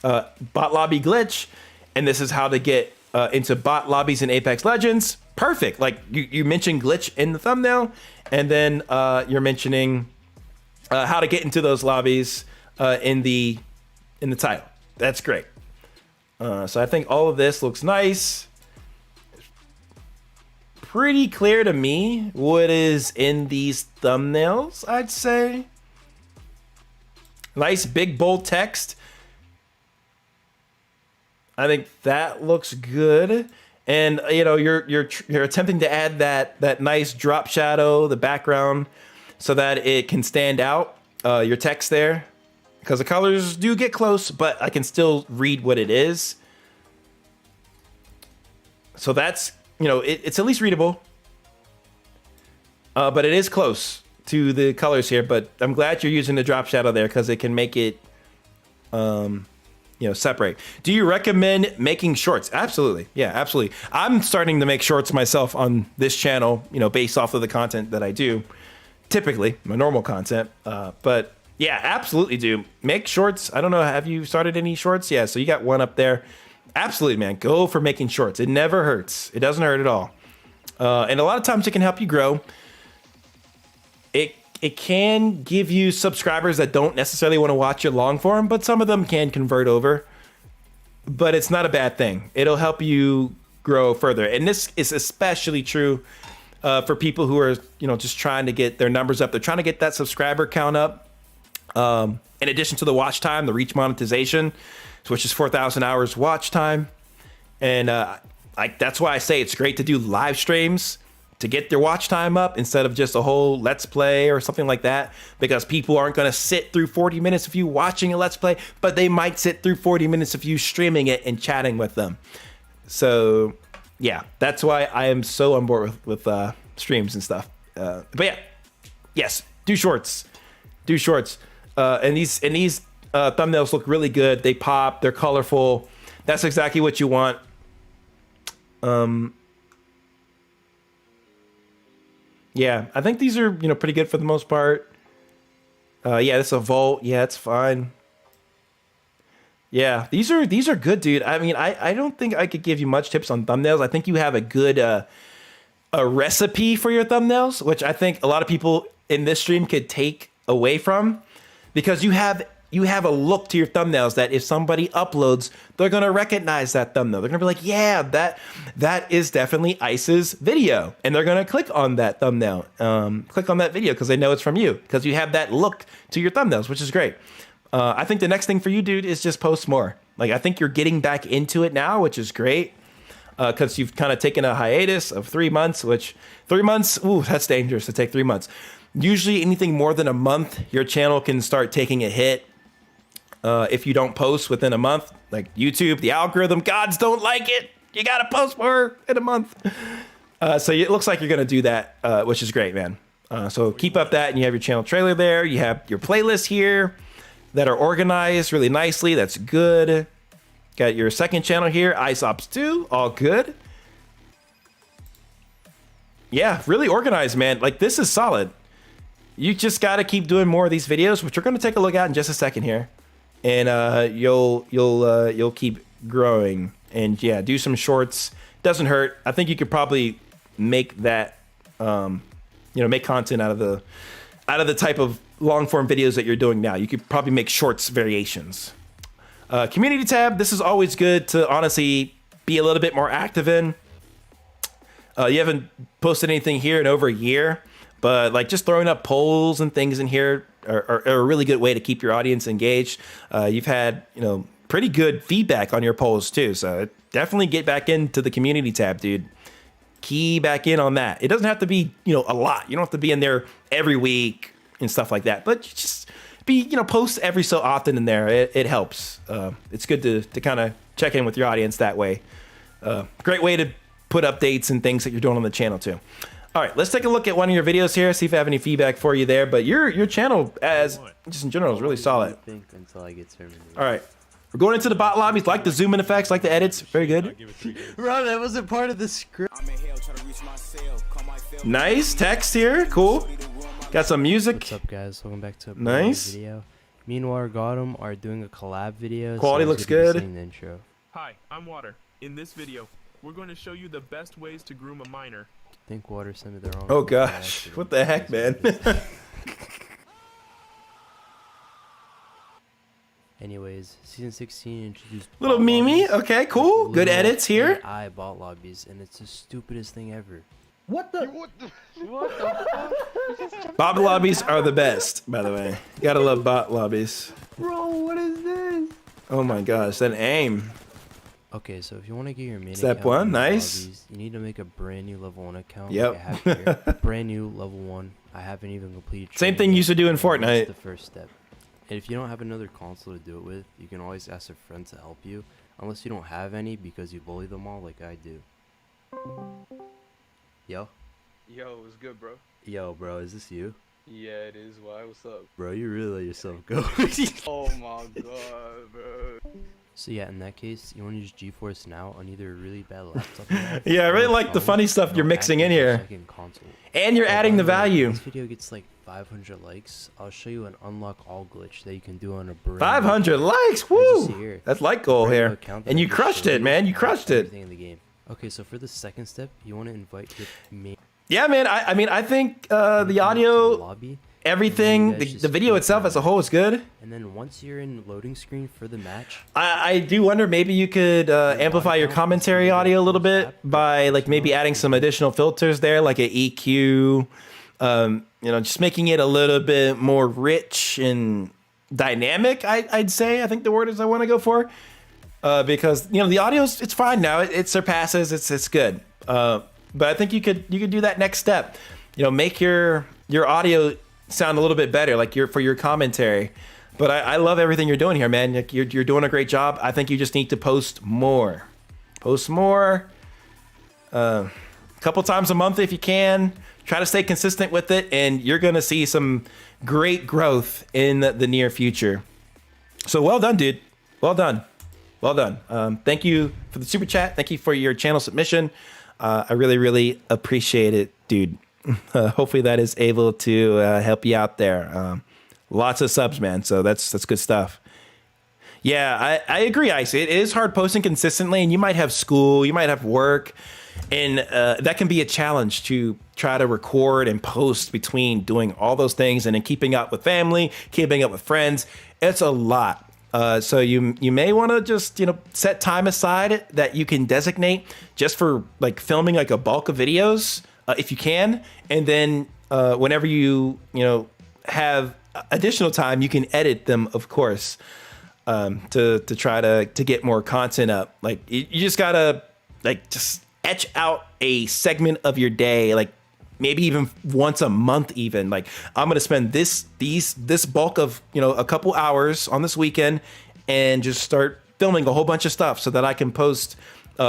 [SPEAKER 1] Bot lobby glitch, and this is how to get into bot lobbies in Apex Legends. Perfect. Like, you mentioned glitch in the thumbnail, and then you're mentioning how to get into those lobbies in the title. That's great. So I think all of this looks nice. Pretty clear to me what is in these thumbnails, I'd say. Nice big bold text. I think that looks good. And you're attempting to add that nice drop shadow, the background, so that it can stand out, your text there, because the colors do get close, but I can still read what it is. So that's, it's at least readable. But it is close to the colors here, but I'm glad you're using the drop shadow there, because it can make it separate. Do you recommend making shorts? Absolutely. Yeah, absolutely. I'm starting to make shorts myself on this channel, based off of the content that I do, typically my normal content. But yeah, absolutely do. Make shorts. I don't know. Have you started any shorts? Yeah. So you got one up there. Absolutely, man. Go for making shorts. It never hurts. It doesn't hurt at all. And a lot of times it can help you grow. It can give you subscribers that don't necessarily want to watch your long form, but some of them can convert over. But it's not a bad thing. It'll help you grow further. And this is especially true for people who are, just trying to get their numbers up. They're trying to get that subscriber count up. In addition to the watch time, the reach monetization, which is 4,000 hours watch time. And that's why I say it's great to do live streams to get their watch time up instead of just a whole let's play or something like that, because people aren't going to sit through 40 minutes of you watching a let's play, but they might sit through 40 minutes of you streaming it and chatting with them. So yeah, that's why I am so on board with streams and stuff. But yeah, yes, do shorts. And these thumbnails look really good. They pop, they're colorful. That's exactly what you want. Yeah, I think these are, pretty good for the most part. Yeah, this is a Volt. Yeah, it's fine. Yeah, these are good, dude. I mean, I don't think I could give you much tips on thumbnails. I think you have a good a recipe for your thumbnails, which I think a lot of people in this stream could take away from, because you have a look to your thumbnails that if somebody uploads, they're going to recognize that thumbnail. They're going to be like, yeah, that is definitely Ice's video. And they're going to click on that thumbnail, click on that video because they know it's from you, because you have that look to your thumbnails, which is great. I think the next thing for you, dude, is just post more. Like, I think you're getting back into it now, which is great, because you've kind of taken a hiatus of 3 months, which 3 months, ooh, that's dangerous to take 3 months. Usually anything more than a month, your channel can start taking a hit. If you don't post within a month, like YouTube, the algorithm gods don't like it. You got to post more in a month. So it looks like you're going to do that, which is great, man. So keep up that, and you have your channel trailer there. You have your playlists here that are organized really nicely. That's good. Got your second channel here, IceOps 2, all good. Yeah, really organized, man. Like, this is solid. You just got to keep doing more of these videos, which we're going to take a look at in just a second here. And you'll keep growing. And yeah, do some shorts. Doesn't hurt. I think you could probably make that, make content out of the type of long form videos that you're doing now. You could probably make shorts variations. Community tab. This is always good to honestly be a little bit more active in. You haven't posted anything here in over a year, but like just throwing up polls and things in here are a really good way to keep your audience engaged. You've had, pretty good feedback on your polls too. So definitely get back into the community tab, dude. Key back in on that. It doesn't have to be, you know, a lot. You don't have to be in there every week and stuff like that, but just be, you know, post every so often in there. It helps. It's good to kind of check in with your audience that way. Great way to put updates and things that you're doing on the channel too. All right, let's take a look at one of your videos here, see if I have any feedback for you there. But your channel, as just in general, is really solid.
[SPEAKER 16] Until I get terminated.
[SPEAKER 1] All right, we're going into the bot lobbies. Like the zoom in effects, like the edits, very good.
[SPEAKER 16] Bro, that wasn't part of the script.
[SPEAKER 1] Nice text here, cool. Got some music.
[SPEAKER 17] What's up, guys? Welcome back to a
[SPEAKER 1] nice
[SPEAKER 17] video. Me and Water Gotham are doing a collab video.
[SPEAKER 1] Quality
[SPEAKER 17] so
[SPEAKER 1] looks good.
[SPEAKER 17] The intro.
[SPEAKER 18] Hi, I'm Water. In this video, we're going to show you the best ways to groom a miner.
[SPEAKER 17] I think Water sent me the wrong.
[SPEAKER 1] Oh gosh, what the heck, man?
[SPEAKER 17] Anyways, season 16 introduced
[SPEAKER 1] little
[SPEAKER 17] bot
[SPEAKER 1] Mimi.
[SPEAKER 17] lobbies,
[SPEAKER 1] Okay, cool.
[SPEAKER 17] like
[SPEAKER 1] Good
[SPEAKER 17] little
[SPEAKER 1] edits here.
[SPEAKER 17] AI bot lobbies, and it's the stupidest thing ever.
[SPEAKER 14] What the?
[SPEAKER 12] What the?
[SPEAKER 1] Bot lobbies are the best, by the way. You gotta love bot lobbies.
[SPEAKER 16] Bro, what is this?
[SPEAKER 1] Oh my gosh, that aim.
[SPEAKER 17] Okay, so if you want to get your main
[SPEAKER 1] Step
[SPEAKER 17] account
[SPEAKER 1] one,
[SPEAKER 17] in the
[SPEAKER 1] nice.
[SPEAKER 17] lobbies, you need to make a brand new level 1 account.
[SPEAKER 1] Yep.
[SPEAKER 17] Like I have here. Brand new level 1. I haven't even completed.
[SPEAKER 1] Same
[SPEAKER 17] training
[SPEAKER 1] thing you
[SPEAKER 17] yet,
[SPEAKER 1] used to do in
[SPEAKER 17] and
[SPEAKER 1] Fortnite.
[SPEAKER 17] That's the first step. And if you don't have another console to do it with, you can always ask a friend to help you, unless you don't have any because you bully them all like I do. Yo.
[SPEAKER 19] Yo, what's good, bro?
[SPEAKER 17] Yo, bro, is this you?
[SPEAKER 19] Yeah, it is. Why? What's up?
[SPEAKER 17] Bro, you really let yourself go.
[SPEAKER 19] Oh my god, bro.
[SPEAKER 17] So yeah, in that case, you want to use GeForce Now on either a really bad laptop. you have
[SPEAKER 1] Yeah, I
[SPEAKER 17] or
[SPEAKER 1] really
[SPEAKER 17] a
[SPEAKER 1] like the
[SPEAKER 17] phone,
[SPEAKER 1] funny stuff
[SPEAKER 17] and
[SPEAKER 1] you're
[SPEAKER 17] it'll
[SPEAKER 1] mixing in
[SPEAKER 17] act as your
[SPEAKER 1] here.
[SPEAKER 17] second console.
[SPEAKER 1] And you're
[SPEAKER 17] Oh,
[SPEAKER 1] adding
[SPEAKER 17] by
[SPEAKER 1] the
[SPEAKER 17] way,
[SPEAKER 1] value.
[SPEAKER 17] If this video gets like 500 likes, I'll show you an unlock all glitch that you can do on a brand
[SPEAKER 1] 500
[SPEAKER 17] new
[SPEAKER 1] likes,
[SPEAKER 17] account. As you see
[SPEAKER 1] woo!
[SPEAKER 17] here,
[SPEAKER 1] That's like goal
[SPEAKER 17] brand new
[SPEAKER 1] here.
[SPEAKER 17] account that
[SPEAKER 1] And
[SPEAKER 17] I
[SPEAKER 1] you
[SPEAKER 17] just
[SPEAKER 1] crushed
[SPEAKER 17] showed
[SPEAKER 1] it, man. You
[SPEAKER 17] has
[SPEAKER 1] crushed it.
[SPEAKER 17] everything in the game. Okay, so for the second step, you want to invite your main.
[SPEAKER 1] Yeah, man. I mean, I think the audio,
[SPEAKER 17] lobby,
[SPEAKER 1] everything, the video itself as a whole is good.
[SPEAKER 17] And then once you're in loading screen for the match,
[SPEAKER 1] I do wonder maybe you could amplify your commentary audio a little bit by like maybe adding some additional filters there, like an EQ. You know, just making it a little bit more rich and dynamic. I'd say. I think the word is I want to go for, because you know the audio's it's fine now. It surpasses. It's good. But I think you could do that next step. You know, make your audio sound a little bit better, like for your commentary. But I love everything you're doing here, man. You're doing a great job. I think you just need to post more. Post more. A couple times a month if you can. Try to stay consistent with it, and you're gonna see some great growth in the near future. So well done, dude. Well done. Well done. Thank you for the super chat. Thank you for your channel submission. I really, really appreciate it, dude. Hopefully that is able to help you out there. Lots of subs, man. So that's good stuff. Yeah, I agree, Ice. It is hard posting consistently, and you might have school, you might have work, and that can be a challenge to try to record and post between doing all those things and then keeping up with family, keeping up with friends. It's a lot. So you may want to just, you know, set time aside that you can designate just for like filming like a bulk of videos, if you can. And then whenever you have additional time, you can edit them, of course, to try to get more content up. Like you just gotta like just etch out a segment of your day, like maybe even once a month even. Like I'm going to spend this bulk of, you know, a couple hours on this weekend and just start filming a whole bunch of stuff so that I can post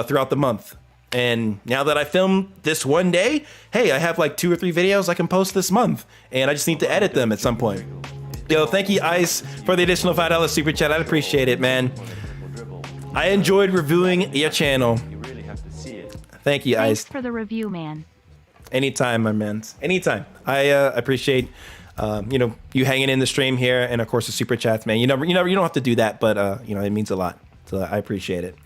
[SPEAKER 1] throughout the month. And now that I filmed this one day, hey, I have like 2 or 3 videos I can post this month, and I just need to edit them at some point. Yo, thank you, Ice, for the additional $5 super chat. I'd appreciate it, man. I enjoyed reviewing your channel. Thank you, Ice.
[SPEAKER 20] Thanks for the review, man.
[SPEAKER 1] Anytime, my man. Anytime. I appreciate you hanging in the stream here, and of course the super chats, man. You don't have to do that, but it means a lot. So I appreciate it.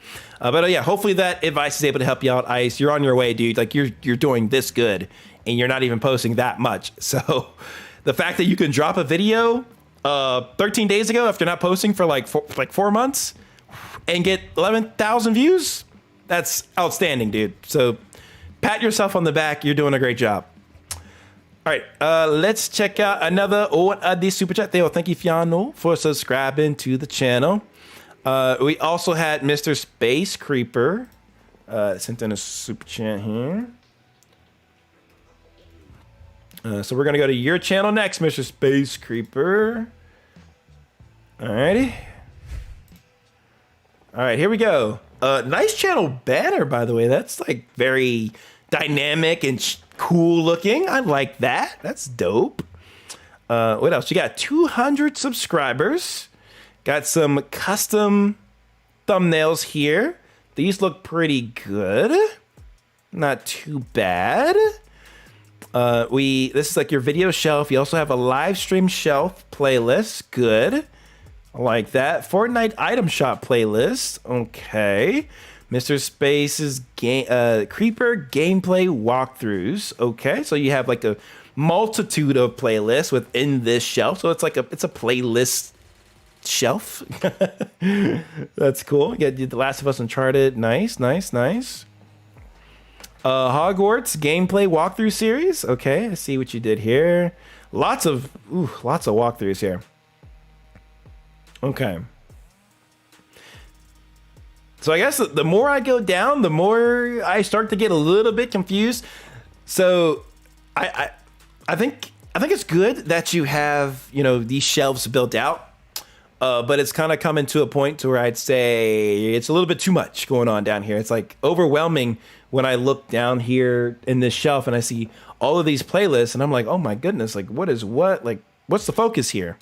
[SPEAKER 1] But yeah, hopefully that advice is able to help you out, Ice. You're on your way, dude. Like you're doing this good, and you're not even posting that much. So the fact that you can drop a video 13 days ago after not posting for like 4 months and get 11,000 views, that's outstanding, dude. So pat yourself on the back. You're doing a great job. All right, let's check out another the super chat. Thank you, Fiano, for subscribing to the channel. We also had Mr. Space Creeper sent in a super chat here. So we're gonna go to your channel next, Mr. Space Creeper. Alrighty. All right, here we go. Nice channel banner, by the way. That's like very dynamic and cool looking. I like that. That's dope. What else? You got 200 subscribers. Got some custom thumbnails here. These look pretty good. Not too bad. This is like your video shelf. You also have a live stream shelf playlist. Good. I like that. Fortnite item shop playlist. Okay. Mr. Space's Creeper gameplay walkthroughs. Okay. So you have like a multitude of playlists within this shelf. So it's a playlist shelf. That's cool. You got The Last of Us Uncharted. Nice. Hogwarts gameplay walkthrough series. Okay, I see what you did here. Lots of walkthroughs here. Okay. So I guess the more I go down, the more I start to get a little bit confused. So I think it's good that you have, these shelves built out. But it's kind of coming to a point to where I'd say it's a little bit too much going on down here. It's like overwhelming when I look down here in this shelf and I see all of these playlists and I'm like, oh my goodness, like what is what? Like what's the focus here?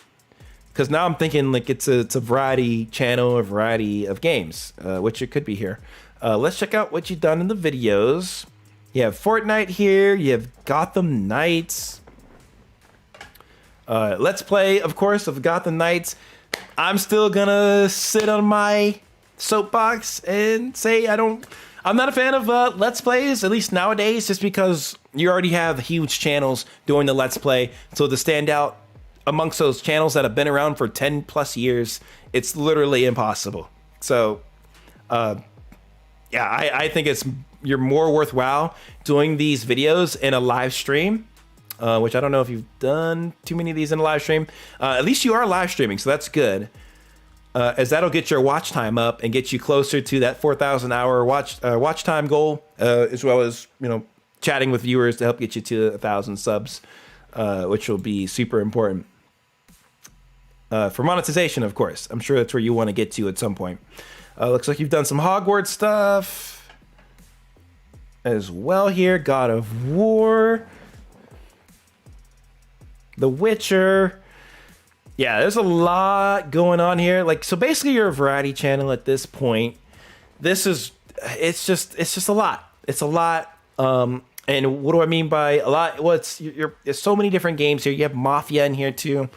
[SPEAKER 1] Because now I'm thinking like it's a variety channel, a variety of games, which it could be here. Let's check out what you've done in the videos. You have Fortnite here. You have Gotham Knights. Let's play, of course, of Gotham Knights. I'm still gonna sit on my soapbox and say I'm not a fan of Let's Plays, at least nowadays, just because you already have huge channels doing the Let's Play. So to stand out amongst those channels that have been around for 10 plus years, it's literally impossible. So, I think you're more worthwhile doing these videos in a live stream. Which I don't know if you've done too many of these in a live stream. At least you are live streaming, so that's good. As that'll get your watch time up and get you closer to that 4,000 hour watch time goal, as well as chatting with viewers to help get you to 1,000 subs, which will be super important for monetization, of course. I'm sure that's where you want to get to at some point. Looks like you've done some Hogwarts stuff as well here. God of War. The Witcher. Yeah, there's a lot going on here. Like, so basically you're a variety channel at this point. It's just a lot. It's a lot. And what do I mean by a lot? Well, there's so many different games here. You have Mafia in here too.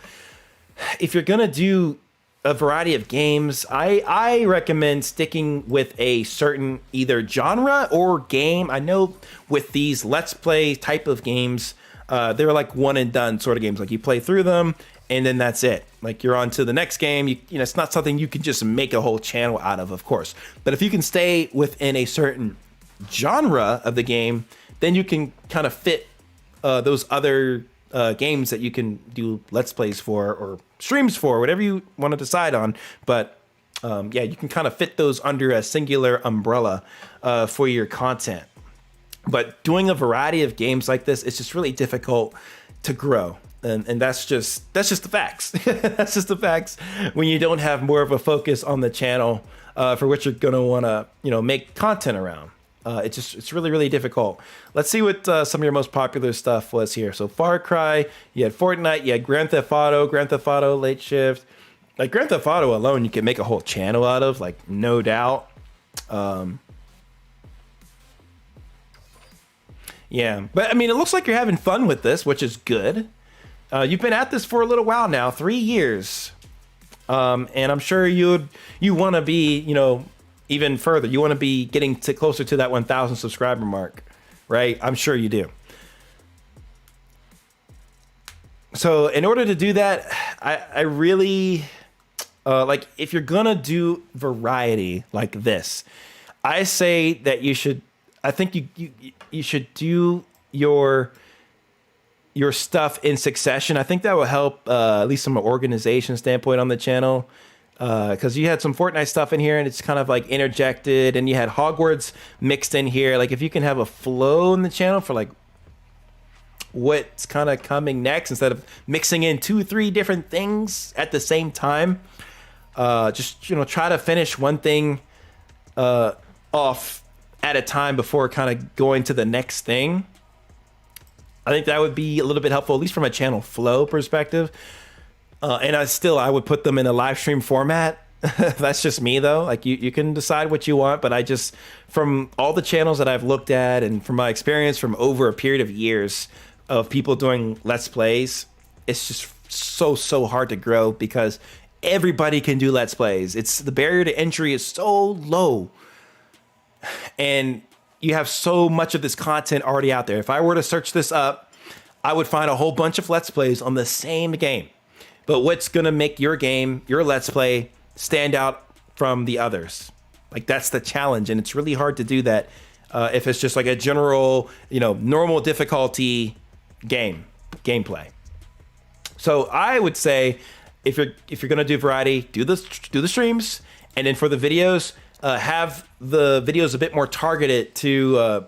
[SPEAKER 1] If you're going to do a variety of games, I recommend sticking with a certain either genre or game. I know with these Let's Play type of games, they're like one and done sort of games. Like you play through them and then that's it. Like you're on to the next game. It's not something you can just make a whole channel out of course. But if you can stay within a certain genre of the game, then you can kind of fit those other games that you can do Let's Plays for or streams for, whatever you want to decide on. But you can kind of fit those under a singular umbrella for your content. But doing a variety of games like this, it's just really difficult to grow. And that's just the facts. That's just the facts when you don't have more of a focus on the channel for which you're going to want to, make content around. It's really, really difficult. Let's see what some of your most popular stuff was here. So Far Cry, you had Fortnite, you had Grand Theft Auto, Late Shift. Like Grand Theft Auto alone, you can make a whole channel out of, like, no doubt. Yeah, but I mean, it looks like you're having fun with this, which is good. You've been at this for a little while now, 3 years. And I'm sure you want to be, even further. You want to be getting closer to that 1,000 subscriber mark, right? I'm sure you do. So in order to do that, I really, like if you're going to do variety like this, I say that you should, I think you should do your stuff in succession. I think that will help, at least from an organization standpoint on the channel. because you had some Fortnite stuff in here and it's kind of like interjected, and you had Hogwarts mixed in here. Like if you can have a flow in the channel for like what's kind of coming next instead of mixing in 2-3 different things at the same time, just, you know, try to finish one thing off at a time before kind of going to the next thing. I think that would be a little bit helpful, at least from a channel flow perspective. And I would put them in a live stream format. That's just me though. Like you can decide what you want, but I just, from all the channels that I've looked at and from my experience from over a period of years of people doing Let's Plays, it's just so hard to grow because everybody can do Let's Plays. It's the barrier to entry is so low. And you have so much of this content already out there. If I were to search this up, I would find a whole bunch of Let's Plays on the same game. But what's gonna make your game, your Let's Play, stand out from the others? Like that's the challenge, and it's really hard to do that if it's just like a general, you know, normal difficulty gameplay. So I would say if you're gonna do variety, do the streams, and then for the videos, have the videos a bit more targeted to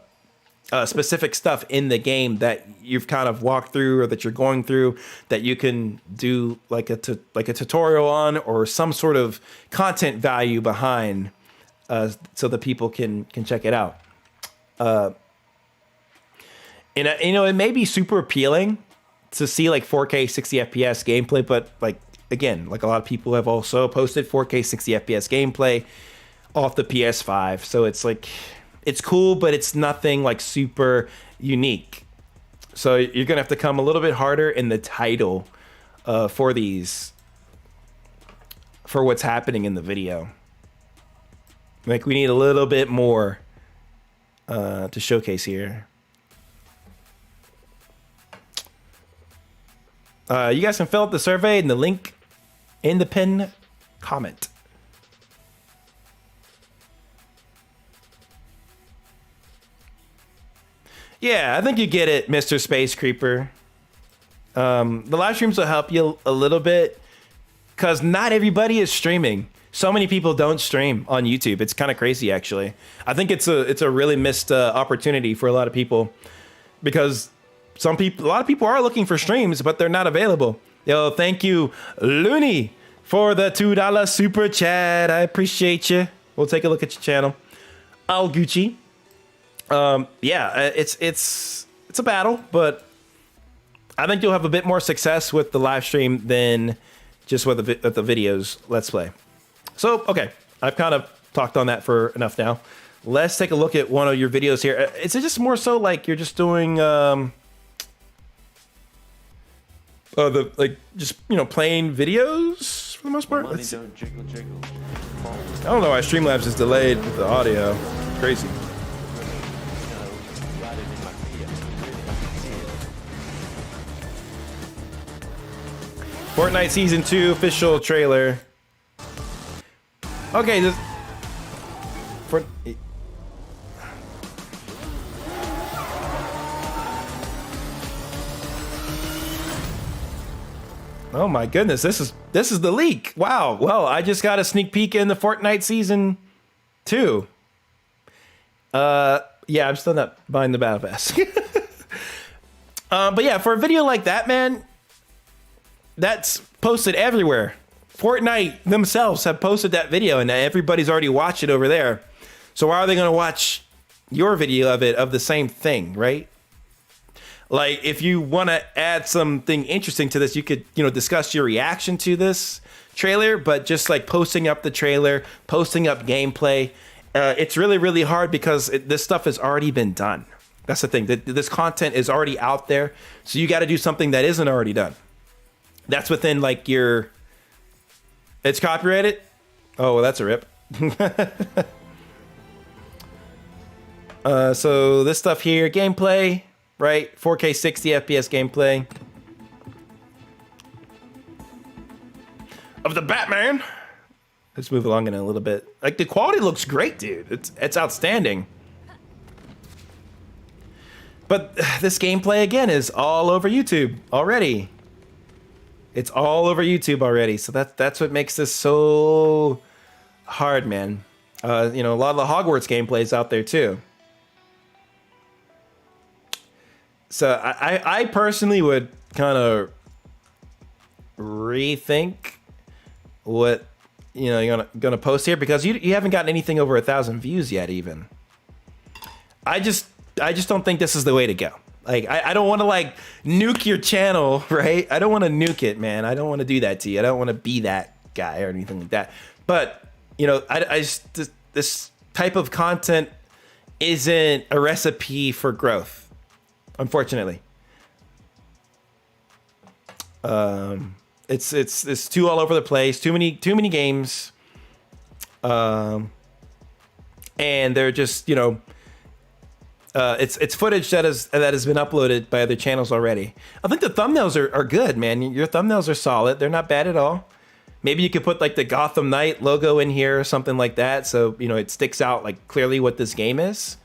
[SPEAKER 1] specific stuff in the game that you've kind of walked through or that you're going through that you can do like a tutorial on, or some sort of content value behind, so that people can check it out. And you know, it may be super appealing to see like 4K 60 FPS gameplay, but like again, like a lot of people have also posted 4K 60 FPS gameplay off the PS5, so it's like it's cool, but it's nothing like super unique. So you're gonna have to come a little bit harder in the title for these, for what's happening in the video. Like we need a little bit more to showcase here. You guys can fill out the survey in the link in the pinned comment. Yeah, I think you get it, Mr. Space Creeper. The live streams will help you a little bit because not everybody is streaming. So many people don't stream on YouTube. It's kind of crazy, actually. I think it's a really missed opportunity for a lot of people because a lot of people are looking for streams, but they're not available. Yo, thank you, Looney, for the $2 super chat. I appreciate you. We'll take a look at your channel. Al Gucci. Yeah, it's a battle, but I think you'll have a bit more success with the live stream than just with the videos Let's Play. So, okay, I've kind of talked on that for enough now. Let's take a look at one of your videos here. Is it just more so like you're just doing just, you know, playing videos for the most part? I don't know why Streamlabs is delayed with the audio. Crazy. Fortnite Season 2 official trailer. Okay, this... Oh my goodness, this is the leak. Wow. Well, I just got a sneak peek in the Fortnite Season 2. Yeah, I'm still not buying the Battle Pass. But yeah, for a video like that, man, that's posted everywhere. Fortnite themselves have posted that video and everybody's already watched it over there. So why are they going to watch your video of it, of the same thing, right? Like, if you want to add something interesting to this, you could, you know, discuss your reaction to this trailer, but just like posting up the trailer, posting up gameplay, it's really, really hard because this stuff has already been done. That's the thing. This content is already out there. So you got to do something that isn't already done. That's within like your... It's copyrighted? Oh, well, that's a rip. So this stuff here, gameplay, right? 4K 60 FPS gameplay of the Batman. Let's move along in a little bit. Like, the quality looks great, dude. It's outstanding. But this gameplay again is all over YouTube already. It's all over YouTube already. So that's what makes this so hard, man. You know, a lot of the Hogwarts gameplays out there too. So I personally would kind of rethink what you're gonna post here, because you haven't gotten anything over 1,000 views yet. Even I just don't think this is the way to go. Like I don't want to like nuke your channel, right? I don't want to nuke it, man. I don't want to do that to you. I don't want to be that guy or anything like that. But you know, this type of content isn't a recipe for growth. Unfortunately, it's too all over the place. Too many games, and they're just it's footage that has been uploaded by other channels already. I think the thumbnails are good, man. Your thumbnails are solid. They're not bad at all. Maybe you could put like the Gotham Knight logo in here or something like that, so it sticks out like clearly what this game is.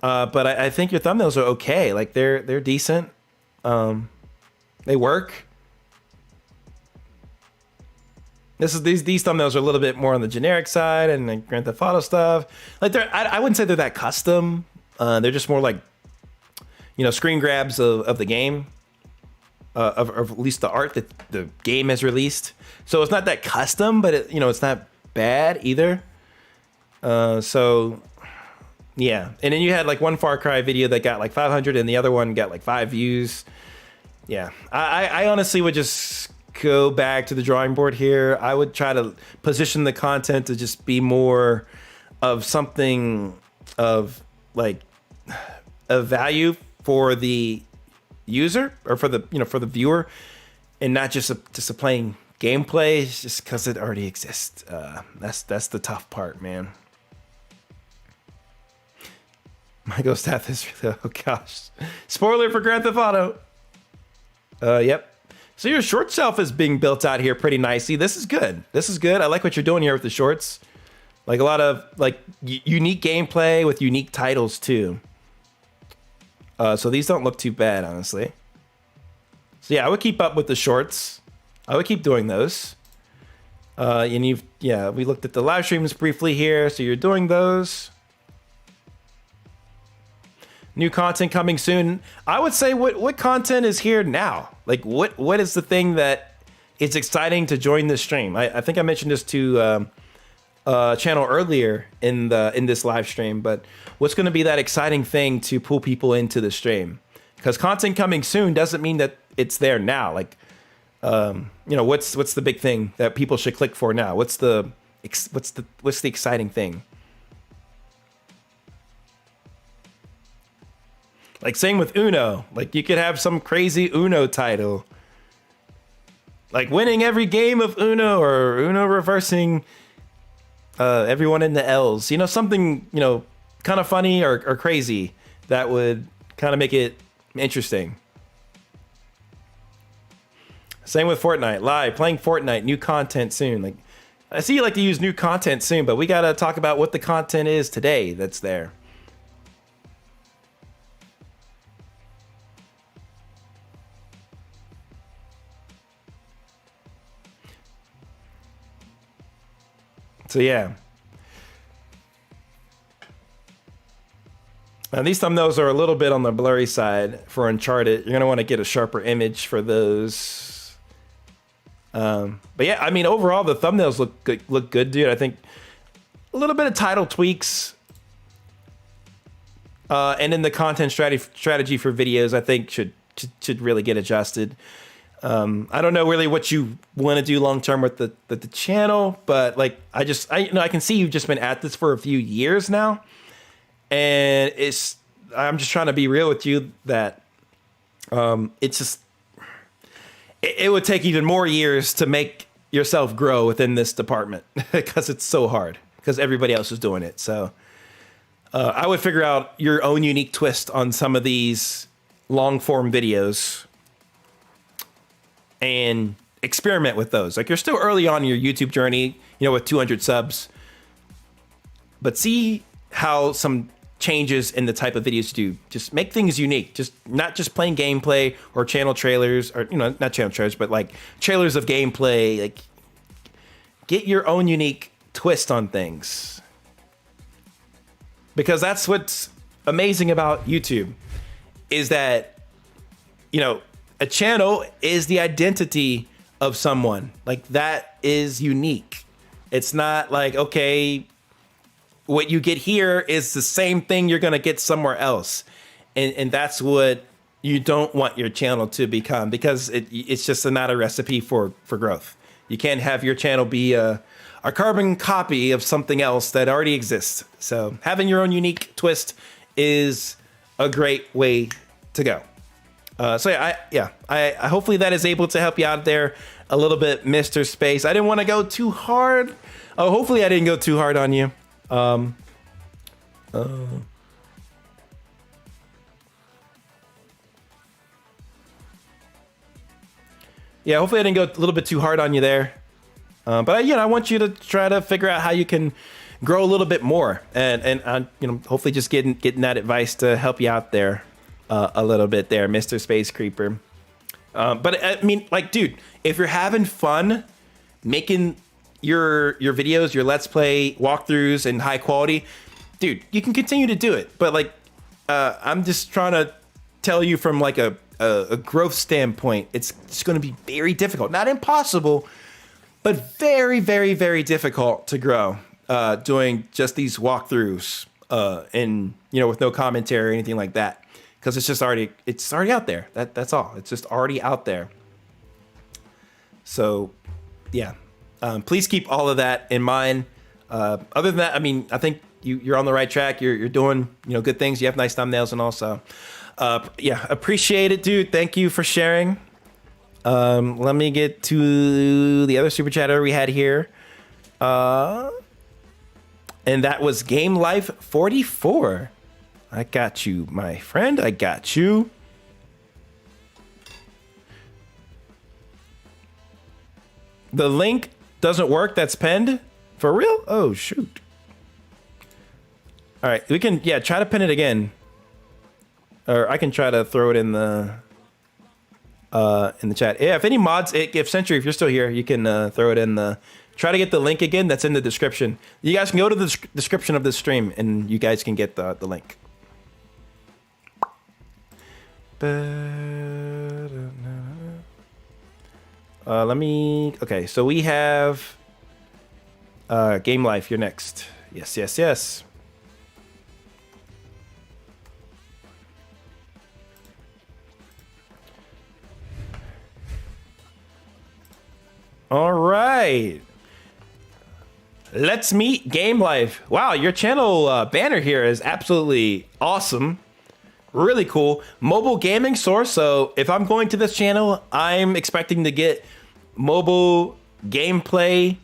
[SPEAKER 1] But I think your thumbnails are okay. Like they're decent. They work. These thumbnails are a little bit more on the generic side and like Grand Theft Auto stuff. Like I wouldn't say they're that custom. They're just more like screen grabs of the game, of at least the art that the game has released. So it's not that custom, but it's not bad either. So. Yeah, and then you had like one Far Cry video that got like 500 and the other one got like 5 views. Yeah, I honestly would just go back to the drawing board here. I would try to position the content to just be more of something of like a value for the user or for the for the viewer, and not just a plain gameplay just because it already exists. That's the tough part, man. My ghost staff is really, oh gosh. Spoiler for Grand Theft Auto. Yep. So your short shelf is being built out here pretty nicely. This is good. This is good. I like what you're doing here with the shorts. Like a lot of like unique gameplay with unique titles too. So these don't look too bad, honestly. So yeah, I would keep up with the shorts. I would keep doing those. And we looked at the live streams briefly here. So you're doing those. New content coming soon. I would say what content is here now? Like what is the thing that is exciting to join this stream? I think I mentioned this to channel earlier in this live stream, but what's going to be that exciting thing to pull people into the stream? Because content coming soon doesn't mean that it's there now. Like what's the big thing that people should click for now? What's the exciting thing? Like same with Uno. Like you could have some crazy Uno title. Like winning every game of Uno or Uno reversing everyone in the L's. Something, kind of funny or crazy that would kind of make it interesting. Same with Fortnite. Live, playing Fortnite, new content soon. Like I see you like to use new content soon, but we got to talk about what the content is today that's there. So yeah. Now these thumbnails are a little bit on the blurry side for Uncharted. You're gonna want to get a sharper image for those. But yeah, I mean overall the thumbnails look good, dude. I think a little bit of title tweaks, and then the content strategy for videos I think should really get adjusted. I don't know really what you want to do long term with the channel, but like I can see you've just been at this for a few years now, and I'm just trying to be real with you that it's just it would take even more years to make yourself grow within this department because it's so hard because everybody else is doing it. So I would figure out your own unique twist on some of these long form videos and experiment with those. Like you're still early on in your YouTube journey, with 200 subs, but see how some changes in the type of videos you do. Just make things unique. Just not just plain gameplay or channel trailers, or not channel trailers, but like trailers of gameplay. Like, get your own unique twist on things, because that's what's amazing about YouTube, is that a channel is the identity of someone. Like, that is unique. It's not like, okay, what you get here is the same thing you're gonna get somewhere else, and that's what you don't want your channel to become, because it's just not a recipe for growth. You can't have your channel be a carbon copy of something else that already exists. So having your own unique twist is a great way to go. So I hopefully that is able to help you out there a little bit, Mr. Space. I didn't want to go too hard. Oh, hopefully I didn't go too hard on you. Yeah, hopefully I didn't go a little bit too hard on you there. But I want you to try to figure out how you can grow a little bit more, and hopefully just getting that advice to help you out there a little bit there, Mr. Space Creeper. But I mean, like, dude, if you're having fun making your videos, your Let's Play walkthroughs in high quality, dude, you can continue to do it. But like, I'm just trying to tell you from like a growth standpoint, it's going to be very difficult, not impossible, but very, very, very difficult to grow doing just these walkthroughs and with no commentary or anything like that, because it's already out there. That's all. It's just already out there. So yeah, please keep all of that in mind. Other than that, I mean, I think you're on the right track. You're doing good things. You have nice thumbnails and all. So yeah, appreciate it, dude. Thank you for sharing. Let me get to the other super chatter we had here. And that was Game Life 44. I got you, my friend. I got you. The link doesn't work. That's pinned. For real? Oh, shoot. All right. We can, try to pin it again. Or I can try to throw it in the chat. Yeah, if any mods, if Century, if you're still here, you can throw it in the... Try to get the link again. That's in the description. You guys can go to the description of this stream, and you guys can get the link. Okay, so we have Game Life. You're next. Yes. All right. Let's meet Game Life. Wow, your channel banner here is absolutely awesome. Really cool. Mobile gaming source. So if I'm going to this channel, I'm expecting to get mobile gameplay,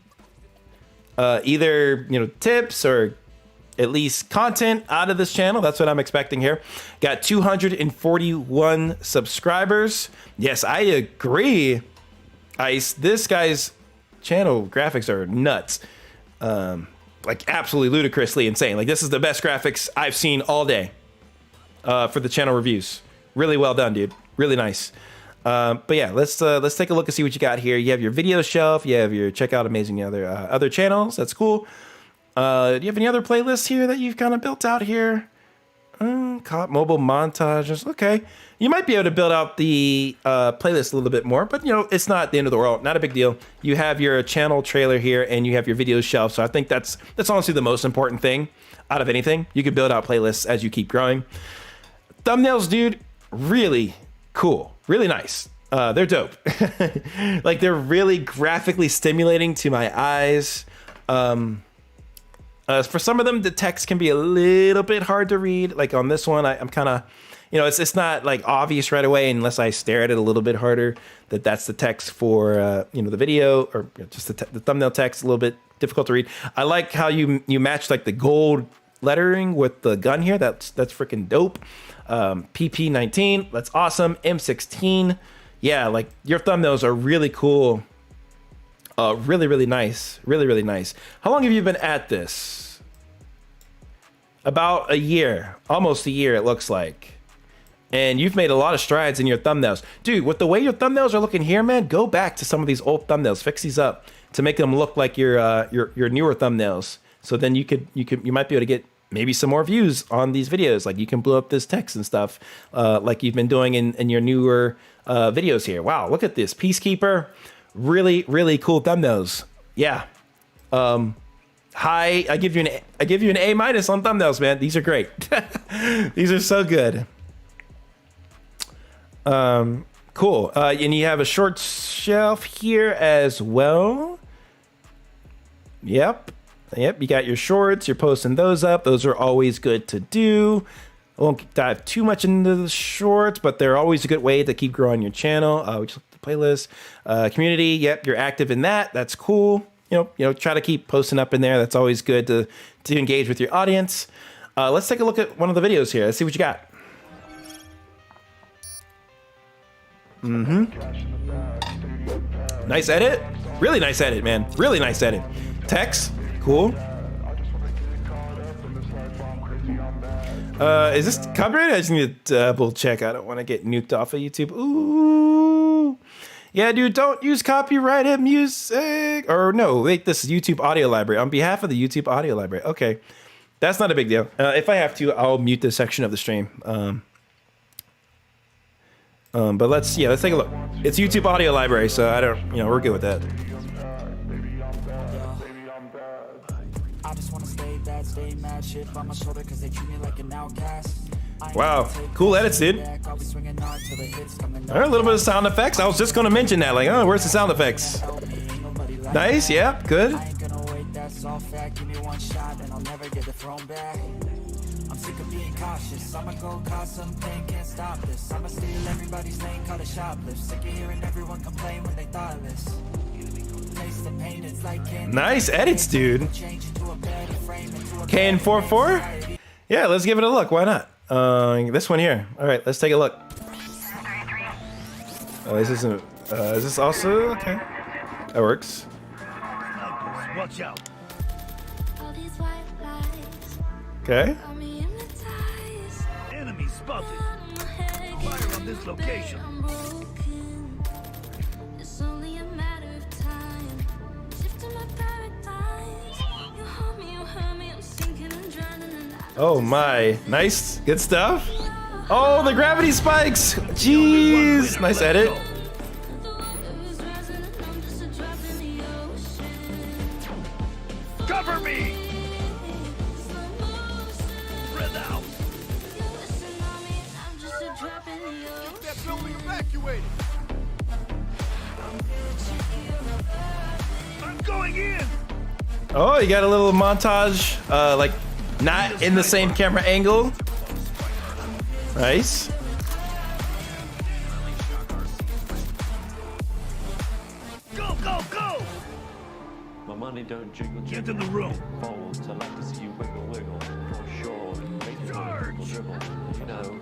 [SPEAKER 1] either tips or at least content out of this channel. That's what I'm expecting here. Got 241 subscribers. Yes, I agree. Ice, this guy's channel graphics are nuts. Like absolutely ludicrously insane. Like, this is the best graphics I've seen all day for the channel reviews. Really well done, dude. Really nice. But yeah, let's take a look and see what you got here. You have your video shelf. You have your check out amazing other channels. That's cool. Do you have any other playlists here that you've kind of built out here? Mobile montages. Okay. You might be able to build out the playlist a little bit more, but it's not the end of the world. Not a big deal. You have your channel trailer here, and you have your video shelf. So I think that's honestly the most important thing out of anything. You can build out playlists as you keep growing. Thumbnails, dude, really cool. Really nice. They're dope. Like, they're really graphically stimulating to my eyes. For some of them, the text can be a little bit hard to read. Like on this one, I'm kind of, it's not like obvious right away unless I stare at it a little bit harder that that's the text for, the video, or just the thumbnail text, a little bit difficult to read. I like how you match like the gold lettering with the gun here. That's freaking dope. PP19, that's awesome. M16. Yeah, like your thumbnails are really cool. Really, really nice. Really, really nice. How long have you been at this? about a year, almost a year, it looks like. And you've made a lot of strides in your thumbnails. Dude, with the way your thumbnails are looking here, man, go back to some of these old thumbnails, fix these up to make them look like your newer thumbnails. So then you might be able to get maybe some more views on these videos. Like you can blow up this text and stuff, like you've been doing in your newer videos here. Wow, look at this. Peacekeeper, really, really cool thumbnails. Yeah. I give you an A- on thumbnails, man. These are great. These are so good. Cool. And you have a short shelf here as well. Yep. You got your shorts. You're posting those up. Those are always good to do. I won't dive too much into the shorts, but they're always a good way to keep growing your channel. We just looked at the playlist, community. Yep, you're active in that. That's cool. You know, try to keep posting up in there. That's always good to engage with your audience. Let's take a look at one of the videos here. Let's see what you got. Nice edit. Really nice edit, man. Really nice edit. Text. Cool. Is this copyrighted? I just need to double check. I don't want to get nuked off of YouTube. Ooh. Yeah, dude, don't use copyrighted music. Or no, wait, this is YouTube audio library. On behalf of the YouTube audio library. Okay. That's not a big deal. If I have to, I'll mute this section of the stream. But let's take a look. It's YouTube audio library, so I don't, we're good with that. Wow, cool edits, dude. All right, a little bit of sound effects. I was just gonna mention that, like, oh, where's the sound effects? Nice, yeah, good.
[SPEAKER 20] I'm sick of being cautious. I'ma go cause something, can't stop this. I'ma steal everybody's lane, call it shoplift. Sick of hearing everyone complain when they thoughtless. Taste the pain, it's like candy.
[SPEAKER 1] Nice edits, dude. KN44? Yeah, let's give it a look. Why not? This one here. All right, let's take a look. Oh, this isn't. Is this also okay? That works.
[SPEAKER 3] Watch out.
[SPEAKER 1] Okay.
[SPEAKER 3] Enemy spotted. Fire on this location.
[SPEAKER 1] Oh my, nice, good stuff. Oh, the gravity spikes. Jeez, nice edit.
[SPEAKER 3] Cover me. Spread out. Get that building evacuated. I'm going in.
[SPEAKER 1] Oh, you got a little montage, like not in the same camera angle. Nice.
[SPEAKER 3] Go, go, go.
[SPEAKER 21] My money don't jiggle.
[SPEAKER 3] Get in the room.
[SPEAKER 21] Folds. I like to see you wiggle, wiggle. For sure. Make it dribble, dribble. You know.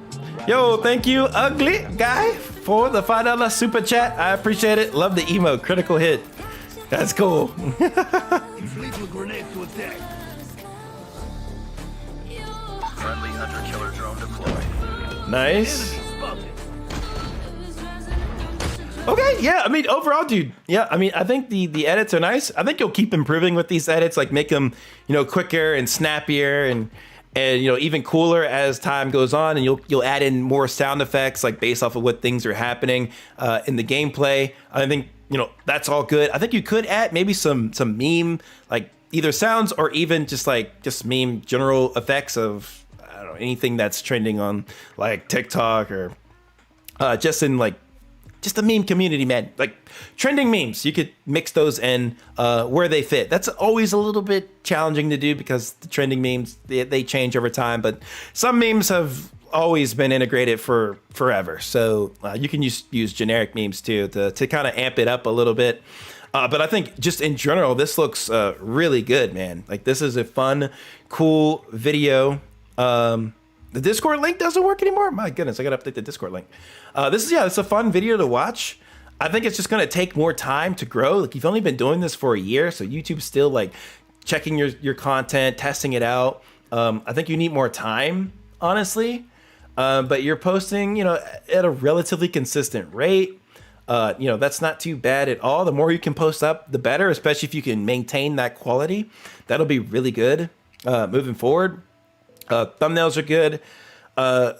[SPEAKER 1] Yo, thank you, ugly guy, for the $5 super chat. I appreciate it. Love the emote. Critical hit. That's cool.
[SPEAKER 3] Lethal grenade to attack.
[SPEAKER 13] Friendly hunter killer drone deployed.
[SPEAKER 1] Nice. Okay, yeah, I mean, overall, dude, yeah, I mean, I think the edits are nice. I think you'll keep improving with these edits, like make them, quicker and snappier and even cooler as time goes on, and you'll add in more sound effects, like based off of what things are happening in the gameplay. I think, that's all good. I think you could add maybe some meme, like either sounds or even just meme general effects of, I don't know, anything that's trending on like TikTok or just in like, just the meme community, man. Like trending memes, you could mix those in where they fit. That's always a little bit challenging to do because the trending memes, they change over time. But some memes have always been integrated for forever. So you can use generic memes too to kind of amp it up a little bit. But I think just in general, this looks really good, man. Like this is a fun, cool video. The Discord link doesn't work anymore. My goodness, I gotta update the Discord link. It's a fun video to watch. I think it's just gonna take more time to grow. Like you've only been doing this for a year, so YouTube's still like checking your content, testing it out. I think you need more time, honestly. But you're posting, you know, at a relatively consistent rate. You know, that's not too bad at all. The more you can post up, the better, especially if you can maintain that quality. That'll be really good moving forward. Thumbnails are good.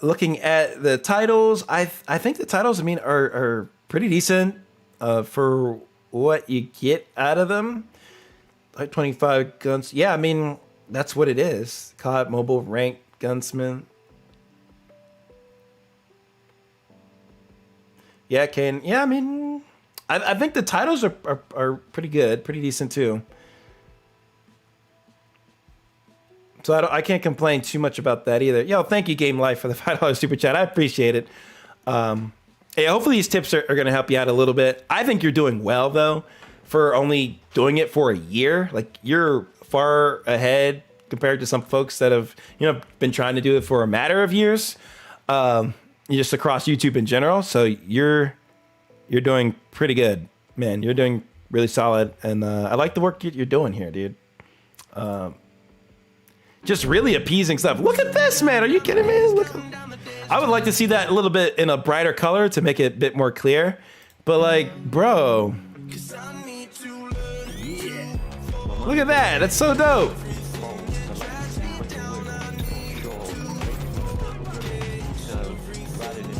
[SPEAKER 1] Looking at the titles, I think the titles, I mean, are pretty decent for what you get out of them. Like 25 guns. Yeah, I mean, that's what it is. COD Mobile Ranked Gunsman. Yeah, Kane. Yeah, I mean, I think the titles are pretty good, pretty decent too. So I can't complain too much about that either. Yo, thank you, Game Life, for the $5 super chat. I appreciate it. Yeah, hopefully these tips are going to help you out a little bit. I think you're doing well, though, for only doing it for a year. Like, you're far ahead compared to some folks that have, you know, been trying to do it for a matter of years. Just across YouTube in general. So you're doing pretty good, man. You're doing really solid. And I like the work you're doing here, dude. Just really appeasing stuff. Look at this, man. Are you kidding me? Look, I would like to see that a little bit in a brighter color to make it a bit more clear. But like, bro, look at that. That's so dope.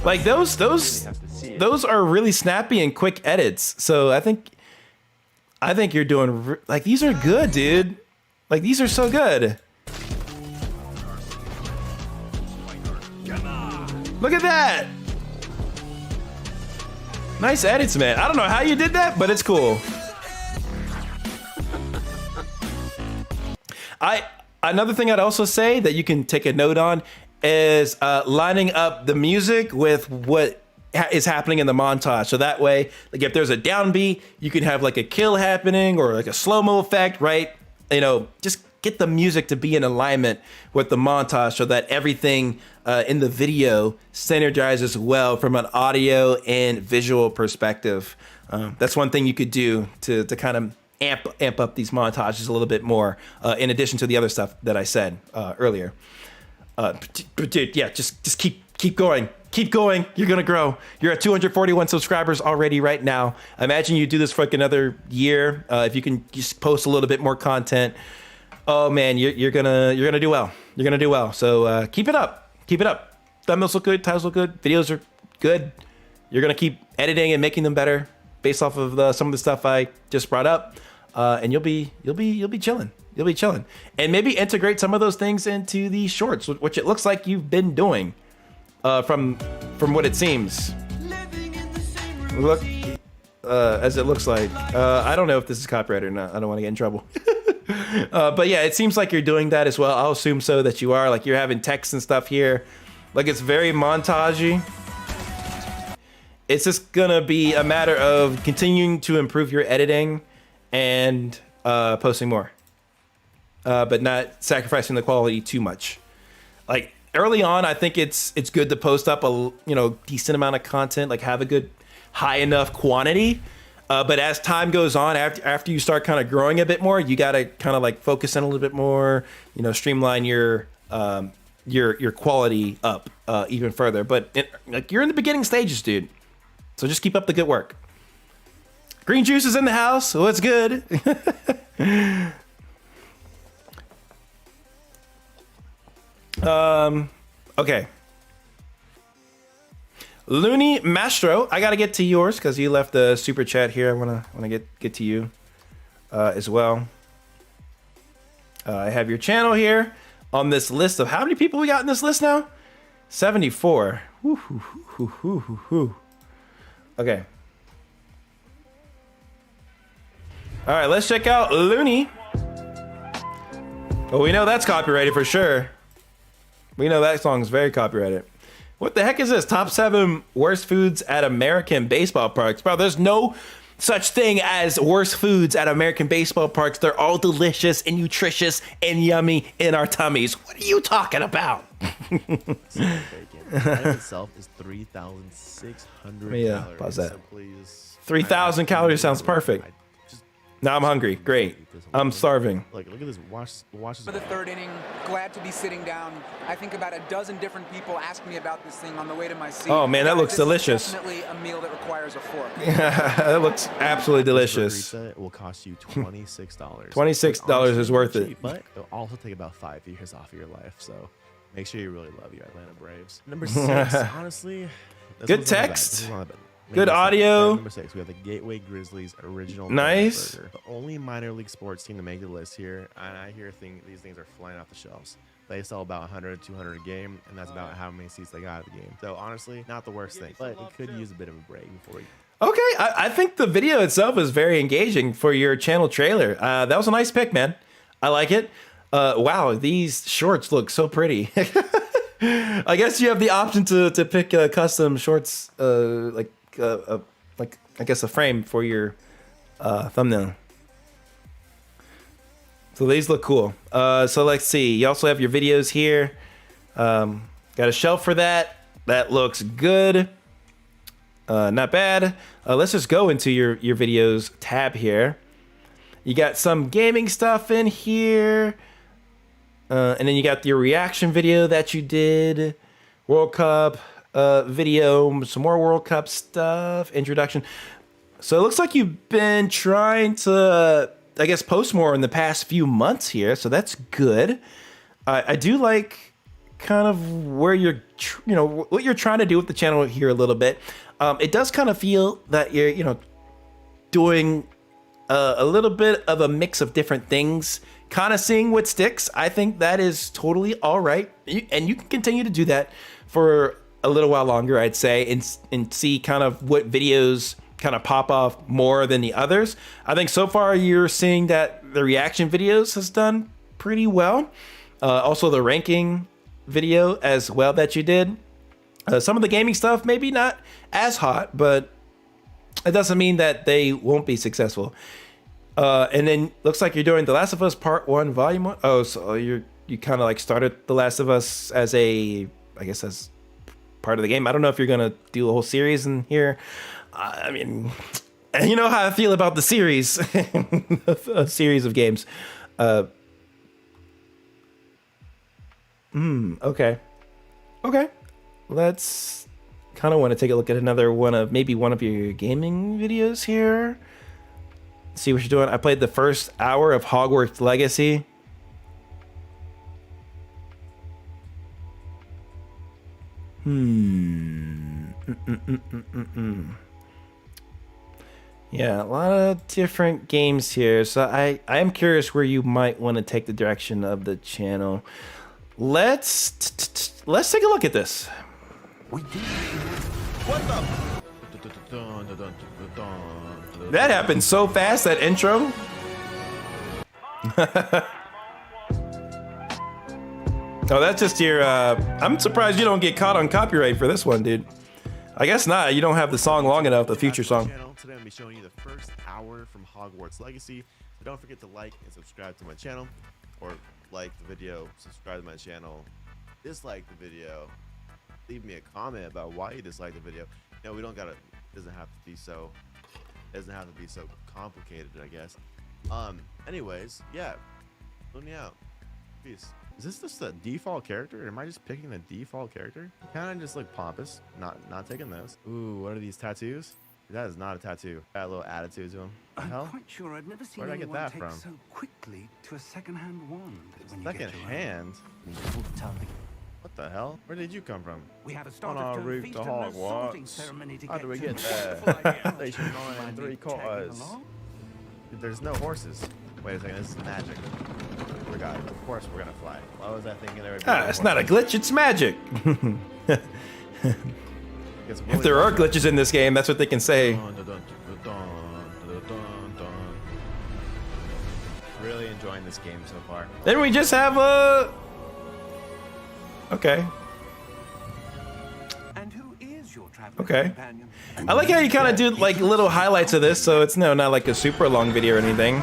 [SPEAKER 1] Like those are really snappy and quick edits. So I think you're doing like, these are good, dude. Like, these are so good. Look at that. Nice edits, man. I don't know how you did that, but it's cool. Another thing I'd also say that you can take a note on is lining up the music with what is happening in the montage. So that way, like, if there's a downbeat, you can have like a kill happening or like a slow-mo effect, right? You know, just get the music to be in alignment with the montage so that everything in the video synergizes well from an audio and visual perspective. That's one thing you could do to kind of amp up these montages a little bit more, in addition to the other stuff that I said earlier. But dude, yeah, just keep going. Keep going. You're going to grow. You're at 241 subscribers already right now. Imagine you do this for like another year. If you can just post a little bit more content. Oh man, you're gonna do well. You're gonna do well. So keep it up. Keep it up. Thumbnails look good. Titles look good. Videos are good. You're gonna keep editing and making them better based off of some of the stuff I just brought up. And you'll be chilling. You'll be chilling. And maybe integrate some of those things into the shorts, which it looks like you've been doing. From what it seems. Look, as it looks like. I don't know if this is copyrighted or not. I don't want to get in trouble. But yeah, it seems like you're doing that as well. I'll assume so that you are. Like, you're having text and stuff here. Like, it's very montagey. It's just gonna be a matter of continuing to improve your editing and posting more. But not sacrificing the quality too much. Like, early on, I think it's good to post up a decent amount of content, like have a good high enough quantity. But as time goes on, after you start kind of growing a bit more, you got to kind of like focus in a little bit more, streamline your quality up even further. But like, you're in the beginning stages, dude. So just keep up the good work. Green Juice is in the house. What's good? Okay. Looney Mastro, I gotta get to yours because you left the super chat here. I wanna get to you as well. I have your channel here on this list of how many people we got in this list now? 74. Okay. All right, let's check out Looney. Well, we know that's copyrighted for sure. We know that song is very copyrighted. What the heck is this? Top 7 worst foods at American baseball parks. Bro, there's no such thing as worst foods at American baseball parks. They're all delicious and nutritious and yummy in our tummies. What are you talking about?
[SPEAKER 4] That itself is 3,600 calories.
[SPEAKER 1] Pause that.
[SPEAKER 4] So please,
[SPEAKER 1] 3,000 calories sounds perfect. Now I'm hungry. Great. I'm starving.
[SPEAKER 4] Like, look at this. Watch this.
[SPEAKER 22] For the third inning, glad to be sitting down. I think about a dozen different people ask me about this thing on the way to my seat.
[SPEAKER 1] Oh man, that looks
[SPEAKER 22] This
[SPEAKER 1] delicious.
[SPEAKER 22] Is definitely a meal that requires a fork.
[SPEAKER 1] That looks absolutely delicious.
[SPEAKER 4] It will cost you $26.
[SPEAKER 1] $26 is worth it.
[SPEAKER 4] But it'll also take about 5 years off of your life. So make sure you really love your Atlanta Braves. Number 6, honestly.
[SPEAKER 1] Good text. Good audio.
[SPEAKER 4] Number 6, we have the Gateway Grizzlies original.
[SPEAKER 1] Nice.
[SPEAKER 4] Burger. The only minor league sports team to make the list here, and I hear these things are flying off the shelves. They sell about 100, 200 a game, and that's about how many seats they got at the game. So honestly, not the worst thing, but it could use a bit of a break before you.
[SPEAKER 1] Okay, I think the video itself is very engaging for your channel trailer. That was a nice pick, man. I like it. Wow, these shorts look so pretty. I guess you have the option to pick custom shorts, like I guess a frame for your thumbnail. So these look cool. So let's see. You also have your videos here. Got a shelf for that. That looks good. Not bad. Let's just go into your videos tab here. You got some gaming stuff in here. And then you got your reaction video that you did. World Cup video. Some more World Cup stuff. Introduction. So it looks like you've been trying to, I guess, post more in the past few months here. So that's good. I do like kind of where you're, what you're trying to do with the channel here a little bit. It does kind of feel that you're, doing a little bit of a mix of different things, kind of seeing what sticks. I think that is totally all right. And you can continue to do that for a little while longer, I'd say, and see kind of what videos kind of pop off more than the others. I think so far you're seeing that the reaction videos has done pretty well. Also the ranking video as well that you did. Some of the gaming stuff, maybe not as hot, but it doesn't mean that they won't be successful. And then looks like you're doing The Last of Us Part 1, Volume 1. Oh, so you kind of like started The Last of Us as as part of the game. I don't know if you're going to do a whole series in here. I mean, you know how I feel about the series, a series of games. Okay. Let's kind of want to take a look at another one of your gaming videos here. See what you're doing. I played the first hour of Hogwarts Legacy. Yeah, a lot of different games here. So I am curious where you might want to take the direction of the channel. Let's take a look at this.
[SPEAKER 4] What the?
[SPEAKER 1] That happened so fast, that intro. Oh, that's just your, I'm surprised you don't get caught on copyright for this one, dude. I guess not. You don't have the song long enough, the future song.
[SPEAKER 4] Today I'm going to be showing you the first hour from Hogwarts Legacy. So don't forget to like and subscribe to my channel. Or like the video, subscribe to my channel, dislike the video, leave me a comment about why you dislike the video. We don't gotta, it doesn't have to be so complicated, I guess. Anyways, yeah, let me out. Peace. Is this just a default character? Or am I just picking the default character? Kind of just like pompous, not taking those. Ooh, what are these tattoos? That is not a tattoo. Got a little attitude to him.
[SPEAKER 23] I'm
[SPEAKER 4] hell?
[SPEAKER 23] quite sure I've never seen
[SPEAKER 4] Where'd I get
[SPEAKER 23] anyone
[SPEAKER 4] that
[SPEAKER 23] take
[SPEAKER 4] from?
[SPEAKER 23] so quickly to a second-hand wand. When you
[SPEAKER 4] Second
[SPEAKER 23] get your own.
[SPEAKER 4] hand? What the hell? Where did you come from?
[SPEAKER 23] We have a
[SPEAKER 4] On
[SPEAKER 23] start
[SPEAKER 4] our
[SPEAKER 23] of
[SPEAKER 4] route to Hogwarts.
[SPEAKER 23] ceremony to
[SPEAKER 4] How do we get
[SPEAKER 23] to.
[SPEAKER 4] there? Station 9, 3/4. There's no horses. Wait a second, this is magic. Forgot. Of course we're gonna fly. Why was I thinking there would be no
[SPEAKER 1] It's not a glitch, it's magic. If there are glitches in this game, that's what they can say.
[SPEAKER 4] Really enjoying this game so far.
[SPEAKER 1] Then we just have a... Okay.
[SPEAKER 23] And who is your traveling
[SPEAKER 1] Okay.
[SPEAKER 23] companion?
[SPEAKER 1] I like how you kind of do like little highlights of this, so it's not like a super long video or anything.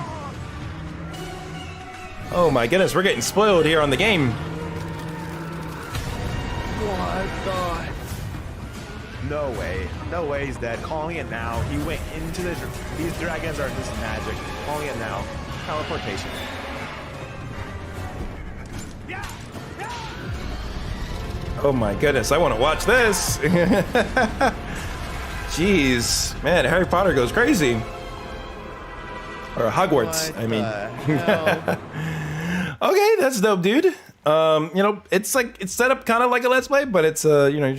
[SPEAKER 1] Oh my goodness, we're getting spoiled here on the game.
[SPEAKER 4] What the? No way.
[SPEAKER 5] No way he's dead. Calling it now. He went into the... These dragons are just magic. Calling it now. Teleportation.
[SPEAKER 1] Oh my goodness, I want to watch this. Jeez, man, Harry Potter goes crazy. Or Hogwarts, I mean. Okay, that's dope, dude. You know, it's set up kind of like a Let's Play, but it's you know,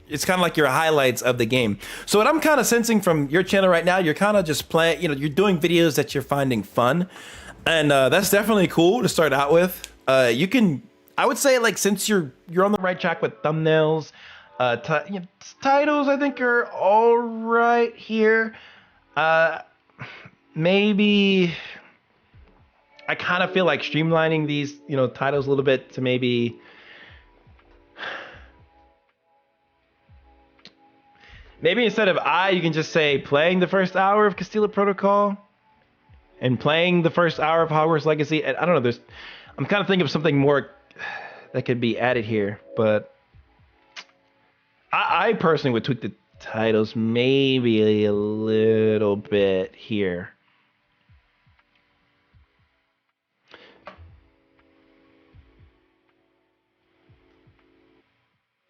[SPEAKER 1] it's kind of like your highlights of the game. So what I'm kind of sensing from your channel right now, you're kind of just playing, you know, you're doing videos that you're finding fun. And that's definitely cool to start out with. You can, I would say, like, since you're on the right track with thumbnails, you know, titles I think are all right here. Maybe I kind of feel like streamlining these, you know, titles a little bit to maybe instead of you can just say playing the first hour of Castilla Protocol and playing the first hour of Hogwarts Legacy. And I don't know, I'm kind of thinking of something more that could be added here, but I personally would tweak the titles maybe a little bit here.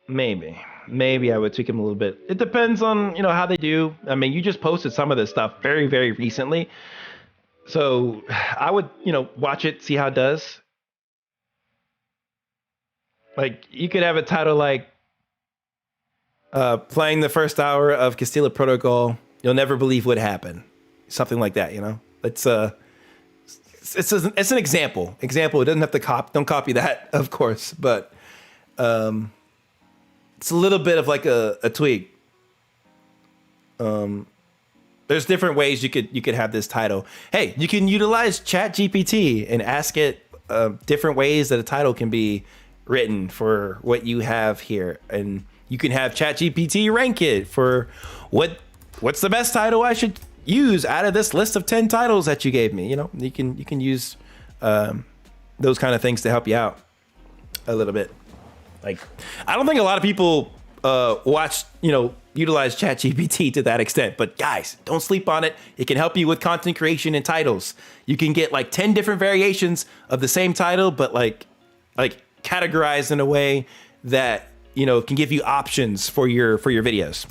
[SPEAKER 1] Maybe I would tweak them a little bit. It depends on, you know, how they do. I mean, you just posted some of this stuff very, very recently. So I would, you know, watch it, see how it does. Like, you could have a title like playing the first hour of Castilla Protocol, you'll never believe what happened. Something like that, you know? It's an example. It doesn't have to don't copy that, of course, but it's a little bit of like a tweak. There's different ways you could have this title. Hey, you can utilize ChatGPT and ask it different ways that a title can be written for what you have here, and you can have ChatGPT rank it for what's the best title I should use out of this list of 10 titles that you gave me. You know, you can use those kind of things to help you out a little bit. Like, I don't think a lot of people utilize ChatGPT to that extent, but guys, don't sleep on it. It can help you with content creation and titles. You can get like 10 different variations of the same title, but like categorized in a way that, you know, can give you options for your videos.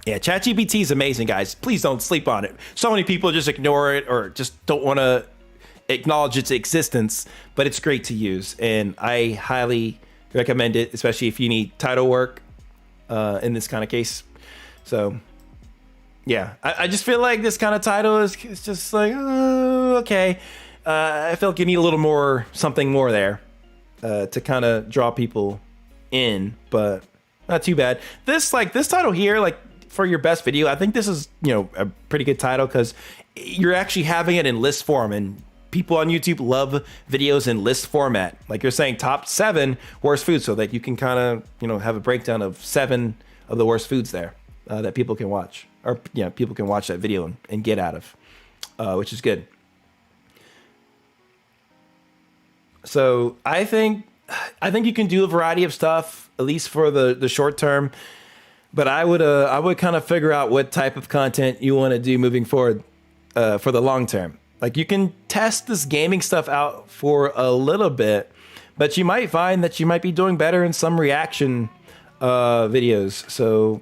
[SPEAKER 1] Yeah, ChatGPT is amazing, guys. Please don't sleep on it. So many people just ignore it or just don't want to acknowledge its existence, but it's great to use, and I highly recommend it, especially if you need title work in this kind of case. So yeah, I just feel like this kind of title is just like, oh, okay. I feel like you need a little more, something more there to kind of draw people in, but not too bad. This title here, like for your best video, I think this is, you know, a pretty good title because you're actually having it in list form, and people on YouTube love videos in list format. Like you're saying top 7 worst foods, so that you can kind of, you know, have a breakdown of 7 of the worst foods there that people can watch, or yeah, people can watch that video and get out of, which is good. So I think you can do a variety of stuff, at least for the short term. But I would kind of figure out what type of content you want to do moving forward for the long term. Like, you can test this gaming stuff out for a little bit, but you might find that you might be doing better in some reaction videos. So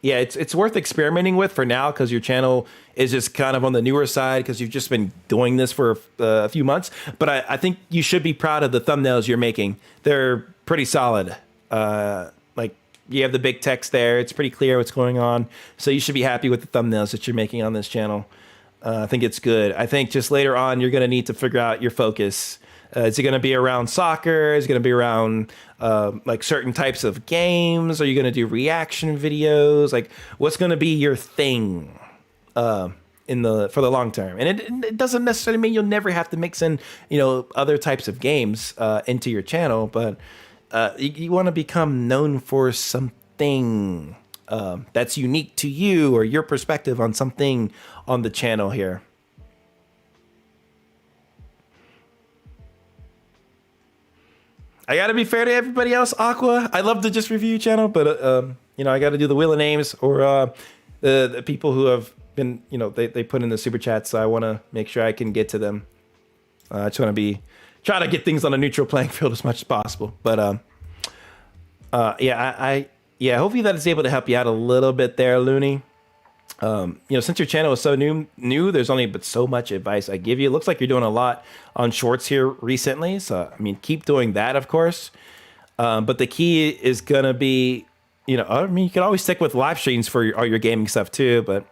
[SPEAKER 1] yeah, it's worth experimenting with for now, because your channel is just kind of on the newer side because you've just been doing this for a few months. But I think you should be proud of the thumbnails you're making. They're pretty solid. Like, you have the big text there. It's pretty clear what's going on. So you should be happy with the thumbnails that you're making on this channel. I think it's good. I think just later on, you're going to need to figure out your focus. Is it going to be around soccer? Is it going to be around like certain types of games? Are you going to do reaction videos? Like, what's going to be your thing for the long term? And it doesn't necessarily mean you'll never have to mix in, you know, other types of games into your channel, but you want to become known for something that's unique to you, or your perspective on something on the channel here. I gotta be fair to everybody else, Aqua. I love to just review your channel, but you know, I got to do the wheel of names or the people who have been, you know, they put in the super chats. So I want to make sure I can get to them. I just want to try to get things on a neutral playing field as much as possible. But yeah, hopefully that is able to help you out a little bit there, Looney. You know, since your channel is so new, there's only but so much advice I give you. It looks like you're doing a lot on shorts here recently. So, I mean, keep doing that, of course. But the key is going to be, you know, I mean, you can always stick with live streams for all your gaming stuff too. But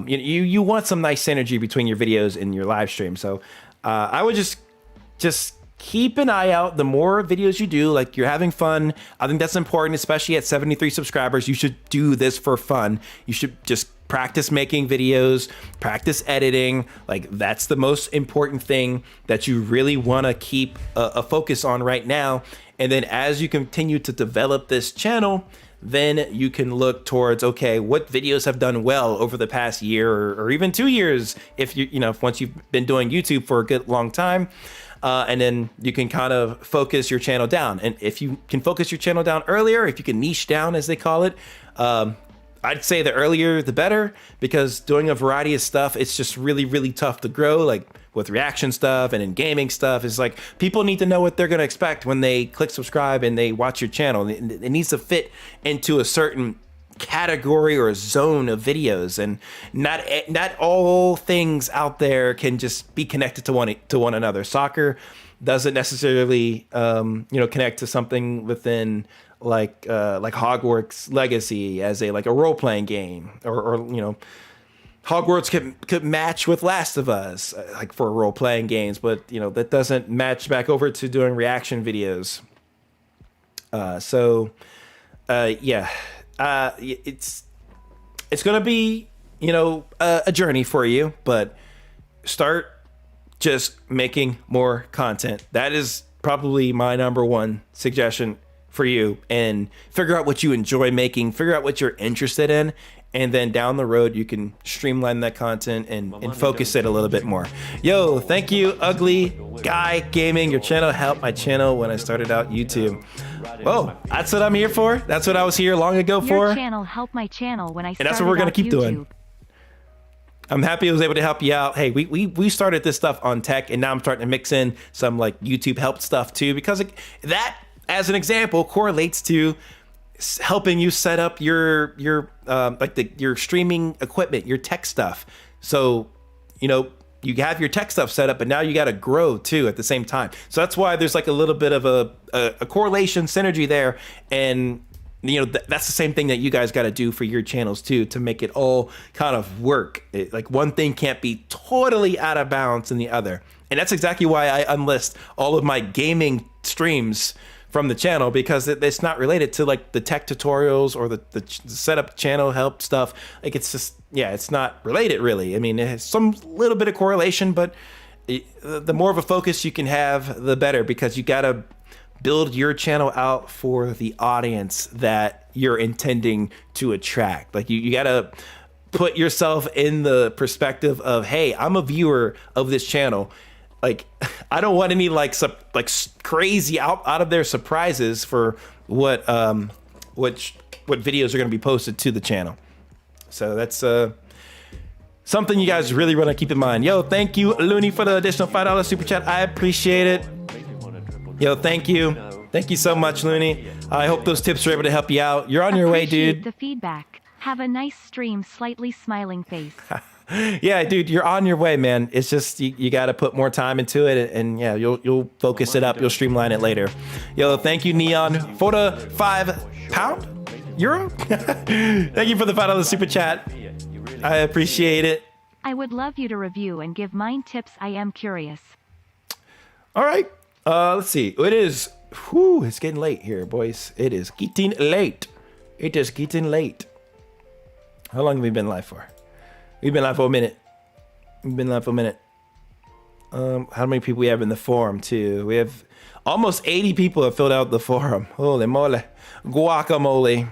[SPEAKER 1] you want some nice synergy between your videos and your live stream. So I would just keep an eye out. The more videos you do, like you're having fun, I think that's important, especially at 73 subscribers. You should do this for fun. You should just practice making videos, practice editing. Like that's the most important thing that you really want to keep a focus on right now. And then as you continue to develop this channel, then you can look towards, okay, what videos have done well over the past year or even 2 years if once you've been doing YouTube for a good long time. And then you can kind of focus your channel down. And if you can focus your channel down earlier, if you can niche down, as they call it, I'd say the earlier, the better, because doing a variety of stuff, it's just really, really tough to grow. Like with reaction stuff and in gaming stuff, it's like people need to know what they're going to expect when they click subscribe and they watch your channel. It needs to fit into a certain category or a zone of videos, and not all things out there can just be connected to one another. Soccer doesn't necessarily connect to something within like Hogwarts Legacy as a role-playing game, or Hogwarts could match with Last of Us like for role-playing games, but that doesn't match back over to doing reaction videos. It's gonna be a journey for you, but start just making more content. That is probably my number one suggestion for you, and figure out what you enjoy making, figure out what you're interested in, and then down the road you can streamline that content and focus it a little bit more. Yo, thank you, Ugly Guy Gaming. Your channel helped my channel when I started out YouTube. Whoa, that's what I'm here for. That's what I was here long ago for.
[SPEAKER 6] Your channel helped my channel when I started out YouTube.
[SPEAKER 1] And that's what we're gonna keep doing. I'm happy I was able to help you out. Hey, we started this stuff on tech, and now I'm starting to mix in some like YouTube help stuff too, because that, as an example, correlates to helping you set up your streaming equipment, your tech stuff. So, you have your tech stuff set up, but now you got to grow too at the same time. So that's why there's like a little bit of a correlation synergy there. And, that's the same thing that you guys got to do for your channels too, to make it all kind of work. Like one thing can't be totally out of balance in the other. And that's exactly why I unlist all of my gaming streams from the channel, because it's not related to like the tech tutorials or the setup channel help stuff. Like it's just, it's not related really. I mean, it has some little bit of correlation, but the more of a focus you can have, the better, because you got to build your channel out for the audience that you're intending to attract. Like you got to put yourself in the perspective of, hey, I'm a viewer of this channel. Like, I don't want any crazy out of their surprises for what videos are going to be posted to the channel. So that's something you guys really want to keep in mind. Yo, thank you, Looney, for the additional $5 super chat. I appreciate it. Yo, thank you. Thank you so much, Looney. I hope those tips are able to help you out. You're on your way, dude.
[SPEAKER 6] The feedback. Have a nice stream, slightly smiling face.
[SPEAKER 1] Yeah, dude, you're on your way, man. It's just you got to put more time into it, and yeah, you'll focus it up. You'll streamline it later. Yo, thank you, Neon, for the €5. Thank you for the $5 super chat. I appreciate it.
[SPEAKER 6] I would love you to review and give mine tips. I am curious.
[SPEAKER 1] All right. Let's see. It's getting late here, boys. It is getting late. It is getting late. How long have we been live for? We've been live for a minute. How many people we have in the forum too? We have almost 80 people have filled out the forum. Holy moly. Guacamole.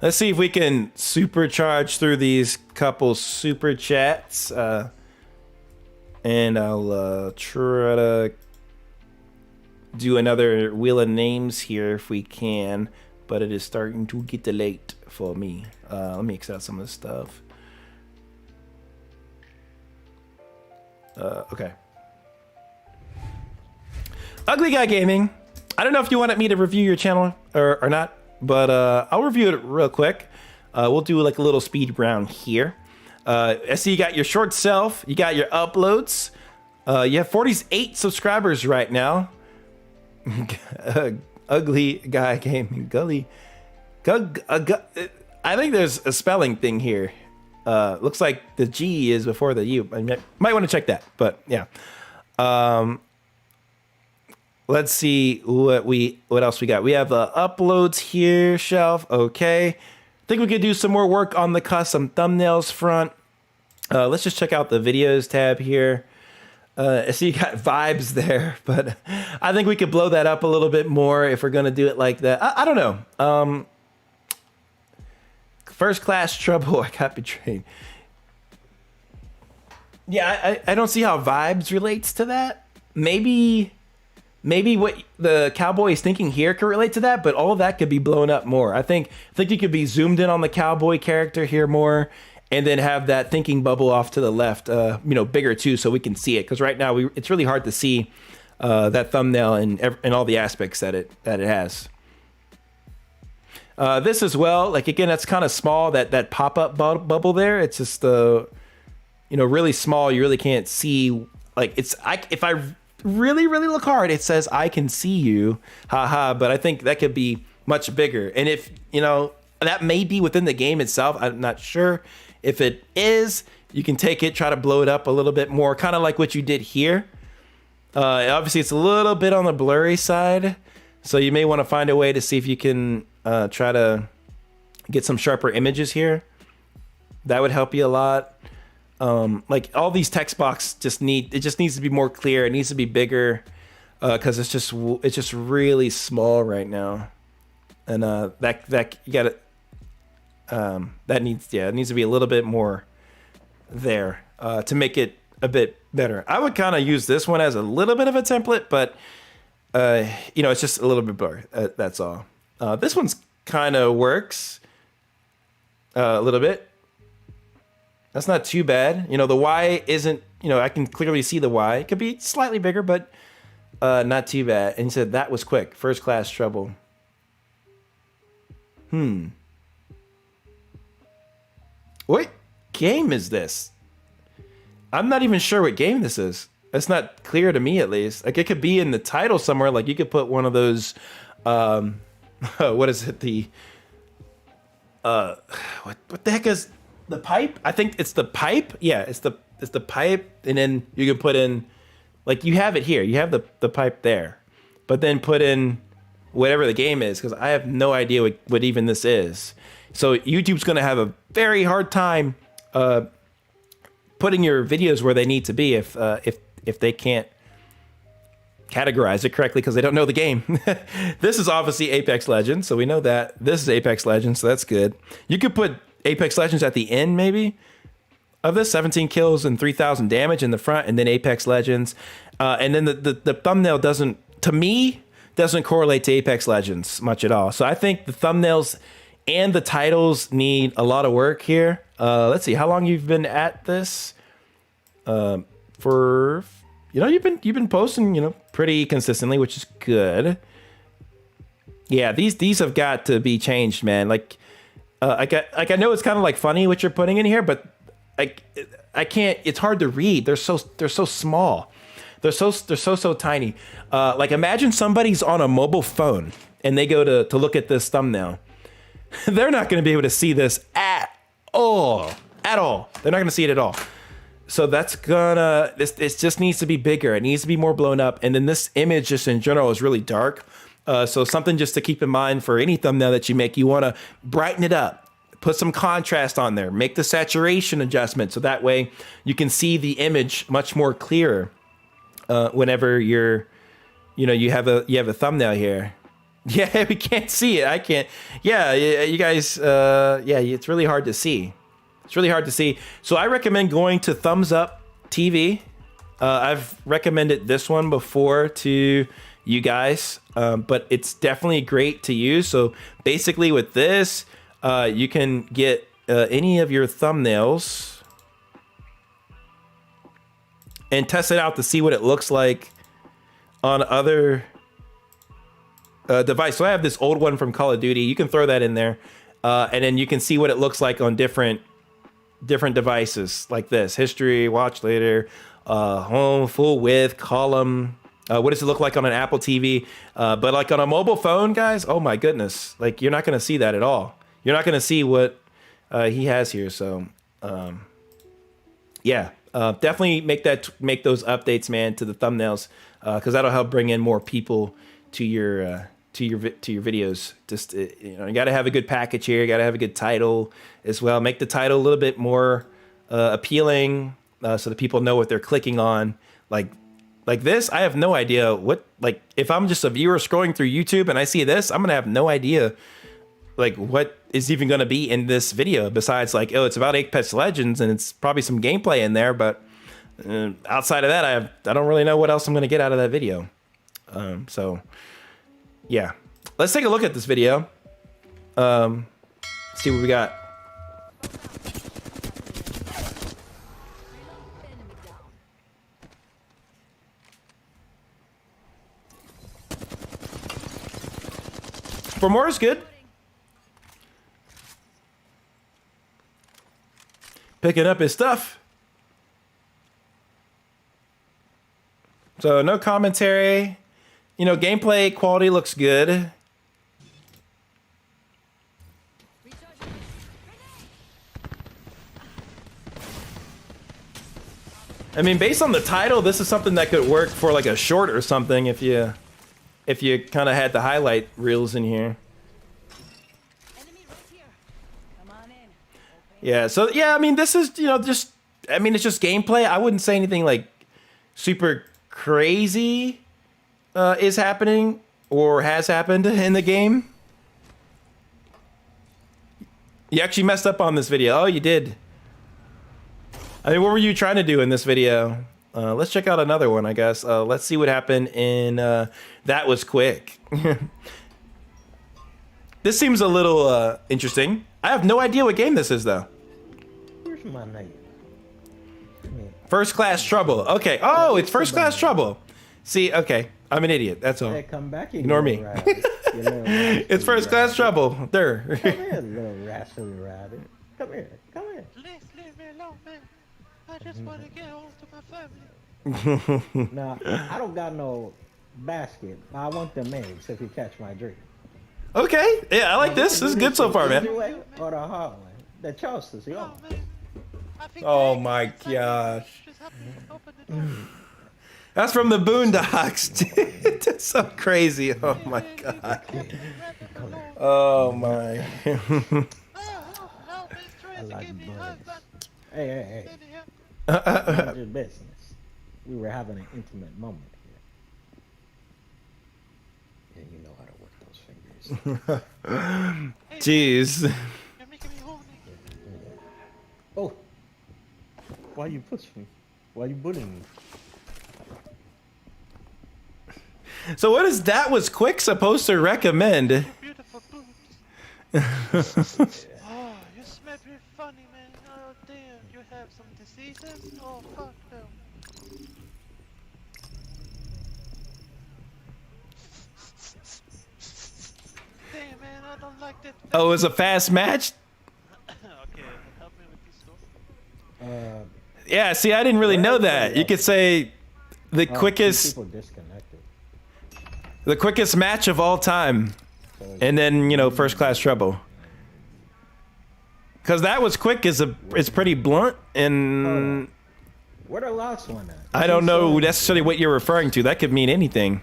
[SPEAKER 1] Let's see if we can supercharge through these couple super chats. And I'll try to do another wheel of names here if we can, but it is starting to get late for me. Let me X out some of this stuff. Okay. Ugly Guy Gaming. I don't know if you wanted me to review your channel or not, but I'll review it real quick. We'll do like a little speed round here. I see you got your short self, you got your uploads. You have 48 subscribers right now. Ugly Guy Gaming. I think there's a spelling thing here. Looks like the G is before the U. I might want to check that, but yeah. Let's see what else we got. We have the uploads here, shelf. Okay. I think we could do some more work on the custom thumbnails front. Let's just check out the videos tab here. I see you got vibes there, but I think we could blow that up a little bit more if we're going to do it like that. I don't know. First class trouble. I got betrayed. Yeah, I don't see how vibes relates to that. Maybe what the cowboy is thinking here could relate to that, but all of that could be blown up more. I think you could be zoomed in on the cowboy character here more, and then have that thinking bubble off to the left, bigger too, so we can see it. Because right now it's really hard to see that thumbnail and all the aspects that it has. This as well, like again, that's kind of small. That pop up bubble there, it's just really small. You really can't see. Like if I really look hard, it says I can see you, haha. But I think that could be much bigger. And if that may be within the game itself, I'm not sure. If it is, you can take it, try to blow it up a little bit more, kind of like what you did here. Obviously, it's a little bit on the blurry side, so you may want to find a way to see if you can try to get some sharper images here. That would help you a lot. Like all these text box just needs to be more clear. It needs to be bigger because it's just really small right now, and that you got to. It needs to be a little bit more there to make it a bit better. I would kind of use this one as a little bit of a template, but it's just a little bit blurry. That's all. This one's kind of works a little bit. That's not too bad. The Y isn't. I can clearly see the Y. It could be slightly bigger, but not too bad. And he said that was quick. First class trouble. What game is this? I'm not even sure what game this is. It's not clear to me, at least. Like, it could be in the title somewhere. Like, you could put one of those, what is it? What the heck is the pipe? I think it's the pipe. Yeah, it's the pipe. And then you can put in, like, you have it here. You have the pipe there. But then put in whatever the game is, because I have no idea what even this is. So YouTube's going to have a very hard time putting your videos where they need to be if they can't categorize it correctly because they don't know the game. This is obviously Apex Legends, so we know that. This is Apex Legends, so that's good. You could put Apex Legends at the end, maybe, of this. 17 kills and 3,000 damage in the front, and then Apex Legends. And then the thumbnail doesn't correlate to Apex Legends much at all. So I think the thumbnails and the titles need a lot of work here. Let's see how long you've been at this. For you've been posting pretty consistently, which is good. Yeah, these have got to be changed, man. Like I know it's kind of like funny what you're putting in here, but I can't. It's hard to read. They're so small. They're so tiny. Like imagine somebody's on a mobile phone and they go to look at this thumbnail. They're not going to be able to see this at all. They're not going to see it at all. So that's it just needs to be bigger. It needs to be more blown up. And then this image just in general is really dark. So something just to keep in mind for any thumbnail that you make, you want to brighten it up, put some contrast on there, make the saturation adjustment. So that way you can see the image much more clearer whenever you have a thumbnail here. Yeah, we can't see it. I can't. Yeah, you guys. It's really hard to see. It's really hard to see. So I recommend going to Thumbs Up TV. I've recommended this one before to you guys, but it's definitely great to use. So basically with this, you can get any of your thumbnails and test it out to see what it looks like on other devices. So I have this old one from Call of Duty. You can throw that in there, and then you can see what it looks like on different devices like this: history, watch later, home, full width, column. What does it look like on an Apple TV? But like on a mobile phone, guys, oh my goodness, like you're not going to see that at all. You're not going to see what he has here. So yeah, definitely make those updates, man, to the thumbnails, because that'll help bring in more people to your videos. Just you got to have a good package here. You got to have a good title as well. Make the title a little bit more appealing, so that people know what they're clicking on. Like this, I have no idea what, like, if I'm just a viewer scrolling through YouTube and I see this, I'm gonna have no idea like what is even gonna be in this video besides like, oh, it's about Apex Legends and it's probably some gameplay in there, but outside of that, I don't really know what else I'm gonna get out of that video. So yeah, let's take a look at this video. See what we got. For more is good. Picking up his stuff. So no commentary. You know, gameplay quality looks good. I mean, based on the title, this is something that could work for like a short or something if you kind of had the highlight reels in here. Yeah, so yeah, I mean, this is, you know, just, I mean, it's just gameplay. I wouldn't say anything like super crazy is happening or has happened in the game. You actually messed up on this video. Oh, you did. I mean, what were you trying to do in this video? Let's check out another one, I guess. Let's see what happened in That Was Quick. This seems a little interesting. I have no idea what game this is, though.
[SPEAKER 7] Where's my name?
[SPEAKER 1] First Class Trouble. Okay. Oh, it's First Class Trouble. See, okay. I'm an idiot. That's all.
[SPEAKER 7] Hey, come back.
[SPEAKER 1] Ignore me. It's First Class Trouble. There.
[SPEAKER 7] Come here, little rascally rabbit. Come here. Come here.
[SPEAKER 8] Please leave me alone, man. I just want to get home to my family.
[SPEAKER 7] Nah, I don't got no basket. I want them eggs if you catch my drift.
[SPEAKER 1] Okay. Yeah, I like this. This is good so far, man.
[SPEAKER 7] Or the hard way. The Charleston's yours.
[SPEAKER 1] Oh my gosh. That's from the Boondocks, dude. That's so crazy. Oh my god. Oh my.
[SPEAKER 7] I like birds. Hey. Mind your business. We were having an intimate moment here. Yeah, you know how to work those fingers.
[SPEAKER 1] Jeez.
[SPEAKER 7] Oh. Why you pushing me? Why you bullying me?
[SPEAKER 1] So what is That Was Quick supposed to recommend?
[SPEAKER 8] Oh, you smell pretty funny, man. Oh, damn. You have some diseases? Oh, fuck them. Damn, man. I don't like that.
[SPEAKER 1] Oh, it was a fast match?
[SPEAKER 8] Okay, help me with this stuff.
[SPEAKER 1] Yeah, see, I didn't really know that. You could say the quickest...
[SPEAKER 7] People disconnected.
[SPEAKER 1] The quickest match of all time. And then, you know, First Class Trouble. Because That Was Quick is pretty blunt and...
[SPEAKER 7] Where the last one at?
[SPEAKER 1] I don't know necessarily what you're referring to. That could mean anything.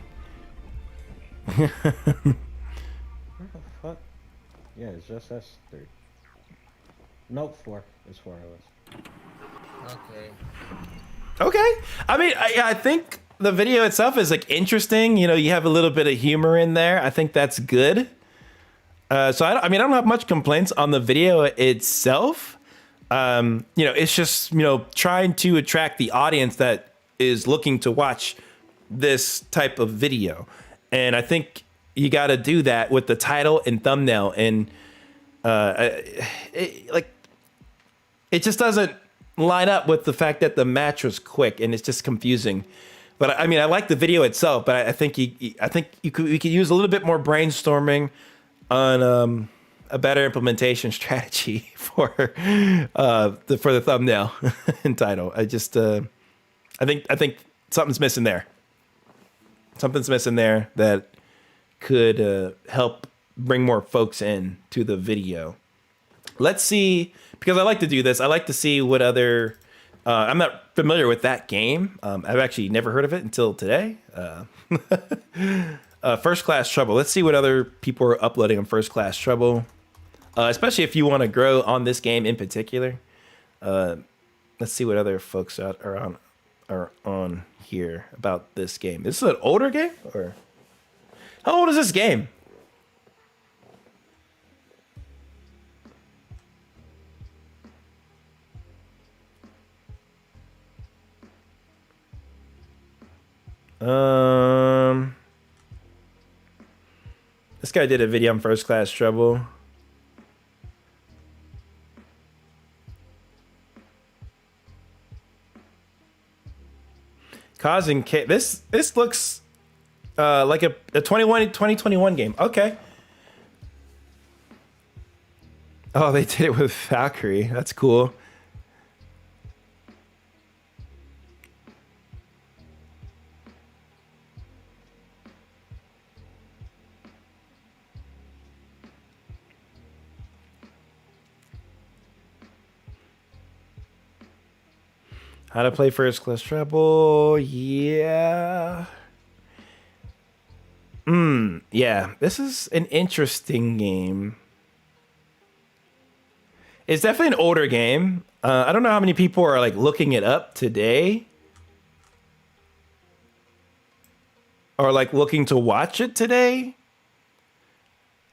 [SPEAKER 7] Where the fuck? Yeah, it's just us three. Nope, 4. It's 4 of us.
[SPEAKER 8] Okay.
[SPEAKER 1] Okay. I mean, I think the video itself is like interesting. You know, you have a little bit of humor in there. I think that's good. So I don't have much complaints on the video itself. You know, it's just, you know, trying to attract the audience that is looking to watch this type of video. And I think you got to do that with the title and thumbnail. And it just doesn't line up with the fact that the match was quick, and it's just confusing. But I mean, I like the video itself, but I think we could use a little bit more brainstorming on a better implementation strategy for the thumbnail and title. I think something's missing there. Something's missing there that could help bring more folks in to the video. Let's see, because I like to do this. I like to see what other. I'm not familiar with that game. I've actually never heard of it until today. First Class Trouble. Let's see what other people are uploading on First Class Trouble, especially if you want to grow on this game in particular. Let's see what other folks are on here about this game. This is an older game, or how old is this game? This guy did a video on First Class Trouble. Causing this looks like a 2021 game. Okay. Oh, they did it with Valkyrie. That's cool. How to play First Class Trouble. Yeah. Yeah. This is an interesting game. It's definitely an older game. I don't know how many people are like looking it up today, or like looking to watch it today.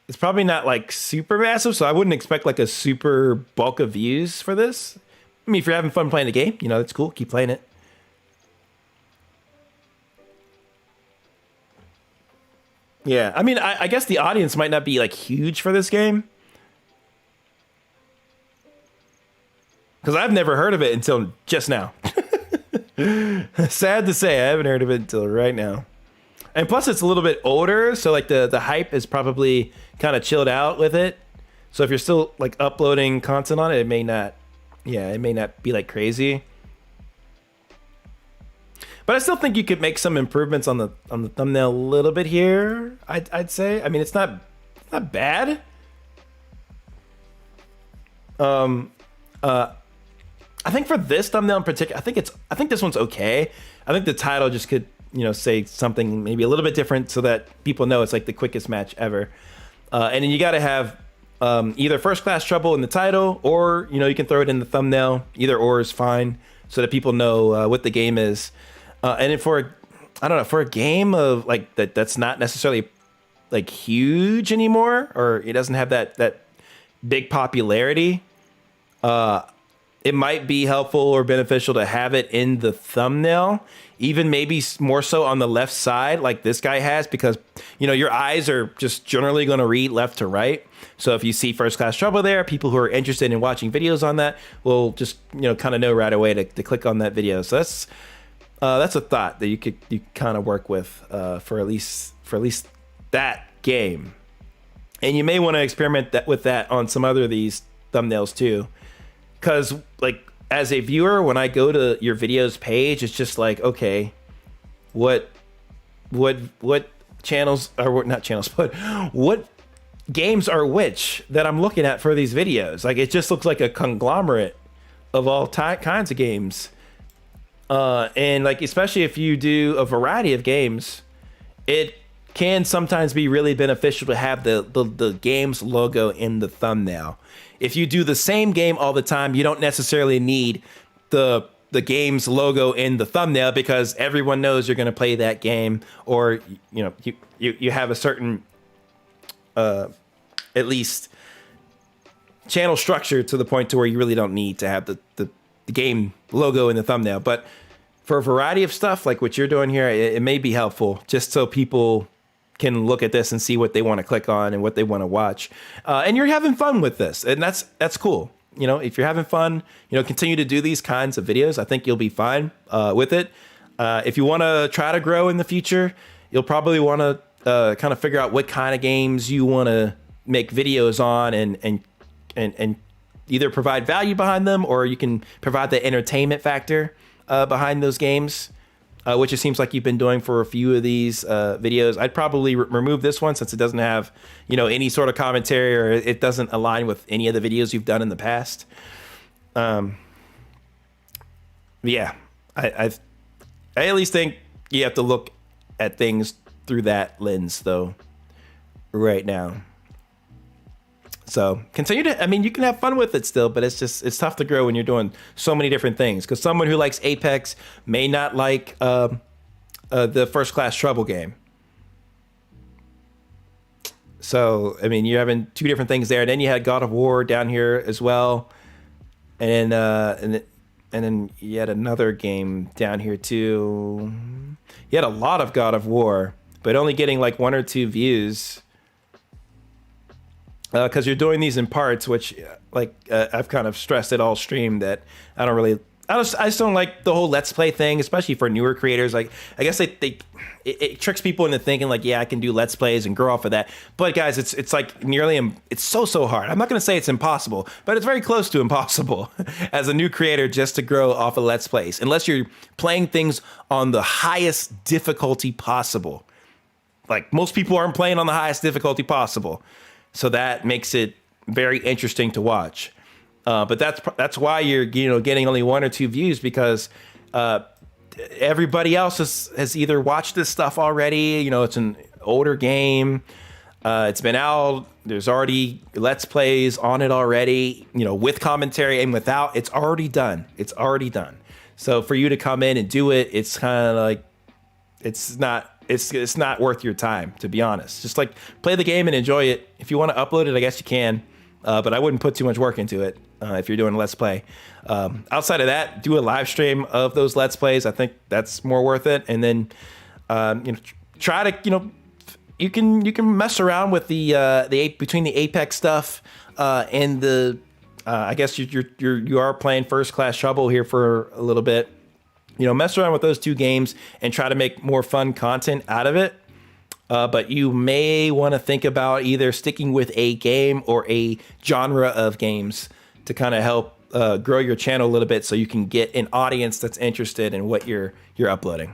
[SPEAKER 1] It's probably not like super massive, so I wouldn't expect like a super bulk of views for this. I mean, if you're having fun playing the game, you know, that's cool. Keep playing it. Yeah, I mean, I guess the audience might not be like huge for this game, because I've never heard of it until just now. Sad to say, I haven't heard of it until right now. And plus, it's a little bit older, so like the hype is probably kind of chilled out with it. So if you're still like uploading content on it, it may not. Yeah, it may not be like crazy, but I still think you could make some improvements on the thumbnail a little bit here. I'd say. I mean, it's not bad. I think for this thumbnail in particular, I think this one's okay. I think the title just could, you know, say something maybe a little bit different so that people know it's like the quickest match ever. And then you got to have either First Class Trouble in the title, or, you know, you can throw it in the thumbnail. Either or is fine, so that people know what the game is. And then for a game of like that's not necessarily like huge anymore, or it doesn't have that big popularity, it might be helpful or beneficial to have it in the thumbnail, even maybe more so on the left side like this guy has, because, you know, your eyes are just generally going to read left to right. So if you see First Class Trouble there, people who are interested in watching videos on that will just, you know, kind of know right away to click on that video. So that's a thought that you kind of work with for at least that game. And you may want to experiment with that on some other of these thumbnails too, because like as a viewer, when I go to your videos page, it's just like, okay, what channels are not channels, but what games are which that I'm looking at for these videos? Like, it just looks like a conglomerate of all kinds of games. And like, especially if you do a variety of games, it can sometimes be really beneficial to have the game's logo in the thumbnail. If you do the same game all the time, you don't necessarily need the game's logo in the thumbnail, because everyone knows you're going to play that game, or, you know, you have a certain at least channel structure to the point to where you really don't need to have the game logo in the thumbnail. But for a variety of stuff like what you're doing here, it may be helpful just so people can look at this and see what they want to click on and what they want to watch. And you're having fun with this, and that's cool. You know, if you're having fun, you know, continue to do these kinds of videos. I think you'll be fine with it. If you want to try to grow in the future, you'll probably want to kind of figure out what kind of games you want to make videos on, and either provide value behind them, or you can provide the entertainment factor behind those games, which it seems like you've been doing for a few of these videos. I'd probably remove this one since it doesn't have, you know, any sort of commentary, or it doesn't align with any of the videos you've done in the past. Yeah, I at least think you have to look at things through that lens, though, right now. So continue to, I mean, you can have fun with it still, but it's tough to grow when you're doing so many different things. Because someone who likes Apex may not like the First Class Trouble game. So, I mean, you're having two different things there. And then you had God of War down here as well. And then you had another game down here too. You had a lot of God of War, but only getting like 1 or 2 views. Because you're doing these in parts, which, like, I've kind of stressed it all stream that I just don't like the whole Let's Play thing, especially for newer creators. Like, I guess it tricks people into thinking like, yeah, I can do Let's Plays and grow off of that. But guys, it's like it's so hard. I'm not going to say it's impossible, but it's very close to impossible as a new creator just to grow off of Let's Plays, unless you're playing things on the highest difficulty possible. Like, most people aren't playing on the highest difficulty possible. So that makes it very interesting to watch. But that's why you're getting only 1 or 2 views, because everybody else has either watched this stuff already. You know, it's an older game. It's been out. There's already Let's Plays on it already, you know, with commentary and without. It's already done. It's already done. So for you to come in and do it, it's kind of like, it's not worth your time, to be honest. Just like play the game and enjoy it. If you want to upload it, I guess you can, but I wouldn't put too much work into it if you're doing a Let's Play. Outside of that, do a live stream of those Let's Plays. I think that's more worth it. And then try to you can mess around with the between the Apex stuff and the I guess you are playing First Class Trouble here for a little bit. You know, mess around with those 2 games and try to make more fun content out of it. But you may want to think about either sticking with a game or a genre of games to kind of help grow your channel a little bit, so you can get an audience that's interested in what you're uploading.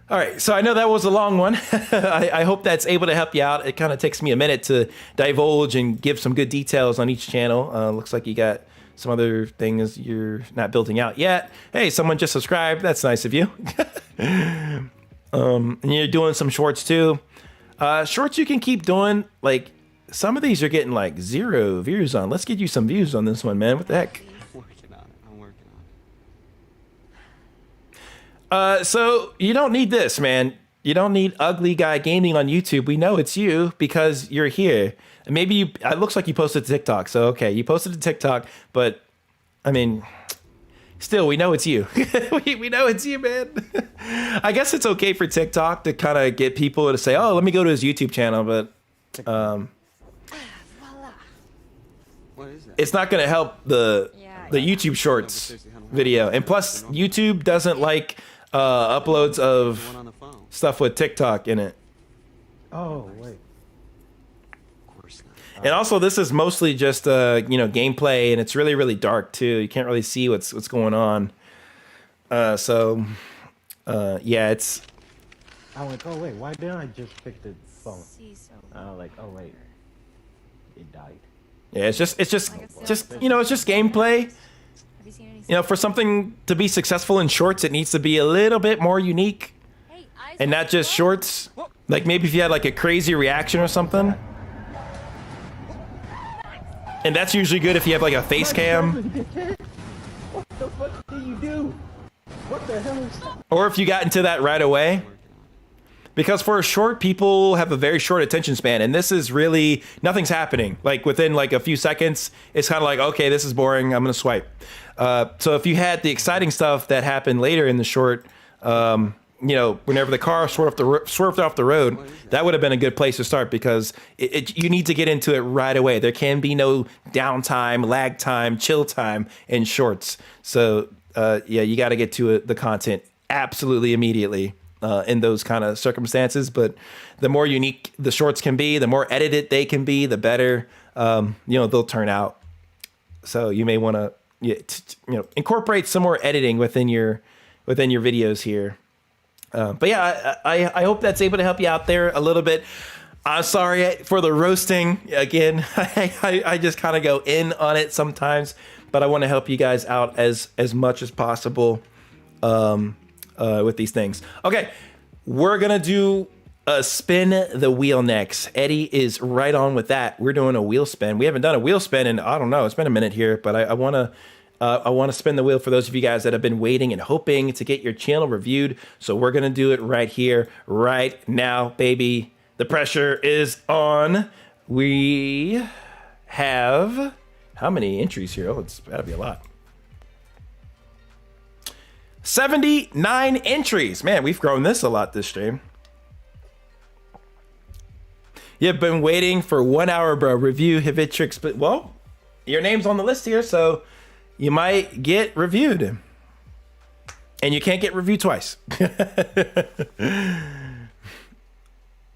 [SPEAKER 1] All right, so I know that was a long one. I hope that's able to help you out. It kind of takes me a minute to divulge and give some good details on each channel. Looks like you got some other things you're not building out yet. Hey, someone just subscribed. That's nice of you. And you're doing some shorts too. Shorts you can keep doing. Like, some of these are getting like 0 views on. Let's get you some views on this one, man. What the heck?
[SPEAKER 16] I'm working on it.
[SPEAKER 1] So you don't need this, man. You don't need Ugly Guy Gaming on YouTube. We know it's you because you're here. Maybe it looks like you posted to TikTok. So, okay, you posted to TikTok, but I mean, still, we know it's you. we know it's you, man. I guess it's okay for TikTok to kind of get people to say, oh, let me go to his YouTube channel. But
[SPEAKER 16] What is that?
[SPEAKER 1] It's not going to help the YouTube Shorts video. And plus, YouTube doesn't like uploads of stuff with TikTok in it.
[SPEAKER 7] Oh, wait.
[SPEAKER 1] And also, this is mostly just gameplay, and it's really, really dark too. You can't really see what's going on. Yeah, it's.
[SPEAKER 7] I went, oh wait, why didn't I just pick the phone? Like, oh wait, it died.
[SPEAKER 1] Yeah, it's just it's just gameplay. You know, for something to be successful in shorts, it needs to be a little bit more unique, and not just shorts. Like maybe if you had like a crazy reaction or something. And that's usually good if you have like a face cam.
[SPEAKER 7] What the fuck do you do? What the hell is that?
[SPEAKER 1] Or if you got into that right away. Because for a short, people have a very short attention span. And this is really, nothing's happening. Like within like a few seconds, it's kind of like, okay, this is boring. I'm going to swipe. So if you had the exciting stuff that happened later in the short, you know, whenever the car swerved off the road, that would have been a good place to start because you need to get into it right away. There can be no downtime, lag time, chill time in shorts. So yeah, you got to get to the content absolutely immediately in those kind of circumstances. But the more unique the shorts can be, the more edited they can be, the better you know, they'll turn out. So you may want to you know, incorporate some more editing within your videos here. But yeah, I hope that's able to help you out there a little bit. I'm sorry for the roasting again. I just kind of go in on it sometimes, but I want to help you guys out as much as possible with these things. Okay, we're gonna do a spin the wheel next. Eddie is right on with that. We're doing a wheel spin. We haven't done a wheel spin in, I don't know, it's been a minute here, but I want to spin the wheel for those of you guys that have been waiting and hoping to get your channel reviewed. So we're going to do it right here, right now, baby. The pressure is on. We have, how many entries here? Oh, it's got to be a lot. 79 entries. Man, we've grown this a lot this stream. You've been waiting for 1 hour, bro. Review Citrix, but well, your name's on the list here, so you might get reviewed. And you can't get reviewed twice.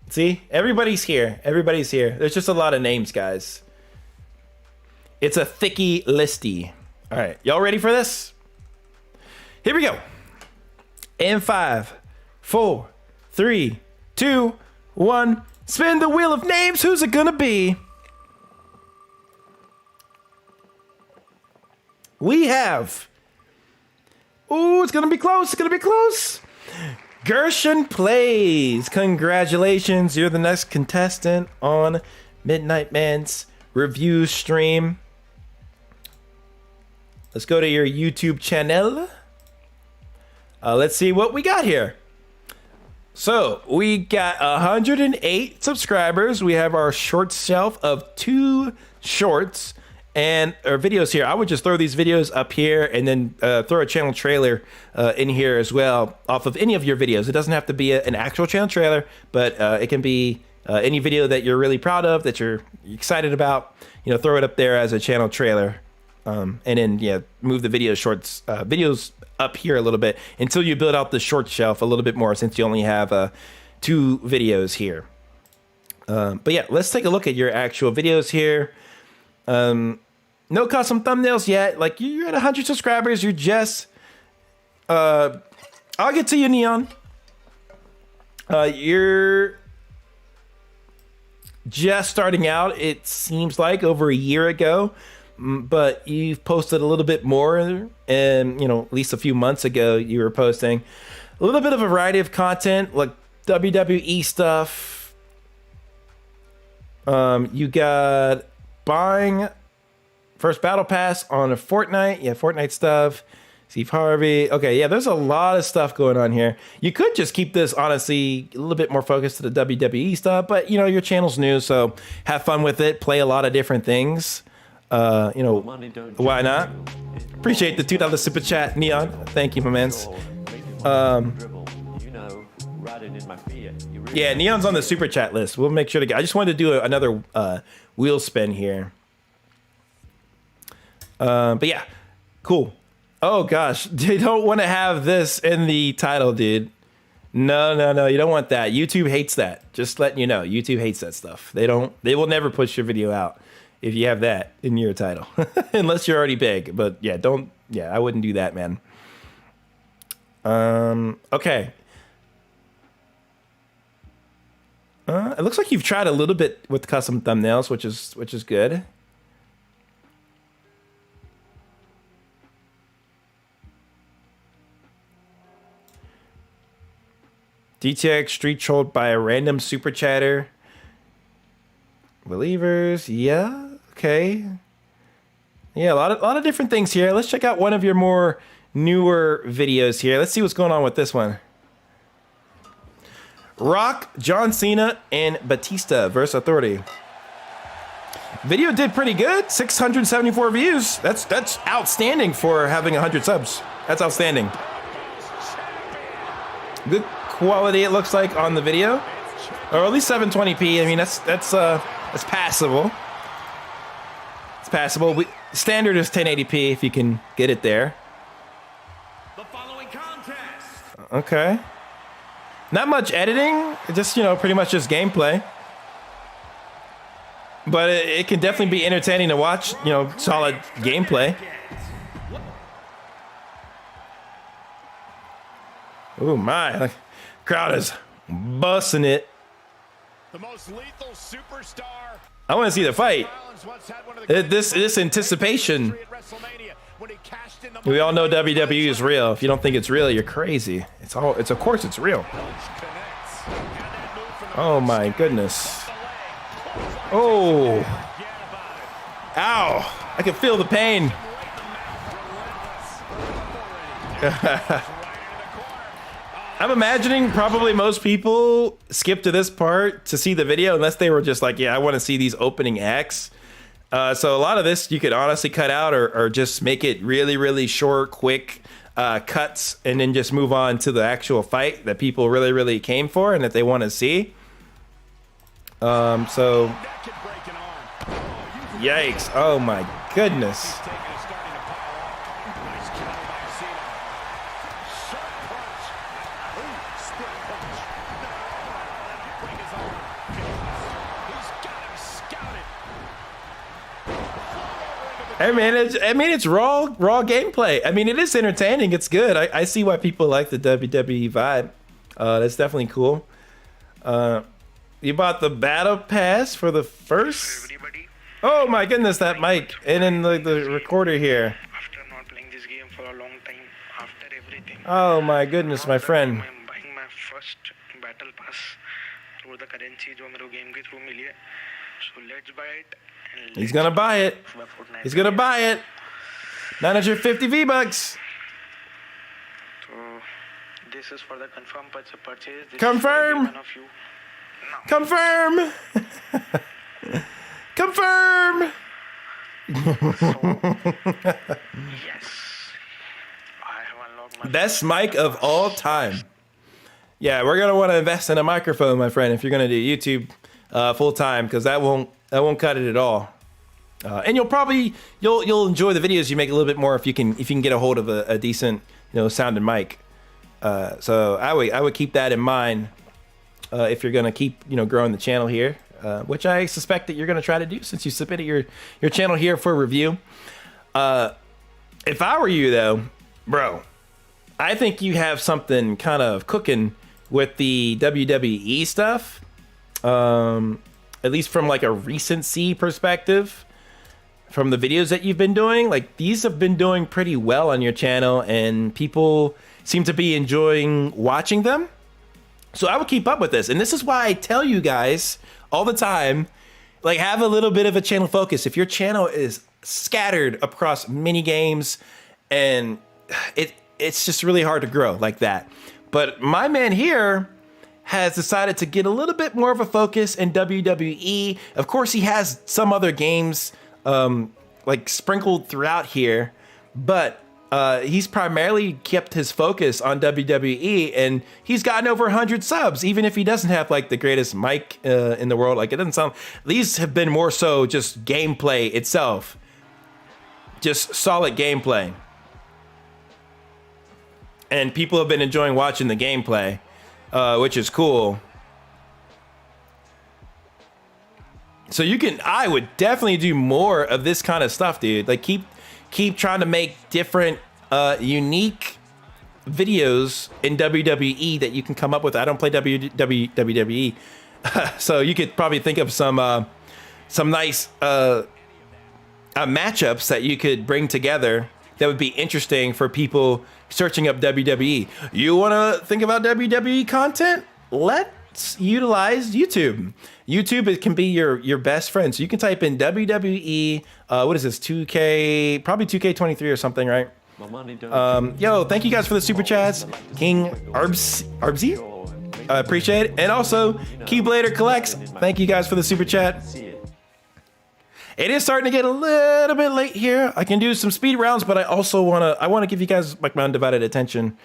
[SPEAKER 1] See, everybody's here. Everybody's here. There's just a lot of names, guys. It's a thicky listy. All right, y'all ready for this? Here we go. In 5, 4, 3, 2, 1. Spin the wheel of names. Who's it gonna be? We have. Ooh, it's gonna be close. It's gonna be close. Gerson Plays. Congratulations. You're the next contestant on MidnightMan's review stream. Let's go to your YouTube channel. Let's see what we got here. So we got 108 subscribers. We have our short shelf of 2 shorts and our videos here. I would just throw these videos up here and then throw a channel trailer in here as well off of any of your videos. It doesn't have to be an actual channel trailer, but it can be any video that you're really proud of, that you're excited about. You know, throw it up there as a channel trailer, and then move the videos up here a little bit until you build out the short shelf a little bit more, since you only have 2 videos here. But yeah, let's take a look at your actual videos here. No custom thumbnails yet. Like, you're at 100 subscribers. You're just I'll get to you, Neon. You're just starting out, it seems like, over a year ago, but you've posted a little bit more, and you know, at least a few months ago you were posting a little bit of a variety of content, like WWE stuff. You got buying first battle pass on a Fortnite. Yeah, Fortnite stuff. Steve Harvey. Okay, yeah, there's a lot of stuff going on here. You could just keep this, honestly, a little bit more focused to the WWE stuff, but you know, your channel's new, so have fun with it. Play a lot of different things. You know, why not? Appreciate the $2 super chat, Neon. Thank you, my mans. Yeah, Neon's on the super chat list. We'll make sure to get. I just wanted to do another wheel spin here. But yeah, cool. Oh gosh, they don't want to have this in the title, dude. No, you don't want that. YouTube hates that. Just letting you know, YouTube hates that stuff. They will never push your video out if you have that in your title, unless you're already big. But yeah, I wouldn't do that, man. Okay. It looks like you've tried a little bit with custom thumbnails, which is good. DTX street trolled by a random super chatter. Believers, yeah, okay. Yeah, a lot of different things here. Let's check out one of your more newer videos here. Let's see what's going on with this one. Rock, John Cena, and Batista versus Authority. Video did pretty good. 674 views. That's outstanding for having 100 subs. That's outstanding. Good quality, it looks like, on the video, or at least 720p. I mean, that's passable. It's passable. Standard is 1080p if you can get it there. Okay. Not much editing, just, you know, pretty much just gameplay. But it can definitely be entertaining to watch, you know, solid gameplay. Oh my, the crowd is busting it.
[SPEAKER 3] The most lethal superstar.
[SPEAKER 1] I want to see the fight. This anticipation. We all know WWE is real. If you don't think it's real, you're crazy. Of course it's real. Oh my goodness. Oh. Ow. I can feel the pain. I'm imagining probably most people skip to this part to see the video unless they were just like, yeah, I want to see these opening acts. So a lot of this you could honestly cut out or just make it really, really short, quick cuts, and then just move on to the actual fight that people really, really came for and that they want to see. So, yikes. Oh my goodness. I mean, it's raw gameplay. I mean, it is entertaining. It's good. I see why people like the WWE vibe. That's definitely cool. You bought the battle pass for the first? Oh my goodness, that mic. And then the recorder here.
[SPEAKER 2] After not playing this game for a long time, after everything.
[SPEAKER 1] Oh my goodness, my friend.
[SPEAKER 2] I'm buying my first battle pass through the currency जो मेरे game के through मिली है. So let's buy it.
[SPEAKER 1] He's gonna buy it. He's gonna buy it. 950 V-Bucks.
[SPEAKER 2] So this is for the confirm purchase. This
[SPEAKER 1] Confirm.
[SPEAKER 2] Is for one of you.
[SPEAKER 1] Confirm. Confirm.
[SPEAKER 2] Yes. I have unlocked my
[SPEAKER 1] Best mic of all time. Yeah, we're gonna want to invest in a microphone, my friend, if you're gonna do YouTube full time, because that won't cut it at all. And you'll enjoy the videos you make a little bit more if you can get a hold of a decent, you know, sounding mic. So I would keep that in mind if you're gonna keep, you know, growing the channel here, which I suspect that you're gonna try to do since you submitted your channel here for review. If I were you though, bro, I think you have something kind of cooking with the WWE stuff. At least from like a recency perspective, from the videos that you've been doing, like these have been doing pretty well on your channel and people seem to be enjoying watching them. So I would keep up with this. And this is why I tell you guys all the time, like have a little bit of a channel focus. If your channel is scattered across many games and it's just really hard to grow like that. But my man here has decided to get a little bit more of a focus in WWE. Of course, he has some other games like sprinkled throughout here, but he's primarily kept his focus on WWE, and he's gotten over 100 subs, even if he doesn't have like the greatest mic in the world. Like it doesn't sound, these have been more so just gameplay itself, just solid gameplay. And people have been enjoying watching the gameplay. Which is cool. So I would definitely do more of this kind of stuff, dude. Like keep trying to make different, unique videos in WWE that you can come up with. I don't play WWE, so you could probably think of some nice matchups that you could bring together that would be interesting for people searching up WWE. You want to think about WWE content? Let's utilize YouTube. YouTube, it can be your best friend. So you can type in WWE, what is this, 2K, probably 2K23 or something, right? Yo, thank you guys for the super chats. King Arbsy, I appreciate it. And also, Keyblader Collects, thank you guys for the super chat. It is starting to get a little bit late here. I can do some speed rounds, but I also want to give you guys like my undivided attention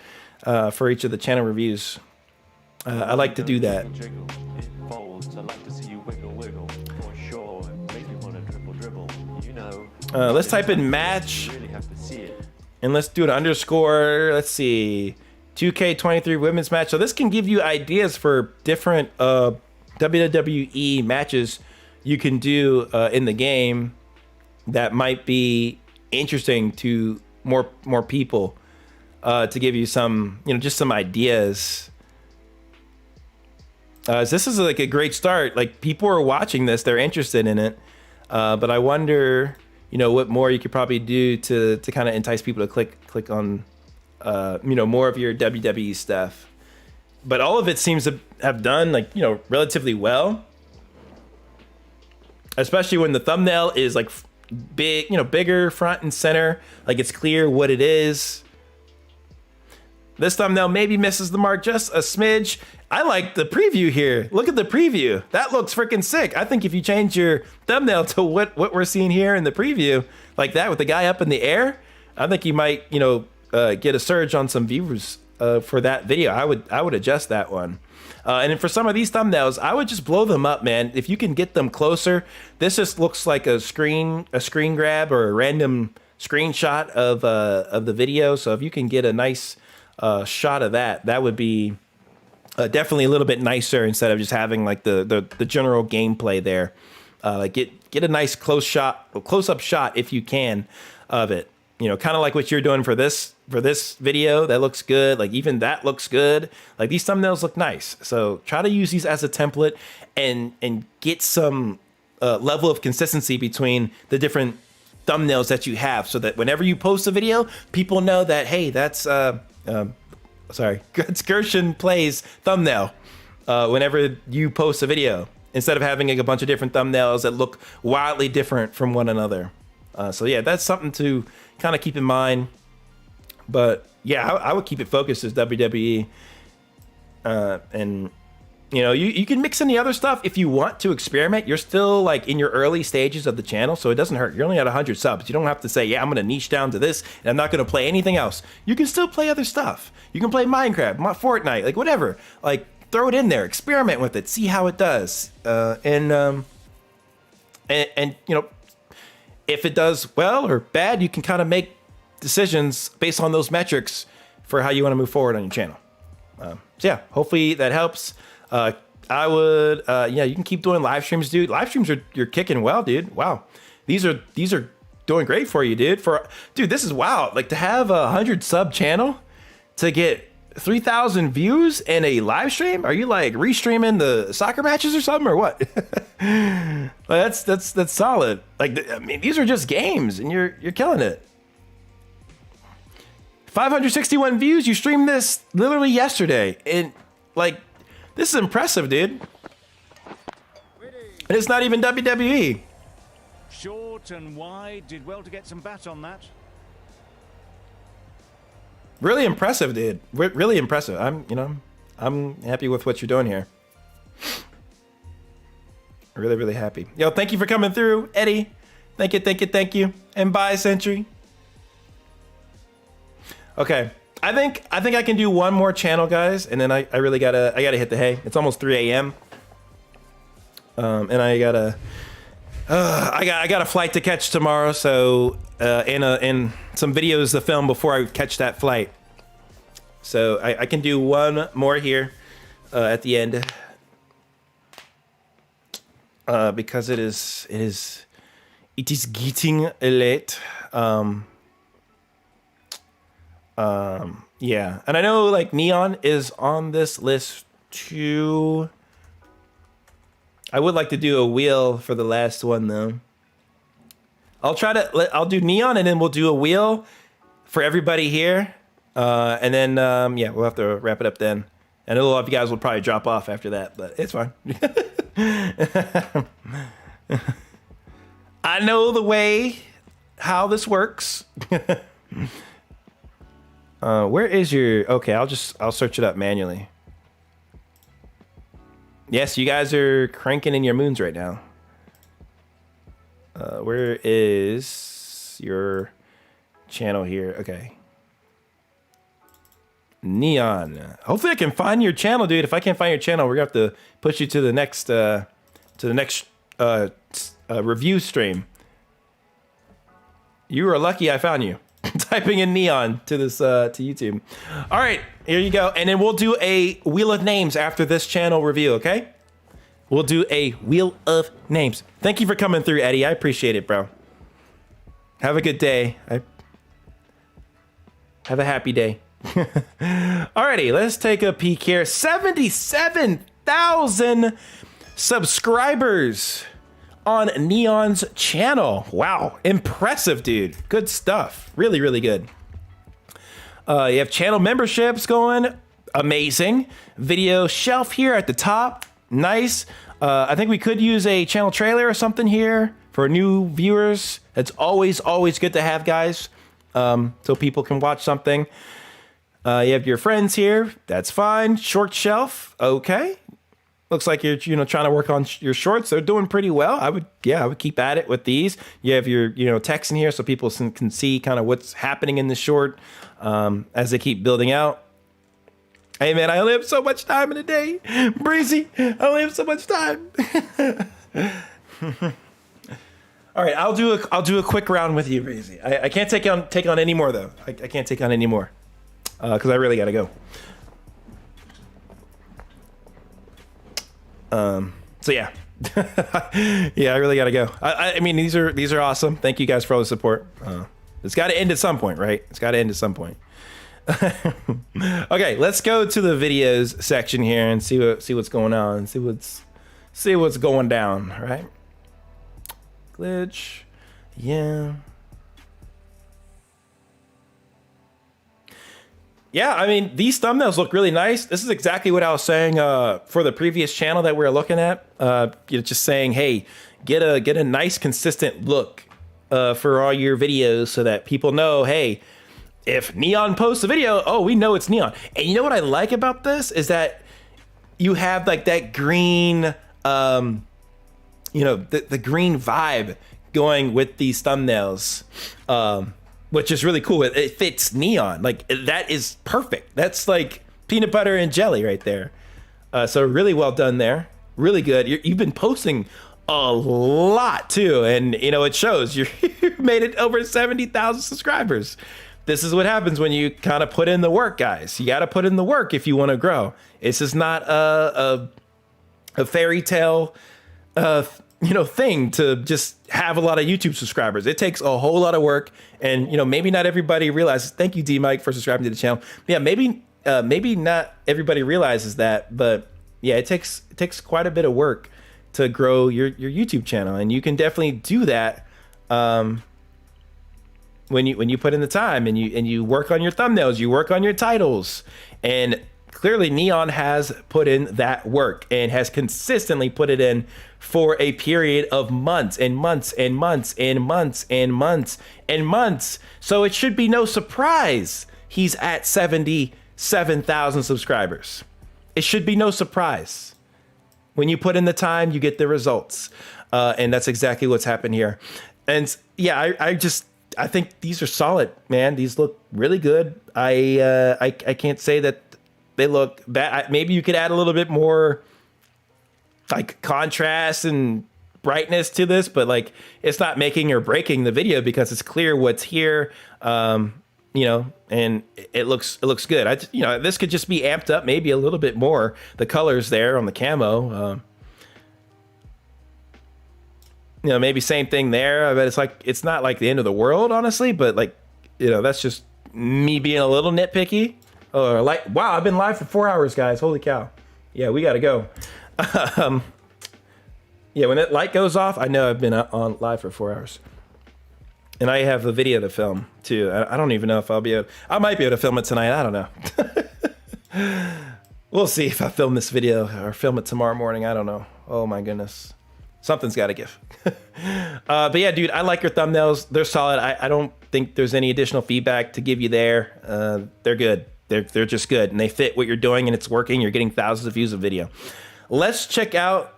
[SPEAKER 1] for each of the channel reviews. I like to do that.
[SPEAKER 21] Jiggle, it folds. I like to see you wiggle, wiggle. For sure, make me wanna dribble, dribble. You know.
[SPEAKER 1] Let's type in match.
[SPEAKER 21] You really have to see it.
[SPEAKER 1] And let's do an underscore. Let's see. 2K23 women's match. So this can give you ideas for different WWE matches you can do in the game that might be interesting to more people, to give you some, just some ideas. This is like a great start. Like, people are watching this, they're interested in it. But I wonder, what more you could probably do to kind of entice people to click on, more of your WWE stuff. But all of it seems to have done relatively well. Especially when the thumbnail is like big, bigger front and center. Like, it's clear what it is. This thumbnail maybe misses the mark just a smidge. I like the preview here. Look at the preview. That looks freaking sick. I think if you change your thumbnail to what we're seeing here in the preview, like that with the guy up in the air, I think you might, get a surge on some views for that video. I would adjust that one. And then for some of these thumbnails, I would just blow them up, man. If you can get them closer, this just looks like a screen grab or a random screenshot of the video. So if you can get a nice shot of that would be definitely a little bit nicer instead of just having like the general gameplay there. Like get a nice close-up shot if you can of it. Kind of like what you're doing for this video. That looks good. Like, even that looks good. Like, these thumbnails look nice. So try to use these as a template and get some level of consistency between the different thumbnails that you have, so that whenever you post a video, people know that, hey, that's it's Gerson Plays thumbnail whenever you post a video, instead of having like a bunch of different thumbnails that look wildly different from one another. So yeah, that's something to kind of keep in mind. But yeah, I would keep it focused as WWE. And you can mix in the other stuff if you want to experiment. You're still like in your early stages of the channel, so it doesn't hurt. You're only at 100 subs. You don't have to say, yeah, I'm going to niche down to this and I'm not going to play anything else. You can still play other stuff. You can play Minecraft, Fortnite, like whatever. Like, throw it in there, experiment with it, see how it does. And if it does well or bad, you can kind of make decisions based on those metrics for how you want to move forward on your channel. So yeah, hopefully that helps. I would, you can keep doing live streams, dude. Live streams you're kicking well, dude. Wow. These are doing great for you, dude. Dude, this is wow. Like, to have a 100 sub channel, to get 3,000 views in a live stream. Are you like restreaming the soccer matches or something, or what? Well, that's solid. Like, I mean, these are just games and you're killing it. 561 views. You streamed this literally yesterday, and like, this is impressive, dude. And it's not even WWE.
[SPEAKER 9] Short and wide, did well to get some bat on that.
[SPEAKER 1] Really impressive, dude. Really impressive. I'm happy with what you're doing here. Really, really happy. Yo, thank you for coming through, Eddie. Thank you. And bye, Sentry. Okay, I think I can do one more channel, guys, and then I really gotta hit the hay. It's almost 3 a.m. And I got a flight to catch tomorrow, so and some videos to film before I catch that flight. So I can do one more here at the end, because it is getting late. Yeah, and I know like Neon is on this list too. I would like to do a wheel for the last one though. I'll do Neon, and then we'll do a wheel for everybody here. And then, yeah, we'll have to wrap it up then. And a lot of you guys will probably drop off after that, but it's fine. I know the way how this works. Where is your, okay, I'll search it up manually. Yes, you guys are cranking in your moons right now. Where is your channel here? Okay. Neon. Hopefully I can find your channel, dude. If I can't find your channel, we're gonna have to push you to the next review stream. You are lucky I found you. Typing in Neon to this to YouTube. All right, here you go. And then we'll do a Wheel of Names after this channel review, okay? We'll do a Wheel of Names. Thank you for coming through, Eddie. I appreciate it, bro. Have a good day. Have a happy day. Alrighty, let's take a peek here. 77,000 subscribers on Neon's channel. Wow, impressive, dude. Good stuff. Really, really good. You have channel memberships going. Amazing. Video shelf here at the top. Nice. I think we could use a channel trailer or something here for new viewers. It's always good to have, guys, so people can watch something. You have your friends here. That's fine. Short shelf. Okay. Looks like you're, trying to work on your shorts. They're doing pretty well. I would keep at it with these. You have your text in here so people can see kind of what's happening in the short as they keep building out. Hey man, I only have so much time in a day. Breezy, I only have so much time. All right, I'll do a quick round with you, Breezy. I can't take on any more though. I can't take on any more because I really gotta go. So yeah, yeah, I really gotta go. I mean, these are awesome. Thank you guys for all the support. It's got to end at some point, right? It's got to end at some point. Okay, let's go to the videos section here and see what's going on. See what's going down. Right? Glitch. Yeah. Yeah, I mean, these thumbnails look really nice. This is exactly what I was saying for the previous channel that we were looking at. Just saying, hey, get a nice, consistent look for all your videos so that people know, hey, if Neon posts a video, oh, we know it's Neon. And you know what I like about this is that you have like that green, the green vibe going with these thumbnails. Which is really cool. It fits Neon. Like, that is perfect. That's like peanut butter and jelly right there. So really well done there. Really good. You've been posting a lot too. And, it shows. You made it over 70,000 subscribers. This is what happens when you kind of put in the work, guys. You got to put in the work if you want to grow. This is not a fairy tale thing to just have a lot of YouTube subscribers. It takes a whole lot of work, and maybe not everybody realizes. Thank you, D Mike, for subscribing to the channel. Yeah, maybe not everybody realizes that, but yeah, it takes quite a bit of work to grow your YouTube channel, and you can definitely do that when you put in the time and you work on your thumbnails, you work on your titles, and clearly Neon has put in that work and has consistently put it in for a period of months and months and months and months and months and months. So it should be no surprise he's at 77,000 subscribers. It should be no surprise. When you put in the time, you get the results. And that's exactly what's happened here. And yeah, I think these are solid, man. These look really good. I can't say that they look bad. Maybe you could add a little bit more like contrast and brightness to this, but like it's not making or breaking the video because it's clear what's here. And it looks good. This could just be amped up maybe a little bit more. The colors there on the camo. Maybe same thing there. But it's not like the end of the world, honestly. But that's just me being a little nitpicky. Wow, I've been live for 4 hours, guys. Holy cow. Yeah, we got to go. Yeah, when that light goes off, I know I've been on live for 4 hours. And I have a video to film, too. I don't even know if I might be able to film it tonight. I don't know. We'll see if I film this video or film it tomorrow morning. I don't know. Oh, my goodness. Something's got to give. But yeah, dude, I like your thumbnails. They're solid. I don't think there's any additional feedback to give you there. They're good. They're just good, and they fit what you're doing, and it's working. You're getting thousands of views of video. Let's check out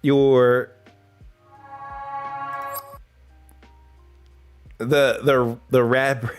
[SPEAKER 1] your the rad.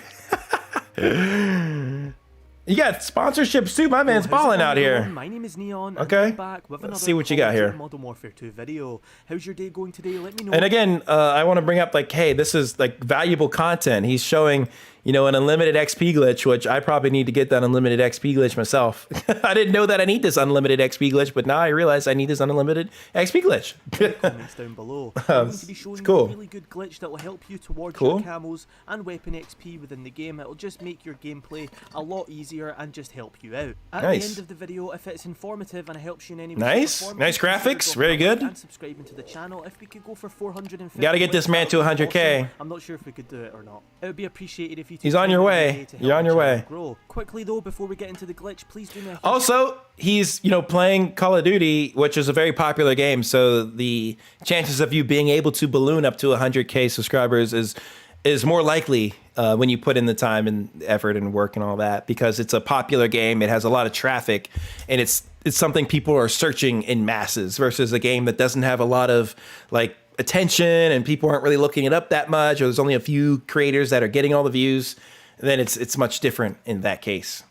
[SPEAKER 1] You got sponsorships too. My man's balling out here.
[SPEAKER 10] My name is Neon.
[SPEAKER 1] Okay.
[SPEAKER 10] I'm back with
[SPEAKER 1] Let's
[SPEAKER 10] another
[SPEAKER 1] see what you got here.
[SPEAKER 10] Modern Warfare 2 video. How's your day going today? Let me know.
[SPEAKER 1] And again, I want to bring up like, hey, this is like valuable content. He's showing, you know, an unlimited XP glitch, which I probably need to get that unlimited XP glitch myself. I didn't know that I need this unlimited XP glitch, but now I realize I need this unlimited XP glitch.
[SPEAKER 10] Comments down below. I'm going to be showing
[SPEAKER 1] it's cool.
[SPEAKER 10] you a really good glitch that will help you towards
[SPEAKER 1] Cool.
[SPEAKER 10] your camos and weapon XP within the game. It'll just make your gameplay a lot easier and just help you out. At
[SPEAKER 1] Nice.
[SPEAKER 10] the end of the video, if it's informative and it helps you in any way,
[SPEAKER 1] Nice.
[SPEAKER 10] shape or form,
[SPEAKER 1] Nice
[SPEAKER 10] consider
[SPEAKER 1] graphics.
[SPEAKER 10] dropping
[SPEAKER 1] Very
[SPEAKER 10] a
[SPEAKER 1] good.
[SPEAKER 10] like and subscribing to the channel. If we could go for 450,
[SPEAKER 1] Gotta get this man to 100K.
[SPEAKER 10] I'm not sure if we could do it or not. It would be appreciated if you.
[SPEAKER 1] He's on your way.
[SPEAKER 10] To help
[SPEAKER 1] You're on
[SPEAKER 10] the
[SPEAKER 1] your
[SPEAKER 10] channel
[SPEAKER 1] way.
[SPEAKER 10] Grow. Quickly though, before we get into the glitch, please do me a huge
[SPEAKER 1] Also, he's, you know, playing Call of Duty, which is a very popular game. So the chances of you being able to balloon up to 100K subscribers is more likely when you put in the time and effort and work and all that, because it's a popular game. It has a lot of traffic, and it's something people are searching in masses versus a game that doesn't have a lot of like attention and people aren't really looking it up that much, or there's only a few creators that are getting all the views. Then it's much different in that case.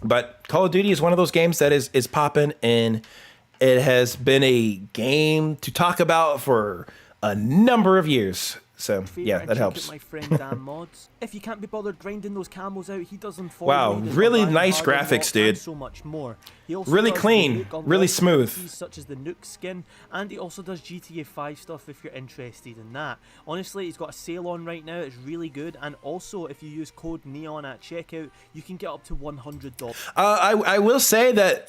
[SPEAKER 1] But Call of Duty is one of those games that is popping, and it has been a game to talk about for a number of years. So yeah, that helps.
[SPEAKER 10] My friend Dan Mods. If you can't be bothered grinding those camos out, he does them for
[SPEAKER 1] Wow,
[SPEAKER 10] you. He does
[SPEAKER 1] really
[SPEAKER 10] the
[SPEAKER 1] nice
[SPEAKER 10] harder
[SPEAKER 1] graphics,
[SPEAKER 10] mocks
[SPEAKER 1] dude.
[SPEAKER 10] and so much more. He also
[SPEAKER 1] Really
[SPEAKER 10] does the
[SPEAKER 1] clean,
[SPEAKER 10] Nuke on
[SPEAKER 1] really
[SPEAKER 10] lots of
[SPEAKER 1] smooth.
[SPEAKER 10] pieces, such as the Nuke skin, and he also does GTA 5 stuff if you're interested in that. Honestly, he's got a sale on right now. It's really good, and also if you use code NEON at checkout, you can get up to $100.
[SPEAKER 1] I will say that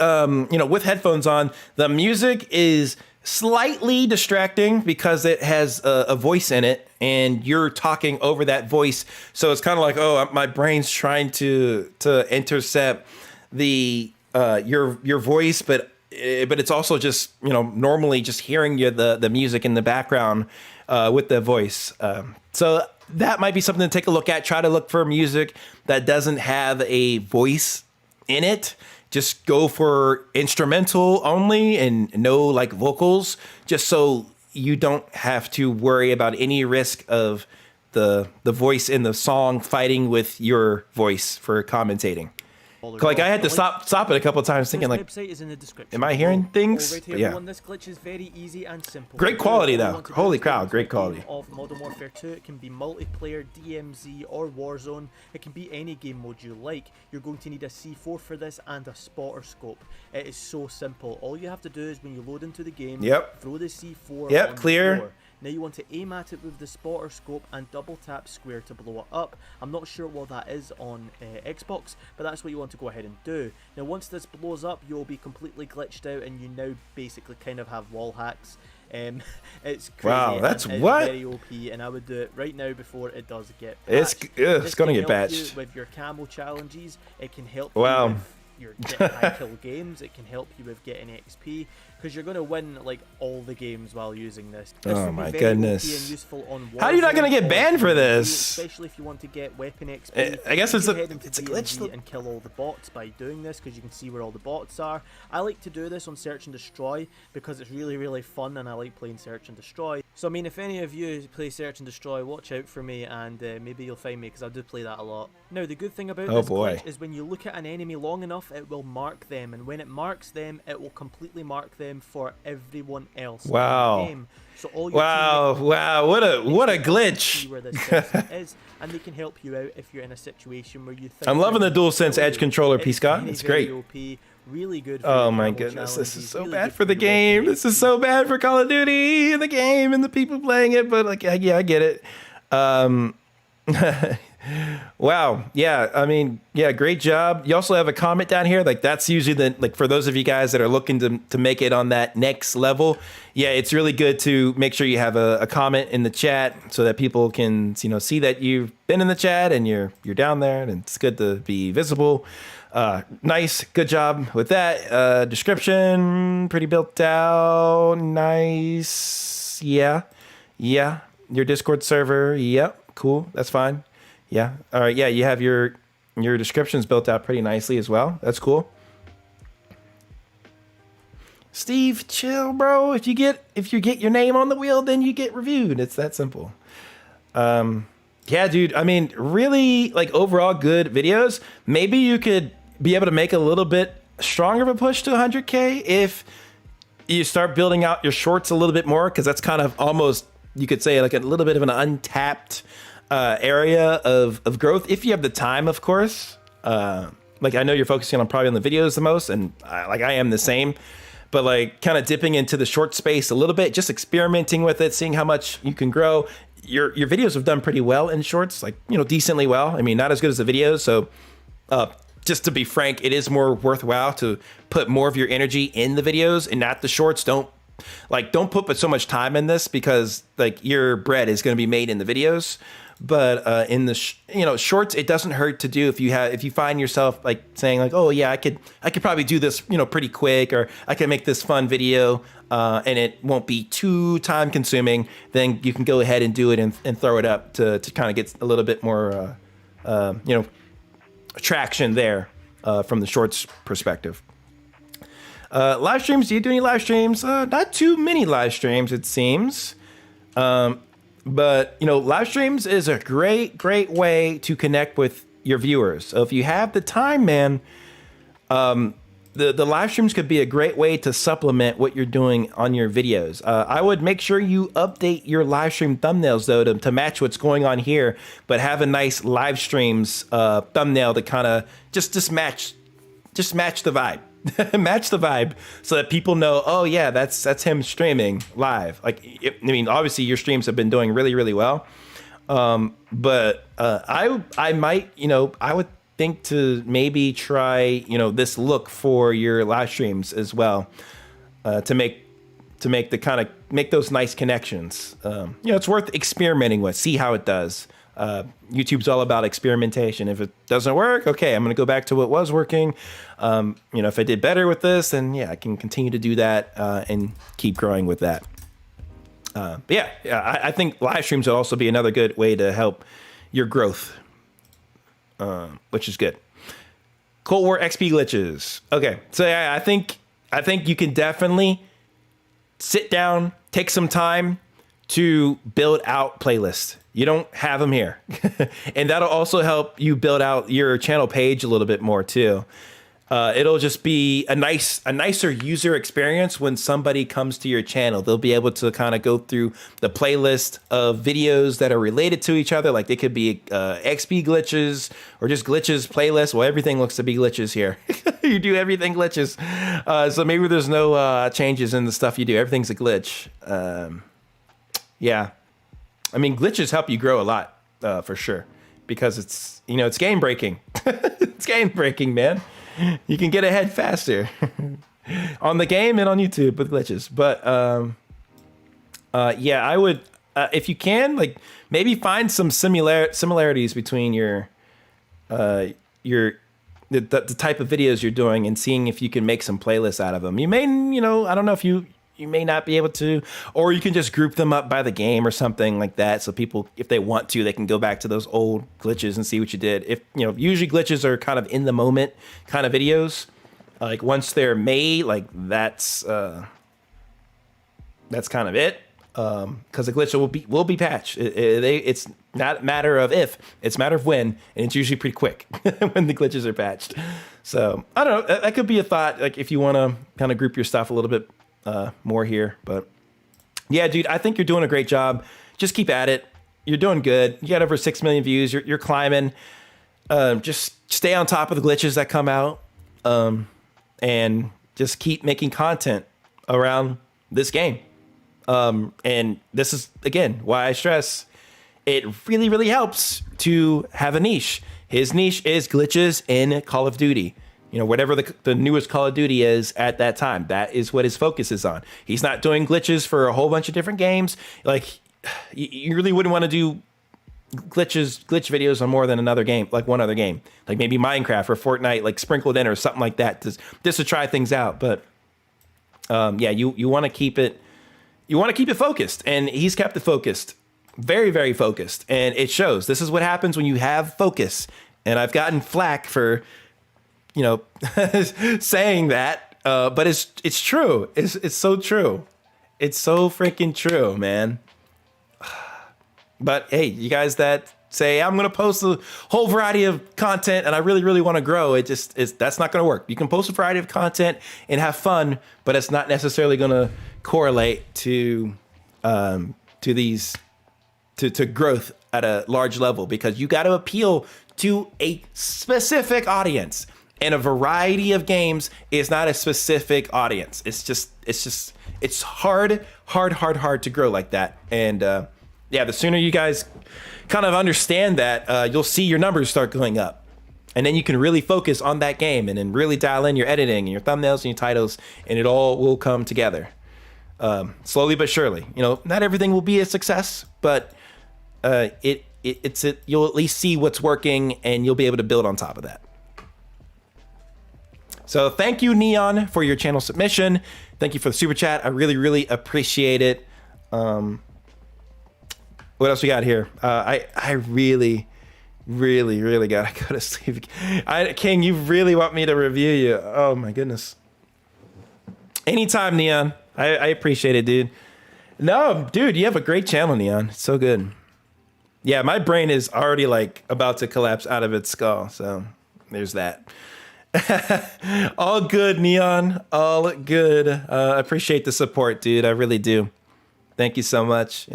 [SPEAKER 1] you know, with headphones on, the music is slightly distracting because it has a voice in it, and you're talking over that voice. So it's kind of like, oh, my brain's trying to intercept the your voice, but it's also just, you know, normally just hearing the music in the background with the voice. So that might be something to take a look at. Try to look for music that doesn't have a voice in it. Just go for instrumental only and no like vocals, just so you don't have to worry about any risk of the voice in the song fighting with your voice for commentating. Like I had to stop it a couple of times, thinking like,
[SPEAKER 10] website is in the description.
[SPEAKER 1] am I hearing things?
[SPEAKER 10] Alright,
[SPEAKER 1] Yeah.
[SPEAKER 10] everyone, this glitch is very easy and simple.
[SPEAKER 1] Great quality,
[SPEAKER 10] All you
[SPEAKER 1] though.
[SPEAKER 10] want to do
[SPEAKER 1] Holy
[SPEAKER 10] is
[SPEAKER 1] cow,
[SPEAKER 10] get into
[SPEAKER 1] great
[SPEAKER 10] a
[SPEAKER 1] quality.
[SPEAKER 10] game Of Modern Warfare 2, it can be multiplayer, DMZ, or Warzone. It can be any game mode you like. You're going to need a C4 for this and a spotter scope. It is so simple. All you have to do is when you load into the game,
[SPEAKER 1] Yep.
[SPEAKER 10] throw the C4
[SPEAKER 1] Yep,
[SPEAKER 10] on
[SPEAKER 1] clear.
[SPEAKER 10] the floor. Now you want to aim at it with the spotter scope and double tap square to blow it up. I'm not sure what that is on Xbox, but that's what you want to go ahead and do. Now once this blows up, you'll be completely glitched out and you now basically kind of have wall hacks. It's crazy.
[SPEAKER 1] Wow, that's
[SPEAKER 10] and it's
[SPEAKER 1] what?
[SPEAKER 10] very OP, and I would do it right now before it does get
[SPEAKER 1] It's
[SPEAKER 10] patched.
[SPEAKER 1] it's
[SPEAKER 10] This
[SPEAKER 1] gonna
[SPEAKER 10] can
[SPEAKER 1] get
[SPEAKER 10] help you
[SPEAKER 1] patched.
[SPEAKER 10] with your camo challenges. It can help
[SPEAKER 1] Wow.
[SPEAKER 10] you with your getting high kill games. It can help you with getting XP, because you're going to win like all the games while using this. This
[SPEAKER 1] Oh
[SPEAKER 10] will be
[SPEAKER 1] my
[SPEAKER 10] very
[SPEAKER 1] goodness.
[SPEAKER 10] OP and useful on
[SPEAKER 1] How are you not gonna
[SPEAKER 10] Warzone
[SPEAKER 1] get
[SPEAKER 10] or
[SPEAKER 1] banned for
[SPEAKER 10] PvP,
[SPEAKER 1] this?
[SPEAKER 10] Especially if you want to get weapon XP.
[SPEAKER 1] I guess
[SPEAKER 10] You
[SPEAKER 1] it's
[SPEAKER 10] can
[SPEAKER 1] a-
[SPEAKER 10] head into
[SPEAKER 1] it's a
[SPEAKER 10] DMZ
[SPEAKER 1] glitch.
[SPEAKER 10] and kill all the bots by doing this, because you can see where all the bots are. I like to do this on Search and Destroy because it's really fun, and I like playing Search and Destroy. So I mean, if any of you play Search and Destroy, watch out for me, and maybe you'll find me, because I do play that a lot. Now the good thing about
[SPEAKER 1] Oh
[SPEAKER 10] this
[SPEAKER 1] boy.
[SPEAKER 10] glitch is when you look at an enemy long enough, it will mark them, and when it marks them, it will completely mark them for everyone else.
[SPEAKER 1] Wow.
[SPEAKER 10] In the game. So all your
[SPEAKER 1] Wow,
[SPEAKER 10] teammates
[SPEAKER 1] wow, what a
[SPEAKER 10] see
[SPEAKER 1] glitch.
[SPEAKER 10] where this person is, and they can help you out if you're in a situation where you think
[SPEAKER 1] I'm loving the
[SPEAKER 10] they're gonna
[SPEAKER 1] DualSense
[SPEAKER 10] kill
[SPEAKER 1] Edge
[SPEAKER 10] you.
[SPEAKER 1] controller,
[SPEAKER 10] It's
[SPEAKER 1] P. Scott.
[SPEAKER 10] very,
[SPEAKER 1] It's
[SPEAKER 10] very
[SPEAKER 1] great.
[SPEAKER 10] OP, really good for
[SPEAKER 1] Oh
[SPEAKER 10] your
[SPEAKER 1] my
[SPEAKER 10] camo
[SPEAKER 1] goodness, this is
[SPEAKER 10] challenges,
[SPEAKER 1] so
[SPEAKER 10] really
[SPEAKER 1] bad
[SPEAKER 10] good
[SPEAKER 1] for the
[SPEAKER 10] your
[SPEAKER 1] game.
[SPEAKER 10] weapon
[SPEAKER 1] This is so bad for Call of Duty and the game and the people playing it, but like, yeah, I get it. Wow. Yeah. I mean, yeah, great job. You also have a comment down here. Like that's usually the, like for those of you guys that are looking to make it on that next level. Yeah. It's really good to make sure you have a comment in the chat so that people can, you know, see that you've been in the chat and you're down there, and it's good to be visible. Nice. Good job with that. Description, pretty built out. Nice. Yeah. Yeah. Your Discord server. Yep. Cool. That's fine. Yeah. All right. Yeah. You have your descriptions built out pretty nicely as well. That's cool. Steve, chill, bro. If you get your name on the wheel, then you get reviewed. It's that simple. Yeah, dude. I mean, really, like overall good videos. Maybe you could be able to make a little bit stronger of a push to 100K if you start building out your shorts a little bit more, because that's kind of almost, you could say, like a little bit of an untapped area of growth if you have the time, of course. Like I know you're focusing on probably on the videos the most, and I am the same. But like kind of dipping into the short space a little bit, just experimenting with it, seeing how much you can grow. Your videos have done pretty well in shorts, like, you know, decently well. I mean, not as good as the videos. So just to be frank, it is more worthwhile to put more of your energy in the videos and not the shorts. Don't put so much time in this, because like your bread is going to be made in the videos. But in the shorts, it doesn't hurt to do if you find yourself like saying like, oh yeah, I could probably do this, you know, pretty quick, or I can make this fun video and it won't be too time consuming. Then you can go ahead and do it and throw it up to kind of get a little bit more traction there from the shorts perspective. Live streams? Do you do any live streams? Not too many live streams, it seems. But, you know, live streams is a great way to connect with your viewers. So if you have the time, man, the live streams could be a great way to supplement what you're doing on your videos. I would make sure you update your live stream thumbnails, though, to match what's going on here, but have a nice live streams thumbnail to kind of just match the vibe. Match the vibe so that people know, oh yeah, that's him streaming live. Like, I mean, obviously your streams have been doing really well, but I might, you know, I would think to maybe try, you know, this look for your live streams as well, to make those nice connections. You know, it's worth experimenting with, see how it does. YouTube's all about experimentation. If it doesn't work, okay, I'm going to go back to what was working. You know, if I did better with this, then yeah, I can continue to do that and keep growing with that. But yeah, I think live streams will also be another good way to help your growth, which is good. Cold War XP glitches. Okay, so yeah, I think you can definitely sit down, take some time to build out playlists. You don't have them here. And that'll also help you build out your channel page a little bit more too. It'll just be a nicer user experience when somebody comes to your channel. They'll be able to kind of go through the playlist of videos that are related to each other. Like they could be XP glitches or just glitches playlist. Well, everything looks to be glitches here. You do everything glitches. So maybe there's no changes in the stuff you do. Everything's a glitch. Yeah. I mean, glitches help you grow a lot, for sure, because it's, you know, it's game breaking. It's game breaking, man. You can get ahead faster on the game and on YouTube with glitches. But yeah, I would, if you can, like maybe find some similarities between the type of videos you're doing and seeing if you can make some playlists out of them. You may, you know, I don't know if you may not be able to, or you can just group them up by the game or something like that. So people, if they want to, they can go back to those old glitches and see what you did. If, you know, usually glitches are kind of in the moment kind of videos. Like once they're made, like that's kind of it. Cause the glitch will be patched. It's not a matter of if, it's a matter of when, and it's usually pretty quick when the glitches are patched. So I don't know, that could be a thought. Like if you want to kind of group your stuff a little bit more here. But yeah, dude, I think you're doing a great job. Just keep at it. You're doing good. You got over 6 million views. You're climbing. Just stay on top of the glitches that come out, and just keep making content around this game. And this is, again, why I stress it really helps to have a niche. His niche is glitches in Call of Duty. You know, whatever the newest Call of Duty is at that time, that is what his focus is on. He's not doing glitches for a whole bunch of different games. Like, you really wouldn't want to do glitch videos on more than another game, like one other game, like maybe Minecraft or Fortnite, like sprinkled in or something like that, just to try things out. But yeah, you want to keep it, focused, and he's kept it focused, very focused, and it shows. This is what happens when you have focus. And I've gotten flack for, you know, saying that, but it's true. It's so true. It's so freaking true, man. But hey, you guys that say I'm going to post a whole variety of content and I really, really want to grow, that's not going to work. You can post a variety of content and have fun, but it's not necessarily going to correlate to growth at a large level, because you got to appeal to a specific audience, and a variety of games is not a specific audience. It's hard to grow like that. And yeah, the sooner you guys kind of understand that, you'll see your numbers start going up, and then you can really focus on that game and then really dial in your editing and your thumbnails and your titles, and it all will come together. Slowly but surely. Not everything will be a success, but you'll at least see what's working, and you'll be able to build on top of that. So thank you, Neon, for your channel submission. Thank you for the super chat. I really, really appreciate it. What else we got here? I really, really, really gotta go to sleep. King, you really want me to review you? Oh my goodness. Anytime, Neon. I appreciate it, dude. No, dude, you have a great channel, Neon. It's so good. Yeah, my brain is already like about to collapse out of its skull. So there's that. All good, Neon. All good. I appreciate the support, dude. I really do. Thank you so much.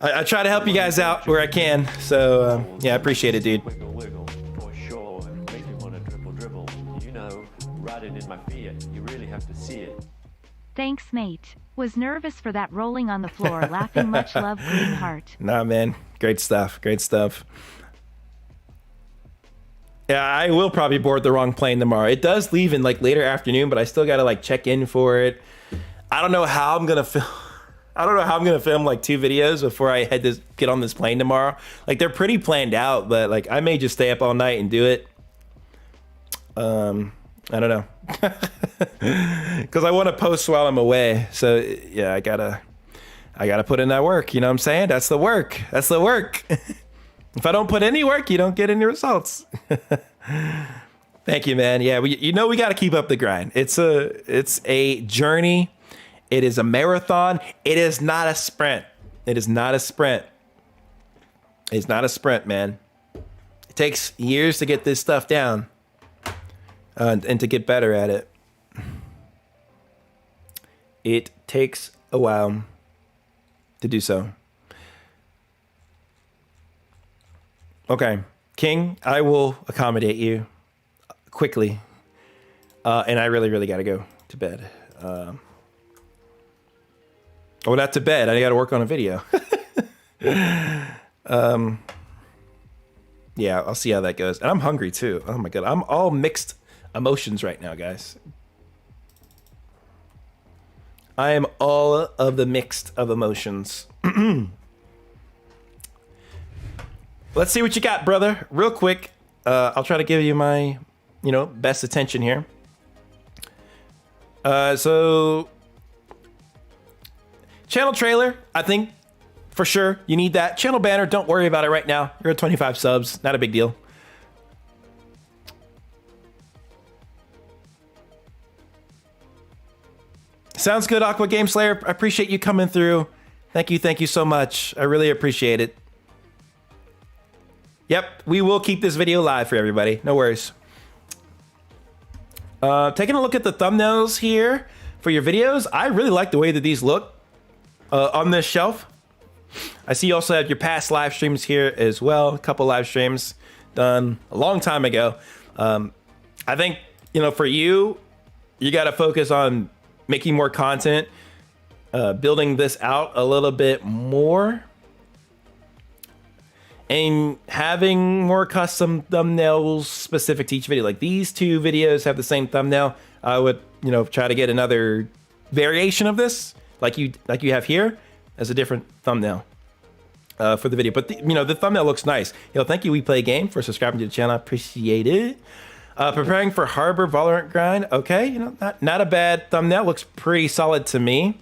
[SPEAKER 1] I try to help you guys out where I can. So yeah, I appreciate it, dude.
[SPEAKER 21] Wiggle, wiggle, for sure, and make me want to dribble, dribble. Riding in my Fiat, you really have to see it.
[SPEAKER 6] Thanks, mate. Was nervous for that rolling on the floor, laughing. Much love, green heart.
[SPEAKER 1] Nah, man. Great stuff. Great stuff. Yeah, I will probably board the wrong plane tomorrow. It does leave in like later afternoon, but I still gotta like check in for it. I don't know how I'm gonna film. I don't know how I'm gonna film like 2 videos before I head to get on this plane tomorrow. Like they're pretty planned out, but like I may just stay up all night and do it. I don't know. Because I want to post while I'm away. So yeah, I gotta put in that work. You know what I'm saying? That's the work. That's the work. If I don't put any work, you don't get any results. Thank you, man. Yeah, we got to keep up the grind. It's a journey. It is a marathon. It is not a sprint. It is not a sprint. It's not a sprint, man. It takes years to get this stuff down. And to get better at it. It takes a while to do so. Okay, King, I will accommodate you quickly. And I really, really got to go to bed. Oh, not to bed. I got to work on a video. Yeah, I'll see how that goes. And I'm hungry too. Oh my God. I'm all mixed emotions right now, guys. I am all of the mixed of emotions. Let's see what you got, brother. Real quick. I'll try to give you my, best attention here. So channel trailer, I think for sure you need that. Channel banner, don't worry about it right now. You're at 25 subs, not a big deal. Sounds good, Aqua Game Slayer. I appreciate you coming through. Thank you so much. I really appreciate it. Yep, we will keep this video live for everybody. No worries. Taking a look at the thumbnails here for your videos. I really like the way that these look on this shelf. I see you also have your past live streams here as well. A couple live streams done a long time ago. I think, for you got to focus on making more content, building this out a little bit more, and having more custom thumbnails specific to each video. Like these 2 videos have the same thumbnail. I would, try to get another variation of this, like you have here, as a different thumbnail for the video. But the thumbnail looks nice. Thank you, We Play Game, for subscribing to the channel. I appreciate it. Preparing for Harbor Valorant grind. Okay, not a bad thumbnail. Looks pretty solid to me.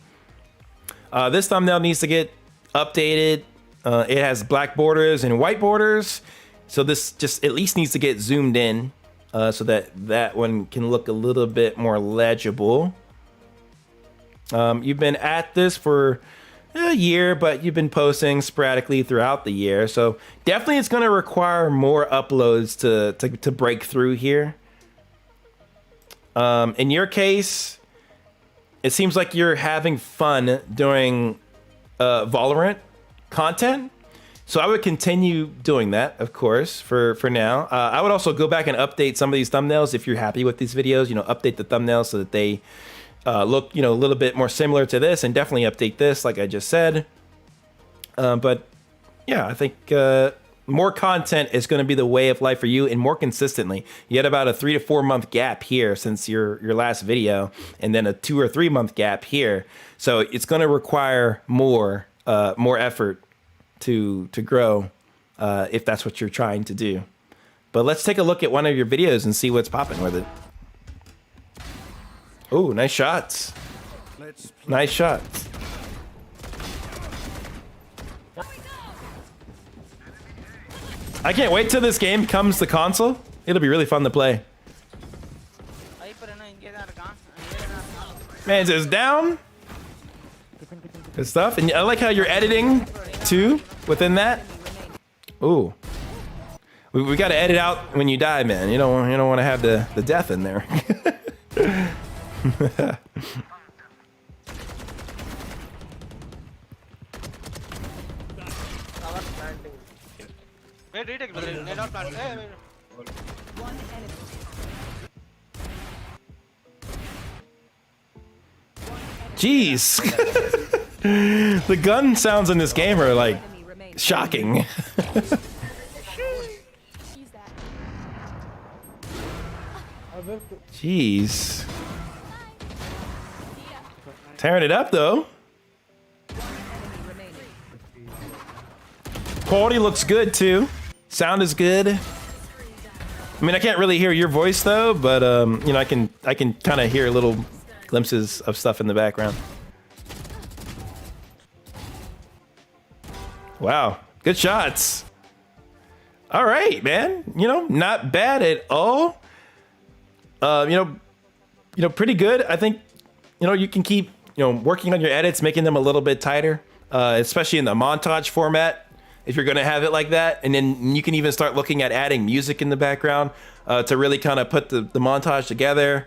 [SPEAKER 1] This thumbnail needs to get updated. It has black borders and white borders, so this just at least needs to get zoomed in so that one can look a little bit more legible. You've been at this for a year, but you've been posting sporadically throughout the year. So definitely it's going to require more uploads to break through here. In your case, it seems like you're having fun doing Valorant content. So I would continue doing that, of course, for now. I would also go back and update some of these thumbnails if you're happy with these videos. Update the thumbnails so that they look, a little bit more similar to this, and definitely update this, like I just said. But yeah, I think more content is going to be the way of life for you, and more consistently. You had about a 3 to 4 month gap here since your last video, and then a 2 or 3 month gap here. So it's going to require more effort to grow if that's what you're trying to do. But let's take a look at one of your videos and see what's popping with it. Oh, nice shots. Nice shots. I can't wait till this game comes to console. It'll be really fun to play. Man, it's down. Good stuff. And I like how you're editing too within that. Ooh. We got to edit out when you die, man. You don't want to have the death in there. Jeez. The gun sounds in this game are like shocking. Jeez. Tearing it up though. Quality looks good too. Sound is good. I mean, I can't really hear your voice though, but I can kind of hear little glimpses of stuff in the background. Wow, good shots. All right, man. Not bad at all. Pretty good. I think you can keep working on your edits, making them a little bit tighter, especially in the montage format if you're going to have it like that. And then you can even start looking at adding music in the background to really kind of put the montage together,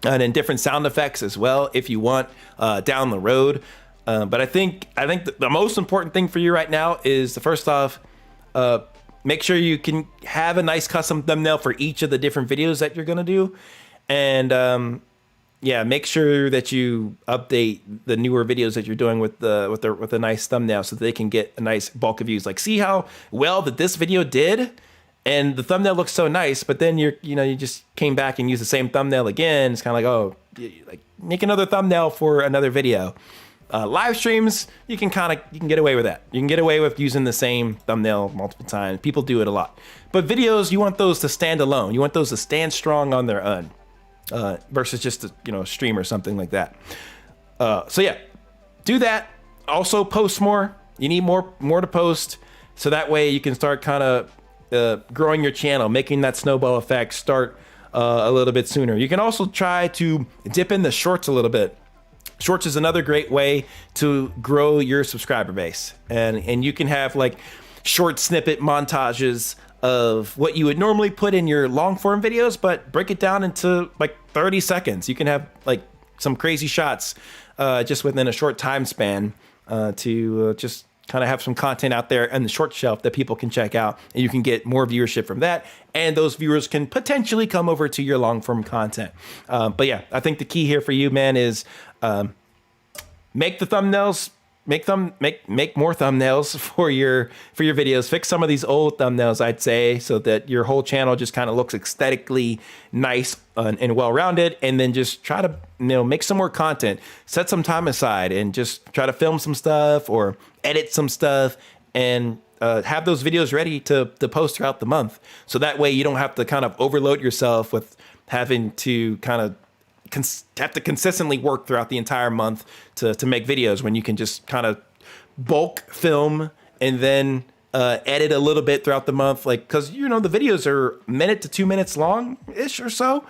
[SPEAKER 1] and then different sound effects as well if you want down the road. But I think the most important thing for you right now is first off, make sure you can have a nice custom thumbnail for each of the different videos that you're gonna do, and yeah, make sure that you update the newer videos that you're doing with a nice thumbnail so that they can get a nice bulk of views. Like, see how well that this video did, and the thumbnail looks so nice, but then you just came back and used the same thumbnail again. It's kind of like, oh, like make another thumbnail for another video. Live streams, you can get away with that. You can get away with using the same thumbnail multiple times. People do it a lot. But videos, you want those to stand alone. You want those to stand strong on their own, versus just a stream or something like that. So yeah, do that. Also post more. You need more to post, so that way you can start kind of growing your channel, making that snowball effect start a little bit sooner. You can also try to dip in the shorts a little bit. Shorts is another great way to grow your subscriber base, and you can have like short snippet montages of what you would normally put in your long form videos, but break it down into like 30 seconds. You can have like some crazy shots just within a short time span to just kind of have some content out there on the short shelf that people can check out, and you can get more viewership from that, and those viewers can potentially come over to your long form content. But yeah, I think the key here for you, man, is make the thumbnails, make more thumbnails for your videos. Fix some of these old thumbnails, I'd say, so that your whole channel just kind of looks aesthetically nice and well-rounded. And then just try to make some more content. Set some time aside and just try to film some stuff or edit some stuff, and have those videos ready to post throughout the month. So that way you don't have to kind of overload yourself with having to kind of have to consistently work throughout the entire month to make videos, when you can just kind of bulk film and then edit a little bit throughout the month. Like, because the videos are 1 to 2 minutes long ish or so.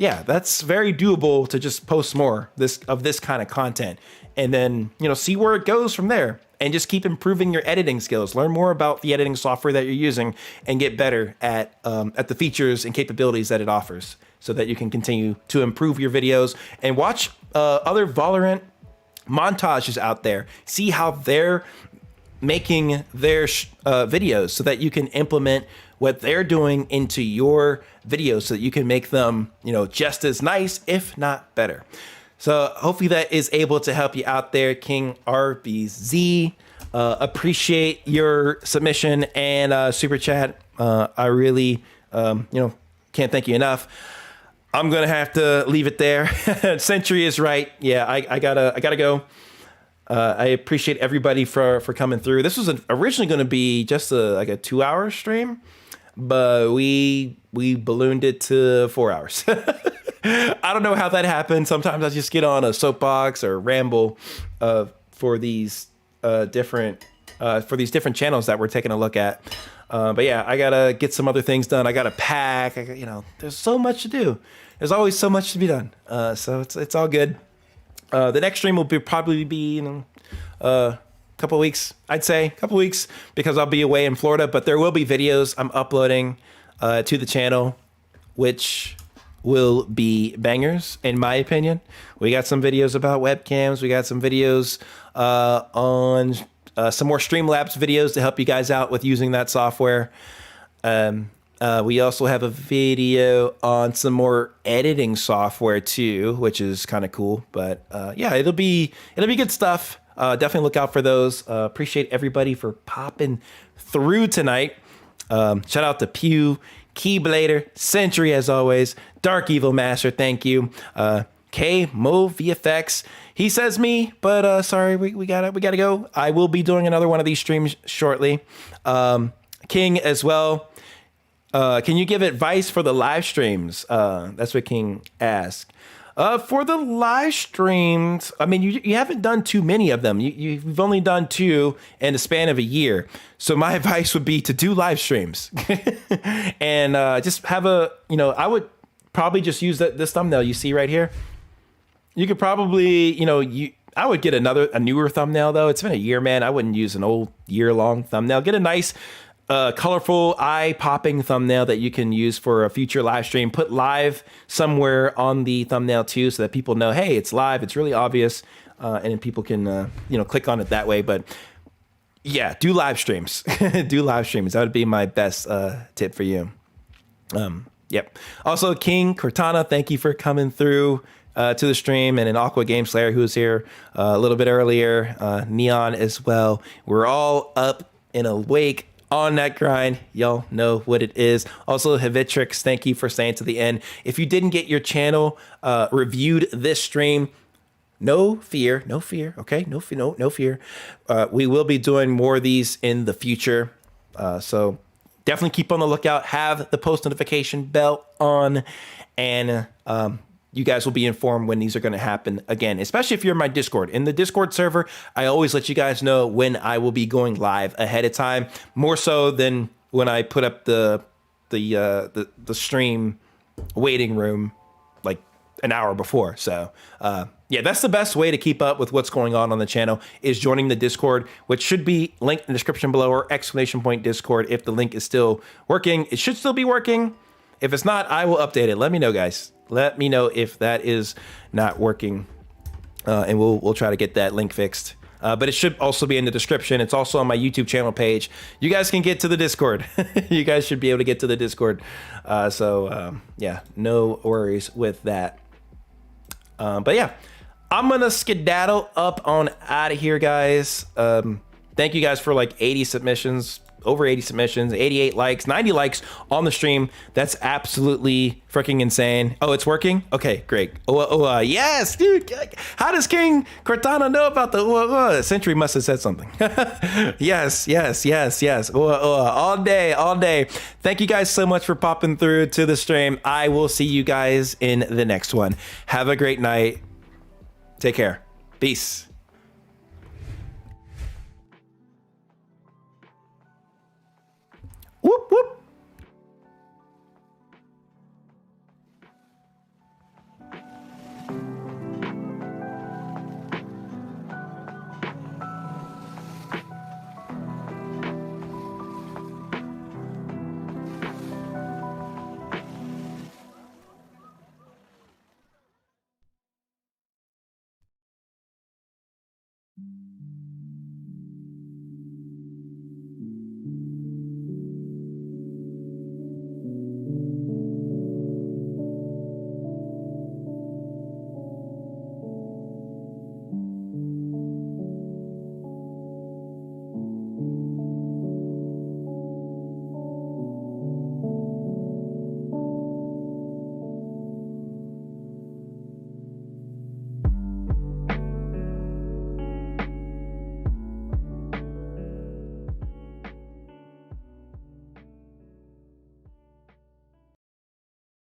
[SPEAKER 1] yeah, that's very doable to just post more of this kind of content, and then, you know, see where it goes from there, and just keep improving your editing skills. Learn more about the editing software that you're using, and get better at the features and capabilities that it offers, so that you can continue to improve your videos and watch other Valorant montages out there. See how they're making their videos, so that you can implement what they're doing into your videos, so that you can make them, you know, just as nice, if not better. So hopefully that is able to help you out there, King RBZ. Appreciate your submission and super chat. I really, you know, can't thank you enough. I'm gonna have to leave it there. Century is right. Yeah, I gotta go. I appreciate everybody for coming through. This was originally going to be just like a 2-hour stream, but we ballooned it to 4 hours. I don't know how that happened. Sometimes I just get on a soapbox or ramble for these different channels that we're taking a look at. But yeah, I gotta get some other things done. I gotta pack. You know, there's so much to do. There's always so much to be done. So it's all good. The next stream will probably be in a couple weeks, I'd say, a couple weeks, because I'll be away in Florida. But there will be videos I'm uploading to the channel, which will be bangers, in my opinion. We got some videos about webcams. We got some videos on some more Streamlabs videos to help you guys out with using that software. We also have a video on some more editing software too, which is kind of cool. But yeah, it'll be good stuff. Definitely look out for those. Appreciate everybody for popping through tonight. Shout out to Pew, Keyblader, Century as always, Dark Evil Master, thank you. K Mo VFX. He says me, but sorry, we gotta go. I will be doing another one of these streams shortly. King as well. Can you give advice for the live streams? That's what King asked. For the live streams, I mean, you haven't done too many of them. You've only done 2 in the span of a year. So my advice would be to do live streams and just have I would probably just use this thumbnail you see right here. You could probably, I would get a newer thumbnail though. It's been a year, man. I wouldn't use an old year-long thumbnail. Get a nice colorful, eye-popping thumbnail that you can use for a future live stream. Put live somewhere on the thumbnail too, so that people know, hey, it's live. It's really obvious, and people can click on it that way. But yeah, do live streams. Do live streams. That would be my best tip for you. Yep. Also, King Cortana, thank you for coming through to the stream, and an Aqua Game Slayer who was here a little bit earlier. Neon as well. We're all up and awake on that grind. Y'all know what it is. Also, Havitrix, thank you for staying to the end. If you didn't get your channel reviewed this stream, no fear, okay? No fear. We will be doing more of these in the future. So definitely keep on the lookout. Have the post notification bell on, and you guys will be informed when these are going to happen again, especially if you're in my Discord. In the Discord server, I always let you guys know when I will be going live ahead of time, more so than when I put up the stream waiting room like an hour before. So yeah, that's the best way to keep up with what's going on the channel, is joining the Discord, which should be linked in the description below, or !Discord if the link is still working. It should still be working. If it's not, I will update it. Let me know, guys. Let me know if that is not working, and we'll try to get that link fixed. But it should also be in the description. It's also on my YouTube channel page. You guys can get to the Discord. You guys should be able to get to the Discord. So yeah, no worries with that. But yeah, I'm gonna skedaddle up on out of here, guys. Thank you guys for like 80 submissions. Over 80 submissions, 88 likes, 90 likes on the stream. That's absolutely freaking insane. Oh, it's working? Okay, great. Yes, dude. How does King Cortana know about the Century must have said something. Yes. All day. Thank you guys so much for popping through to the stream. I will see you guys in the next one. Have a great night. Take care. Peace. Whoop, whoop.